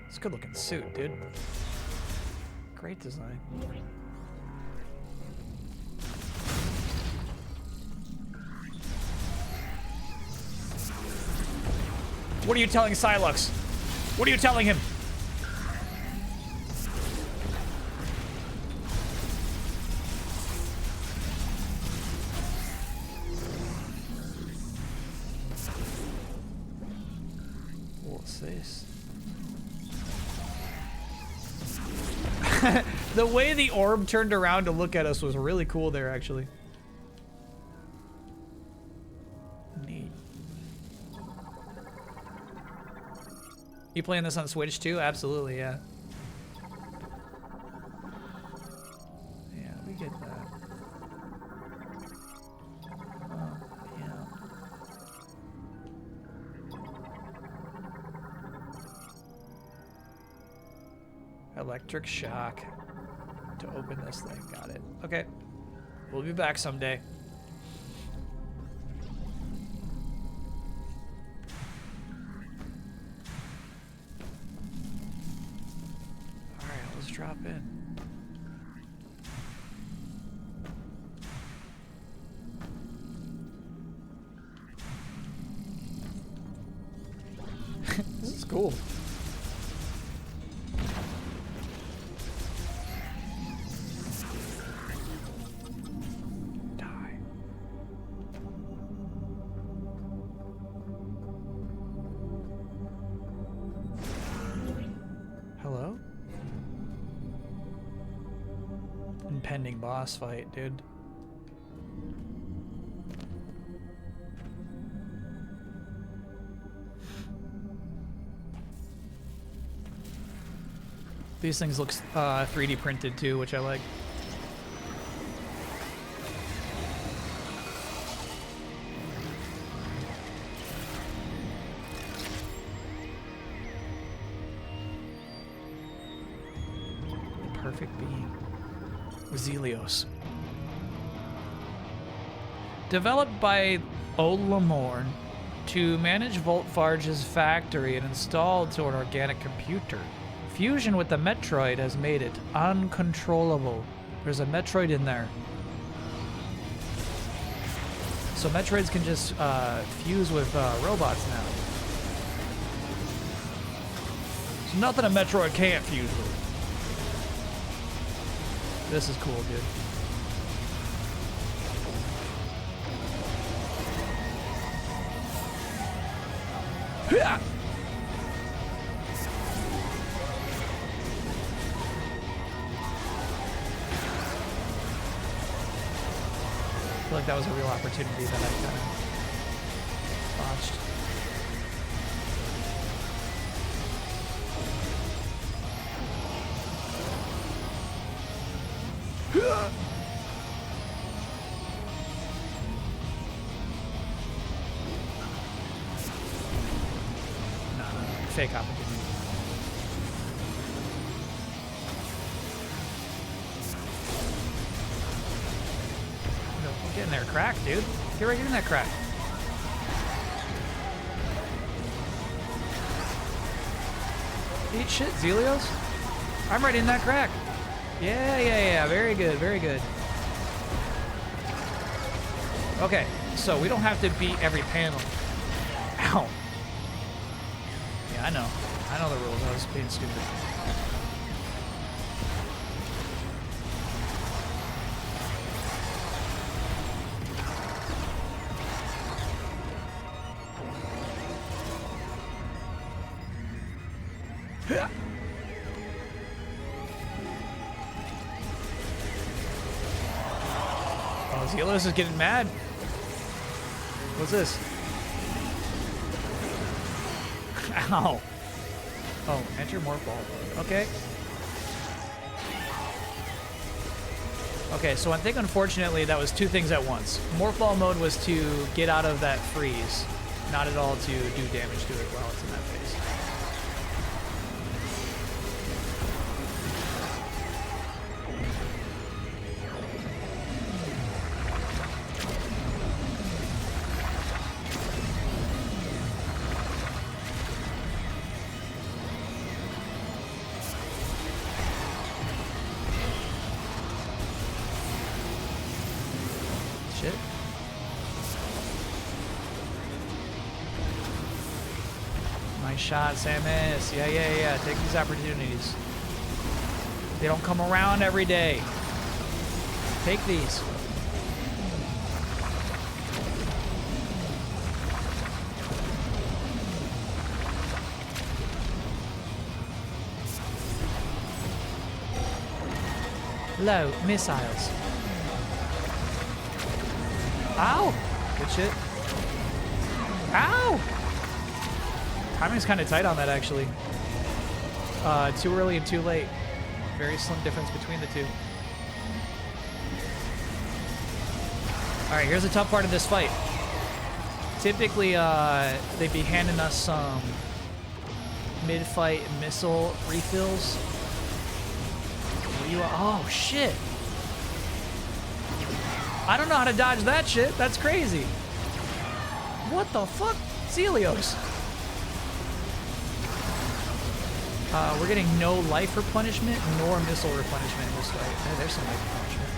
It's a good looking suit, dude. Great design. What are you telling Silux? What are you telling him? What's this? The way the orb turned around to look at us was really cool there, actually. Neat. You playing this on Switch too? Absolutely, yeah. Yeah, we get that. Yeah. Electric shock to open this thing. Got it. Okay. We'll be back someday. Alright, let's drop in. This is cool. Hello? Impending boss fight, dude. These things look 3D printed too, which I like. Perfect being. Zelios. Developed by Olamorn to manage Voltfarge's factory and installed to an organic computer. Fusion with the Metroid has made it uncontrollable. There's a Metroid in there. So Metroids can just fuse with robots now. There's nothing a Metroid can't fuse with. This is cool, dude. Yeah. I feel like that was a real opportunity that I kind of botched. No, fake opportunity. Get in there, crack, dude. Get right in that crack. Eat shit, Zelios. I'm right in that crack. Yeah. Very good, very good. Okay, so we don't have to beat every panel. Ow. Yeah, I know. I know the rules. I was being stupid. Oh, Zelios is getting mad. What's this? Ow. Oh, enter more ball. Okay. Okay, so I think unfortunately that was two things at once. Morph ball mode was to get out of that freeze, not at all to do damage to it while it's in that phase. Shit. Nice shot, Samus. Yeah. Take these opportunities. They don't come around every day. Take these. Low missiles. Ow! Good shit. Ow! Timing's kind of tight on that, actually. Too early and too late. Very slim difference between the two. Alright, here's the tough part of this fight. Typically, they'd be handing us some mid-fight missile refills. What do you... Oh, shit! I don't know how to dodge that shit. That's crazy. What the fuck? Zelios. We're getting no life replenishment nor missile replenishment in this fight. Hey, there's some life replenishment.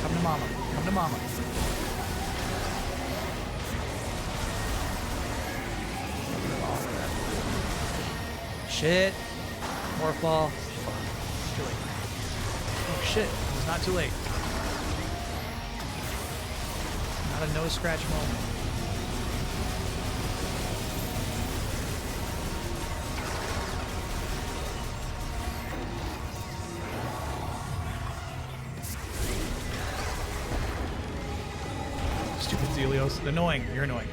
Come to mama. Come to mama. Shit. Morph ball. Fuck. Too late. Oh shit, it was not too late. Not a no scratch moment. Stupid Zelios. Annoying. You're annoying.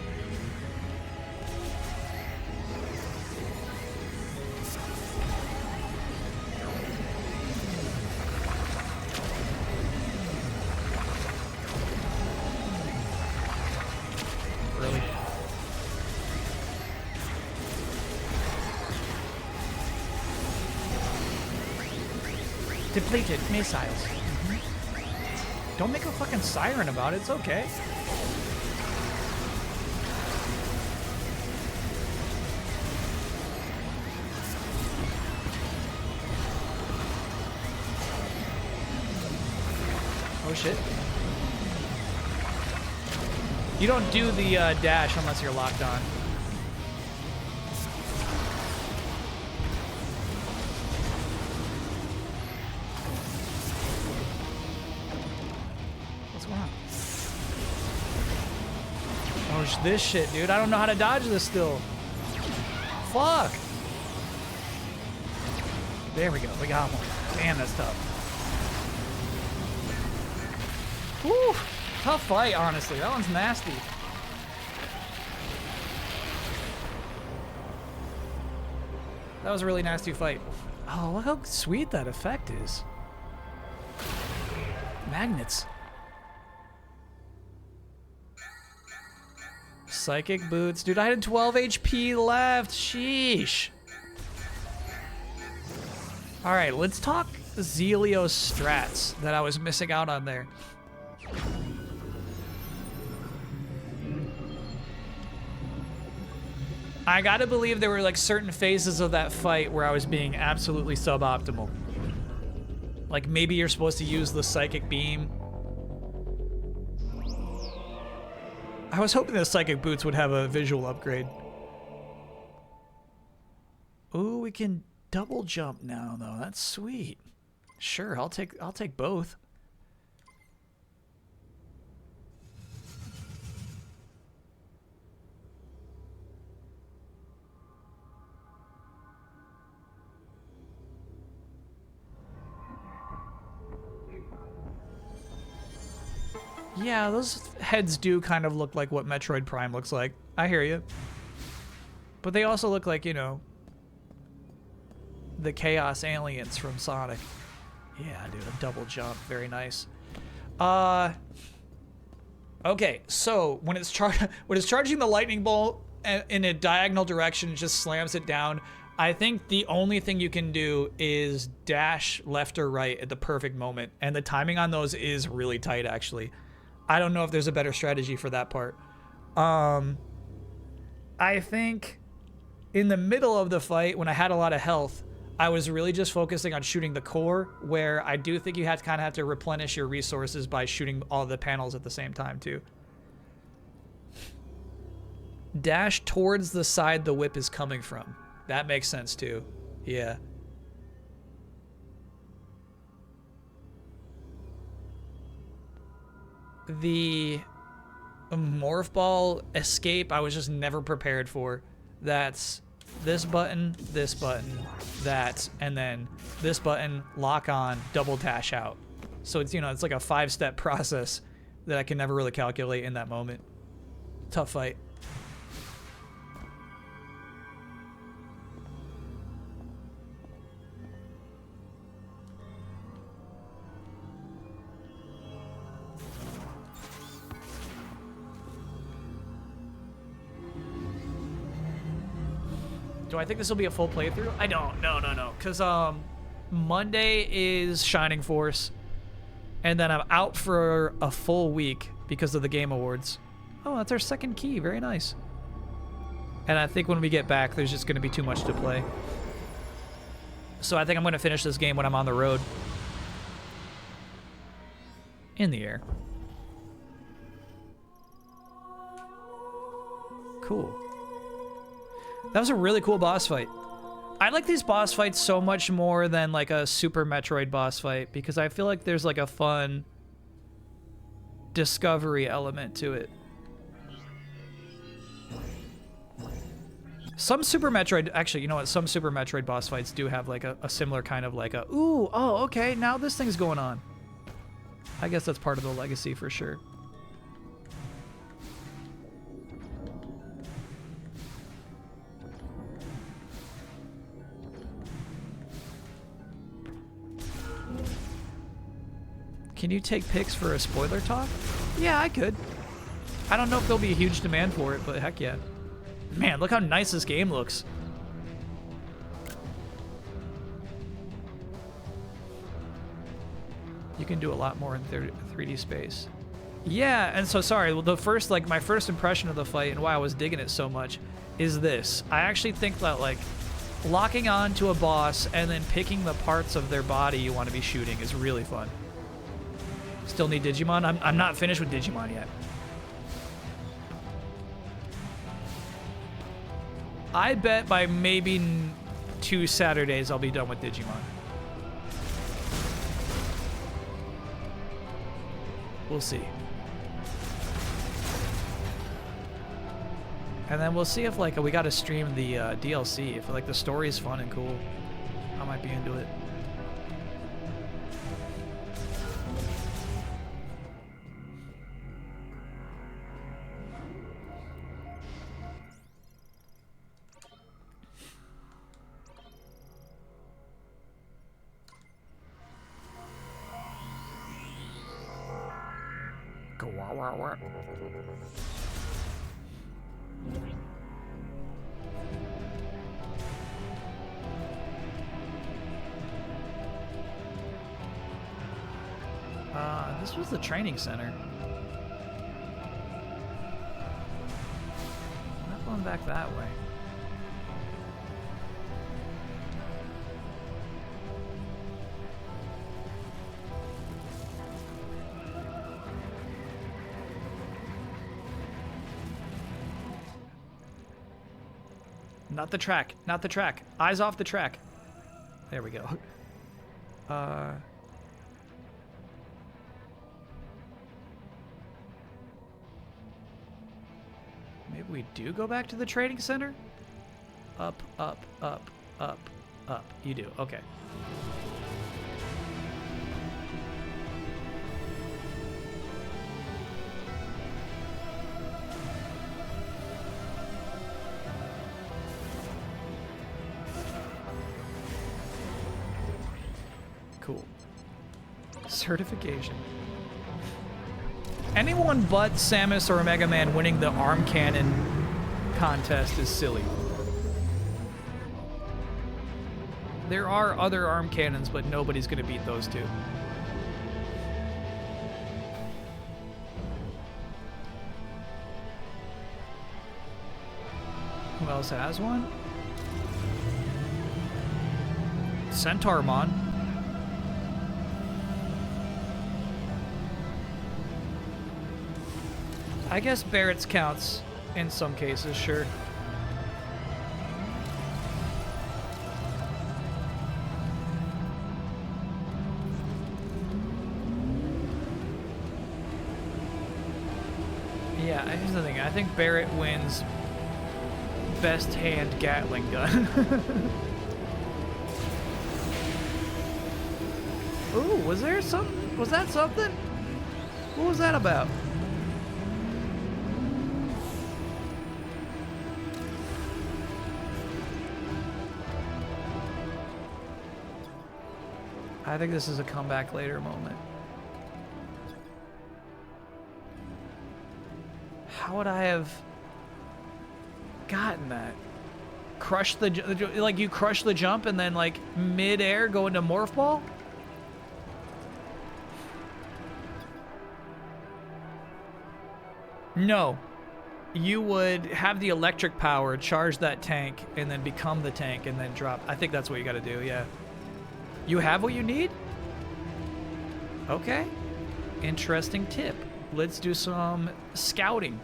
Depleted missiles. Don't make a fucking siren about it. It's okay. Oh shit. You don't do the dash unless you're locked on. going on? Oh, this shit, dude. I don't know how to dodge this still. Fuck. There we go. We got one. Damn, that's tough. Whew. Tough fight, honestly. That one's nasty. That was a really nasty fight. Oh, look how sweet that effect is. Magnets. Psychic boots. Dude, I had 12 HP left. Sheesh. Alright, let's talk Zelio's strats that I was missing out on there. I gotta believe there were like certain phases of that fight where I was being absolutely suboptimal. Like maybe you're supposed to use the psychic beam. I was hoping the psychic boots would have a visual upgrade. Ooh, we can double jump now though. That's sweet. Sure, I'll take both. Yeah, those heads do kind of look like what Metroid Prime looks like. I hear you. But they also look like, you know, the Chaos Aliens from Sonic. Yeah, dude, a double jump. Very nice. Okay, so when it's charging the lightning bolt in a diagonal direction, it just slams it down. I think the only thing you can do is dash left or right at the perfect moment. And the timing on those is really tight, actually. I don't know if there's a better strategy for that part. I think in the middle of the fight, when I had a lot of health, I was really just focusing on shooting the core, where I do think you have to kind of have to replenish your resources by shooting all the panels at the same time, too. Dash towards the side the whip is coming from. That makes sense, too. Yeah. The morph ball escape I was just never prepared for. That's this button, that, and then this button, lock on, double dash out. So it's, you know, it's like a 5-step process that I can never really calculate in that moment. Tough fight. Do I think this will be a full playthrough? I don't. No. Because Monday is Shining Force, and then I'm out for a full week because of the Game Awards. Oh, that's our second key. Very nice. And I think when we get back, there's just going to be too much to play. So I think I'm going to finish this game when I'm on the road. In the air. Cool. That was a really cool boss fight. I like these boss fights so much more than like a Super Metroid boss fight because I feel like there's like a fun discovery element to it. Some Super Metroid, actually, you know what? Some Super Metroid boss fights do have like a similar kind of like a, ooh, oh, okay, now this thing's going on. I guess that's part of the legacy for sure. Can you take pics for a spoiler talk? Yeah, I could. I don't know if there'll be a huge demand for it, but heck yeah. Man, look how nice this game looks. You can do a lot more in 3D space. Yeah, and so sorry, well, the first, like, my first impression of the fight and why I was digging it so much is this. I actually think that, like, locking on to a boss and then picking the parts of their body you want to be shooting is really fun. Still need Digimon? I'm not finished with Digimon yet. I bet by maybe 2 Saturdays I'll be done with Digimon. We'll see. And then we'll see if like we gotta stream the DLC. If like the story is fun and cool, I might be into it. Go wah wah wah. This was the training center. I'm not going back that way. Not the track. Not the track. Eyes off the track. There we go. Maybe we do go back to the trading center? Up, up, up, up, up. You do. Okay. Cool. Certification. Anyone but Samus or Mega Man winning the arm cannon contest is silly. There are other arm cannons, but nobody's gonna beat those two. Who else has one? Centaurmon. I guess Barrett's counts in some cases, sure. Yeah, here's the thing. I think Barrett wins best hand Gatling gun. Ooh, was there something? Was that something? What was that about? I think this is a comeback later moment. How would I have gotten that? Crush the like you crush the jump and then like mid-air go into morph ball? No. You would have the electric power, charge that tank, and then become the tank and then drop. I think that's what you gotta do, yeah. You have what you need? Okay. Interesting tip. Let's do some scouting.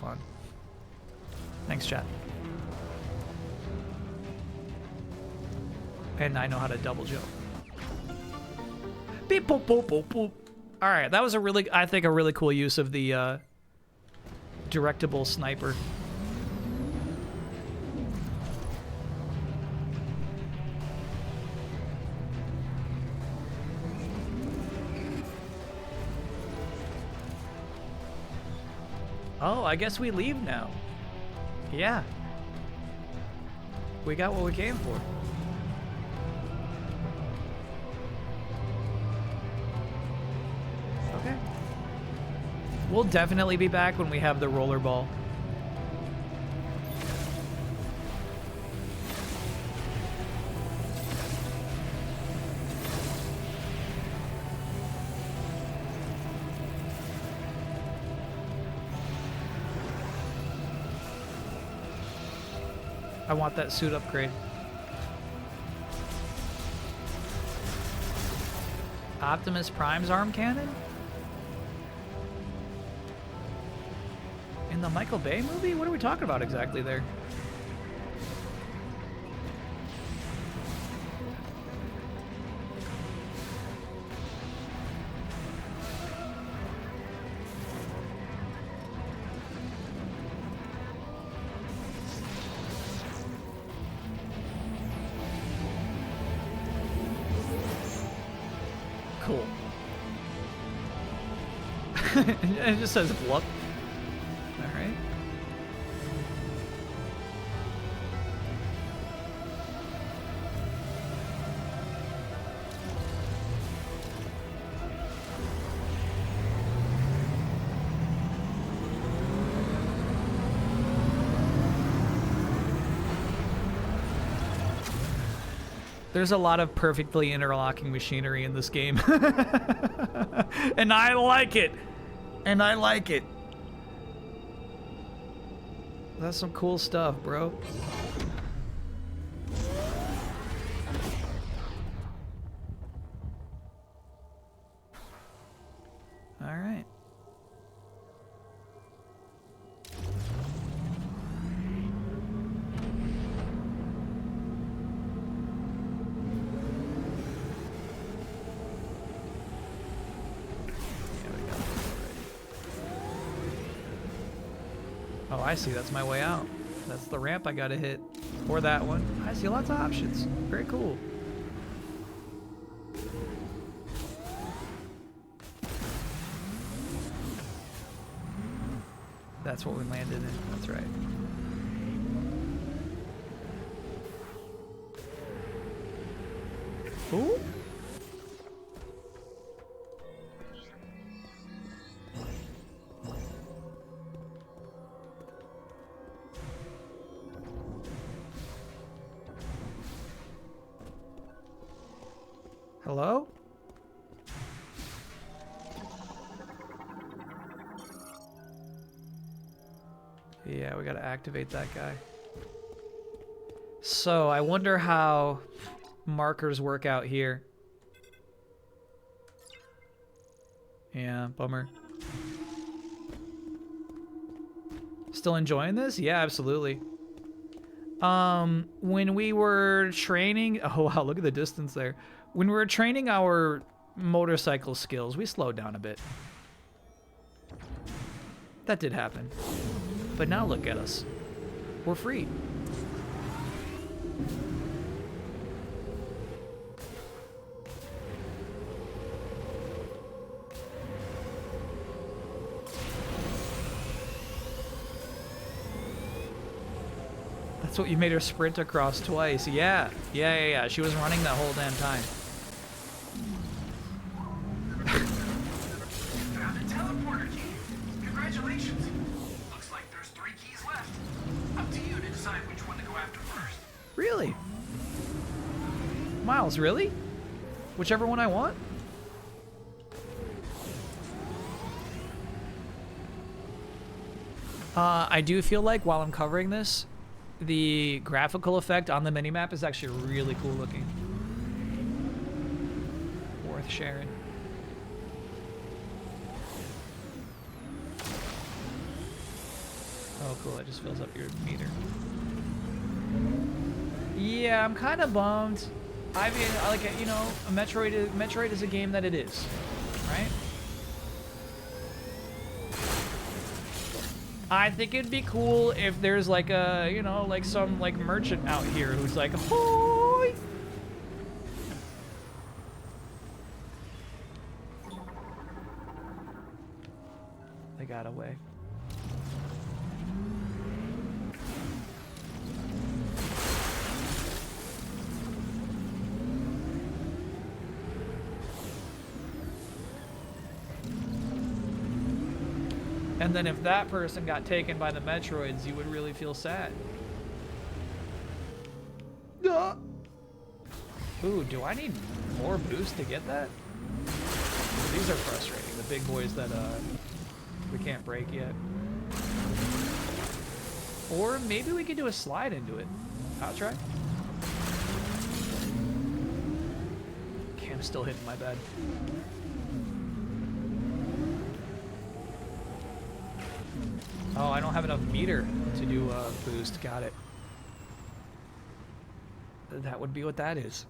Fun. Thanks, chat. And I know how to double jump. Beep, boop, boop, boop, boop. All right, that was I think a really cool use of the directable sniper. Oh, I guess we leave now. Yeah. We got what we came for. Okay. We'll definitely be back when we have the rollerball. I want that suit upgrade. Optimus Prime's arm cannon? In the Michael Bay movie? What are we talking about exactly there? Cool. It just says blup. Alright. There's a lot of perfectly interlocking machinery in this game. And I like it. And I like it. That's some cool stuff, bro. All right. Oh, I see. That's my way out. That's the ramp I gotta hit. Or that one. I see lots of options. Very cool. That's what we landed in. That's right. Ooh. Hello? Yeah, we gotta activate that guy. So, I wonder how markers work out here. Yeah, bummer. Still enjoying this? Yeah, absolutely. When we were training... Oh, wow, look at the distance there. When we were training our motorcycle skills, we slowed down a bit. That did happen. But now look at us. We're free. That's what you made her sprint across twice. Yeah. Yeah. She was running that whole damn time. Found a teleporter key. Congratulations. Looks like there's 3 keys left. Up to you to decide which one to go after first. Really? Miles, really? Whichever one I want? I do feel like while I'm covering this, the graphical effect on the minimap is actually really cool looking. Worth sharing. Oh, cool. That just fills up your meter. Yeah, I'm kind of bummed. I mean, like, you know, Metroid is a game that it is, right? I think it'd be cool if there's like a, you know, like some like merchant out here who's like, "Hoi!" They got away. And then if that person got taken by the Metroids, you would really feel sad. Ooh, do I need more boost to get that? These are frustrating, the big boys that we can't break yet. Or maybe we could do a slide into it. I'll try. Can I'm still hitting my bed. Oh, I don't have enough meter to do a boost. Got it. That would be what that is.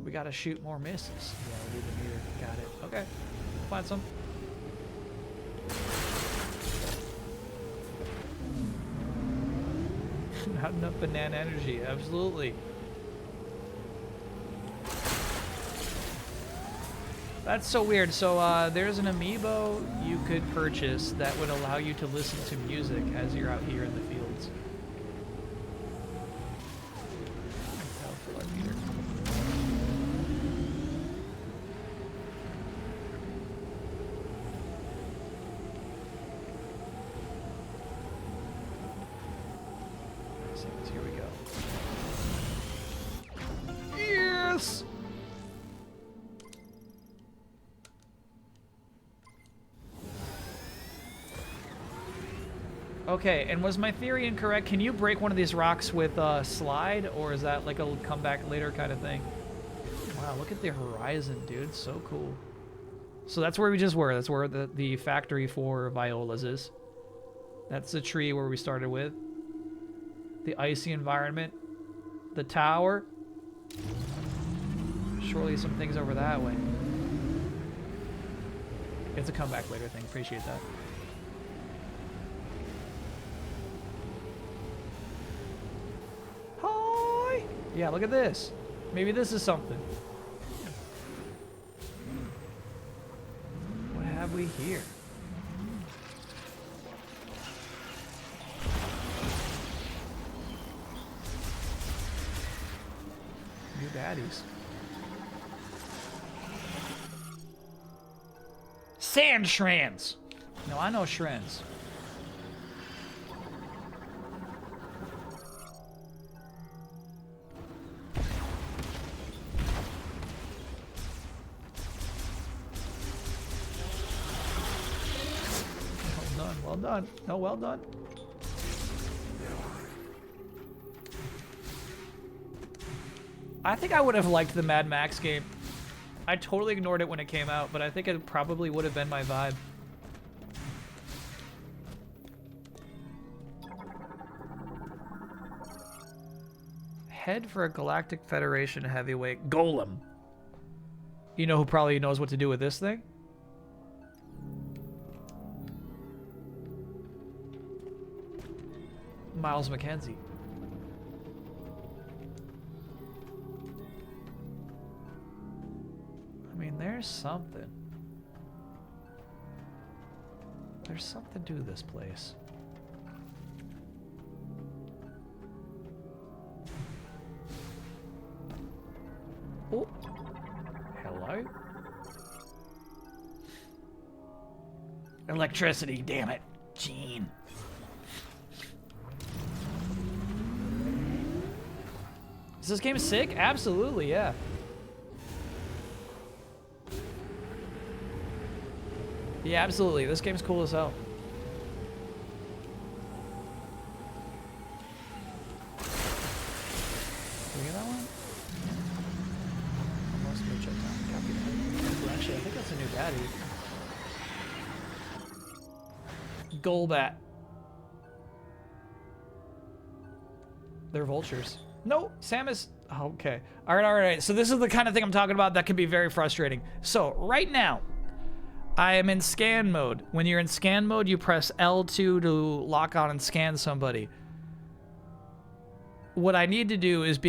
We gotta shoot more misses. Yeah, we need the meter. Got it. Okay. Find some. Not enough banana energy. Absolutely. That's so weird. So there's an amiibo you could purchase that would allow you to listen to music as you're out here in the fields. Here we go. Yes! Okay, and was my theory incorrect? Can you break one of these rocks with slide, or is that like a come back later kind of thing? Wow, look at the horizon, dude. So cool. So that's where we just were. That's where the factory for Violas is. That's the tree where we started with. The icy environment. The tower. Surely some things over that way. It's a come back later thing. Appreciate that. Hi! Yeah, look at this. Maybe this is something. What have we here? New baddies. Sand shrans! No, I know shrans. Well done, well done. No, well done. I think I would have liked the Mad Max game. I totally ignored it when it came out, but I think it probably would have been my vibe. Head for a Galactic Federation heavyweight golem. You know who probably knows what to do with this thing? Miles McKenzie. I mean, there's something. There's something to this place. Oh. Hello? Electricity, damn it. Gene. Is this game sick? Absolutely, yeah. Yeah, absolutely. This game's cool as hell. Did we get that one? Almost go check down. Copy that. Ooh, actually, I think that's a new baddie. Golbat. They're vultures. No, Samus. Oh, okay. All right. So this is the kind of thing I'm talking about that can be very frustrating. So right now, I am in scan mode. When you're in scan mode, you press L2 to lock on and scan somebody. What I need to do is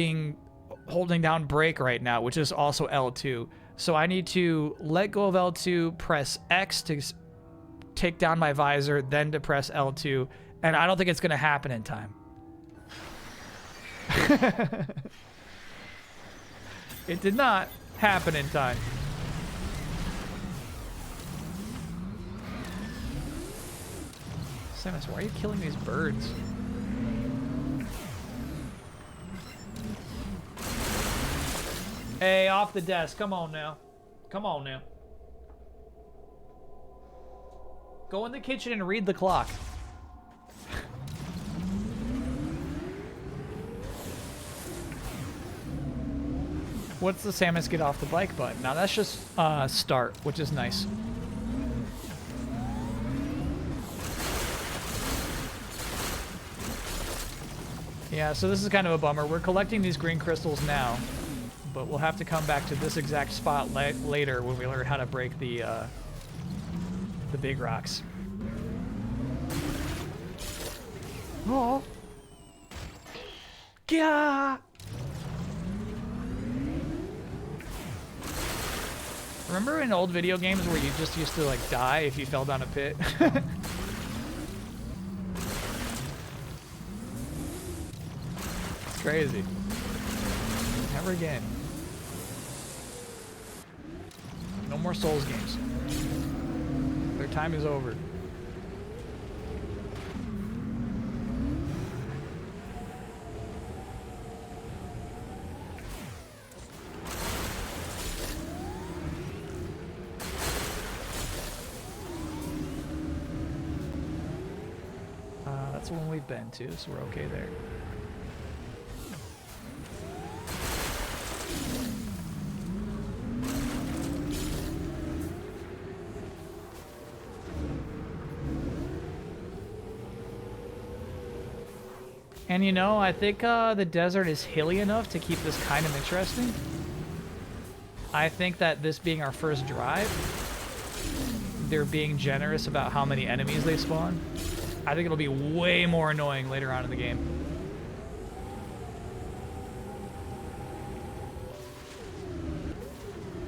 holding down break right now, which is also L2. So I need to let go of L2, press X to take down my visor, then to press L2, and I don't think it's going to happen in time. It did not happen in time. Samus, why are you killing these birds? Hey, off the desk. Come on now. Come on now. Go in the kitchen and read the clock. What's the Samus get off the bike button? Now that's just start, which is nice. Yeah, so this is kind of a bummer. We're collecting these green crystals now, but we'll have to come back to this exact spot later when we learn how to break the big rocks. Oh. Yeah. Remember in old video games where you just used to like die if you fell down a pit? It's crazy. Never again. No more Souls games. Their time is over. That's the one we've been to, so we're okay there. And you know, I think the desert is hilly enough to keep this kind of interesting. I think that this being our first drive, they're being generous about how many enemies they spawn. I think it'll be way more annoying later on in the game.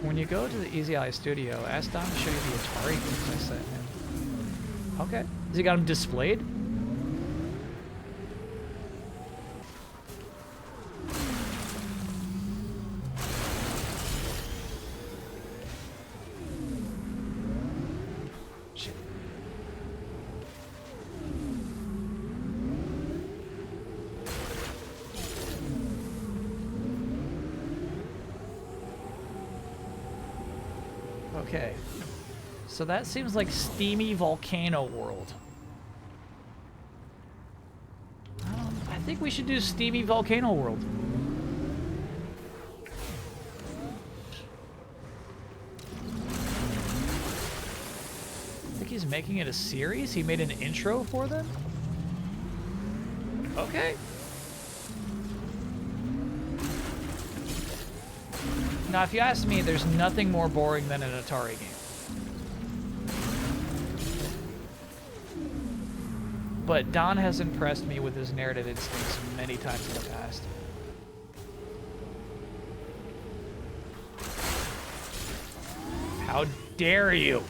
When you go to the Easy Eye Studio, ask Dom to show you the Atari games I sent him. Okay. Has he got them displayed? Okay, so that seems like Steamy Volcano World. I think we should do Steamy Volcano World. I think he's making it a series? He made an intro for them? Okay. Now, if you ask me, there's nothing more boring than an Atari game. But Don has impressed me with his narrative instincts many times in the past. How dare you?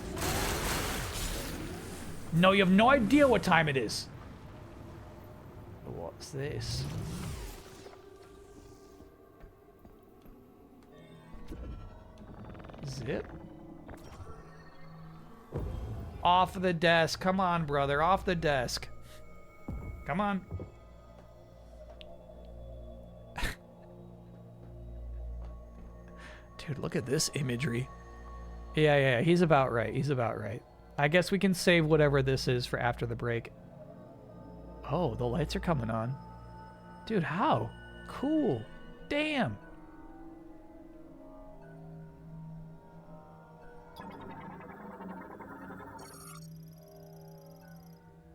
No, you have no idea what time it is. What's this? Zip. Off the desk. Come on, brother. Off the desk. Come on. Dude, look at this imagery. Yeah, he's about right. He's about right. I guess we can save whatever this is for after the break. Oh, the lights are coming on. Dude, how? Cool. Damn.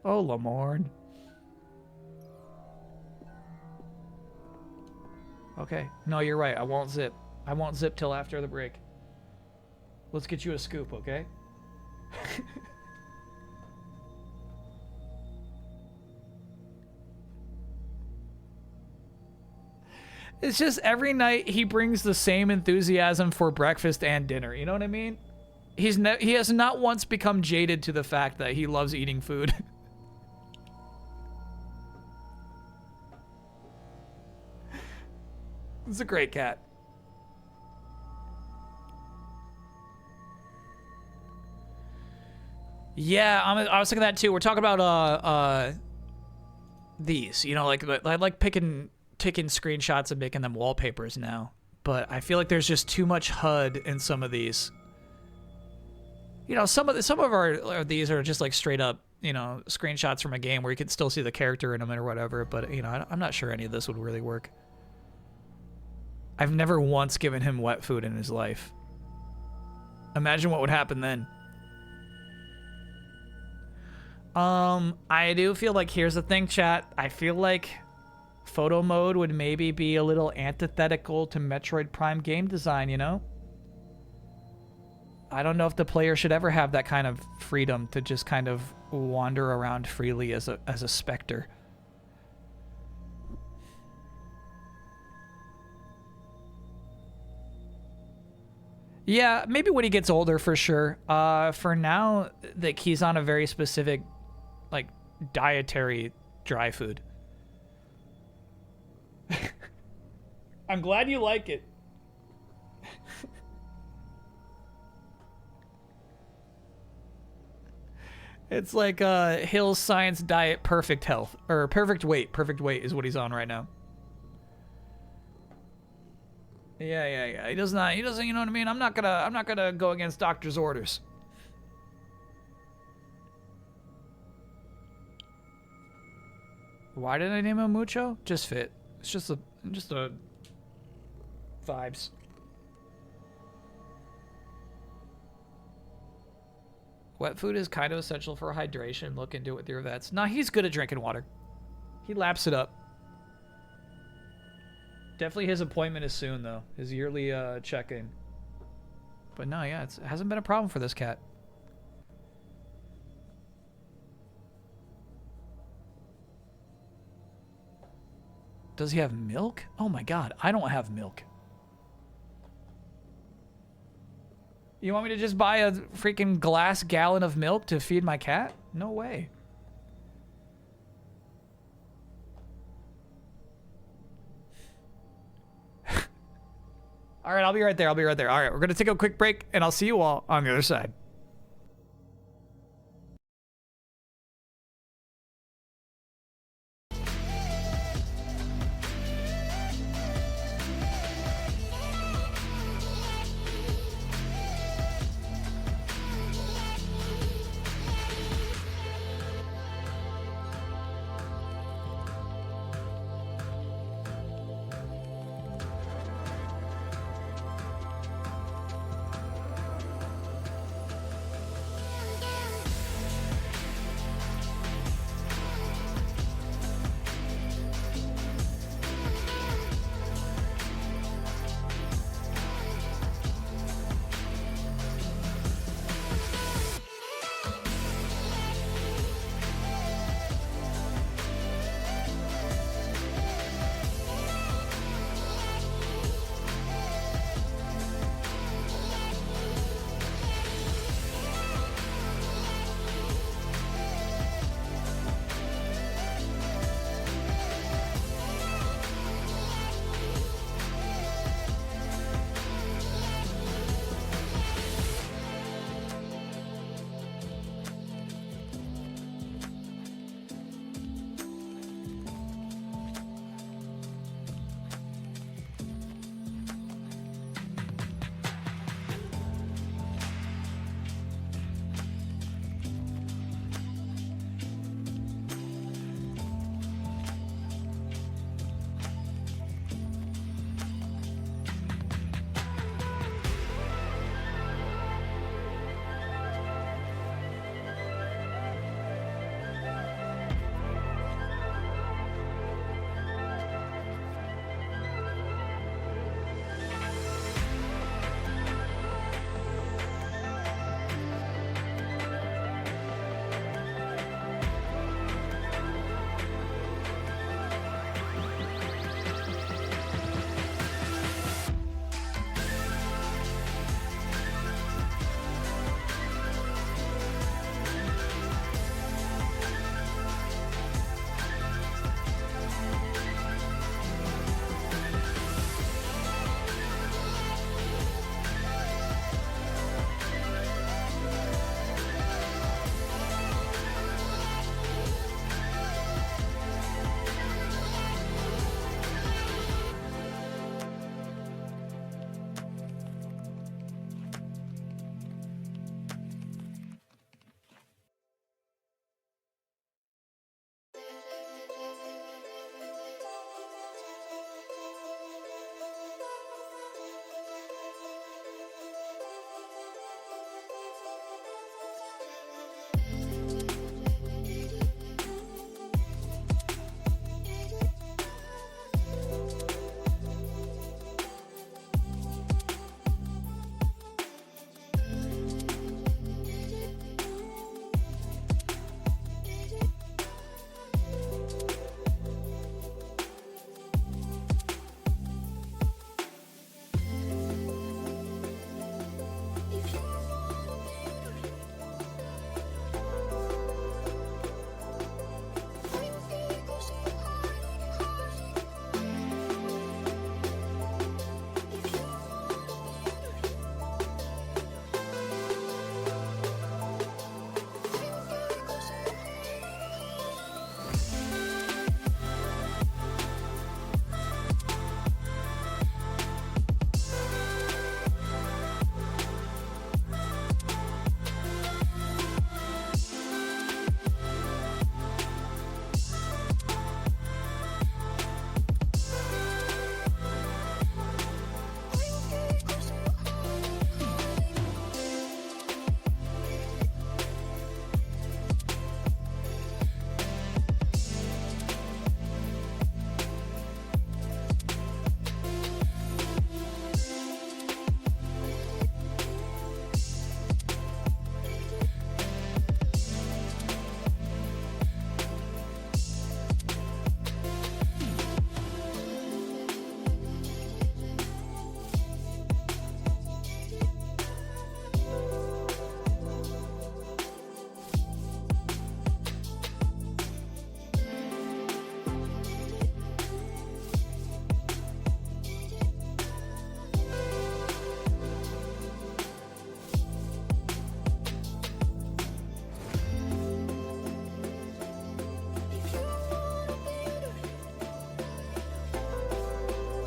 Oh, Lamorne. Okay. No, you're right. I won't zip. I won't zip till after the break. Let's get you a scoop, okay? It's just every night he brings the same enthusiasm for breakfast and dinner. You know what I mean? He has not once become jaded to the fact that he loves eating food. It's a great cat. Yeah, I was thinking that too. We're talking about these, you know, like I like taking screenshots and making them wallpapers now. But I feel like there's just too much HUD in some of these. you know, some of our these are just like straight up, you know, screenshots from a game where you can still see the character in them or whatever. But you know, I'm not sure any of this would really work. I've never once given him wet food in his life. Imagine what would happen then. I do feel like, here's the thing, chat. I feel like photo mode would maybe be a little antithetical to Metroid Prime game design, you know? I don't know if the player should ever have that kind of freedom to just kind of wander around freely as a specter. Yeah, maybe when he gets older, for sure. For now, like, he's on a very specific, like, dietary dry food. I'm glad you like it. It's like Hill's Science Diet Perfect Health, or Perfect Weight. Perfect Weight is what he's on right now. Yeah. He doesn't, you know what I mean? I'm not gonna go against doctor's orders. Why did I name him Mucho? Just fit. It's just a vibes. Wet food is kind of essential for hydration. Look into it with your vets. Nah, he's good at drinking water. He laps it up. Definitely his appointment is soon, though. His yearly check-in. But no, yeah, it hasn't been a problem for this cat. Does he have milk? Oh my god, I don't have milk. You want me to just buy a freaking glass gallon of milk to feed my cat? No way. All right, I'll be right there. All right, we're going to take a quick break, and I'll see you all on the other side.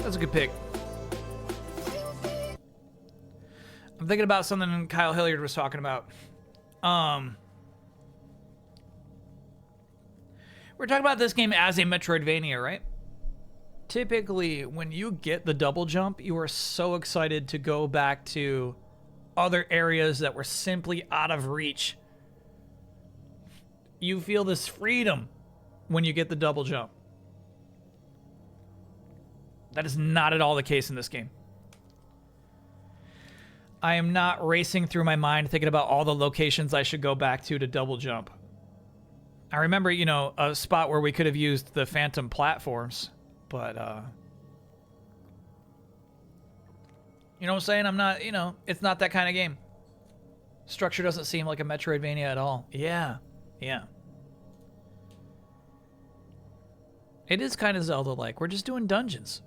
That's a good pick. I'm thinking about something Kyle Hilliard was talking about. We're talking about this game as a Metroidvania, right? Typically, when you get the double jump, you are so excited to go back to other areas that were simply out of reach. You feel this freedom when you get the double jump. That is not at all the case in this game. I am not racing through my mind thinking about all the locations I should go back to double jump. I remember, you know, a spot where we could have used the phantom platforms, but, you know what I'm saying? I'm not, you know, it's not that kind of game. Structure doesn't seem like a Metroidvania at all. Yeah, yeah. It is kind of Zelda-like. We're just doing dungeons.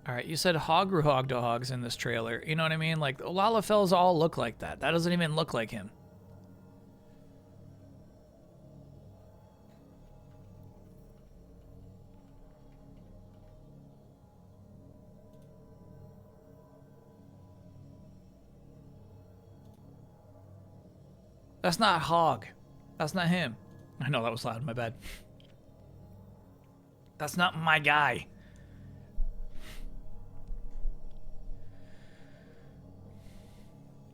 All right, you said Hogru Dogs in this trailer. You know what I mean? Like, Lalafells all look like that. That doesn't even look like him. That's not Hog. That's not him. I know that was loud. My bad. That's not my guy.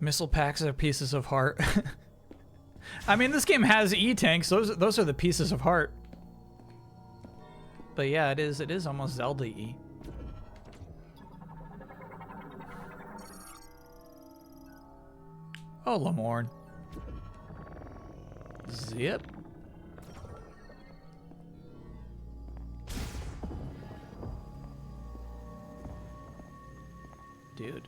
Missile packs are pieces of heart. I mean, this game has E-tanks. Those are the pieces of heart. But yeah, it is almost Zelda-y. Oh, Lamorne. Zip. Dude.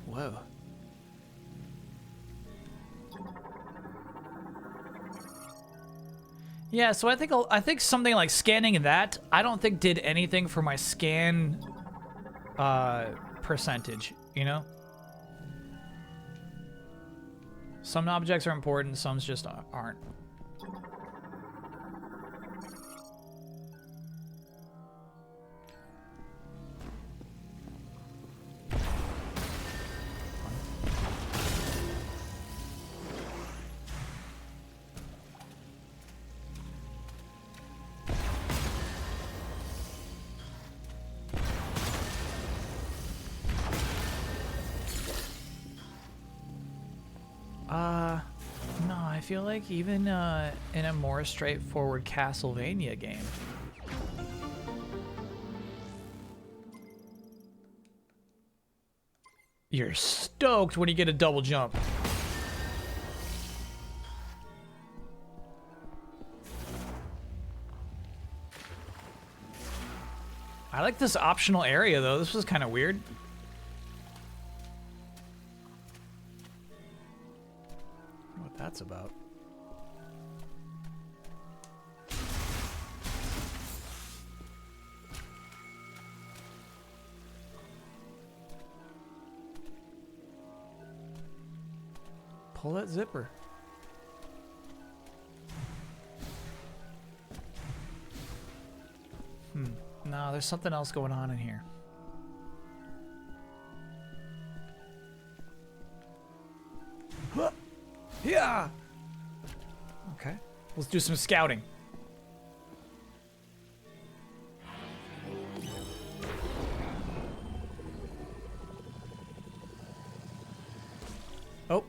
Whoa. Yeah, so I think something like scanning that, I don't think did anything for my scan percentage, you know? Some objects are important, some just aren't. No, I feel like even in a more straightforward Castlevania game, you're stoked when you get a double jump. I like this optional area though. This was kind of weird. What that's about. Pull that zipper. No, there's something else going on in here. Yeah. Okay. Let's do some scouting. Oh.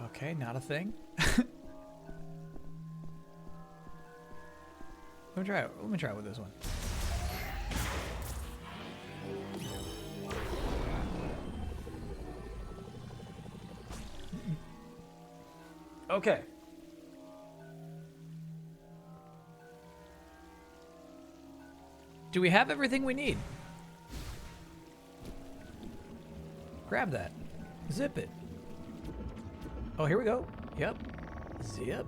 Okay, not a thing. Let me try it with this one. Okay. Do we have everything we need? Grab that. Zip it. Oh, here we go. Yep. Zip.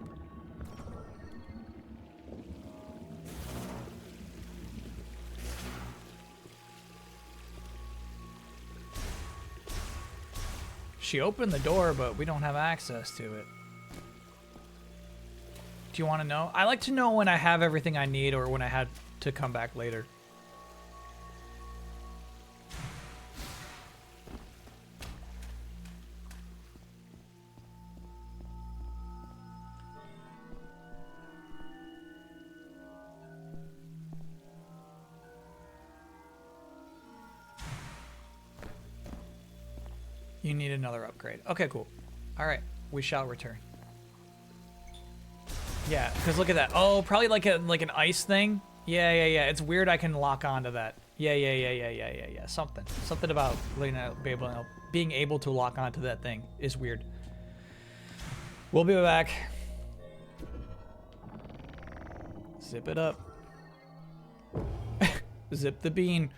She opened the door, but we don't have access to it. Do you want to know? I like to know when I have everything I need or when I had to come back later. You need another upgrade. Okay, cool. All right, we shall return. Yeah, because look at that. Oh, probably like an ice thing. Yeah. It's weird. I can lock onto that. Yeah. Something about being able to lock onto that thing is weird. We'll be back. Zip it up. Zip the bean.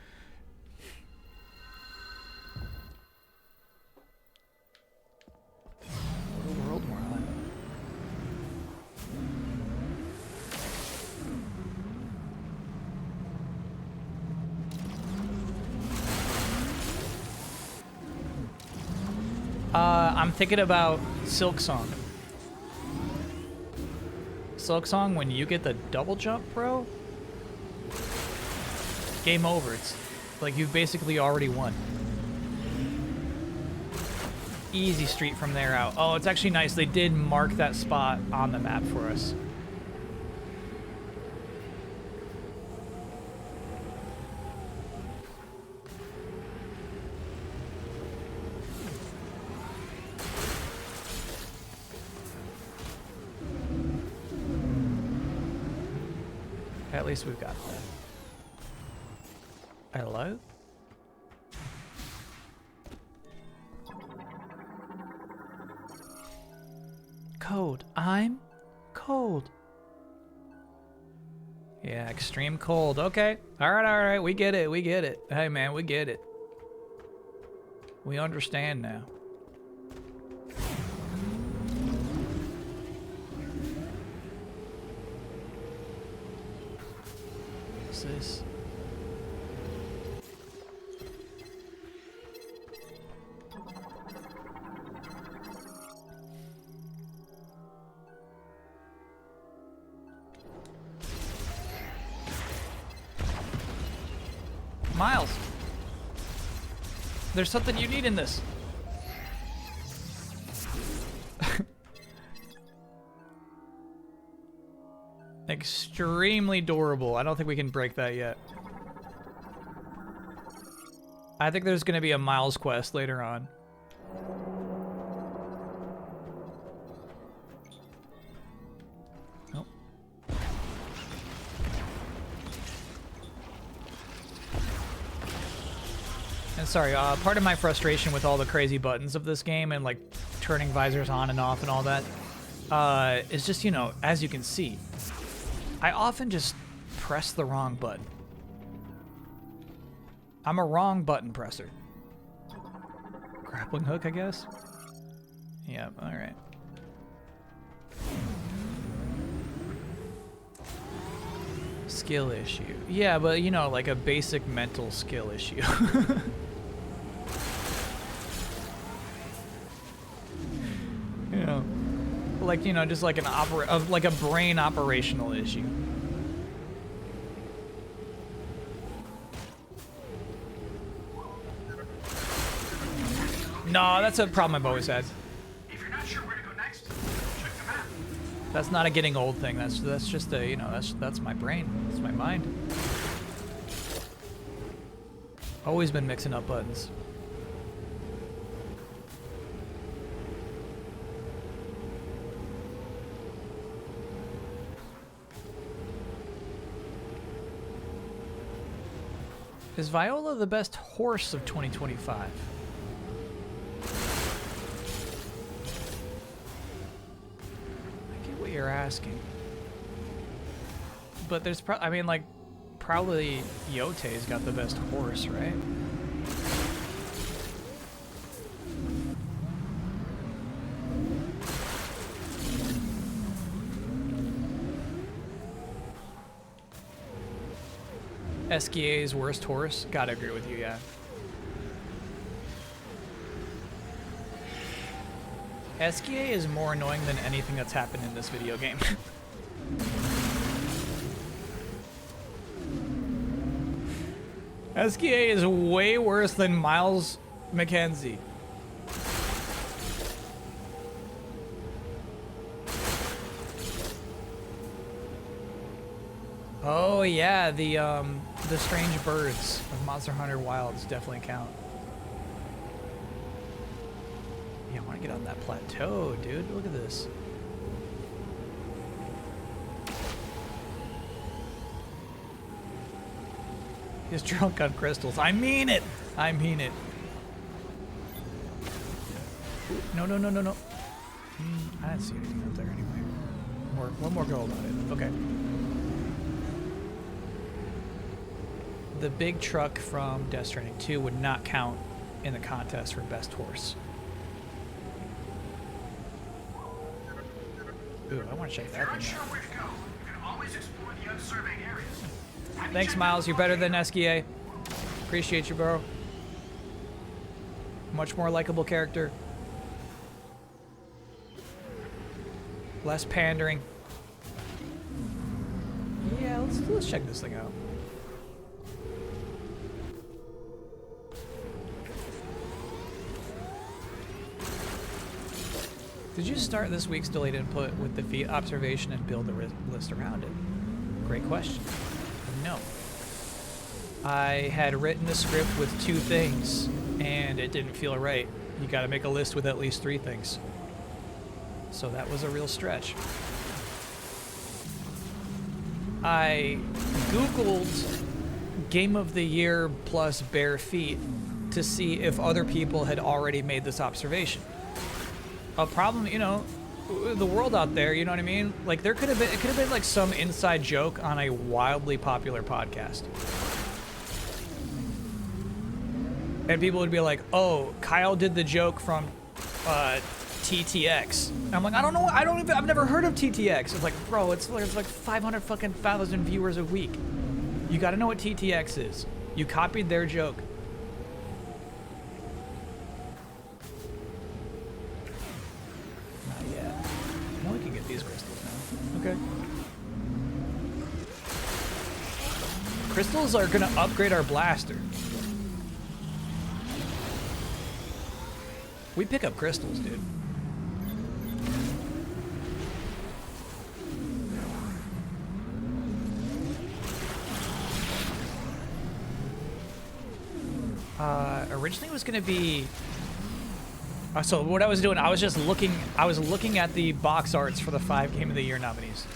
What world we're on? I'm thinking about Silk Song. Silk Song, when you get the double jump, bro, game over. It's like you've basically already won. Easy street from there out. Oh, it's actually nice. They did mark that spot on the map for us. At least we've got that. Hello? Cold. I'm cold. Yeah, extreme cold. Okay. All right. We get it. Hey, man, we get it. We understand now. What's this? Miles, there's something you need in this. Extremely durable. I don't think we can break that yet. I think there's going to be a Miles quest later on. Nope. And sorry, part of my frustration with all the crazy buttons of this game and like turning visors on and off and all that is just, you know, as you can see, I often just press the wrong button. I'm a wrong button presser. Grappling hook, I guess? Yeah, alright. Skill issue. Yeah, but you know, like a basic mental skill issue. You know, like, you know, just like like a brain operational issue. No, that's a problem I've always had. If you're not sure where to go next, check the map. That's not a getting old thing. That's just a, you know, that's my brain. That's my mind. Always been mixing up buttons. Is Viola the best horse of 2025? I get what you're asking. But there's I mean, like, probably Yote's got the best horse, right? SKA's worst horse? Gotta agree with you, yeah. SKA is more annoying than anything that's happened in this video game. SKA is way worse than Miles McKenzie. Oh yeah, the strange birds of Monster Hunter Wilds definitely count. Yeah, I want to get on that plateau, dude. Look at this. He's drunk on crystals. I mean it. I mean it. No, no, no, no, no. I didn't see anything up there anyway. One more go about it. Okay. The big truck from Death Stranding 2 would not count in the contest for best horse. Ooh, I want to check that thing out. Thanks, Miles. You're better than SKA. Appreciate you, bro. Much more likable character. Less pandering. Yeah, let's check this thing out. Did you start this week's delayed input with the feat observation and build a list around it? Great question. No. I had written the script with 2 things, and it didn't feel right. You gotta make a list with at least 3 things. So that was a real stretch. I Googled Game of the Year plus bare feet to see if other people had already made this observation. A problem, you know, the world out there, you know what I mean? Like, it could have been like some inside joke on a wildly popular podcast. And people would be like, oh, Kyle did the joke from TTX. And I'm like, I don't know, I've never heard of TTX. It's like, bro, it's like 500 fucking thousand viewers a week. You gotta know what TTX is. You copied their joke. Not yet. Well, we can get these crystals now. Okay. Crystals are gonna upgrade our blaster. We pick up crystals, dude. Originally it was gonna be. So what I was doing, I was looking at the box arts for the 5 Game of the Year nominees.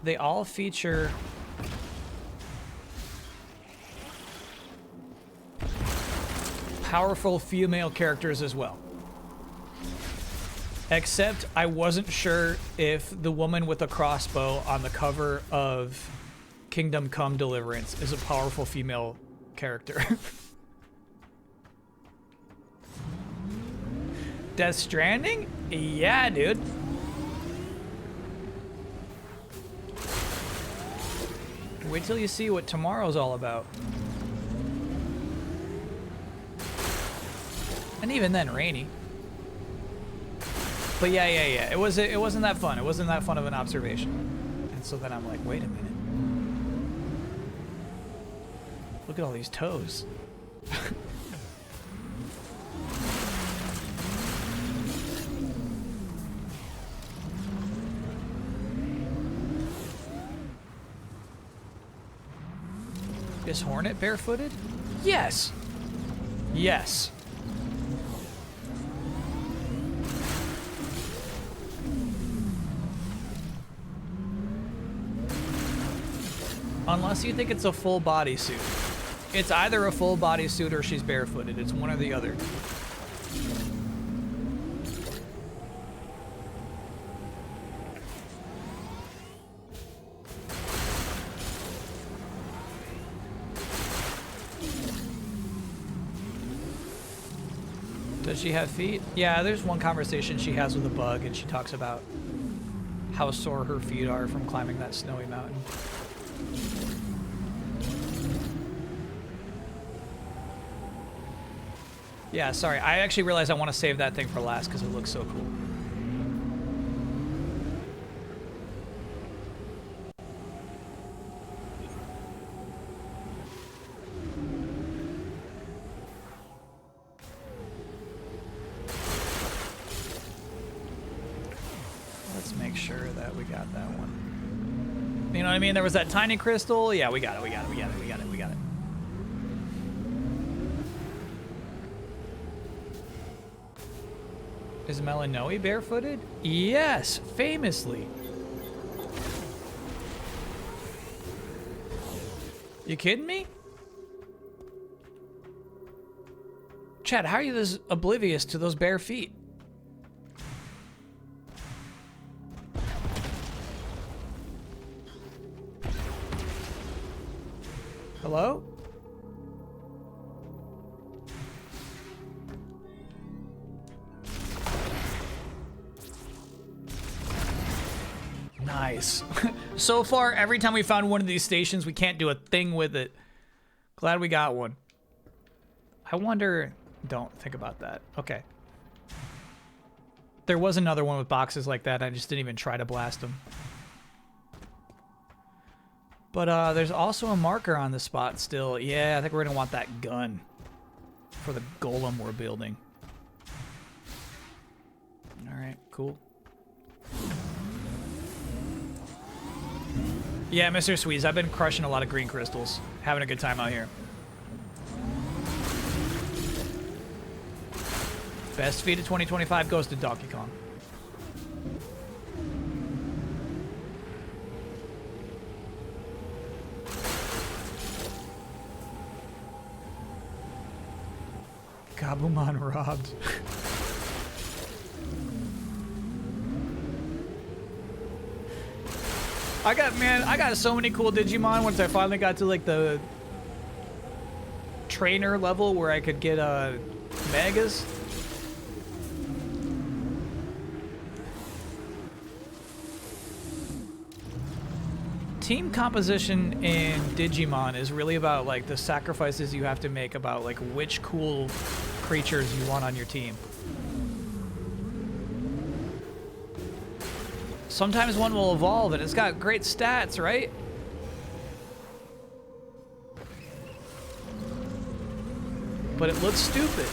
They all feature powerful female characters as well. Except I wasn't sure if the woman with a crossbow on the cover of Kingdom Come Deliverance is a powerful female character. Death Stranding? Yeah, dude. Wait till you see what tomorrow's all about. And even then, rainy. But yeah. It wasn't that fun. It wasn't that fun of an observation. And so then I'm like, wait a minute. Look at all these toes. Is Hornet barefooted? Yes. Yes. Unless you think it's a full bodysuit. It's either a full bodysuit or she's barefooted. It's one or the other. Does she have feet? Yeah, there's one conversation she has with a bug, and she talks about how sore her feet are from climbing that snowy mountain. Yeah, sorry. I actually realized I want to save that thing for last because it looks so cool. Let's make sure that we got that one. You know what I mean? There was that tiny crystal. Yeah, we got it. We got it. We got it. We got it. We got it. Is Melanoe barefooted? Yes, famously. You kidding me? Chad, how are you this oblivious to those bare feet? Hello? Nice. So far, every time we found one of these stations, we can't do a thing with it. Glad we got one. I wonder... Don't think about that. Okay. There was another one with boxes like that. I just didn't even try to blast them. But there's also a marker on the spot still. Yeah, I think we're going to want that gun for the golem we're building. All right, cool. Yeah, Mr. Sweeze, I've been crushing a lot of green crystals. Having a good time out here. Best feat of 2025 goes to Donkey Kong. Gabumon robbed. I got so many cool Digimon once I finally got to like the trainer level where I could get megas. Team composition in Digimon is really about like the sacrifices you have to make about like which cool creatures you want on your team. Sometimes one will evolve and it's got great stats, right? But it looks stupid.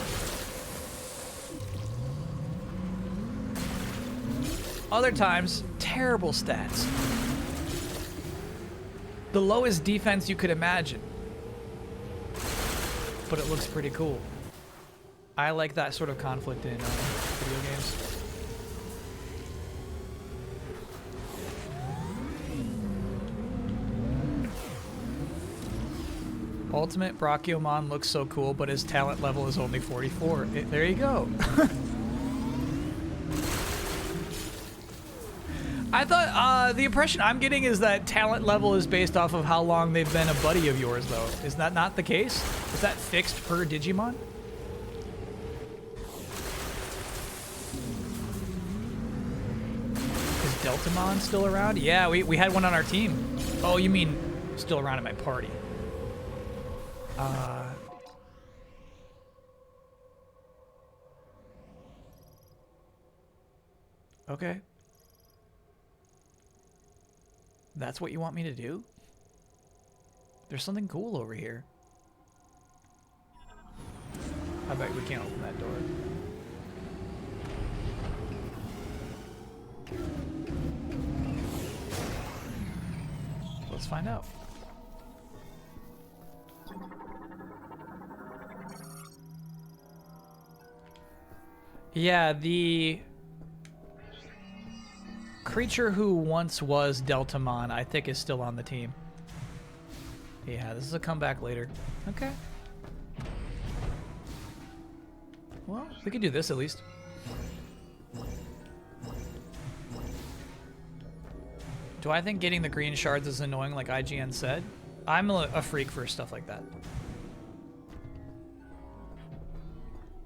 Other times, terrible stats. The lowest defense you could imagine. But it looks pretty cool. I like that sort of conflict in video games. Ultimate Brachiomon looks so cool, but his talent level is only 44. There you go. I thought the impression I'm getting is that talent level is based off of how long they've been a buddy of yours, though. Is that not the case? Is that fixed per Digimon? Is Deltamon still around? Yeah, we had one on our team. Oh, you mean still around in my party? Okay. That's what you want me to do? There's something cool over here. I bet we can't open that door. Let's find out. Yeah, the creature who once was Deltamon, I think, is still on the team. Yeah, this is a comeback later. Okay. Well, we can do this at least. Do I think getting the green shards is annoying like IGN said? I'm a freak for stuff like that.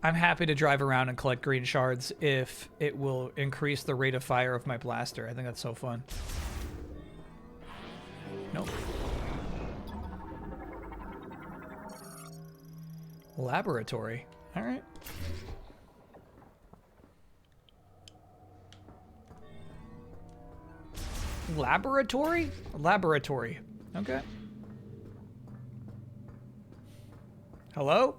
I'm happy to drive around and collect green shards if it will increase the rate of fire of my blaster. I think that's so fun. Nope. Laboratory. All right. Laboratory? Laboratory. Okay. Hello?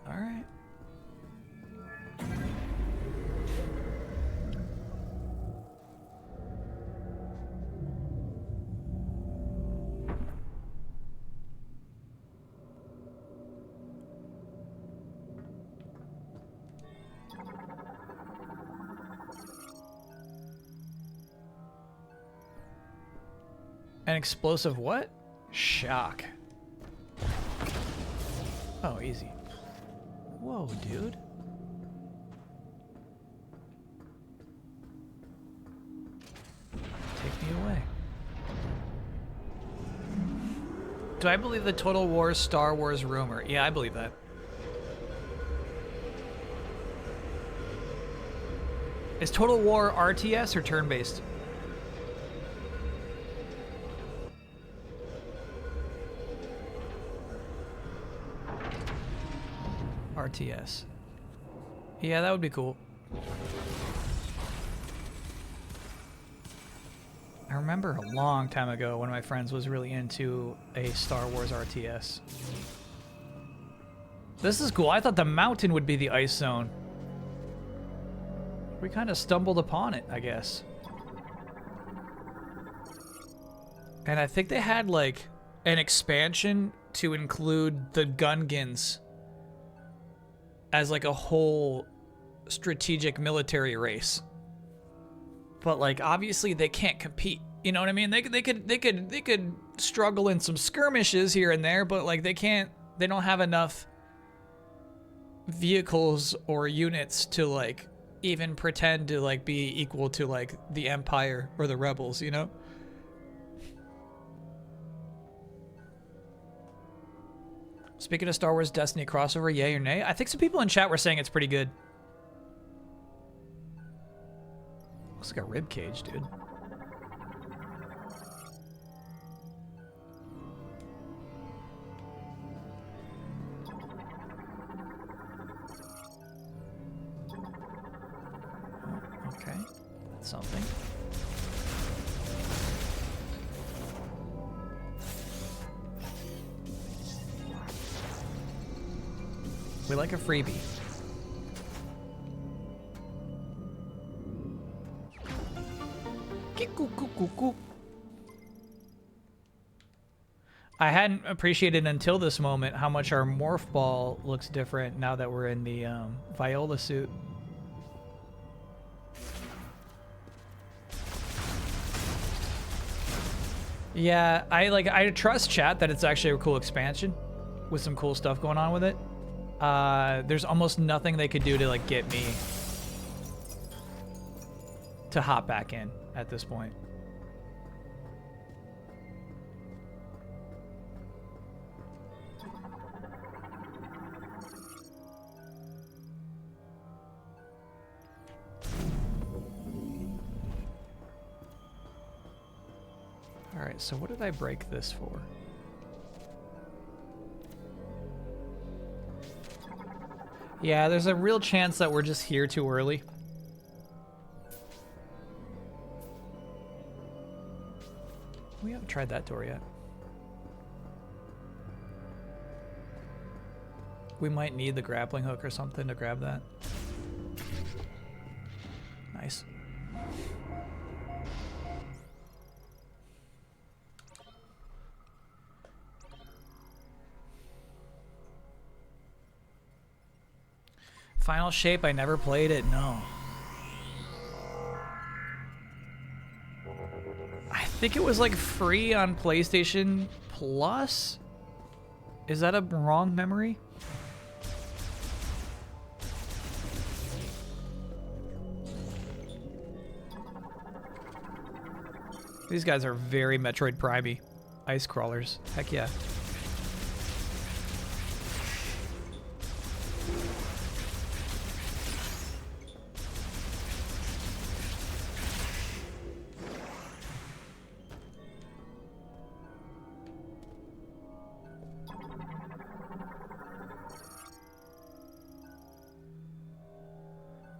All right. An explosive what? Shock. Oh, easy. Whoa, dude. Take me away. Do I believe the Total War Star Wars rumor? Yeah, I believe that. Is Total War RTS or turn-based? RTS. Yeah, that would be cool. I remember a long time ago one of my friends was really into a Star Wars RTS. This is cool. I thought the mountain would be the ice zone. We kind of stumbled upon it, I guess. And I think they had like an expansion to include the Gungans as like a whole strategic military race. But like obviously they can't compete. You know what I mean? They could struggle in some skirmishes here and there, but like they don't have enough vehicles or units to like even pretend to like be equal to like the Empire or the Rebels, you know? Speaking of Star Wars Destiny crossover, yay or nay? I think some people in chat were saying it's pretty good. Looks like a rib cage, dude. Okay, that's something. We like a freebie. I hadn't appreciated until this moment how much our morph ball looks different now that we're in the Viola suit. Yeah, I trust chat that it's actually a cool expansion with some cool stuff going on with it. There's almost nothing they could do to like get me to hop back in at this point. All right, so what did I break this for? Yeah, there's a real chance that we're just here too early. We haven't tried that door yet. We might need the grappling hook or something to grab that. Nice. Final Shape, I never played it, no. I think it was like free on PlayStation Plus? Is that a wrong memory? These guys are very Metroid Prime-y. Ice crawlers. Heck yeah.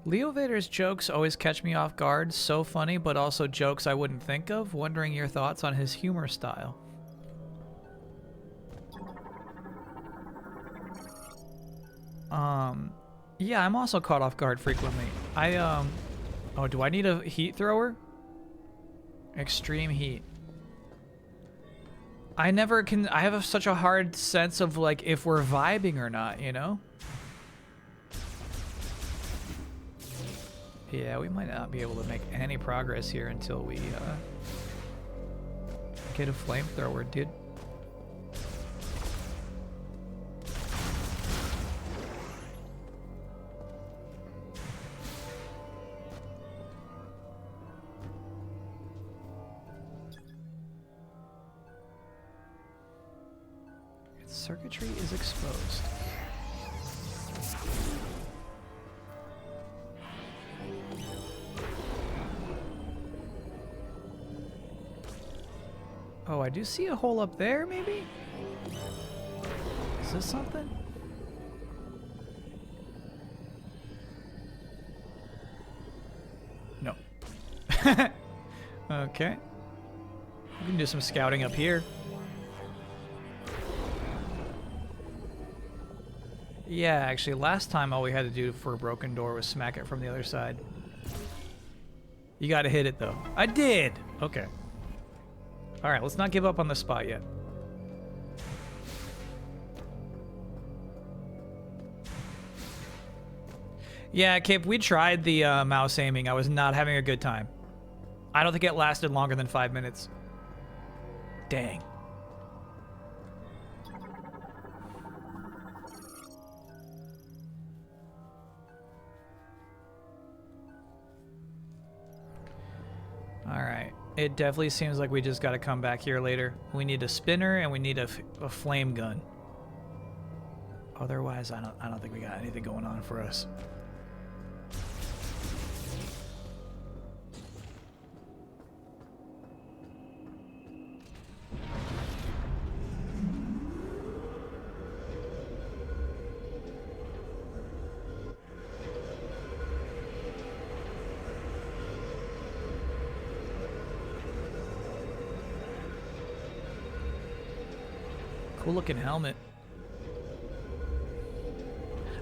Leo Vader's jokes always catch me off guard. So funny, but also jokes I wouldn't think of. Wondering your thoughts on his humor style. Yeah, I'm also caught off guard frequently. Oh, do I need a heat thrower? Extreme heat. I have such a hard sense of like if we're vibing or not, you know? Yeah, we might not be able to make any progress here until we get a flamethrower, dude. Circuitry is exposed. Oh, I do see a hole up there, maybe? Is this something? No. Okay. We can do some scouting up here. Yeah, actually, last time all we had to do for a broken door was smack it from the other side. You gotta hit it, though. I did! Okay. Alright, let's not give up on the spot yet. Yeah, Kip, we tried the mouse aiming. I was not having a good time. I don't think it lasted longer than 5 minutes. Dang. Alright. It definitely seems like we just gotta come back here later. We need a spinner and we need a flame gun. Otherwise, I don't think we got anything going on for us. Cool looking helmet.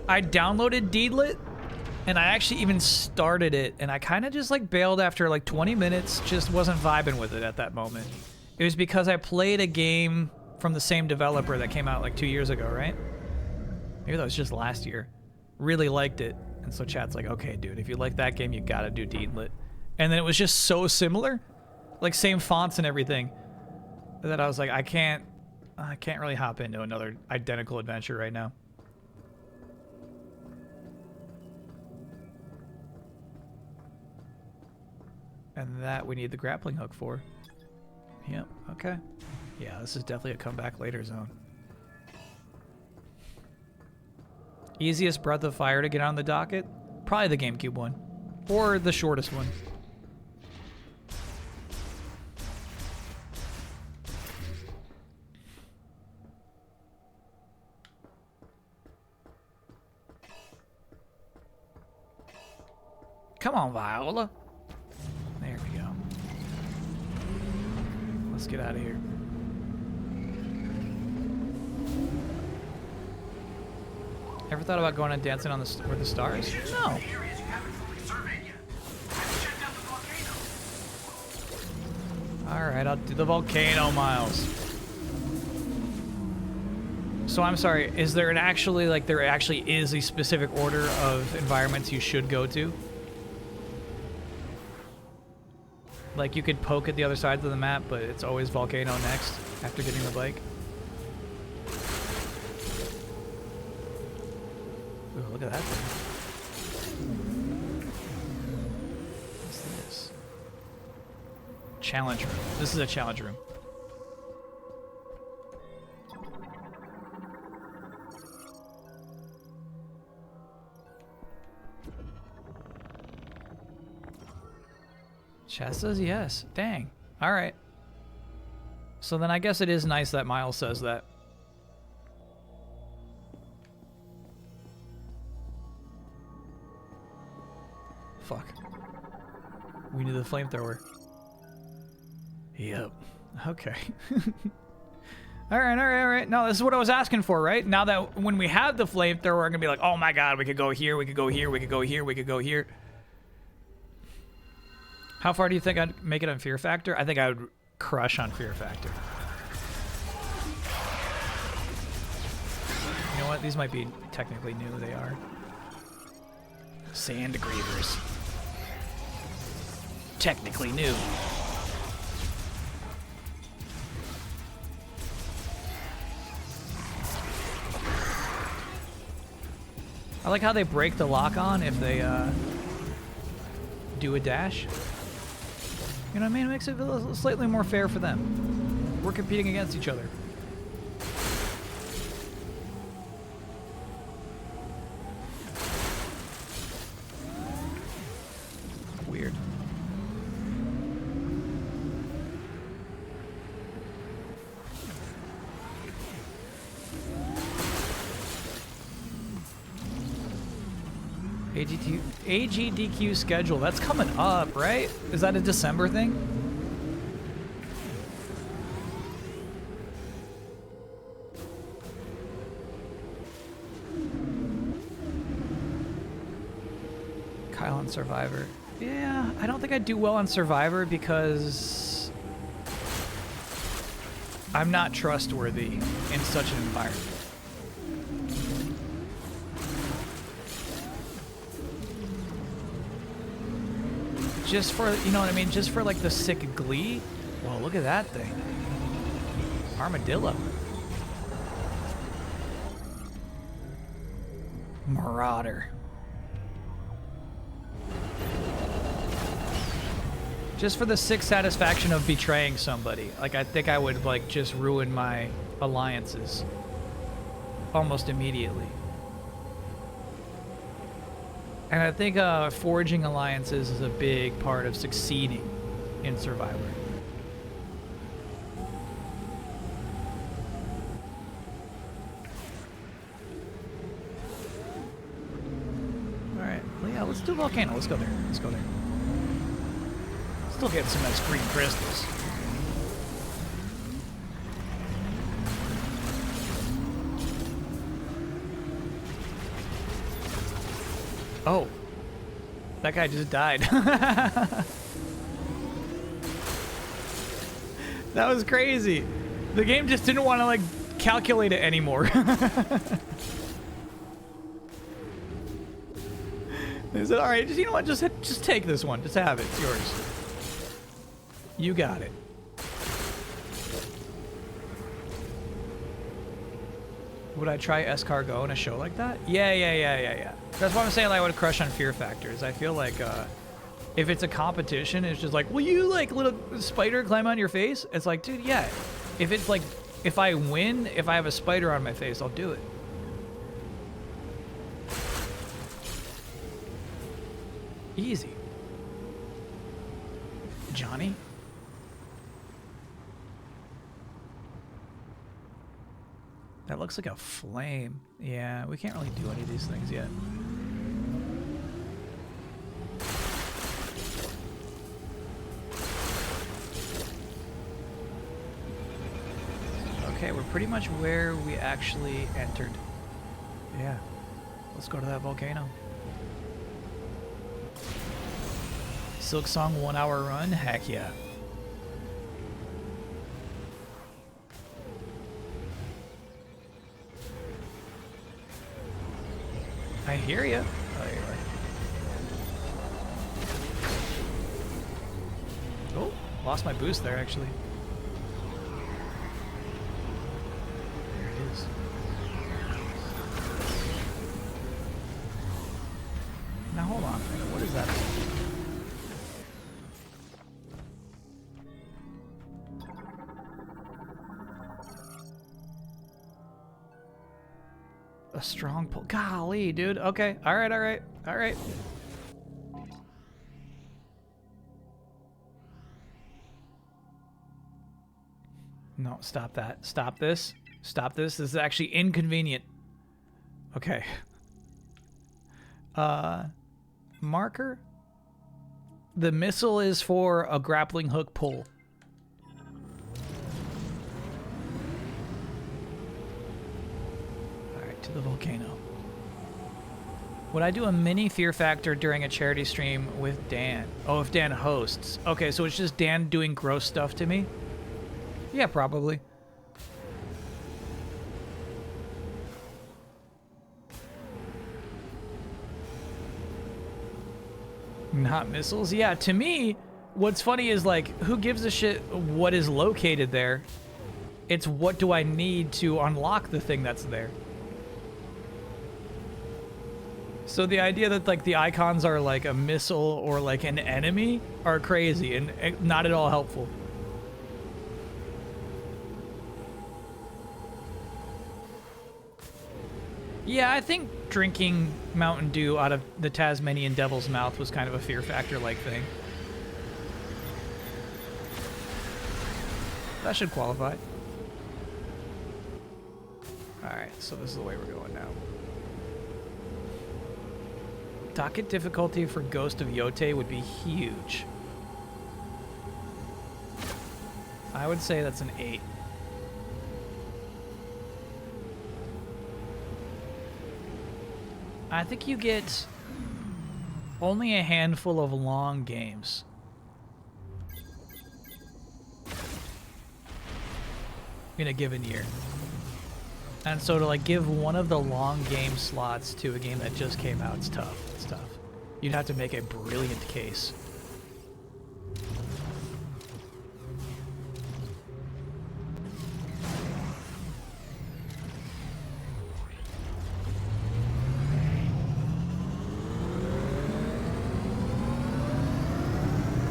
I downloaded Deedlit and I actually even started it and I kind of just like bailed after like 20 minutes, just wasn't vibing with it at that moment. It was because I played a game from the same developer that came out like 2 years ago, right? Maybe that was just last year. Really liked it. And so chat's like, okay, dude, if you like that game, you gotta do Deedlit. And then it was just so similar, like same fonts and everything, that I was like, I can't really hop into another identical adventure right now. And that we need the grappling hook for. Yep, okay. Yeah, this is definitely a comeback later zone. Easiest Breath of Fire to get on the docket? Probably the GameCube one. Or the shortest one. Come on, Viola. There we go. Let's get out of here. Ever thought about going and dancing on with the stars? No. Alright, I'll do the volcano, Miles. So I'm sorry, is there there actually is a specific order of environments you should go to? Like, you could poke at the other sides of the map, but it's always volcano next, after getting the bike. Ooh, look at that thing. What's this? Challenge room. This is a challenge room. Chat says yes. Dang. Alright. So then I guess it is nice that Miles says that. We need the flamethrower. Yep. Okay. All right. No, this is what I was asking for, right? Now that when we have the flamethrower, we're gonna be like, oh my god, we could go here, we could go here, we could go here, we could go here. How far do you think I'd make it on Fear Factor? I think I would crush on Fear Factor. You know what? These might be technically new. They are. Sand Grievers. Technically new. I like how they break the lock on if they do a dash. You know what I mean? It makes it slightly more fair for them. We're competing against each other. Weird. AGDQ schedule. That's coming up, right? Is that a December thing? Kyle on Survivor. Yeah, I don't think I'd do well on Survivor because I'm not trustworthy in such an environment. Just for, you know what I mean? Just for like the sick glee. Whoa, look at that thing. Armadillo. Marauder. Just for the sick satisfaction of betraying somebody. Like, I think I would, like, just ruin my alliances almost immediately. And I think forging alliances is a big part of succeeding in Survivor. Alright, well, yeah, let's do Volcano. Let's go there. Let's go there. Still getting some nice green crystals. Oh, that guy just died. That was crazy. The game just didn't want to like calculate it anymore. They said, "All right, just, you know what? Just take this one. Just have it. It's yours. You got it." Would I try escargot in a show like that? Yeah. That's why I'm saying like, I would crush on Fear Factors. I feel like if it's a competition, it's just like, will you like little spider climb on your face? It's like, dude, yeah. If it's like, if I win, if I have a spider on my face, I'll do it. Easy. Johnny? That looks like a flame. Yeah, we can't really do any of these things yet. Okay, we're pretty much where we actually entered. Yeah. Let's go to that volcano. Silk Song 1 hour run? Heck yeah. I hear you. Oh, there you are. Oh, lost my boost there, actually. There it is. Now, hold on. What is that? A strong pull. Golly, dude. Okay. All right. No, stop that. Stop this. Stop this. This is actually inconvenient. Okay. Marker? The missile is for a grappling hook pull. Alright, to the volcano. Would I do a mini Fear Factor during a charity stream with Dan? Oh, if Dan hosts. Okay, so it's just Dan doing gross stuff to me? Yeah, probably. Not missiles? Yeah, to me, what's funny is, like, who gives a shit what is located there? It's what do I need to unlock the thing that's there. So the idea that, like, the icons are, like, a missile or, like, an enemy are crazy and not at all helpful. Yeah, I think drinking Mountain Dew out of the Tasmanian Devil's mouth was kind of a Fear Factor-like thing. That should qualify. Alright, so this is the way we're going now. Docket difficulty for Ghost of Yote would be huge. I would say that's an 8. I think you get only a handful of long games. In a given year. And so to, like, give one of the long game slots to a game that just came out, it's tough. It's tough. You'd have to make a brilliant case.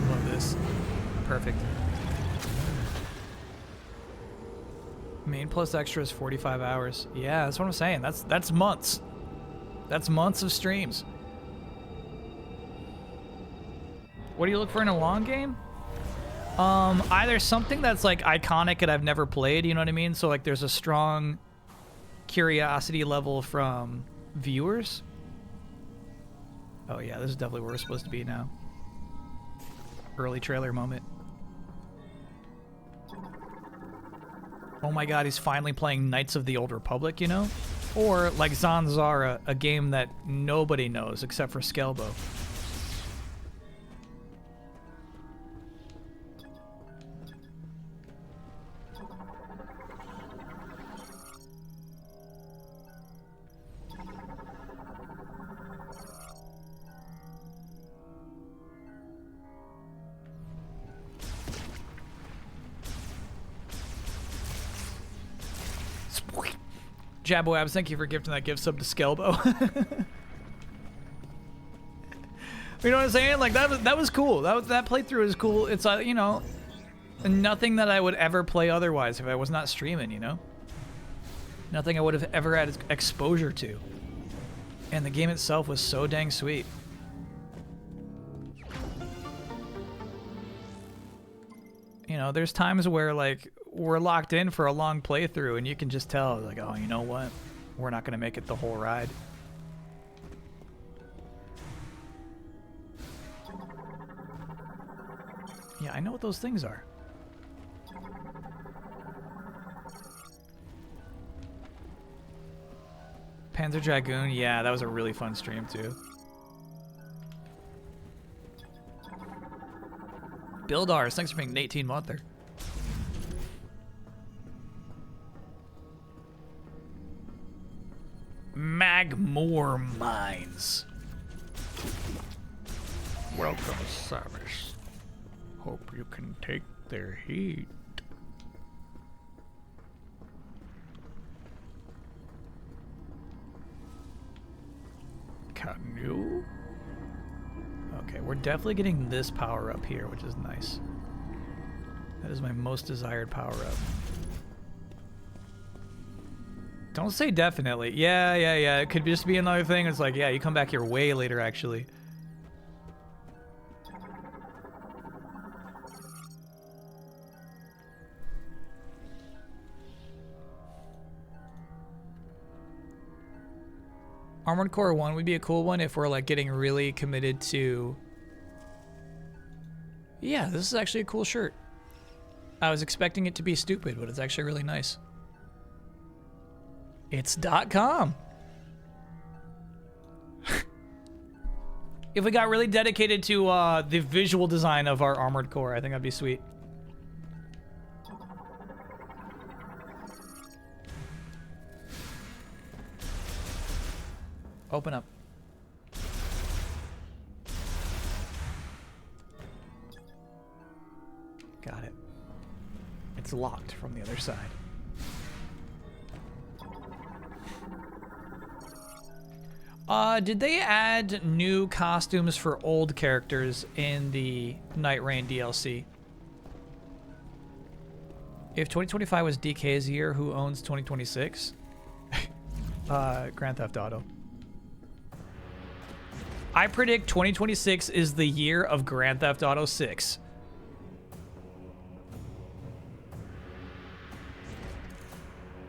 Love this. Perfect. Main plus extra is 45 hours. Yeah, that's what I'm saying. That's months. That's months of streams. What do you look for in a long game? Either something that's, like, iconic and I've never played, you know what I mean? So, like, there's a strong curiosity level from viewers. Oh yeah, this is definitely where we're supposed to be now. Early trailer moment. Oh my god, he's finally playing Knights of the Old Republic, you know? Or, like, Zanzara, a game that nobody knows except for Skelbo. Jabbo Abs, thank you for gifting that gift sub to Skelbo. You know what I'm saying? Like, that was cool. That playthrough is cool. It's, you know, nothing that I would ever play otherwise if I was not streaming, you know? Nothing I would have ever had exposure to. And the game itself was so dang sweet. You know, there's times where, like, we're locked in for a long playthrough and you can just tell, like, oh, you know what? We're not going to make it the whole ride. Yeah, I know what those things are. Panzer Dragoon, yeah, that was a really fun stream too. Buildars, thanks for being an 18-monther. Magmoor Mines. Welcome, Samus. Hope you can take their heat. Can you? Okay, we're definitely getting this power up here, which is nice. That is my most desired power up. Don't say definitely. Yeah. It could just be another thing. It's like, yeah, you come back here way later, actually. Armored Core 1 would be a cool one if we're, like, getting really committed to Yeah, this is actually a cool shirt. I was expecting it to be stupid, but it's actually really nice. It's .com. If we got really dedicated to the visual design of our Armored Core, I think that'd be sweet. Open up. Got it. It's locked from the other side. Did they add new costumes for old characters in the Night Rain DLC? If 2025 was DK's year, who owns 2026? Grand Theft Auto. I predict 2026 is the year of Grand Theft Auto 6.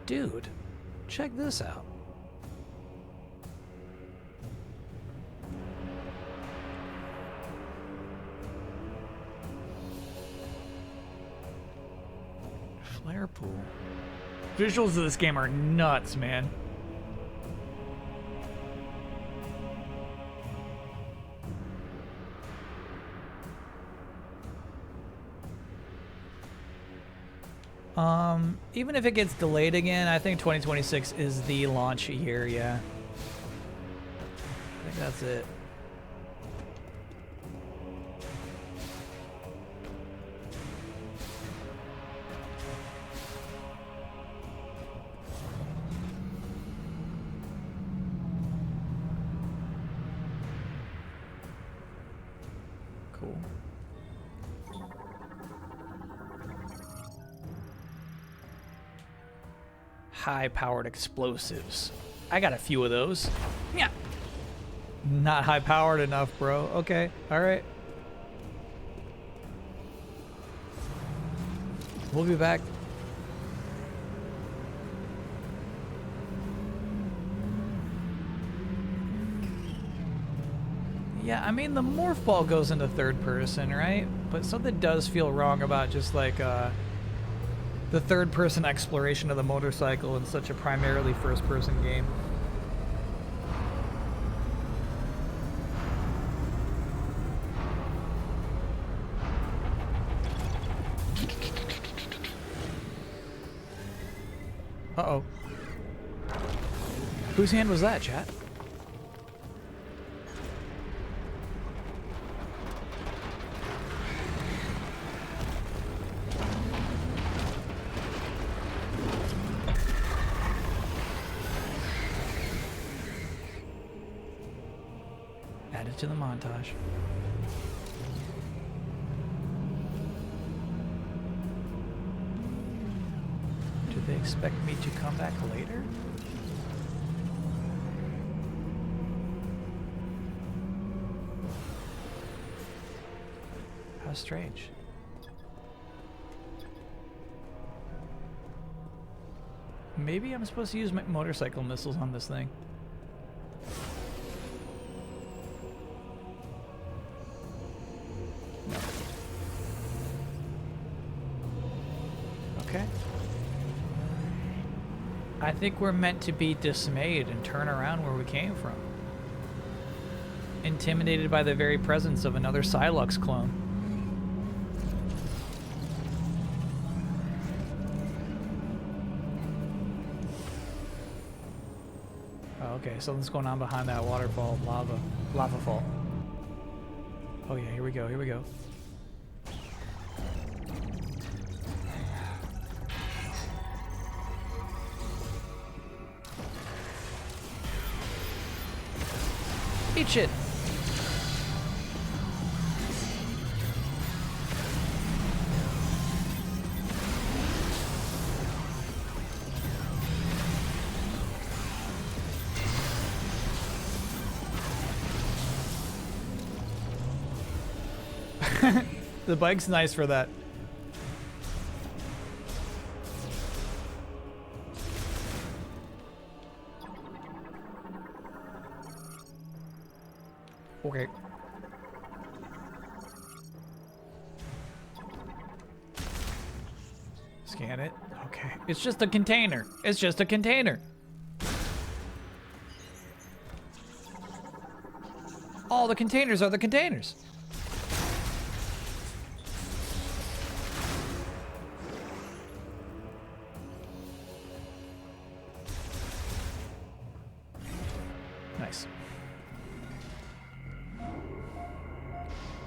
Dude, check this out. Flare pool. Visuals of this game are nuts, man. Even if it gets delayed again, I think 2026 is the launch year, yeah. I think that's it. Cool. High-powered explosives. I got a few of those. Yeah. Not high-powered enough, bro. Okay. All right. We'll be back. Yeah, I mean, the morph ball goes into third person, right? But something does feel wrong about just like, the third-person exploration of the motorcycle in such a primarily first-person game. Uh-oh. Whose hand was that, chat? Added to the montage. Do they expect me to come back later? How strange. Maybe I'm supposed to use my motorcycle missiles on this thing. No. Okay. I think we're meant to be dismayed and turn around where we came from. Intimidated by the very presence of another Silux clone. Oh, okay, something's going on behind that waterfall, lava fall. Oh yeah, here we go, here we go. Eat shit. The bike's nice for that. Okay. Scan it. Okay. It's just a container. It's just a container. All the containers are the containers. Nice.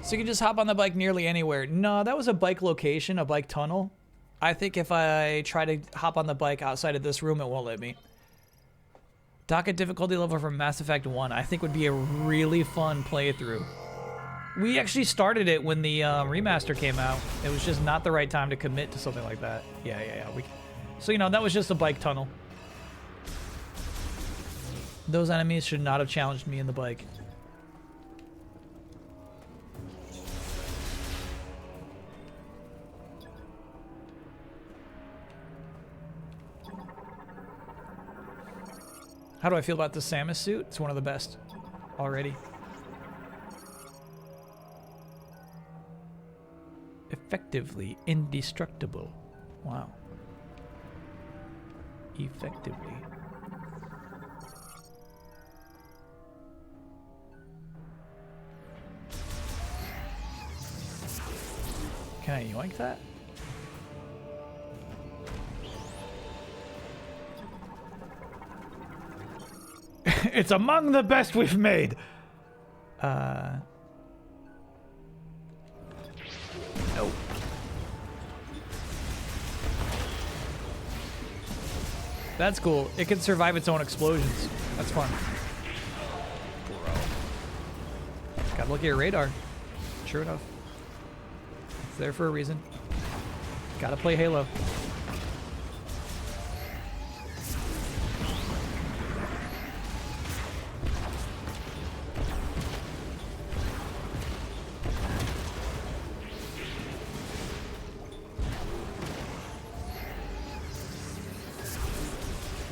So you can just hop on the bike nearly anywhere. No, that was a bike location, a bike tunnel. I think if I try to hop on the bike outside of this room, it won't let me. Docket difficulty level from Mass Effect 1, I think would be a really fun playthrough. We actually started it when the remaster came out. It was just not the right time to commit to something like that. Yeah. So, you know, that was just a bike tunnel. Those enemies should not have challenged me in the bike. How do I feel about the Samus suit? It's one of the best already. Effectively indestructible. Wow. Effectively. Can I yoink that? It's among the best we've made. Oh. That's cool. It can survive its own explosions. That's fun. Gotta look at your radar. Sure enough. It's there for a reason. Gotta play Halo.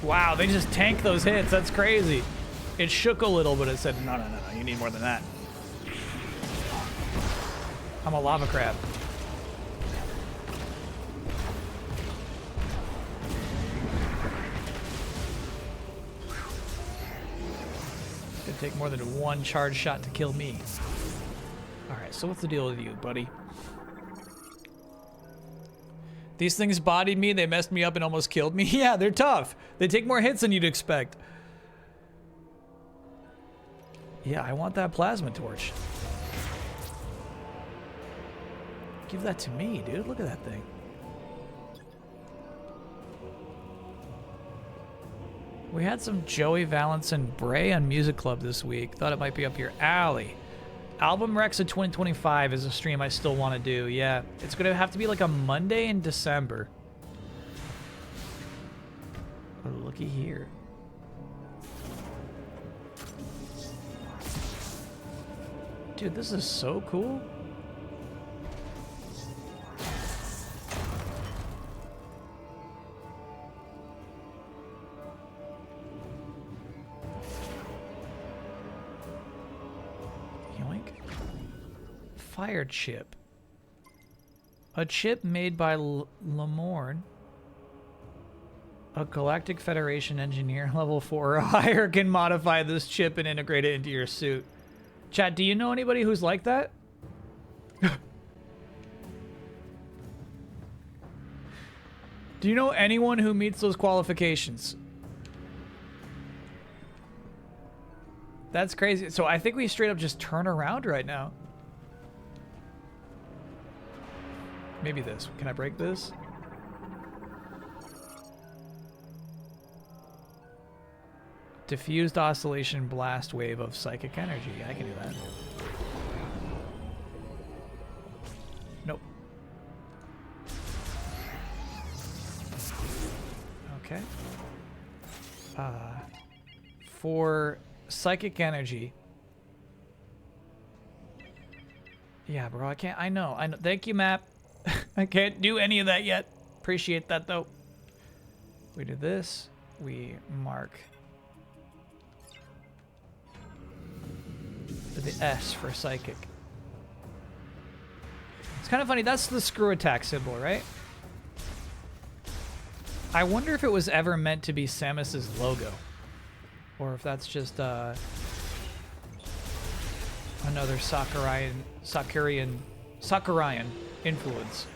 Wow, they just tank those hits. That's crazy. It shook a little, but it said, no, you need more than that. I'm a lava crab. It's gonna take more than one charge shot to kill me. Alright, so what's the deal with you, buddy? These things bodied me, they messed me up and almost killed me. Yeah, they're tough. They take more hits than you'd expect. Yeah, I want that plasma torch. Give that to me, dude. Look at that thing. We had some Joey Valance and Bray on Music Club this week. Thought it might be up your alley. Album Rex of 2025 is a stream I still want to do. Yeah, it's going to have to be like a Monday in December. Oh, looky here. Dude, this is so cool. Fire chip. A chip made by Lamorne. A Galactic Federation engineer level 4 or higher can modify this chip and integrate it into your suit. Chat, do you know anybody who's like that? Do you know anyone who meets those qualifications? That's crazy. So I think we straight up just turn around right now. Maybe this. Can I break this? Diffused oscillation blast wave of psychic energy. I can do that. Nope. Okay. For psychic energy. Yeah, bro, I can't. I know. Thank you, Map. I can't do any of that yet. Appreciate that, though. We do this. We mark the S for psychic. It's kind of funny. That's the screw attack symbol, right? I wonder if it was ever meant to be Samus's logo, or if that's just another Sakurian influence.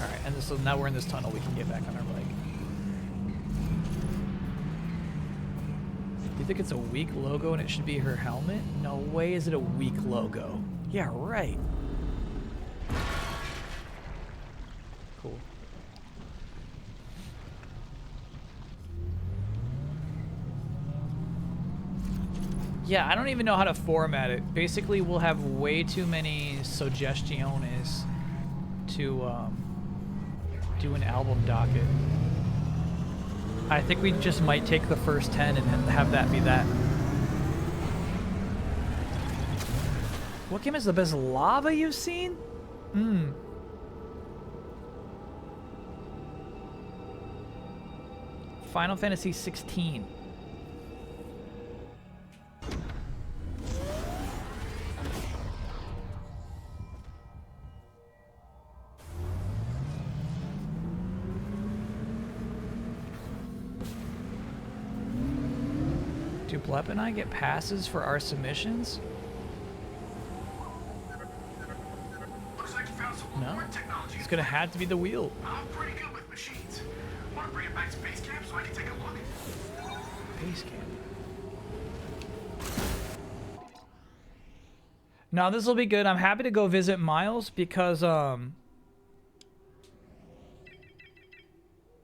All right, and so now we're in this tunnel. We can get back on our bike. Do you think it's a weak logo and it should be her helmet? No way is it a weak logo. Yeah, right. Cool. Yeah, I don't even know how to format it. Basically, we'll have way too many suggestiones to do an album docket. I think we just might take the first 10 and have that be that. What game is the best lava you've seen? Final Fantasy 16. Do Blep and I get passes for our submissions? Looks like you found some No. more technology. It's gonna have to be the wheel. I'm pretty good with machines. Want to bring it back to base camp so I can take a look? Base camp. No, this will be good. I'm happy to go visit Miles because I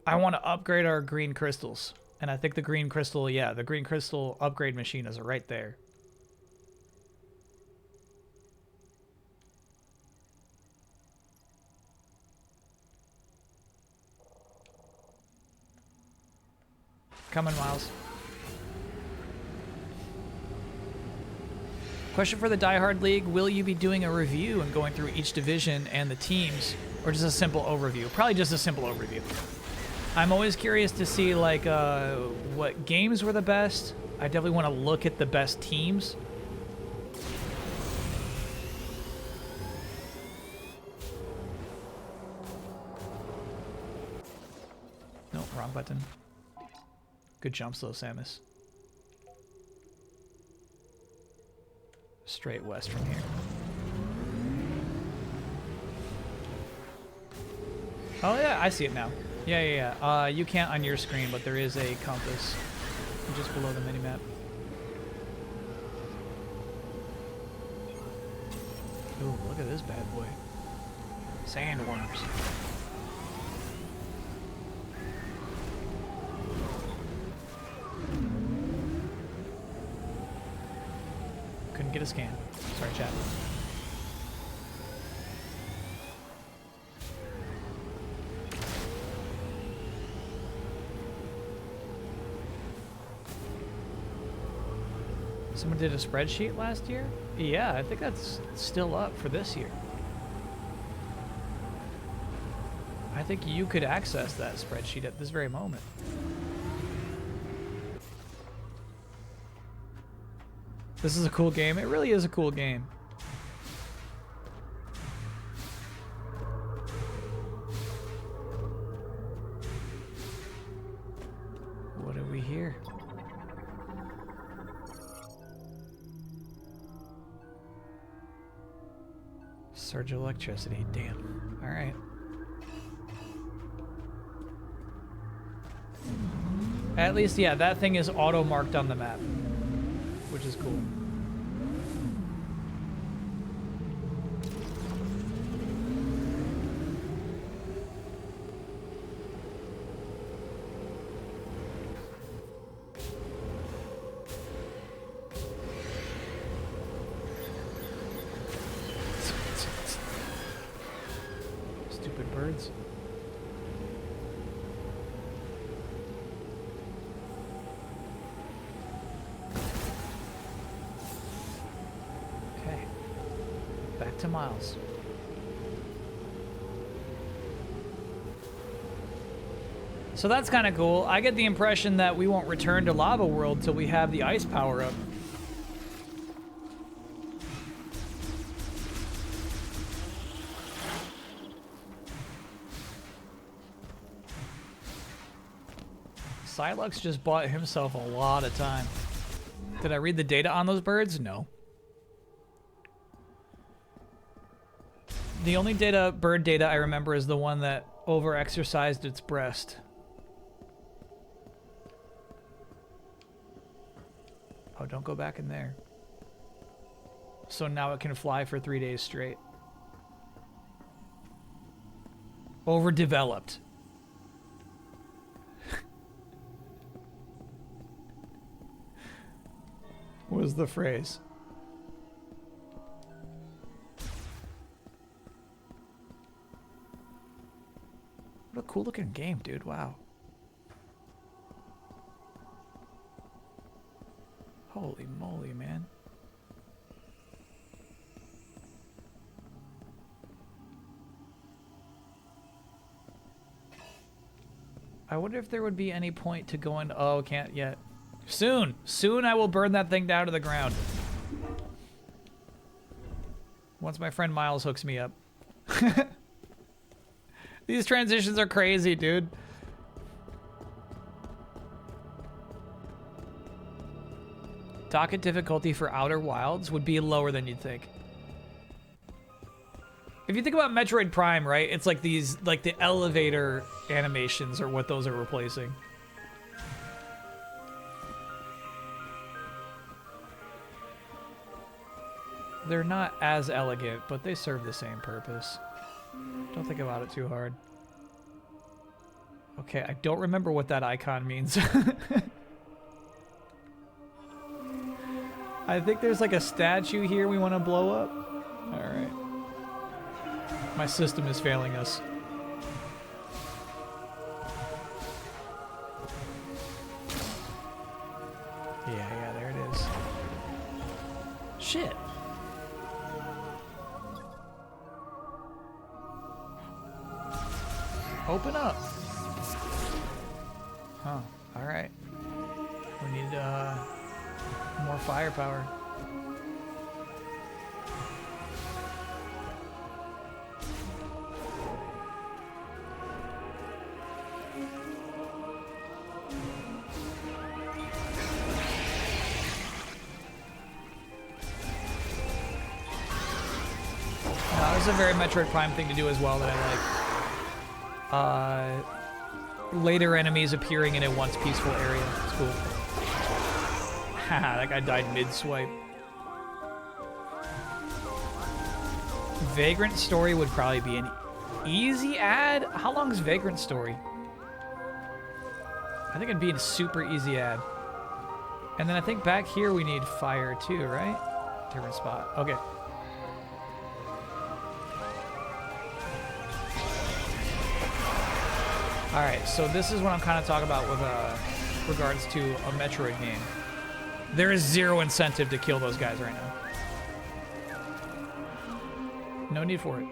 want to upgrade our green crystals. And I think the green crystal, yeah, the green crystal upgrade machine is right there. Coming, Miles. Question for the Die Hard League, will you be doing a review and going through each division and the teams, or just a simple overview? Probably just a simple overview. I'm always curious to see like what games were the best. I definitely want to look at the best teams. No, wrong button. Good jumps though, Samus. Straight west from here. Oh yeah, I see it now. Yeah. You can't on your screen, but there is a compass just below the minimap. Ooh, look at this bad boy. Sandworms. Couldn't get a scan. Sorry, chat. Someone did a spreadsheet last year? Yeah, I think that's still up for this year. I think you could access that spreadsheet at this very moment. This is a cool game. It really is a cool game. What do we hear? Surge of electricity. Damn. All right. At least, yeah, that thing is auto-marked on the map, which is cool. Stupid birds. Okay. Back to Miles. So that's kind of cool. I get the impression that we won't return to Lava World till we have the ice power up. Silux just bought himself a lot of time. Did I read the data on those birds? No. The only bird data I remember is the one that over-exercised its breast. Oh, don't go back in there. So now it can fly for 3 days straight. Overdeveloped. Was the phrase. What a cool looking game, dude. Wow. Holy moly, man. I wonder if there would be any point to going... Oh, can't yet. Soon. Soon I will burn that thing down to the ground. Once my friend Miles hooks me up. These transitions are crazy, dude. Docket difficulty for Outer Wilds would be lower than you'd think. If you think about Metroid Prime, right? It's like these, like the elevator animations are what those are replacing. They're not as elegant, but they serve the same purpose. Don't think about it too hard. Okay, I don't remember what that icon means. I think there's like a statue here we want to blow up. Alright. My system is failing us. Yeah, there it is. Shit. Open up. Huh. Alright. We need more firepower. This is a very Metroid Prime thing to do as well that I like. Later enemies appearing in a once peaceful area. It's cool. Haha, that guy died mid-swipe. Vagrant Story would probably be an easy ad. How long is Vagrant Story? I think it'd be a super easy ad. And then I think back here we need fire too, right? Different spot. Okay. Alright, so this is what I'm kind of talking about with regards to a Metroid game. There is zero incentive to kill those guys right now. No need for it.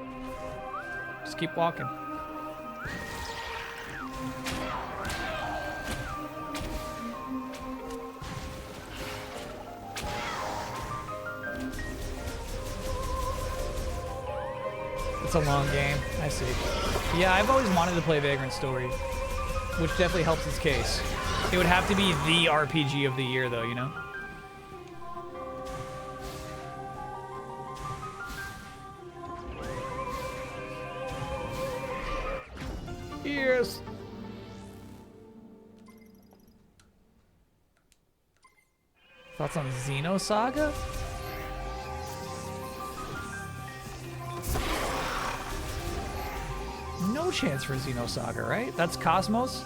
Just keep walking. It's a long game. I see. Yeah, I've always wanted to play Vagrant Story, which definitely helps its case. It would have to be the RPG of the year, though, you know? Yes. Thoughts on Xenosaga? No chance for Xenosaga, right? That's Cosmos?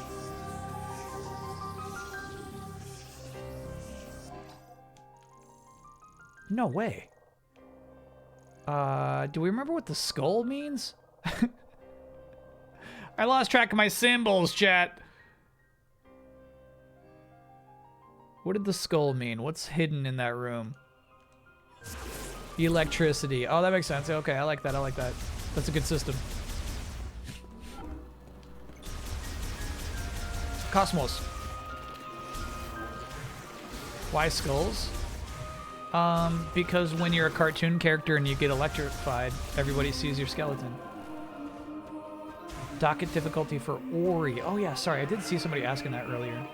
No way. Do we remember what the skull means? I lost track of my symbols, chat. What did the skull mean? What's hidden in that room? Electricity. Oh, that makes sense. Okay, I like that. I like that. That's a good system. Cosmos. Why skulls? Because when you're a cartoon character and you get electrified, everybody sees your skeleton. Docket difficulty for Ori. Oh yeah, sorry, I did see somebody asking that earlier.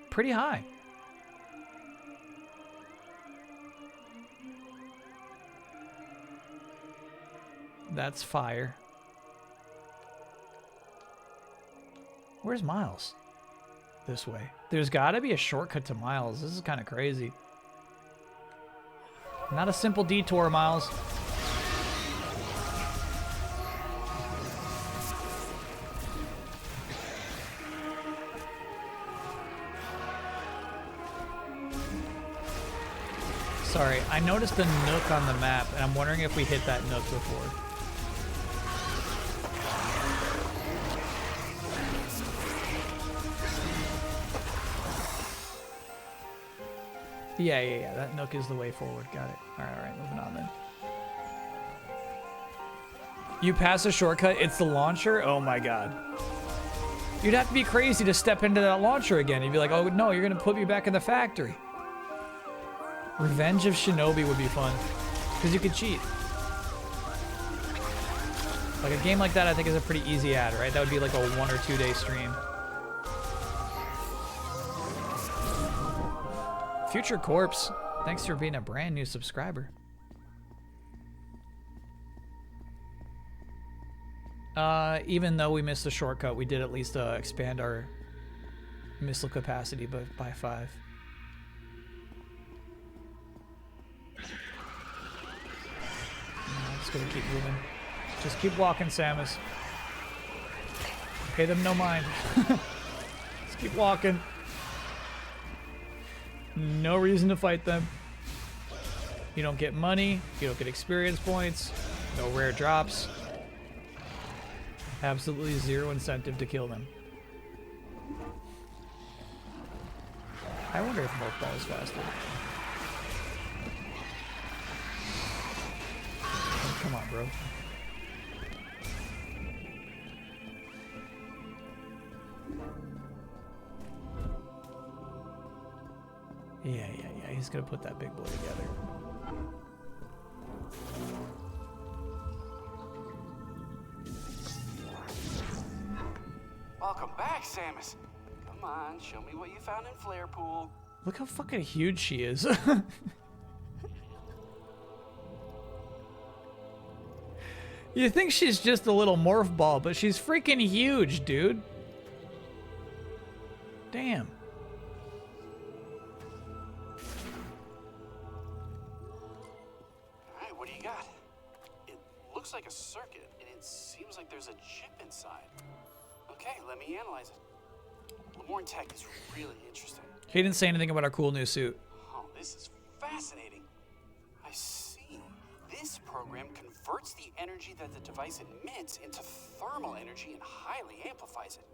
Pretty high. That's fire. Where's Miles? This way. There's gotta be a shortcut to Miles. This is kind of crazy. Not a simple detour, Miles. Sorry, I noticed a nook on the map, and I'm wondering if we hit that nook before. Yeah. That nook is the way forward. Got it. All right. Moving on then. You pass a shortcut, it's the launcher? Oh my god. You'd have to be crazy to step into that launcher again. You'd be like, oh no, you're gonna put me back in the factory. Revenge of Shinobi would be fun. Because you could cheat. Like a game like that I think is a pretty easy ad, right? That would be like a 1 or 2 day stream. Future Corpse, thanks for being a brand new subscriber. Even though we missed the shortcut, we did at least expand our missile capacity by 5. I'm just gonna keep moving. Just keep walking, Samus. Pay them no mind. Just keep walking. No reason to fight them. You don't get money. You don't get experience points. No rare drops. Absolutely zero incentive to kill them. I wonder if Morph Ball is faster. Oh, come on, bro. Yeah. He's gonna put that big boy together. Welcome back, Samus. Come on, show me what you found in Flare Pool. Look how fucking huge she is. You think she's just a little morph ball, but she's freaking huge, dude. Damn. Alright, what do you got? It looks like a circuit, and it seems like there's a chip inside. Okay, let me analyze it. Lamorne Tech is really interesting. He didn't say anything about our cool new suit. Oh, this is fascinating. I see. This program converts the energy that the device emits into thermal energy and highly amplifies it.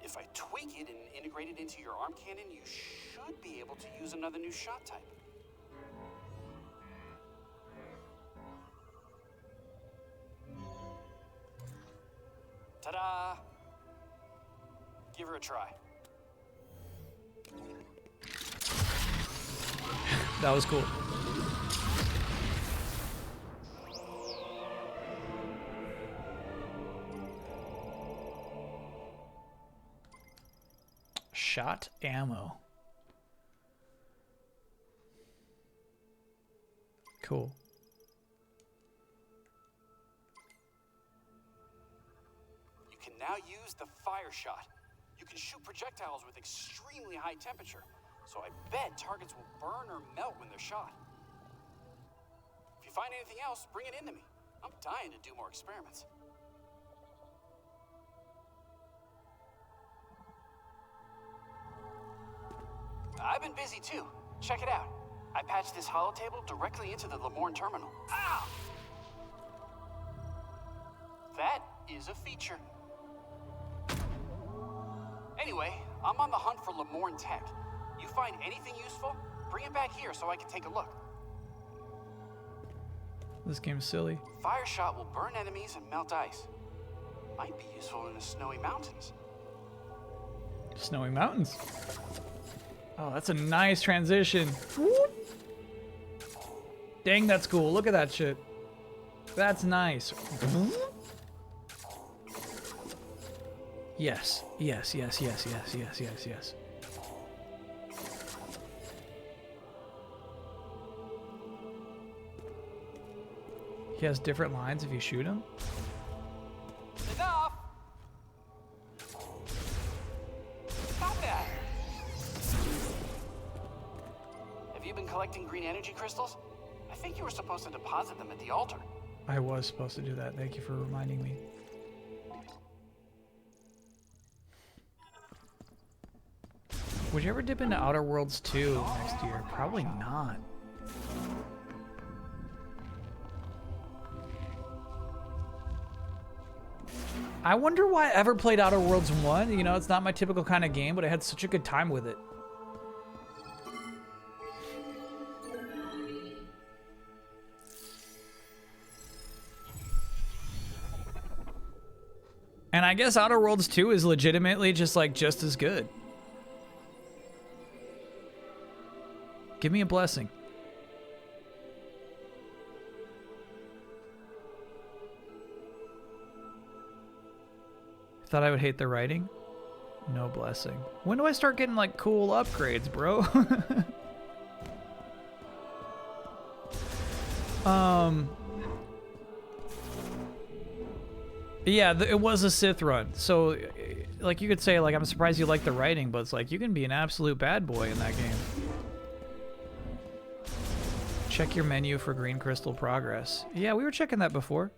If I tweak it and integrate it into your arm cannon, you should be able to use another new shot type. Ta-da! Give her a try. That was cool. Shot ammo. Cool. You can now use the fire shot. You can shoot projectiles with extremely high temperature, so I bet targets will burn or melt when they're shot. If you find anything else, bring it into me. I'm dying to do more experiments. I've been busy too. Check it out. I patched this holotable directly into the Lamorne terminal. Ow! That is a feature. Anyway, I'm on the hunt for Lamorne Tech. You find anything useful, bring it back here so I can take a look. This game's silly. Fire shot will burn enemies and melt ice. Might be useful in the snowy mountains. Snowy mountains. Oh, that's a nice transition. Dang, that's cool. Look at that shit. That's nice. Yes. Yes, yes, yes, yes, yes, yes, yes. He has different lines if you shoot him? Enough! Stop that! Have you been collecting green energy crystals? I think you were supposed to deposit them at the altar. I was supposed to do that. Thank you for reminding me. Would you ever dip into Outer Worlds 2 next year? Probably not. I wonder why I ever played Outer Worlds 1. You know, it's not my typical kind of game, but I had such a good time with it. And I guess Outer Worlds 2 is legitimately just as good. Give me a blessing. Thought I would hate the writing? No blessing. When do I start getting like cool upgrades, bro? Yeah, it was a Sith run. So like you could say like I'm surprised you like the writing, but it's like you can be an absolute bad boy in that game. Check your menu for green crystal progress. Yeah, we were checking that before.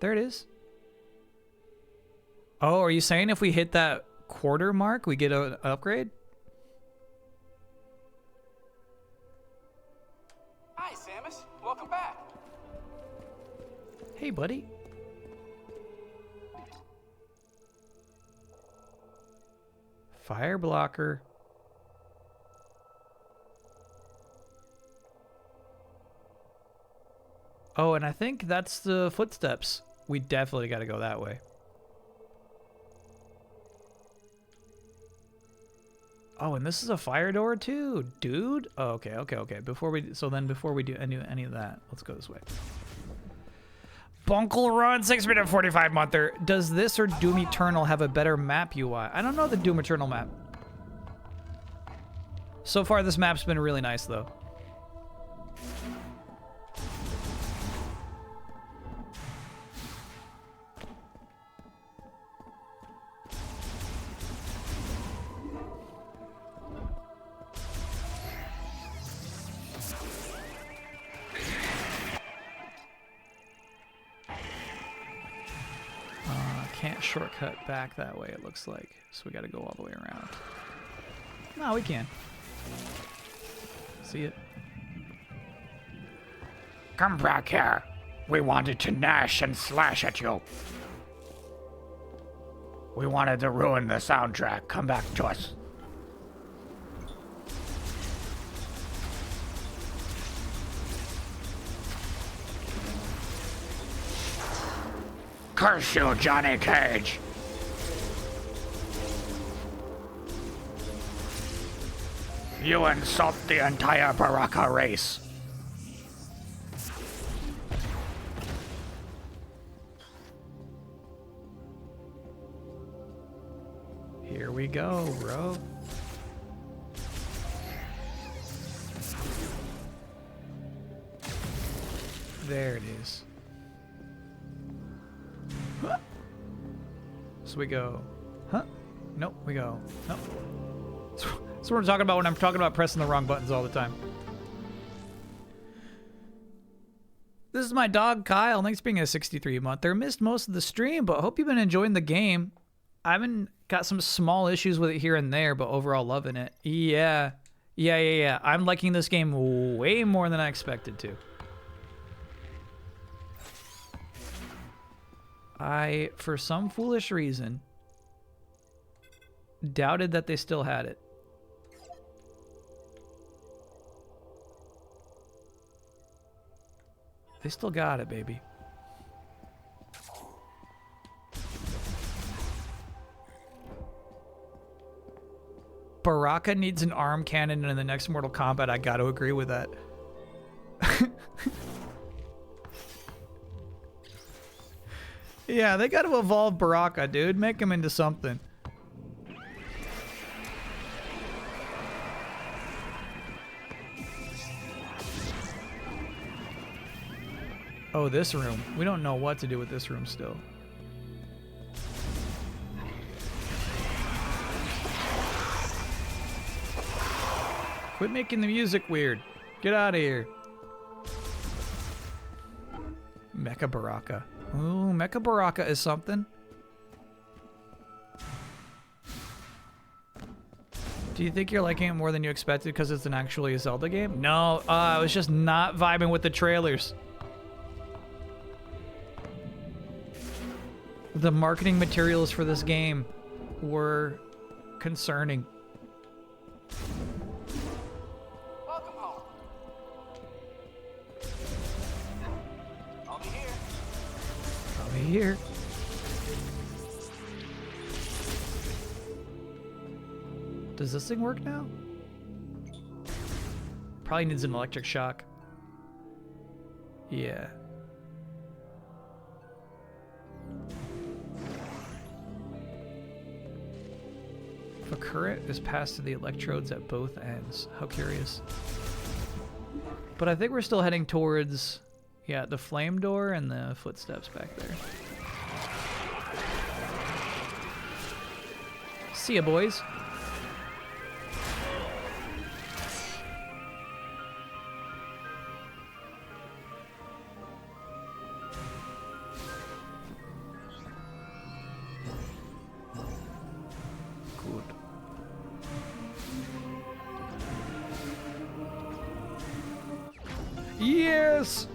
There it is. Oh, are you saying if we hit that quarter mark, we get an upgrade? Hi, Samus. Welcome back. Hey, buddy. Fire blocker. Oh, and I think that's the footsteps. We definitely got to go that way. Oh, and this is a fire door too, dude. Oh, okay. Before we do any of that, let's go this way. Bunkle Run, 6 minute 45 monther. Does this or Doom Eternal have a better map UI? I don't know the Doom Eternal map. So far, this map's been really nice though. Can't shortcut back that way, it looks like. So we gotta go all the way around. No, we can. See it? Come back here. We wanted to gnash and slash at you. We wanted to ruin the soundtrack. Come back to us. Curse you, Johnny Cage! You insult the entire Baraka race. Here we go, bro. There it is. Huh. So we go, huh? Nope, we go, nope. That's what I'm talking about when I'm talking about pressing the wrong buttons all the time. This is my dog, Kyle. Thanks for being a 63 monther. Missed most of the stream, but hope you've been enjoying the game. I've been got some small issues with it here and there, but overall loving it. Yeah. I'm liking this game way more than I expected to. I, for some foolish reason, doubted that they still had it. They still got it, baby. Baraka needs an arm cannon in the next Mortal Kombat. I gotta agree with that. Yeah, they got to evolve Baraka, dude. Make him into something. Oh, this room. We don't know what to do with this room still. Quit making the music weird. Get out of here. Mecha Baraka. Ooh, Mecha Baraka is something. Do you think you're liking it more than you expected because it's an actually a Zelda game? No, I was just not vibing with the trailers. The marketing materials for this game were concerning. Welcome home. I'll be here. I'll be here. Does this thing work now? Probably needs an electric shock. Yeah. If a current is passed to the electrodes at both ends. How curious. But I think we're still heading towards, yeah, the flame door and the footsteps back there. See ya, boys. Yes!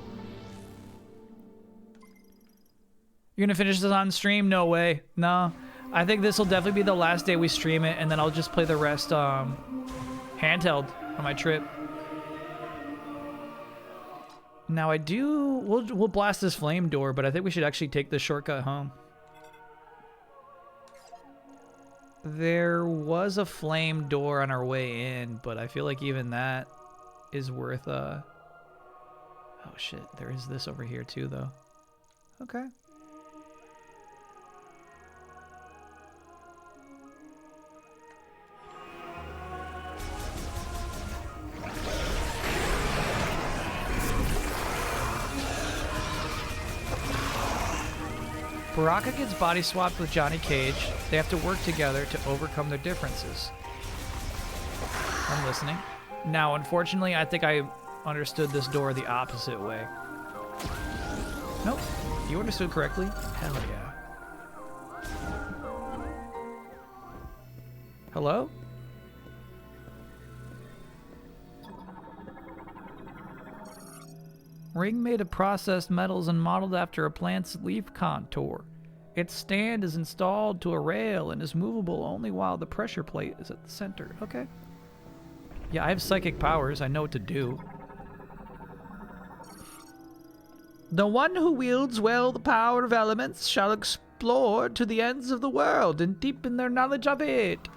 You're gonna finish this on stream? No way. No. I think this will definitely be the last day we stream it, and then I'll just play the rest handheld on my trip. Now we'll blast this flame door, but I think we should actually take the shortcut home. There was a flame door on our way in, but I feel like even that is worth oh shit, there is this over here too though. Okay. Baraka gets body swapped with Johnny Cage. They have to work together to overcome their differences. I'm listening. Now, unfortunately, I think I understood this door the opposite way. Nope. You understood correctly. Hell yeah. Hello? Ring made of processed metals and modeled after a plant's leaf contour. Its stand is installed to a rail and is movable only while the pressure plate is at the center. Okay. Yeah, I have psychic powers. I know what to do. The one who wields well the power of elements shall explore to the ends of the world and deepen their knowledge of it.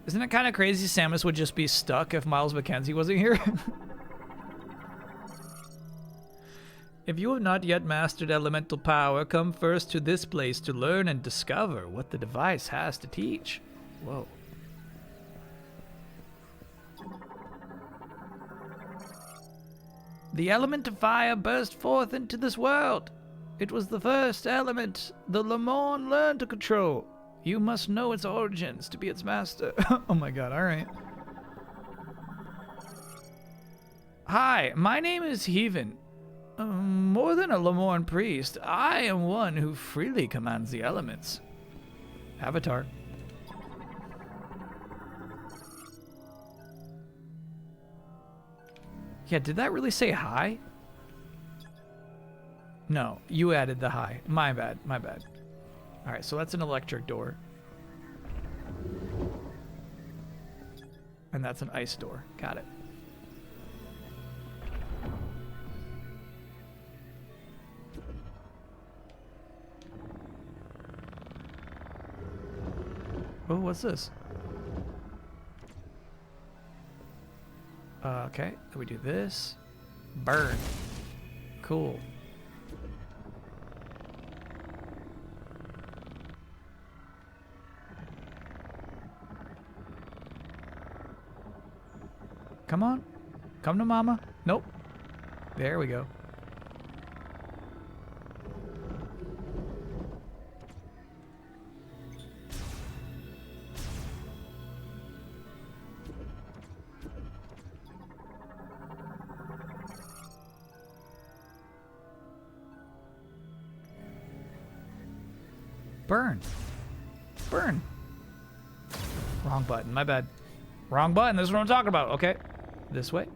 Isn't it kind of crazy Samus would just be stuck if Miles McKenzie wasn't here? If you have not yet mastered elemental power, come first to this place to learn and discover what the device has to teach. Whoa. The element of fire burst forth into this world. It was the first element the Lemon learned to control. You must know its origins to be its master. Oh my god, alright. Hi, my name is Heaven. More than a Lemon priest, I am one who freely commands the elements. Avatar. Yeah, did that really say hi? No, you added the hi. My bad, my bad. Alright, so that's an electric door. And that's an ice door. Got it. Oh, what's this? Okay, then we do this. Burn. Cool. Come on. Come to mama. Nope. There we go. Burn. Burn. Wrong button. My bad. Wrong button. This is what I'm talking about. Okay. This way?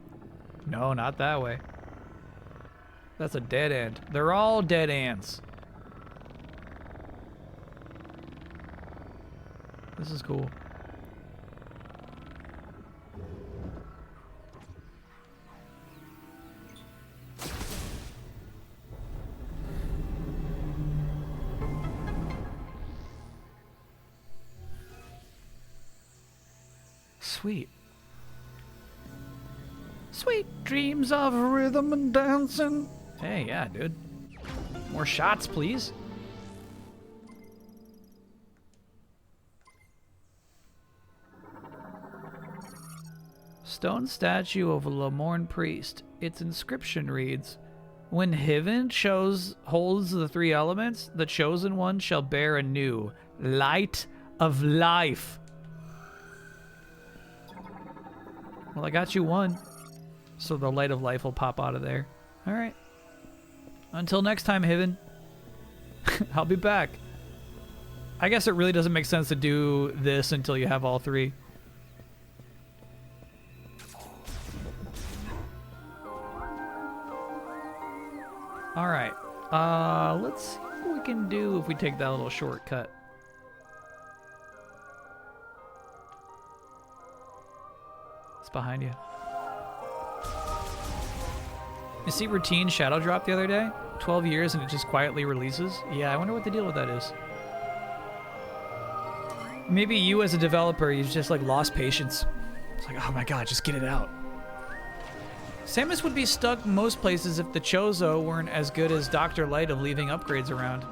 No, not that way. That's a dead end. They're all dead ends. This is cool. Sweet. Sweet dreams of rhythm and dancing. Hey, yeah, dude. More shots, please. Stone statue of a Lamorne priest. Its inscription reads, "When Heaven holds the three elements, the chosen one shall bear anew light of life." Well, I got you one. So the light of life will pop out of there. All right. Until next time, Heaven. I'll be back. I guess it really doesn't make sense to do this until you have all three. All right. Let's see what we can do if we take that little shortcut. It's behind you. You see routine shadow drop the other day? 12 years and it just quietly releases? Yeah, I wonder what the deal with that is. Maybe you as a developer, you've just like lost patience. It's like, oh my god, just get it out. Samus would be stuck most places if the Chozo weren't as good as Dr. Light of leaving upgrades around.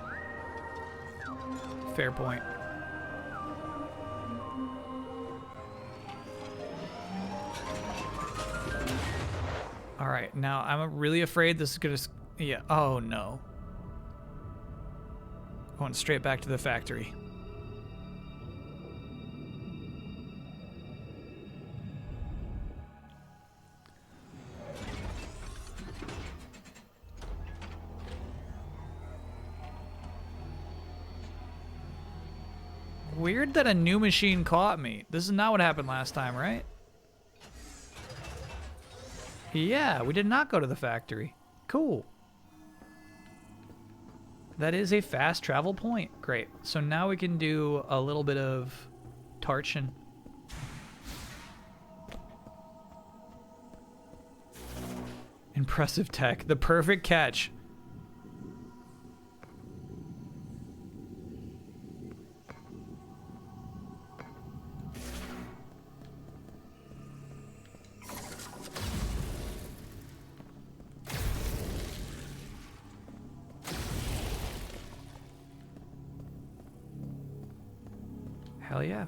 Fair point. Alright, now I'm really afraid this is gonna... Yeah, oh no. Going straight back to the factory. Weird that a new machine caught me. This is not what happened last time, right? Yeah, we did not go to the factory. Cool. That is a fast travel point. Great. So now we can do a little bit of Tarchin. Impressive tech. The perfect catch. Hell yeah.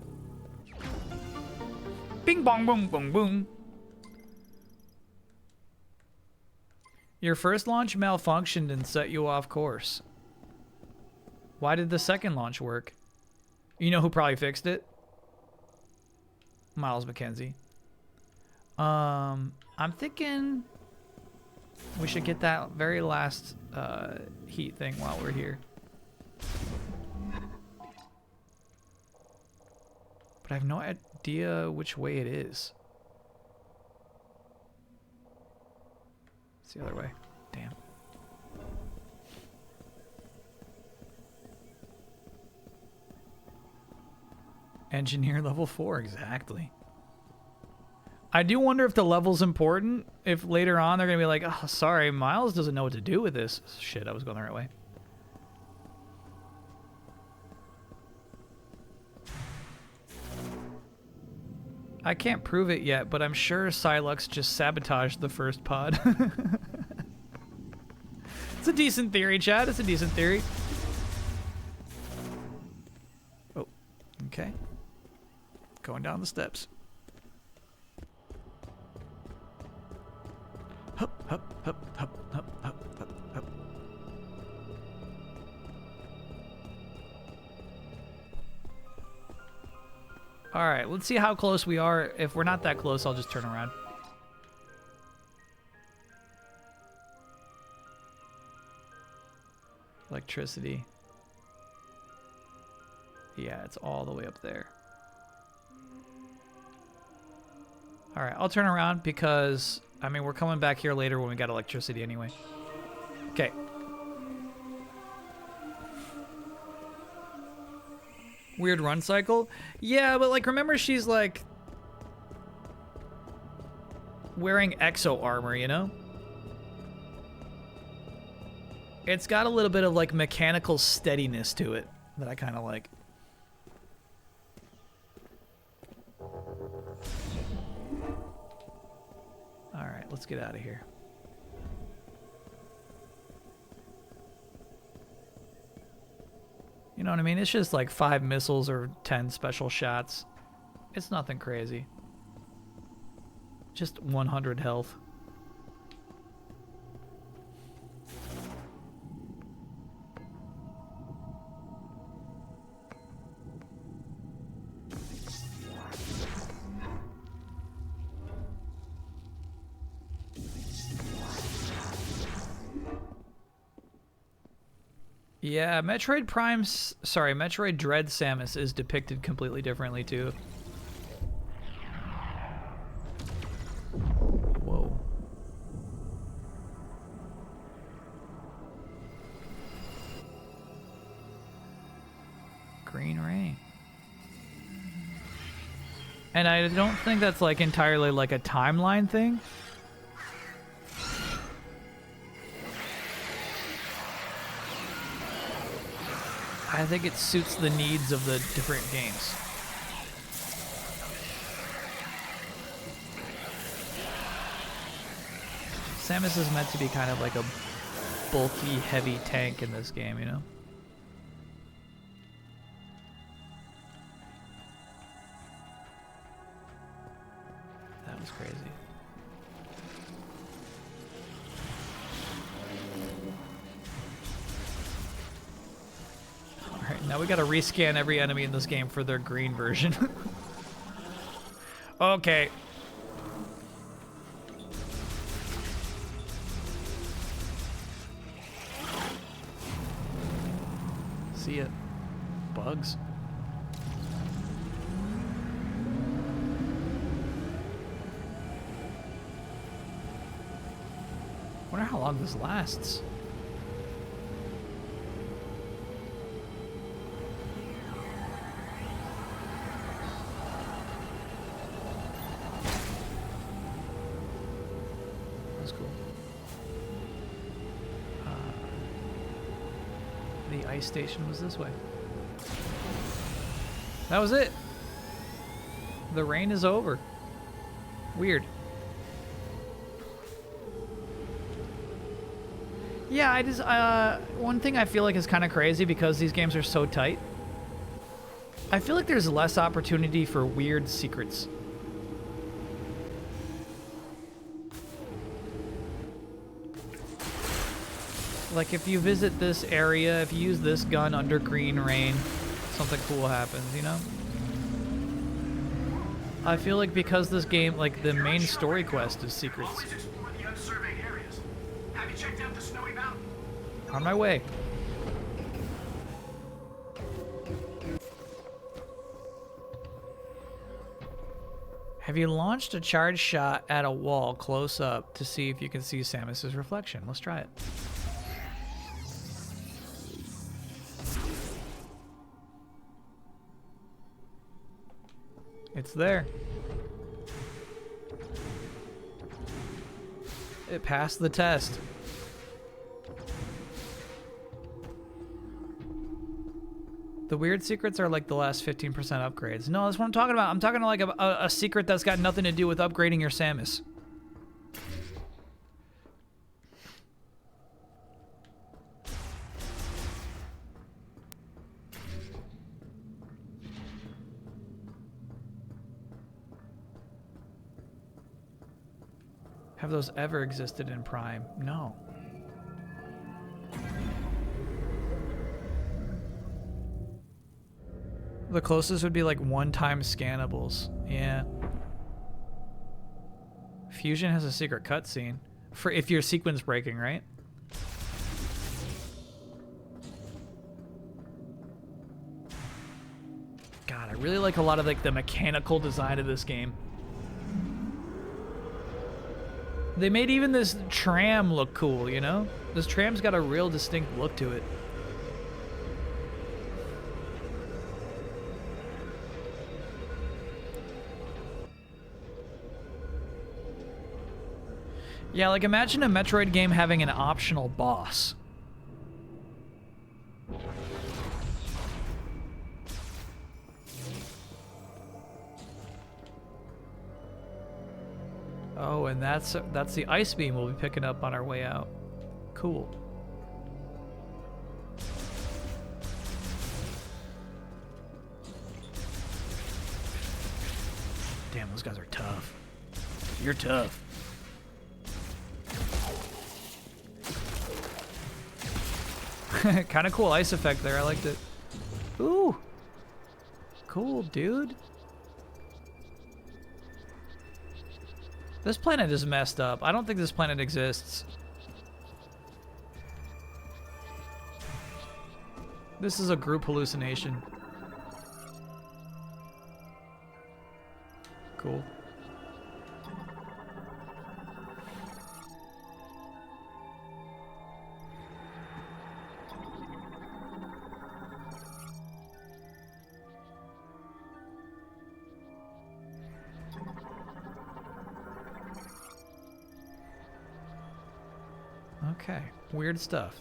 Bing bong boom boom boom. Your first launch malfunctioned and set you off course. Why did the second launch work? You know who probably fixed it? Miles McKenzie. I'm thinking we should get that very last heat thing while we're here. But I have no idea which way it is. It's the other way. Damn. Engineer level 4, exactly. I do wonder if the level's important. If later on they're going to be like, oh, sorry, Miles doesn't know what to do with this. Shit, I was going the right way. I can't prove it yet, but I'm sure Silux just sabotaged the first pod. It's a decent theory, Chad. It's a decent theory. Oh, okay. Going down the steps. Hup, hup, hup, hup, hup, hup, hup. All right, let's see how close we are. If we're not that close, I'll just turn around. Electricity. Yeah, it's all the way up there. All right, I'll turn around because, I mean, we're coming back here later when we got electricity anyway. Okay. Weird run cycle? Yeah, but like, remember she's like wearing exo armor, you know? It's got a little bit of like mechanical steadiness to it that I kind of like. All right, let's get out of here. You know what I mean? It's just like 5 missiles or 10 special shots. It's nothing crazy. Just 100 health. Yeah, Metroid Metroid Dread Samus is depicted completely differently too. Whoa. Green Rain. And I don't think that's like entirely like a timeline thing. I think it suits the needs of the different games. Samus is meant to be kind of like a bulky, heavy tank in this game, you know? That was crazy. Alright, now we gotta rescan every enemy in this game for their green version. Okay. See ya. Bugs. Wonder how long this lasts. That's cool. The ice station was this way. That was it. The rain is over. Weird. Yeah, I just, one thing I feel like is kind of crazy because these games are so tight. I feel like there's less opportunity for weird secrets. Like if you visit this area, if you use this gun under Green Rain, something cool happens, you know? I feel like because this game, like the main story quest is secrets. Always explore the unsurveyed areas. Have you checked out the snowy mountain? On my way. Have you launched a charge shot at a wall close up to see if you can see Samus's reflection? Let's try it. It's there. It passed the test. The weird secrets are like the last 15% upgrades. No, that's what I'm talking about. I'm talking like a secret that's got nothing to do with upgrading your Samus. Have those ever existed in Prime? No. The closest would be like one-time scannables. Yeah. Fusion has a secret cutscene for if you're sequence breaking, right? God, I really like a lot of like the mechanical design of this game. They made even this tram look cool, you know? This tram's got a real distinct look to it. Yeah, like imagine a Metroid game having an optional boss. Oh, and that's the ice beam we'll be picking up on our way out. Cool. Damn, those guys are tough. You're tough. Kind of cool ice effect there. I liked it. Ooh. Cool, dude. This planet is messed up. I don't think this planet exists. This is a group hallucination. Cool. Okay, weird stuff.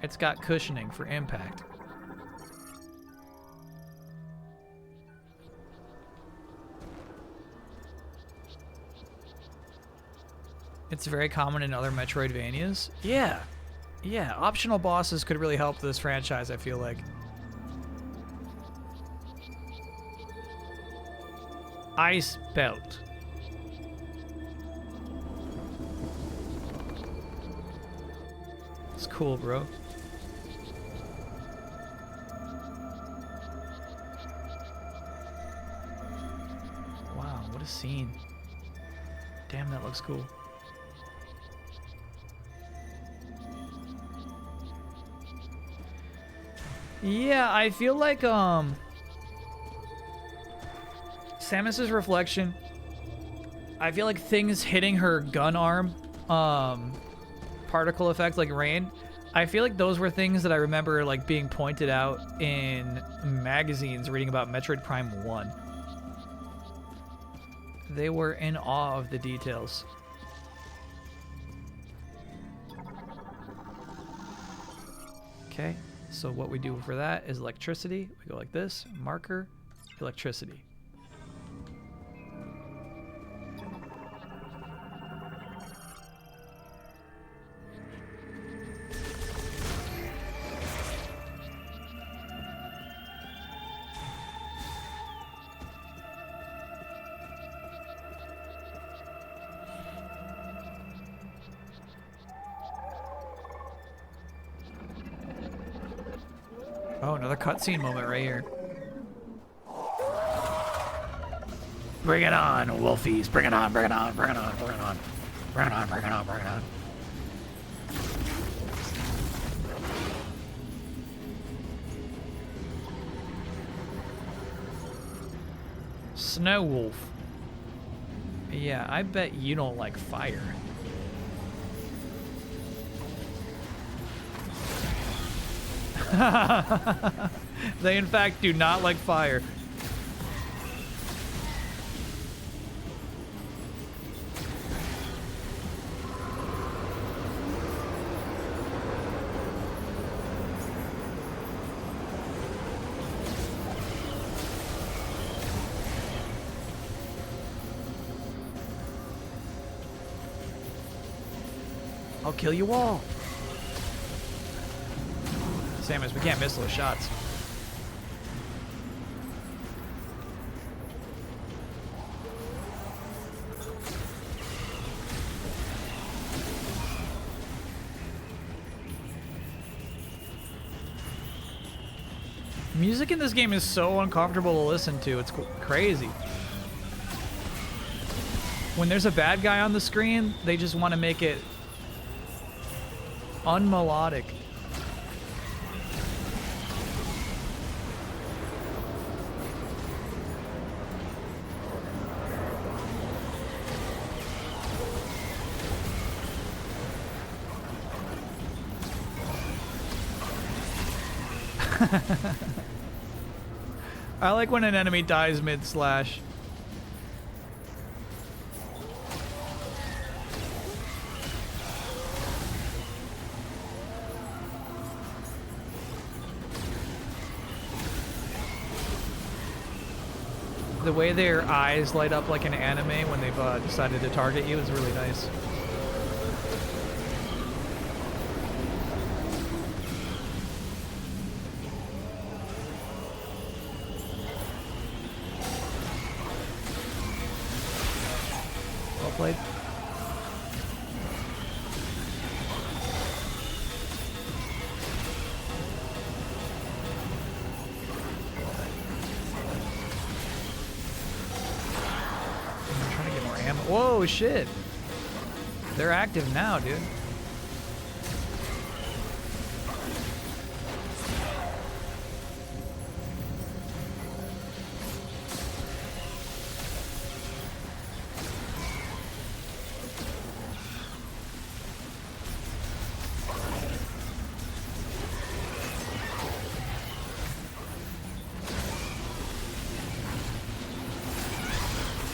It's got cushioning for impact. It's very common in other Metroidvanias. Yeah. Yeah, optional bosses could really help this franchise, I feel like. Ice Belt. It's cool, bro. Wow, what a scene. Damn, that looks cool. Yeah, I feel like Samus's reflection, I feel like things hitting her gun arm, particle effect like rain, I feel like those were things that I remember like being pointed out in magazines reading about Metroid Prime 1. They were in awe of the details. Okay, so what we do for that is electricity. We go like this, marker, electricity. Oh, another cutscene moment right here. Bring it on, Wolfies. Bring it on, bring it on, bring it on, bring it on. Bring it on, bring it on, bring it on. Snow Wolf. Yeah, I bet you don't like fire. They in fact do not like fire. I'll kill you all. Samus, we can't miss those shots. Music in this game is so uncomfortable to listen to. It's crazy. When there's a bad guy on the screen, they just want to make it unmelodic. I like when an enemy dies mid-slash. The way their eyes light up like an anime when they've decided to target you is really nice. Well played. I'm trying to get more ammo. Whoa, shit. They're active now, dude.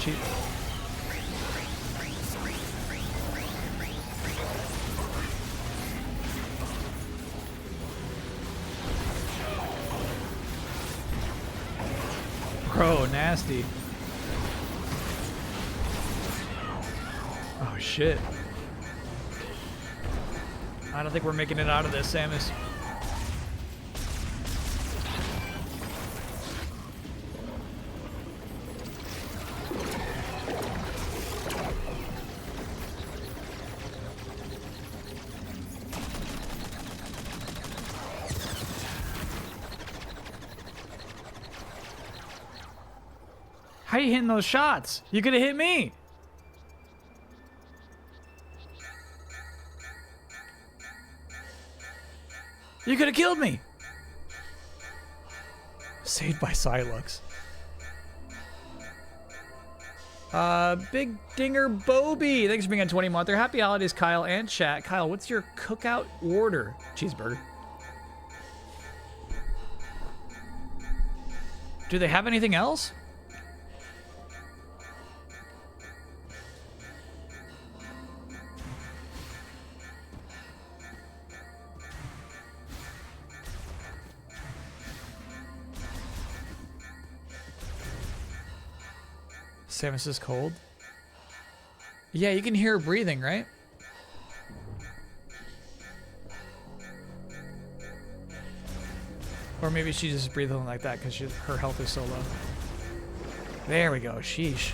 Cheap. Bro, nasty. Oh shit. I don't think we're making it out of this, Samus. How are you hitting those shots? You could have hit me. You could have killed me. Saved by Silux. Big Dinger Bobby. Thanks for being on 20 month. Happy holidays, Kyle and chat. Kyle, what's your cookout order? Cheeseburger. Do they have anything else? Samus is cold. Yeah, you can hear her breathing, right? Or maybe she's just breathing like that because her health is so low. There we go. Sheesh.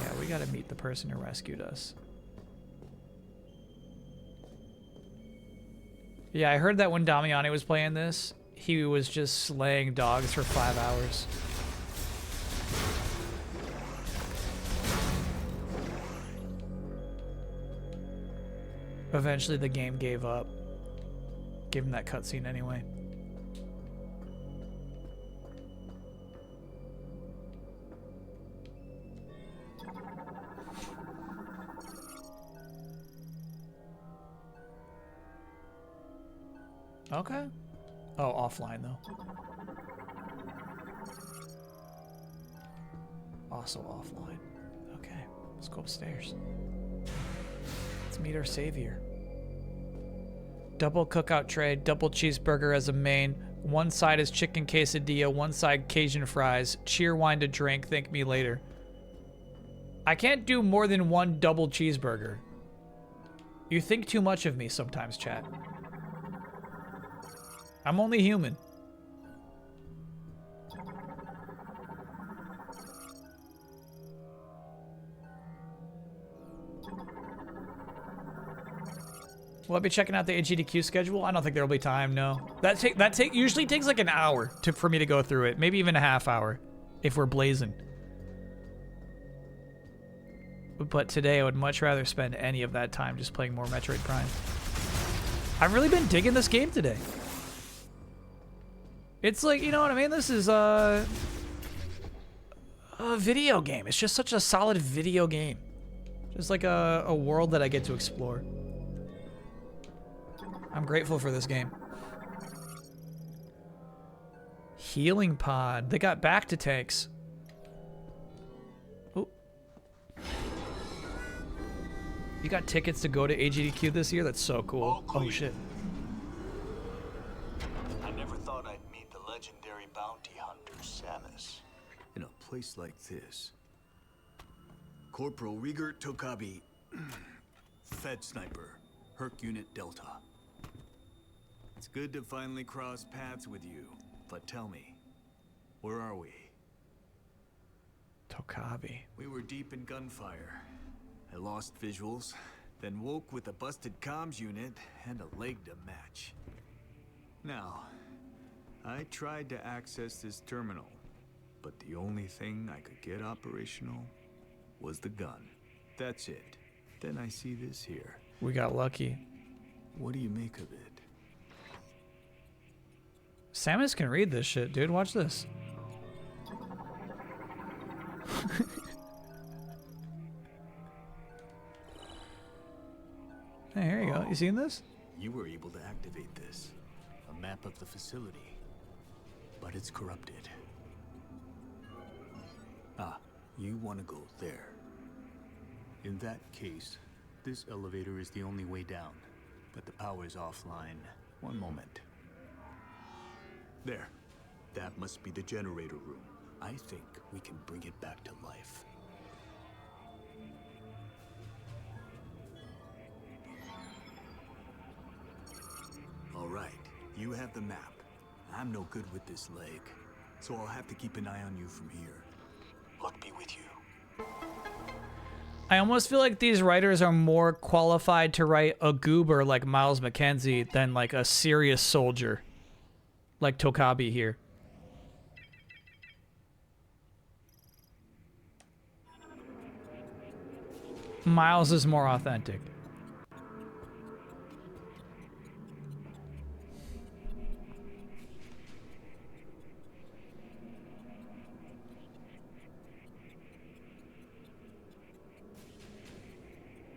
Yeah, we gotta meet the person who rescued us. Yeah, I heard that when Damiani was playing this, he was just slaying dogs for 5 hours. Eventually the game gave up. Gave him that cutscene anyway. Okay. Oh, offline though. Also offline. Okay, let's go upstairs. Let's meet our savior. Double cookout tray, double cheeseburger as a main. One side is chicken quesadilla, one side Cajun fries. Cheer wine to drink, thank me later. I can't do more than one double cheeseburger. You think too much of me sometimes, chat. I'm only human. Will I be checking out the AGDQ schedule? I don't think there'll be time, no. That usually takes like an hour for me to go through it. Maybe even a half hour if we're blazing. But today I would much rather spend any of that time just playing more Metroid Prime. I've really been digging this game today. It's like, you know what I mean? This is a video game. It's just such a solid video game. Just like a world that I get to explore. I'm grateful for this game. Healing pod. They got back to tanks. Oh. You got tickets to go to AGDQ this year? That's so cool. Oh shit. I never thought I'd meet the legendary bounty hunter, Samus. In a place like this. Corporal Rieger Tokabi. Fed sniper. Herc Unit Delta. It's good to finally cross paths with you. But tell me, where are we? Tokabi. We were deep in gunfire. I lost visuals, then woke with a busted comms unit and a leg to match. Now, I tried to access this terminal, but the only thing I could get operational was the gun. That's it. Then I see this here. We got lucky. What do you make of it? Samus can read this shit, dude. Watch this. Hey, here you go. You seen this? You were able to activate this. A map of the facility. But it's corrupted. Ah, you want to go there. In that case, this elevator is the only way down. But the power's offline. One moment. There. That must be the generator room. I think we can bring it back to life. All right, you have the map. I'm no good with this leg, so I'll have to keep an eye on you from here. Luck be with you. I almost feel like these writers are more qualified to write a goober like Miles McKenzie than like a serious soldier like Tokabi here. Miles is more authentic.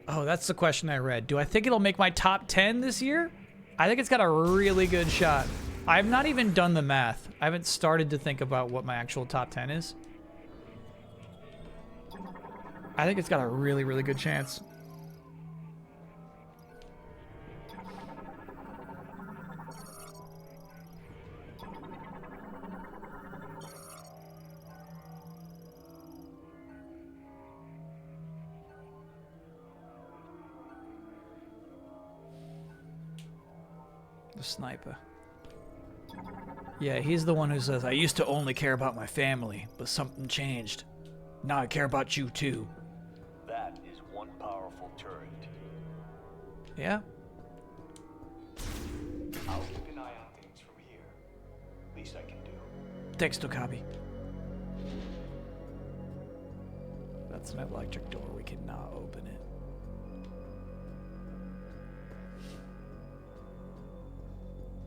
Oh, that's the question I read. Do I think it'll make my top 10 this year? I think it's got a really good shot. I've not even done the math. I haven't started to think about what my actual top 10 is. I think it's got a really, really good chance. The sniper. Yeah, he's the one who says, I used to only care about my family, but something changed. Now I care about you too. That is one powerful turret. Yeah? I'll keep an eye on things from here. Least I can do. Thanks, Tokabi. That's an electric door. We cannot open it.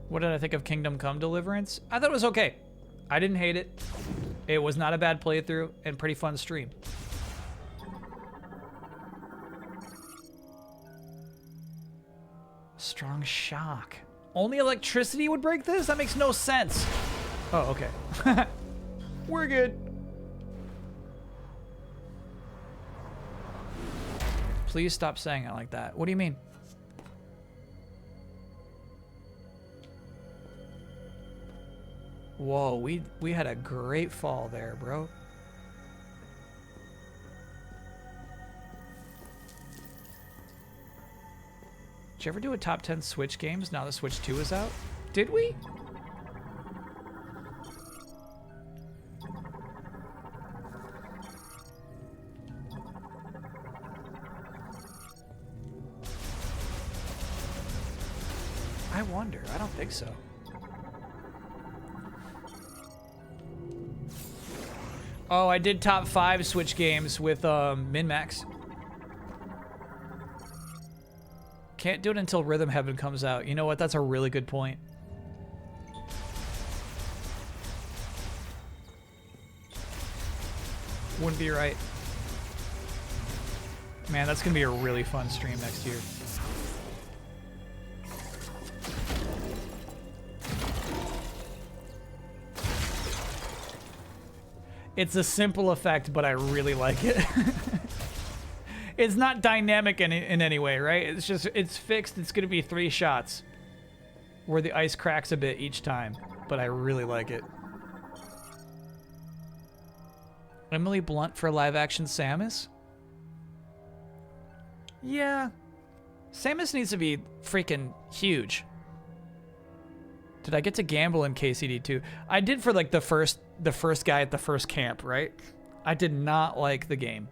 What did I think of Kingdom Come Deliverance? I thought it was okay. I didn't hate it. It was not a bad playthrough and pretty fun stream. Strong shock. Only electricity would break this? That makes no sense. Oh, okay. We're good. Please stop saying it like that. What do you mean? Whoa, we had a great fall there, bro. Did you ever do a top 10 Switch games now that Switch 2 is out? Did we? wonder. I don't think so. Oh, I did top 5 Switch games with min-max. Can't do it until Rhythm Heaven comes out. You know what? That's a really good point. Wouldn't be right. Man, that's gonna be a really fun stream next year. It's a simple effect, but I really like it. It's not dynamic in any way, right? It's just, it's fixed. It's gonna be 3 shots where the ice cracks a bit each time, but I really like it. Emily Blunt for live action Samus? Yeah. Samus needs to be freaking huge. Did I get to gamble in KCD 2? I did for like the first guy at the first camp, right? I did not like the game.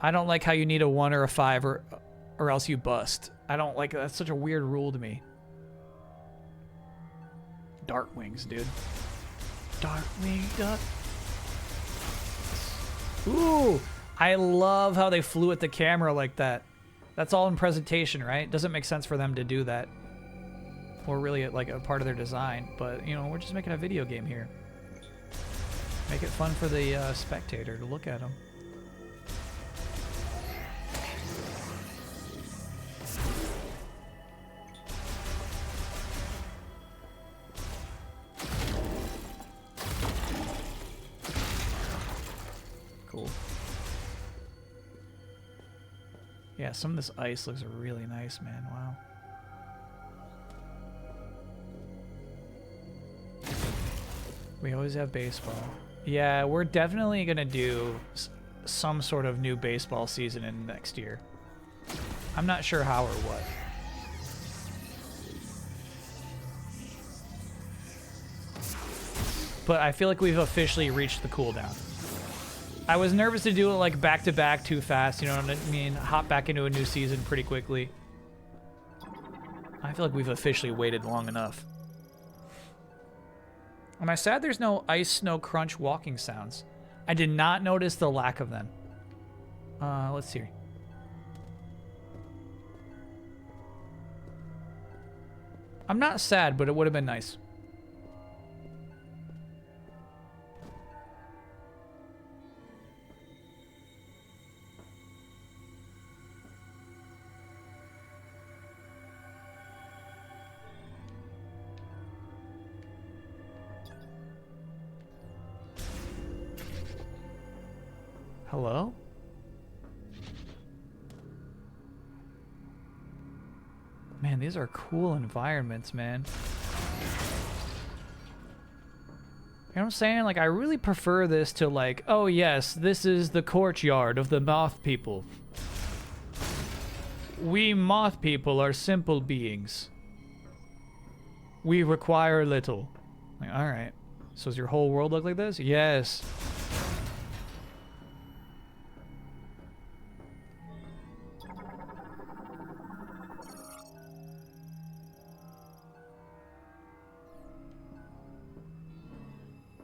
I don't like how you need a 1 or a 5 or else you bust. I don't like, that's such a weird rule to me. Dark Wings, dude. Darkwing Duck. Ooh, I love how they flew at the camera like that. That's all in presentation, right? Doesn't make sense for them to do that. Or really like a part of their design. But, you know, we're just making a video game here. Make it fun for the spectator to look at them. Cool. Yeah, some of this ice looks really nice, man. Wow. We always have baseball. Yeah, we're definitely gonna do some sort of new baseball season in next year. I'm not sure how or what. But I feel like we've officially reached the cooldown. I was nervous to do it like back to back too fast, you know what I mean? Hop back into a new season pretty quickly. I feel like we've officially waited long enough. Am I sad there's no ice, snow, crunch walking sounds? I did not notice the lack of them. Let's see. I'm not sad, but it would have been nice. Hello? Man, these are cool environments, man. You know what I'm saying? Like, I really prefer this to like, oh yes, this is the courtyard of the moth people. We moth people are simple beings. We require little. Like, alright. So does your whole world look like this? Yes.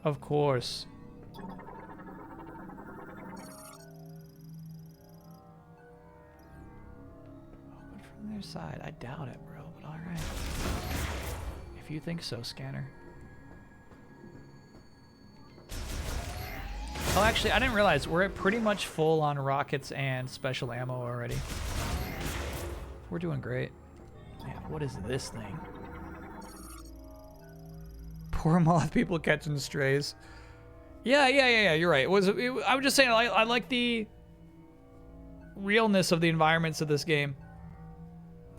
Of course. Open from their side. I doubt it, bro, but alright. If you think so, scanner. Oh, actually, I didn't realize we're at pretty much full on rockets and special ammo already. We're doing great. Man, what is this thing? Poor moth people catching strays. Yeah, you're right. I was just saying, I like the realness of the environments of this game.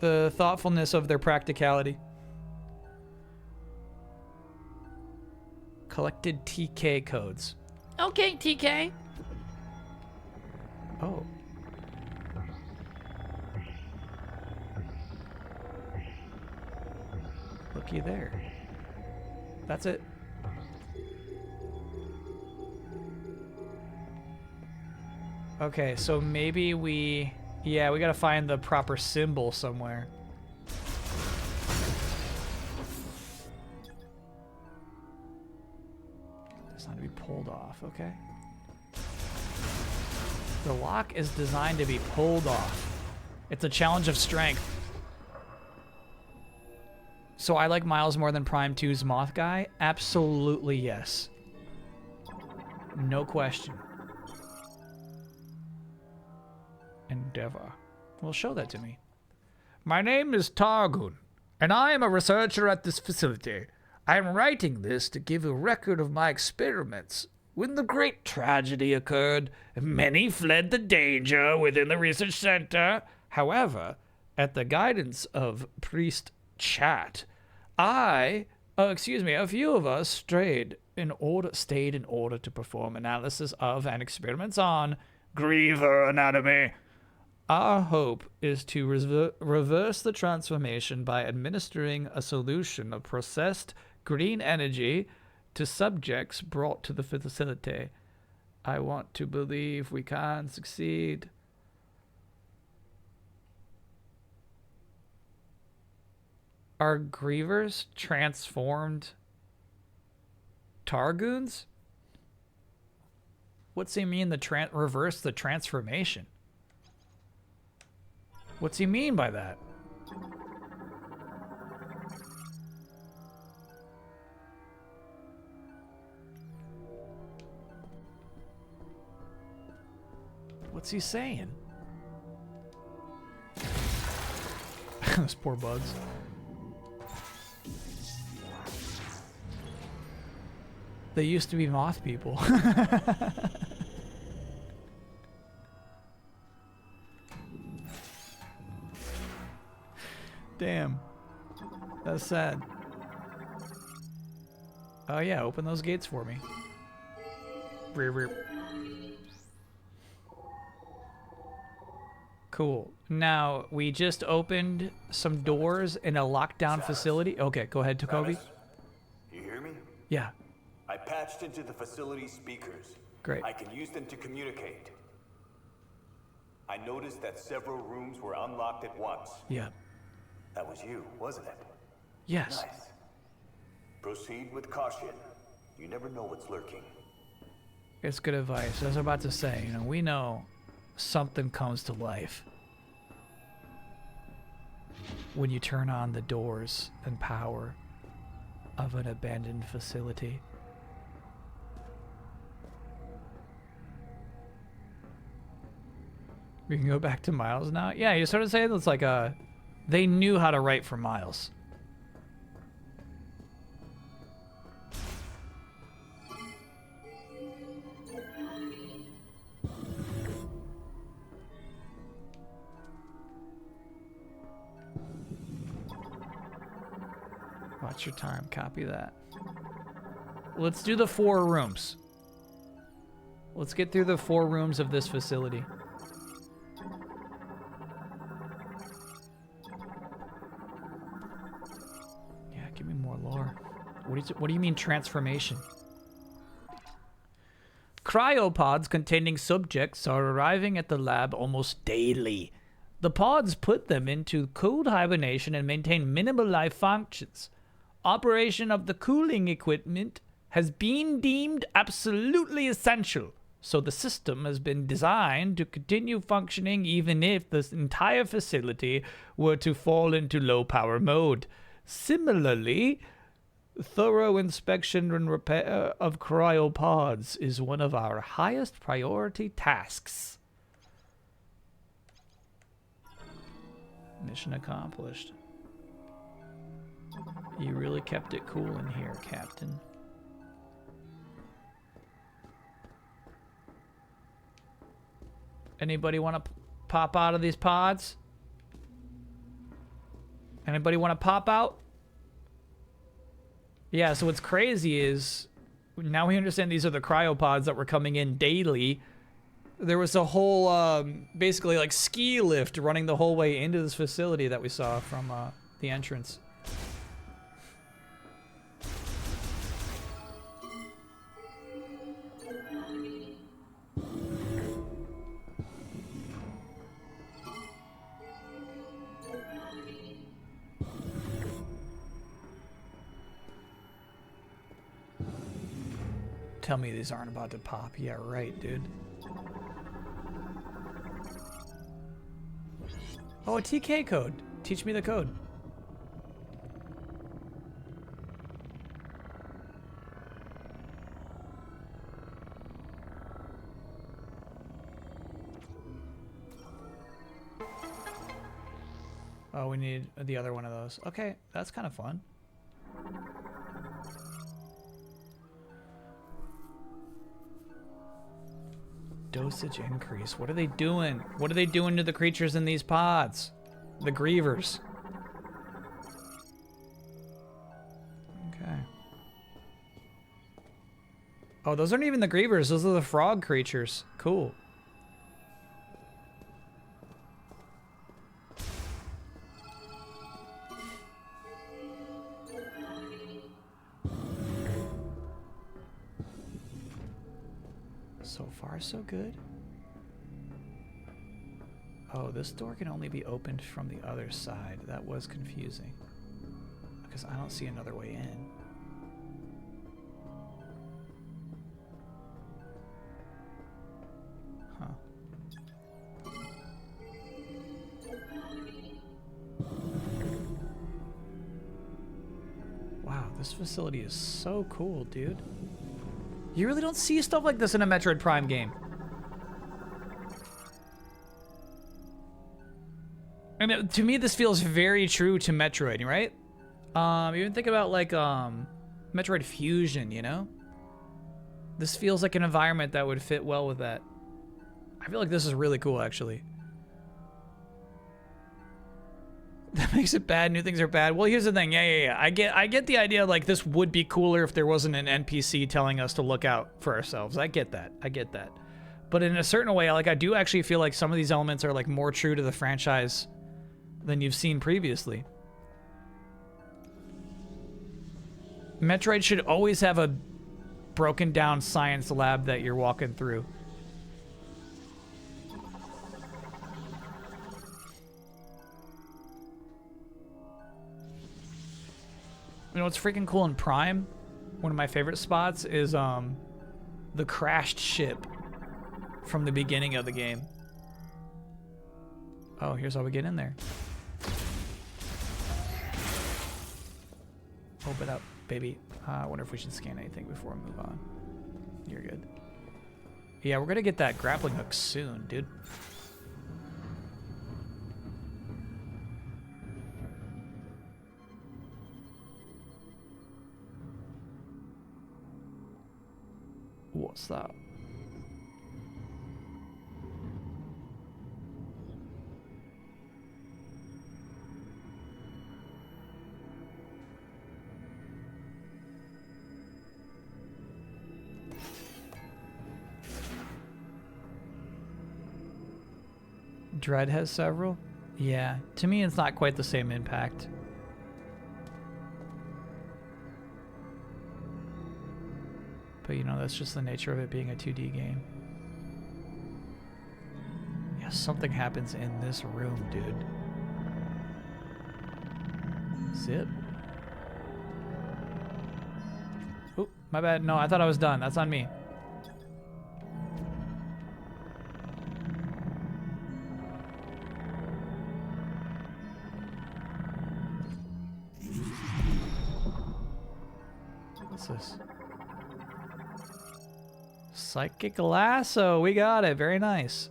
The thoughtfulness of their practicality. Collected TK codes. Okay, TK. Oh. Looky there. That's it. Okay, so maybe we... Yeah, we gotta find the proper symbol somewhere. Designed to be pulled off, okay. The lock is designed to be pulled off. It's a challenge of strength. So I like Miles more than Prime 2's Moth Guy? Absolutely yes. No question. Endeavor. Well, show that to me. My name is Targun, and I am a researcher at this facility. I am writing this to give a record of my experiments. When the great tragedy occurred, many fled the danger within the research center. However, at the guidance of Priest Chat, a few of us stayed in order to perform analysis of and experiments on Griever anatomy. Our hope is to reverse the transformation by administering a solution of processed green energy to subjects brought to the facility. I want to believe we can succeed. Are Grievers transformed Targoons? What's he mean reverse the transformation? What's he mean by that? What's he saying? Those poor bugs. They used to be moth people. Damn. That's sad. Oh yeah, open those gates for me. Cool. Now, we just opened some doors in a lockdown facility. Okay, go ahead, Takobi. You hear me? Yeah. I patched into the facility speakers. Great. I can use them to communicate. I noticed that several rooms were unlocked at once. Yeah. That was you, wasn't it? Yes. Nice. Proceed with caution. You never know what's lurking. It's good advice. As I was about to say, we know something comes to life when you turn on the doors and power of an abandoned facility. We can go back to Miles now. Yeah, you sort of say it's like they knew how to write for Miles. Watch your time. Copy that. Let's do the 4 rooms. Let's get through the 4 rooms of this facility. Yeah, give me more lore. What do you mean transformation? Cryopods containing subjects are arriving at the lab almost daily. The pods put them into cold hibernation and maintain minimal life functions. Operation of the cooling equipment has been deemed absolutely essential, so the system has been designed to continue functioning even if the entire facility were to fall into low power mode. Similarly, thorough inspection and repair of cryopods is one of our highest priority tasks. Mission accomplished. You really kept it cool in here, Captain. Anybody want to pop out of these pods? Anybody want to pop out? Yeah, so what's crazy is now we understand these are the cryopods that were coming in daily. There was a whole, basically like ski lift running the whole way into this facility that we saw from the entrance. Tell me these aren't about to pop. Yeah, right, dude. Oh, a TK code. Teach me the code. Oh, we need the other one of those. Okay, that's kind of fun. Dosage increase. What are they doing? What are they doing to the creatures in these pods? The grievers. Okay. Oh, those aren't even the grievers. Those are the frog creatures. Cool. So far, so good. Oh, this door can only be opened from the other side. That was confusing. Because I don't see another way in. Huh. Wow, this facility is so cool, dude. You really don't see stuff like this in a Metroid Prime game. I mean, to me, this feels very true to Metroid, right? Even think about like Metroid Fusion, you know? This feels like an environment that would fit well with that. I feel like this is really cool, actually. That makes it bad. New things are bad. Well, here's the thing. Yeah. I get the idea. Like, this would be cooler if there wasn't an NPC telling us to look out for ourselves. I get that. But in a certain way, like, I do actually feel like some of these elements are like more true to the franchise than you've seen previously. Metroid should always have a broken down science lab that you're walking through. You know what's freaking cool in Prime? One of my favorite spots is the crashed ship from the beginning of the game. Oh, here's how we get in there. Open up, baby. I wonder if we should scan anything before we move on. You're good. Yeah, we're gonna get that grappling hook soon, dude. What's that? Dread has several? Yeah, to me it's not quite the same impact. But you know, that's just the nature of it being a 2D game. Yeah, something happens in this room, dude. Zip. Oop, my bad. No, I thought I was done. That's on me. What's this? Psychic lasso. We got it. Very nice.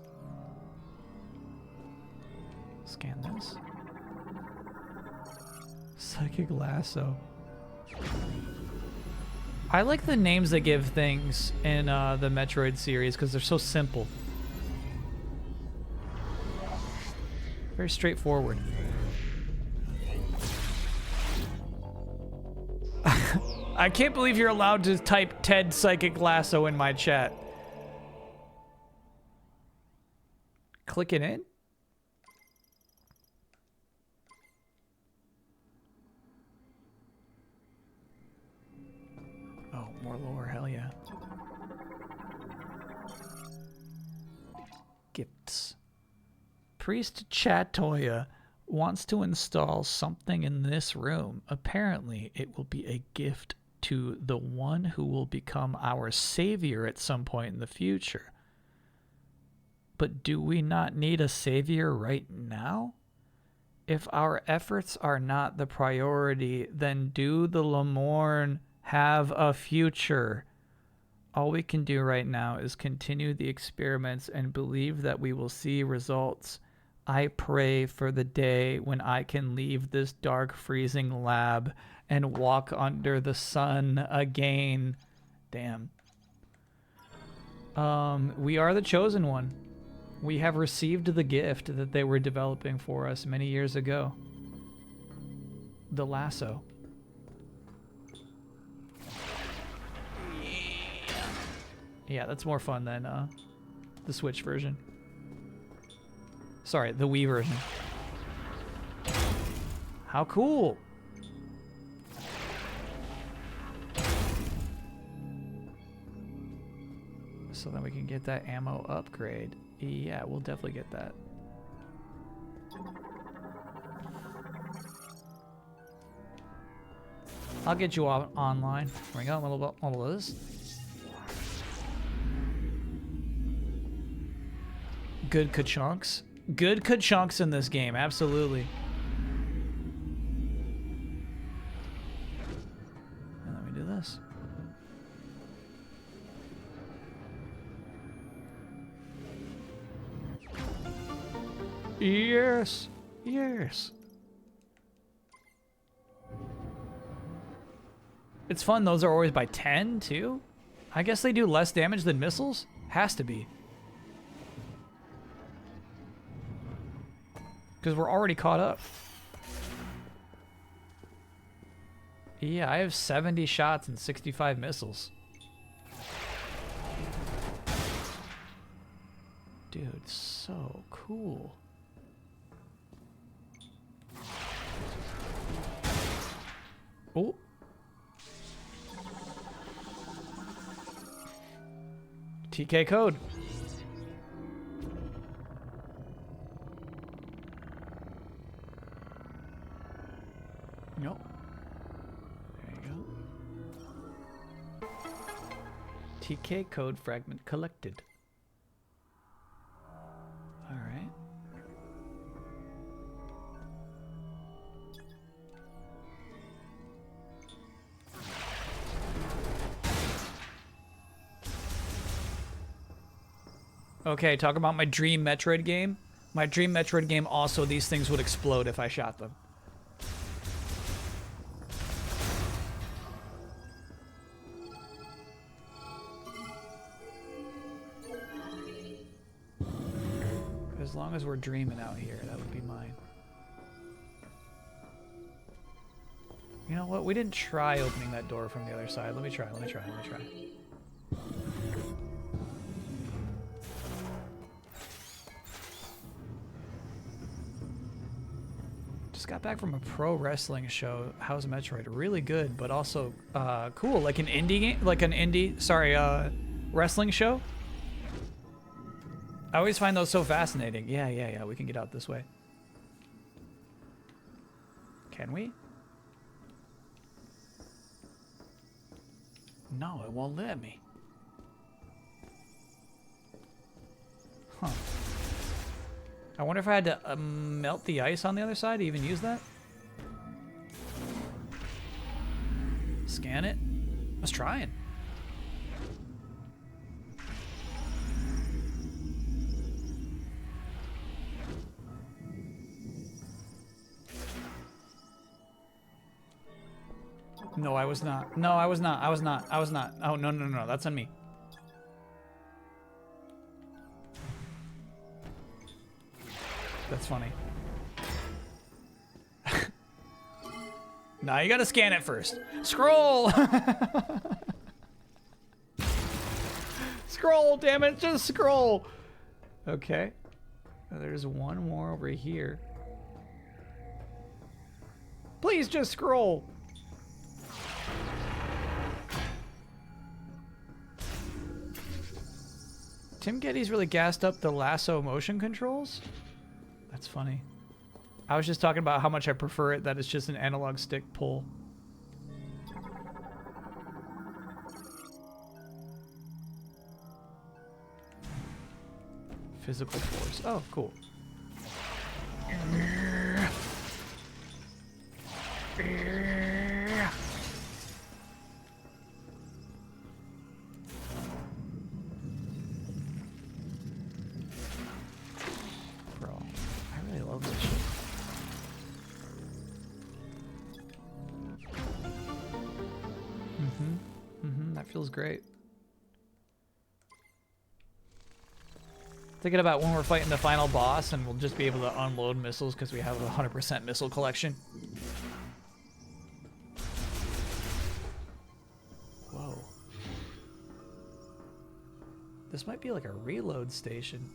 Scan this. Psychic lasso. I like the names they give things in the Metroid series because they're so simple. Very straightforward. I can't believe you're allowed to type Ted Psychic Lasso in my chat. Click it in? Oh, more lore, hell yeah. Gifts. Priest Chatoya wants to install something in this room. Apparently, it will be a gift to the one who will become our savior at some point in the future. But do we not need a savior right now? If our efforts are not the priority, then do the Lamorne have a future? All we can do right now is continue the experiments and believe that we will see results. I pray for the day when I can leave this dark, freezing lab and walk under the sun again. Damn. We are the chosen one. We have received the gift that they were developing for us many years ago. The lasso. Yeah, that's more fun than the Switch version. Sorry, the Wii version. How cool! So then we can get that ammo upgrade. Yeah, we'll definitely get that. I'll get you online. Here we go, a little of this. Good ka-chunks. Good ka-chunks in this game, absolutely. And let me do this. Yes, yes. It's fun, those are always by 10 too? I guess they do less damage than missiles? Has to be. Because we're already caught up. Yeah, I have 70 shots and 65 missiles. Dude, so cool. Oh. TK code. Nope. There you go. TK code fragment collected. All right. Okay, talk about my dream Metroid game. My dream Metroid game also, these things would explode if I shot them. As long as we're dreaming out here, that would be mine. You know what? We didn't try opening that door from the other side. Let me try. Just got back from a pro wrestling show. How's Metroid? Really good, but also cool. Like an indie game, wrestling show. I always find those so fascinating. Yeah. We can get out this way. Can we? No, it won't let me. Huh. I wonder if I had to melt the ice on the other side to even use that. Scan it. I was trying. No, I was not. No, I was not. Oh, no. That's on me. That's funny. Nah, you gotta scan it first. Scroll! Scroll, damn it, just scroll! Okay. There's one more over here. Please just scroll! Tim Geddes really gassed up the lasso motion controls? That's funny. I was just talking about how much I prefer it that it's just an analog stick pull. Physical force. Oh, cool. Bro, I really love this shit. That feels great. Thinking about when we're fighting the final boss and we'll just be able to unload missiles because we have a 100% missile collection. Whoa. This might be like a reload station.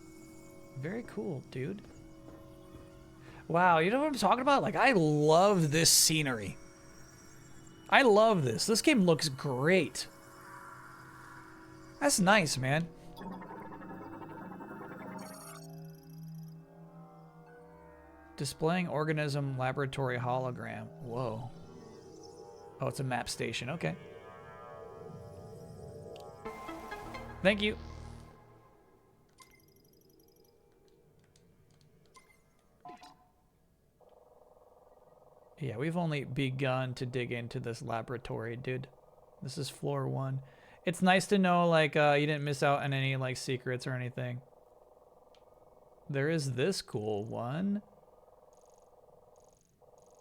Very cool, dude. Wow, you know what I'm talking about? Like, I love this scenery. I love this. This game looks great. That's nice, man. Displaying organism laboratory hologram. Whoa. Oh, it's a map station. Okay. Thank you. Yeah, we've only begun to dig into this laboratory, dude. This is floor 1. It's nice to know, like, you didn't miss out on any, like, secrets or anything. There is this cool one.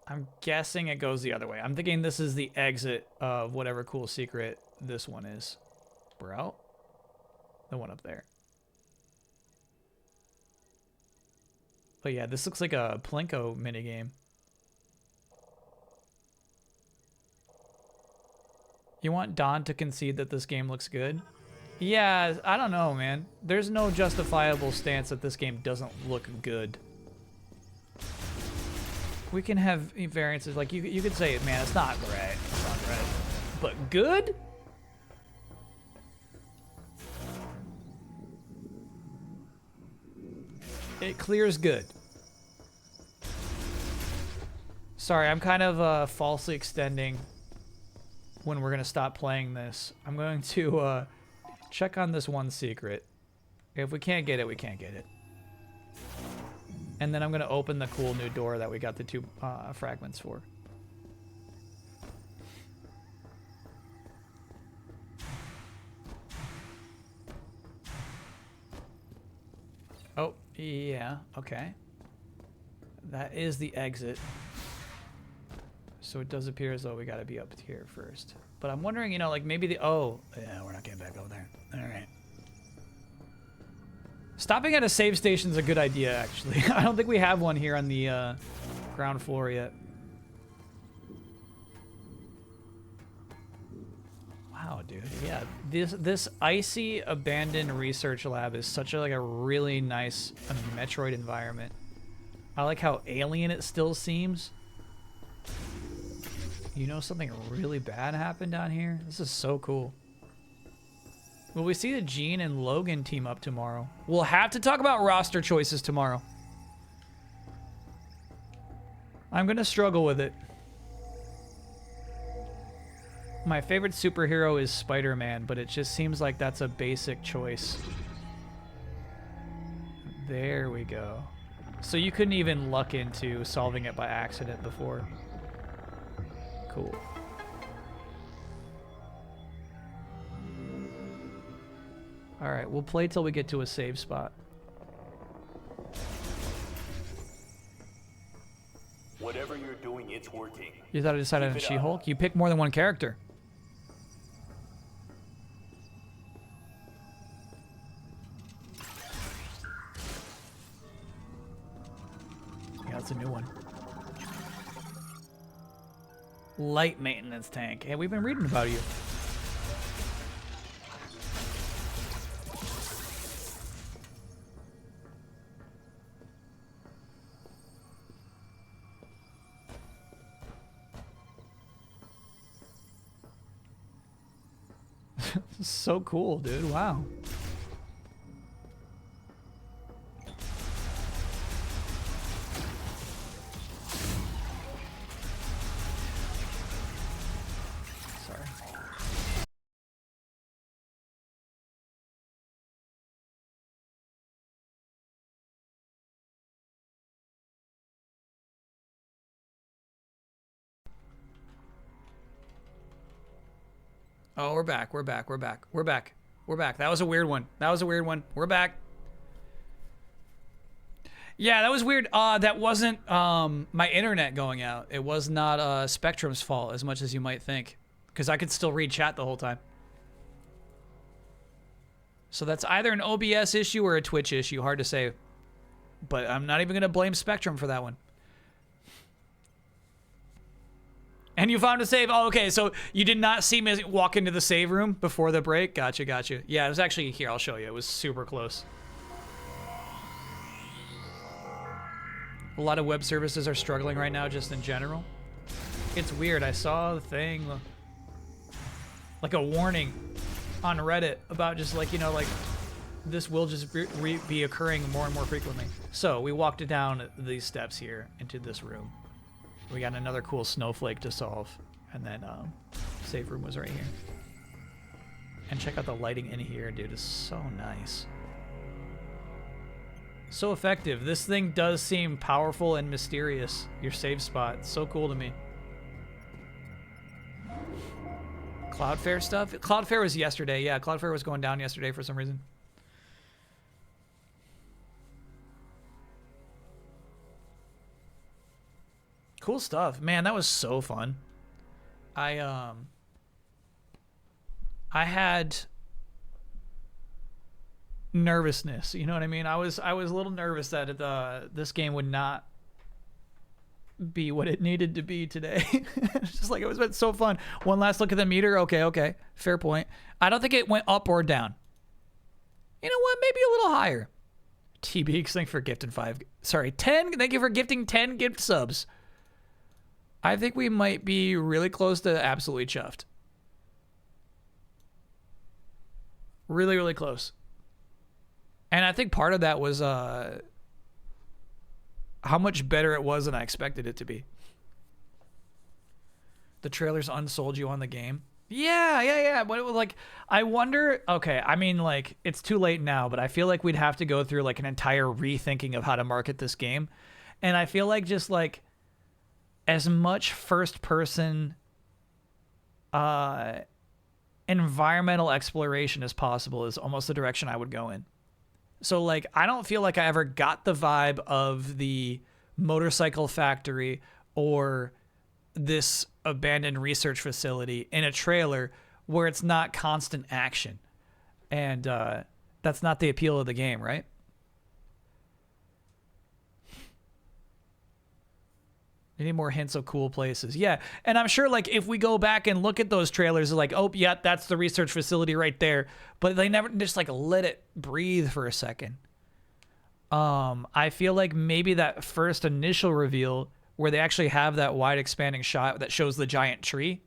I'm guessing it goes the other way. I'm thinking this is the exit of whatever cool secret this one is. Bro. The one up there. But yeah, this looks like a Plinko minigame. You want Don to concede that this game looks good? Yeah, I don't know, man. There's no justifiable stance that this game doesn't look good. We can have variances, like you could say, man, it's not right. It's not right. But good? It clears good. Sorry, I'm kind of falsely extending when we're gonna stop playing this. I'm going to check on this one secret. If we can't get it, we can't get it. And then I'm gonna open the cool new door that we got the 2 fragments for. Oh, yeah, okay. That is the exit. So it does appear as though we gotta be up here first. But I'm wondering, you know, like maybe the... Oh, yeah, we're not getting back over there. Alright. Stopping at a save station is a good idea, actually. I don't think we have one here on the ground floor yet. Wow, dude. Yeah, this icy abandoned research lab is such a, like a really nice Metroid environment. I like how alien it still seems. You know, something really bad happened down here? This is so cool. Will we see the Gene and Logan team up tomorrow? We'll have to talk about roster choices tomorrow. I'm gonna struggle with it. My favorite superhero is Spider-Man, but it just seems like that's a basic choice. There we go. So you couldn't even luck into solving it by accident before. Cool. Alright, we'll play till we get to a save spot. Whatever you're doing, it's working. You thought I decided on She-Hulk? You pick more than one character. Yeah, that's a new one. Light maintenance tank. Hey, we've been reading about you. So cool, dude. Wow. Oh, we're back. We're back. We're back. We're back. We're back. That was a weird one. That was a weird one. We're back. Yeah, that was weird. That wasn't my internet going out. It was not Spectrum's fault as much as you might think, because I could still read chat the whole time. So that's either an OBS issue or a Twitch issue. Hard to say. But I'm not even going to blame Spectrum for that one. And you found a save. Oh, okay. So you did not see me walk into the save room before the break? Gotcha, gotcha. Yeah, it was actually here. I'll show you. It was super close. A lot of web services are struggling right now just in general. It's weird. I saw the thing, like a warning on Reddit about just like, you know, like this will just be occurring more and more frequently. So we walked down these steps here into this room. We got another cool snowflake to solve. And then save room was right here. And check out the lighting in here, dude. It's so nice. So effective. This thing does seem powerful and mysterious. Your save spot. It's so cool to me. Cloudflare stuff? Cloudflare was yesterday. Yeah, Cloudflare was going down yesterday for some reason. Cool stuff. Man, that was so fun. I had nervousness, you know what I mean? I was a little nervous that this game would not be what it needed to be today. It's just like, it was so fun. One last look at the meter. Okay, fair point. I don't think it went up or down. You know what? Maybe a little higher. T-Beaks, thank you for gifting 10. Thank you for gifting 10 gift subs. I think we might be really close to absolutely chuffed. Really, really close. And I think part of that was how much better it was than I expected it to be. The trailers unsold you on the game. Yeah. But it was like, I wonder, okay, I mean, like, it's too late now, but I feel like we'd have to go through like an entire rethinking of how to market this game. And I feel like just like, as much first-person environmental exploration as possible is almost the direction I would go in. So, like, I don't feel like I ever got the vibe of the motorcycle factory or this abandoned research facility in a trailer where it's not constant action. And that's not the appeal of the game, right? Any more hints of cool places? Yeah, and I'm sure like if we go back and look at those trailers, like, oh yeah, that's the research facility right there. But they never just like let it breathe for a second. I feel like maybe that first initial reveal where they actually have that wide expanding shot that shows the giant tree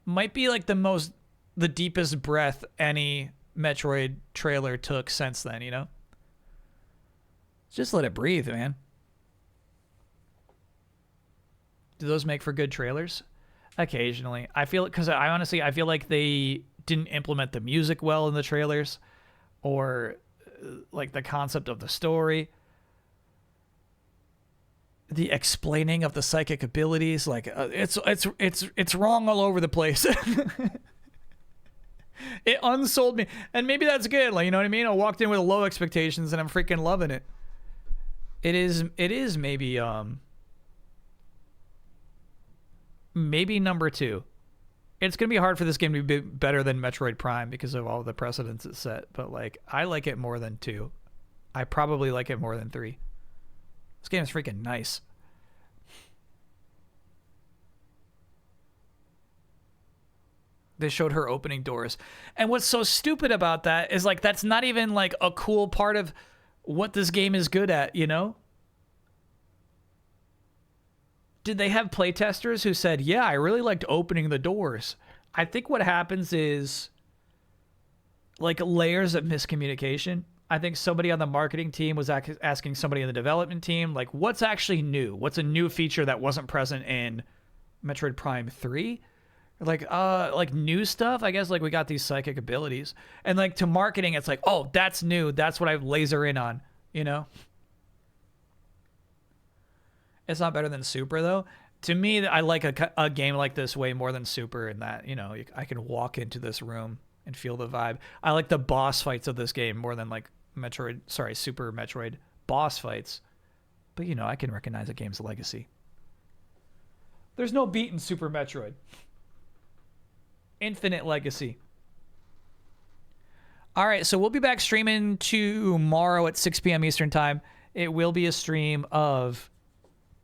might be like the deepest breath any Metroid trailer took since then, you know? Just let it breathe, man. Do those make for good trailers? Occasionally. I feel, because I feel like they didn't implement the music well in the trailers, or like the concept of the story, the explaining of the psychic abilities. Like it's wrong all over the place. It unsold me, and maybe that's good. Like, you know what I mean? I walked in with low expectations, and I'm freaking loving it. It is maybe number 2. It's going to be hard for this game to be better than Metroid Prime because of all the precedents it set. But, like, I like it more than 2. I probably like it more than 3. This game is freaking nice. They showed her opening doors. And what's so stupid about that is, like, that's not even, like, a cool part of what this game is good at, you know? Did they have playtesters who said, yeah, I really liked opening the doors? I think what happens is like layers of miscommunication. I think somebody on the marketing team was asking somebody in the development team, like, what's actually new? What's a new feature that wasn't present in Metroid Prime 3? Like new stuff? I guess like we got these psychic abilities. And like to marketing, it's like, oh, that's new. That's what I laser in on, you know? It's not better than Super, though. To me, I like a game like this way more than Super in that, you know, I can walk into this room and feel the vibe. I like the boss fights of this game more than like Super Metroid boss fights. But, you know, I can recognize a game's legacy. There's no beat in Super Metroid. Infinite legacy. All right, so we'll be back streaming tomorrow at 6 p.m. Eastern time. It will be a stream of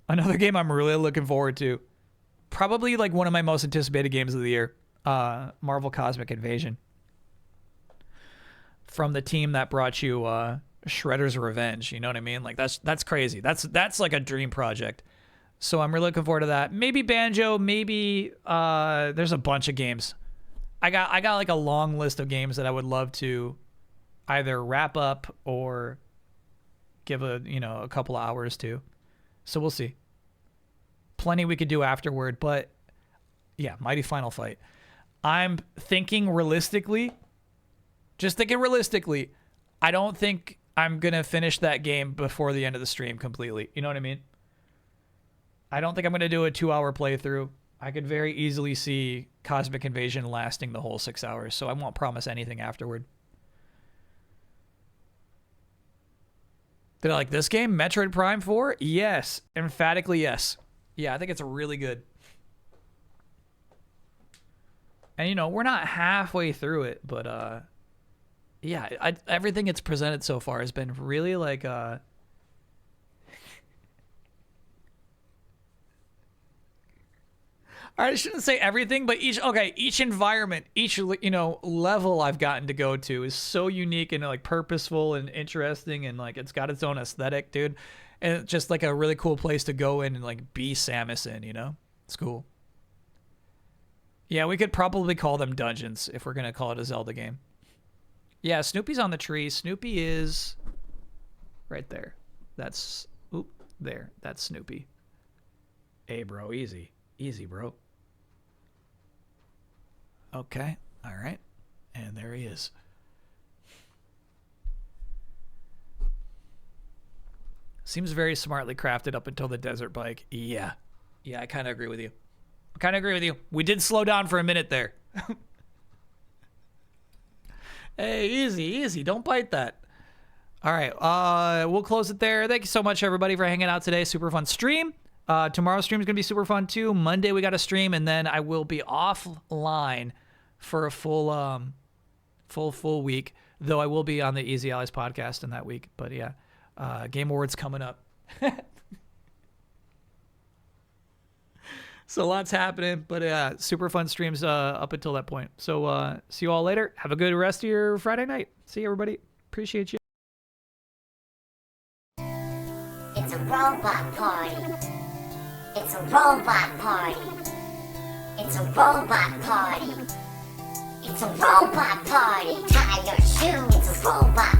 another game I'm really looking forward to. Probably like one of my most anticipated games of the year. Marvel Cosmic Invasion. From the team that brought you Shredder's Revenge. You know what I mean? Like that's crazy. That's like a dream project. So I'm really looking forward to that. Maybe Banjo, maybe there's a bunch of games. I got like a long list of games that I would love to either wrap up or give a couple of hours to. So we'll see. Plenty we could do afterward, but yeah, Mighty Final Fight. I'm thinking realistically, I don't think I'm going to finish that game before the end of the stream completely. You know what I mean? I don't think I'm going to do a 2-hour playthrough. I could very easily see Cosmic Invasion lasting the whole 6 hours, so I won't promise anything afterward. Did I like this game? Metroid Prime 4? Yes. Emphatically yes. Yeah, I think it's really good. And, you know, we're not halfway through it, but, yeah, everything it's presented so far has been really, like, I shouldn't say everything, but each environment, each, you know, level I've gotten to go to is so unique and like purposeful and interesting, and like it's got its own aesthetic, dude. And it's just like a really cool place to go in and like be Samus in, you know? It's cool. Yeah, we could probably call them dungeons if we're gonna call it a Zelda game. Yeah, Snoopy's on the tree. Snoopy is right there. That's there. That's Snoopy. Hey, bro, easy. Easy, bro. Okay. All right. And there he is. Seems very smartly crafted up until the desert bike. Yeah. Yeah, I kind of agree with you. We did slow down for a minute there. Hey, easy. Don't bite that. All right. We'll close it there. Thank you so much, everybody, for hanging out today. Super fun stream. Tomorrow's stream is going to be super fun too. Monday we got a stream, and then I will be offline for a full week, though I will be on the Easy Allies podcast in that week. But yeah, Game Awards coming up. So lots happening, but super fun streams up until that point. So see you all later. Have a good rest of your Friday night. See you, everybody. Appreciate you. It's a robot party. It's a robot party. It's a robot party. It's a robot party. Tie your shoes. It's a robot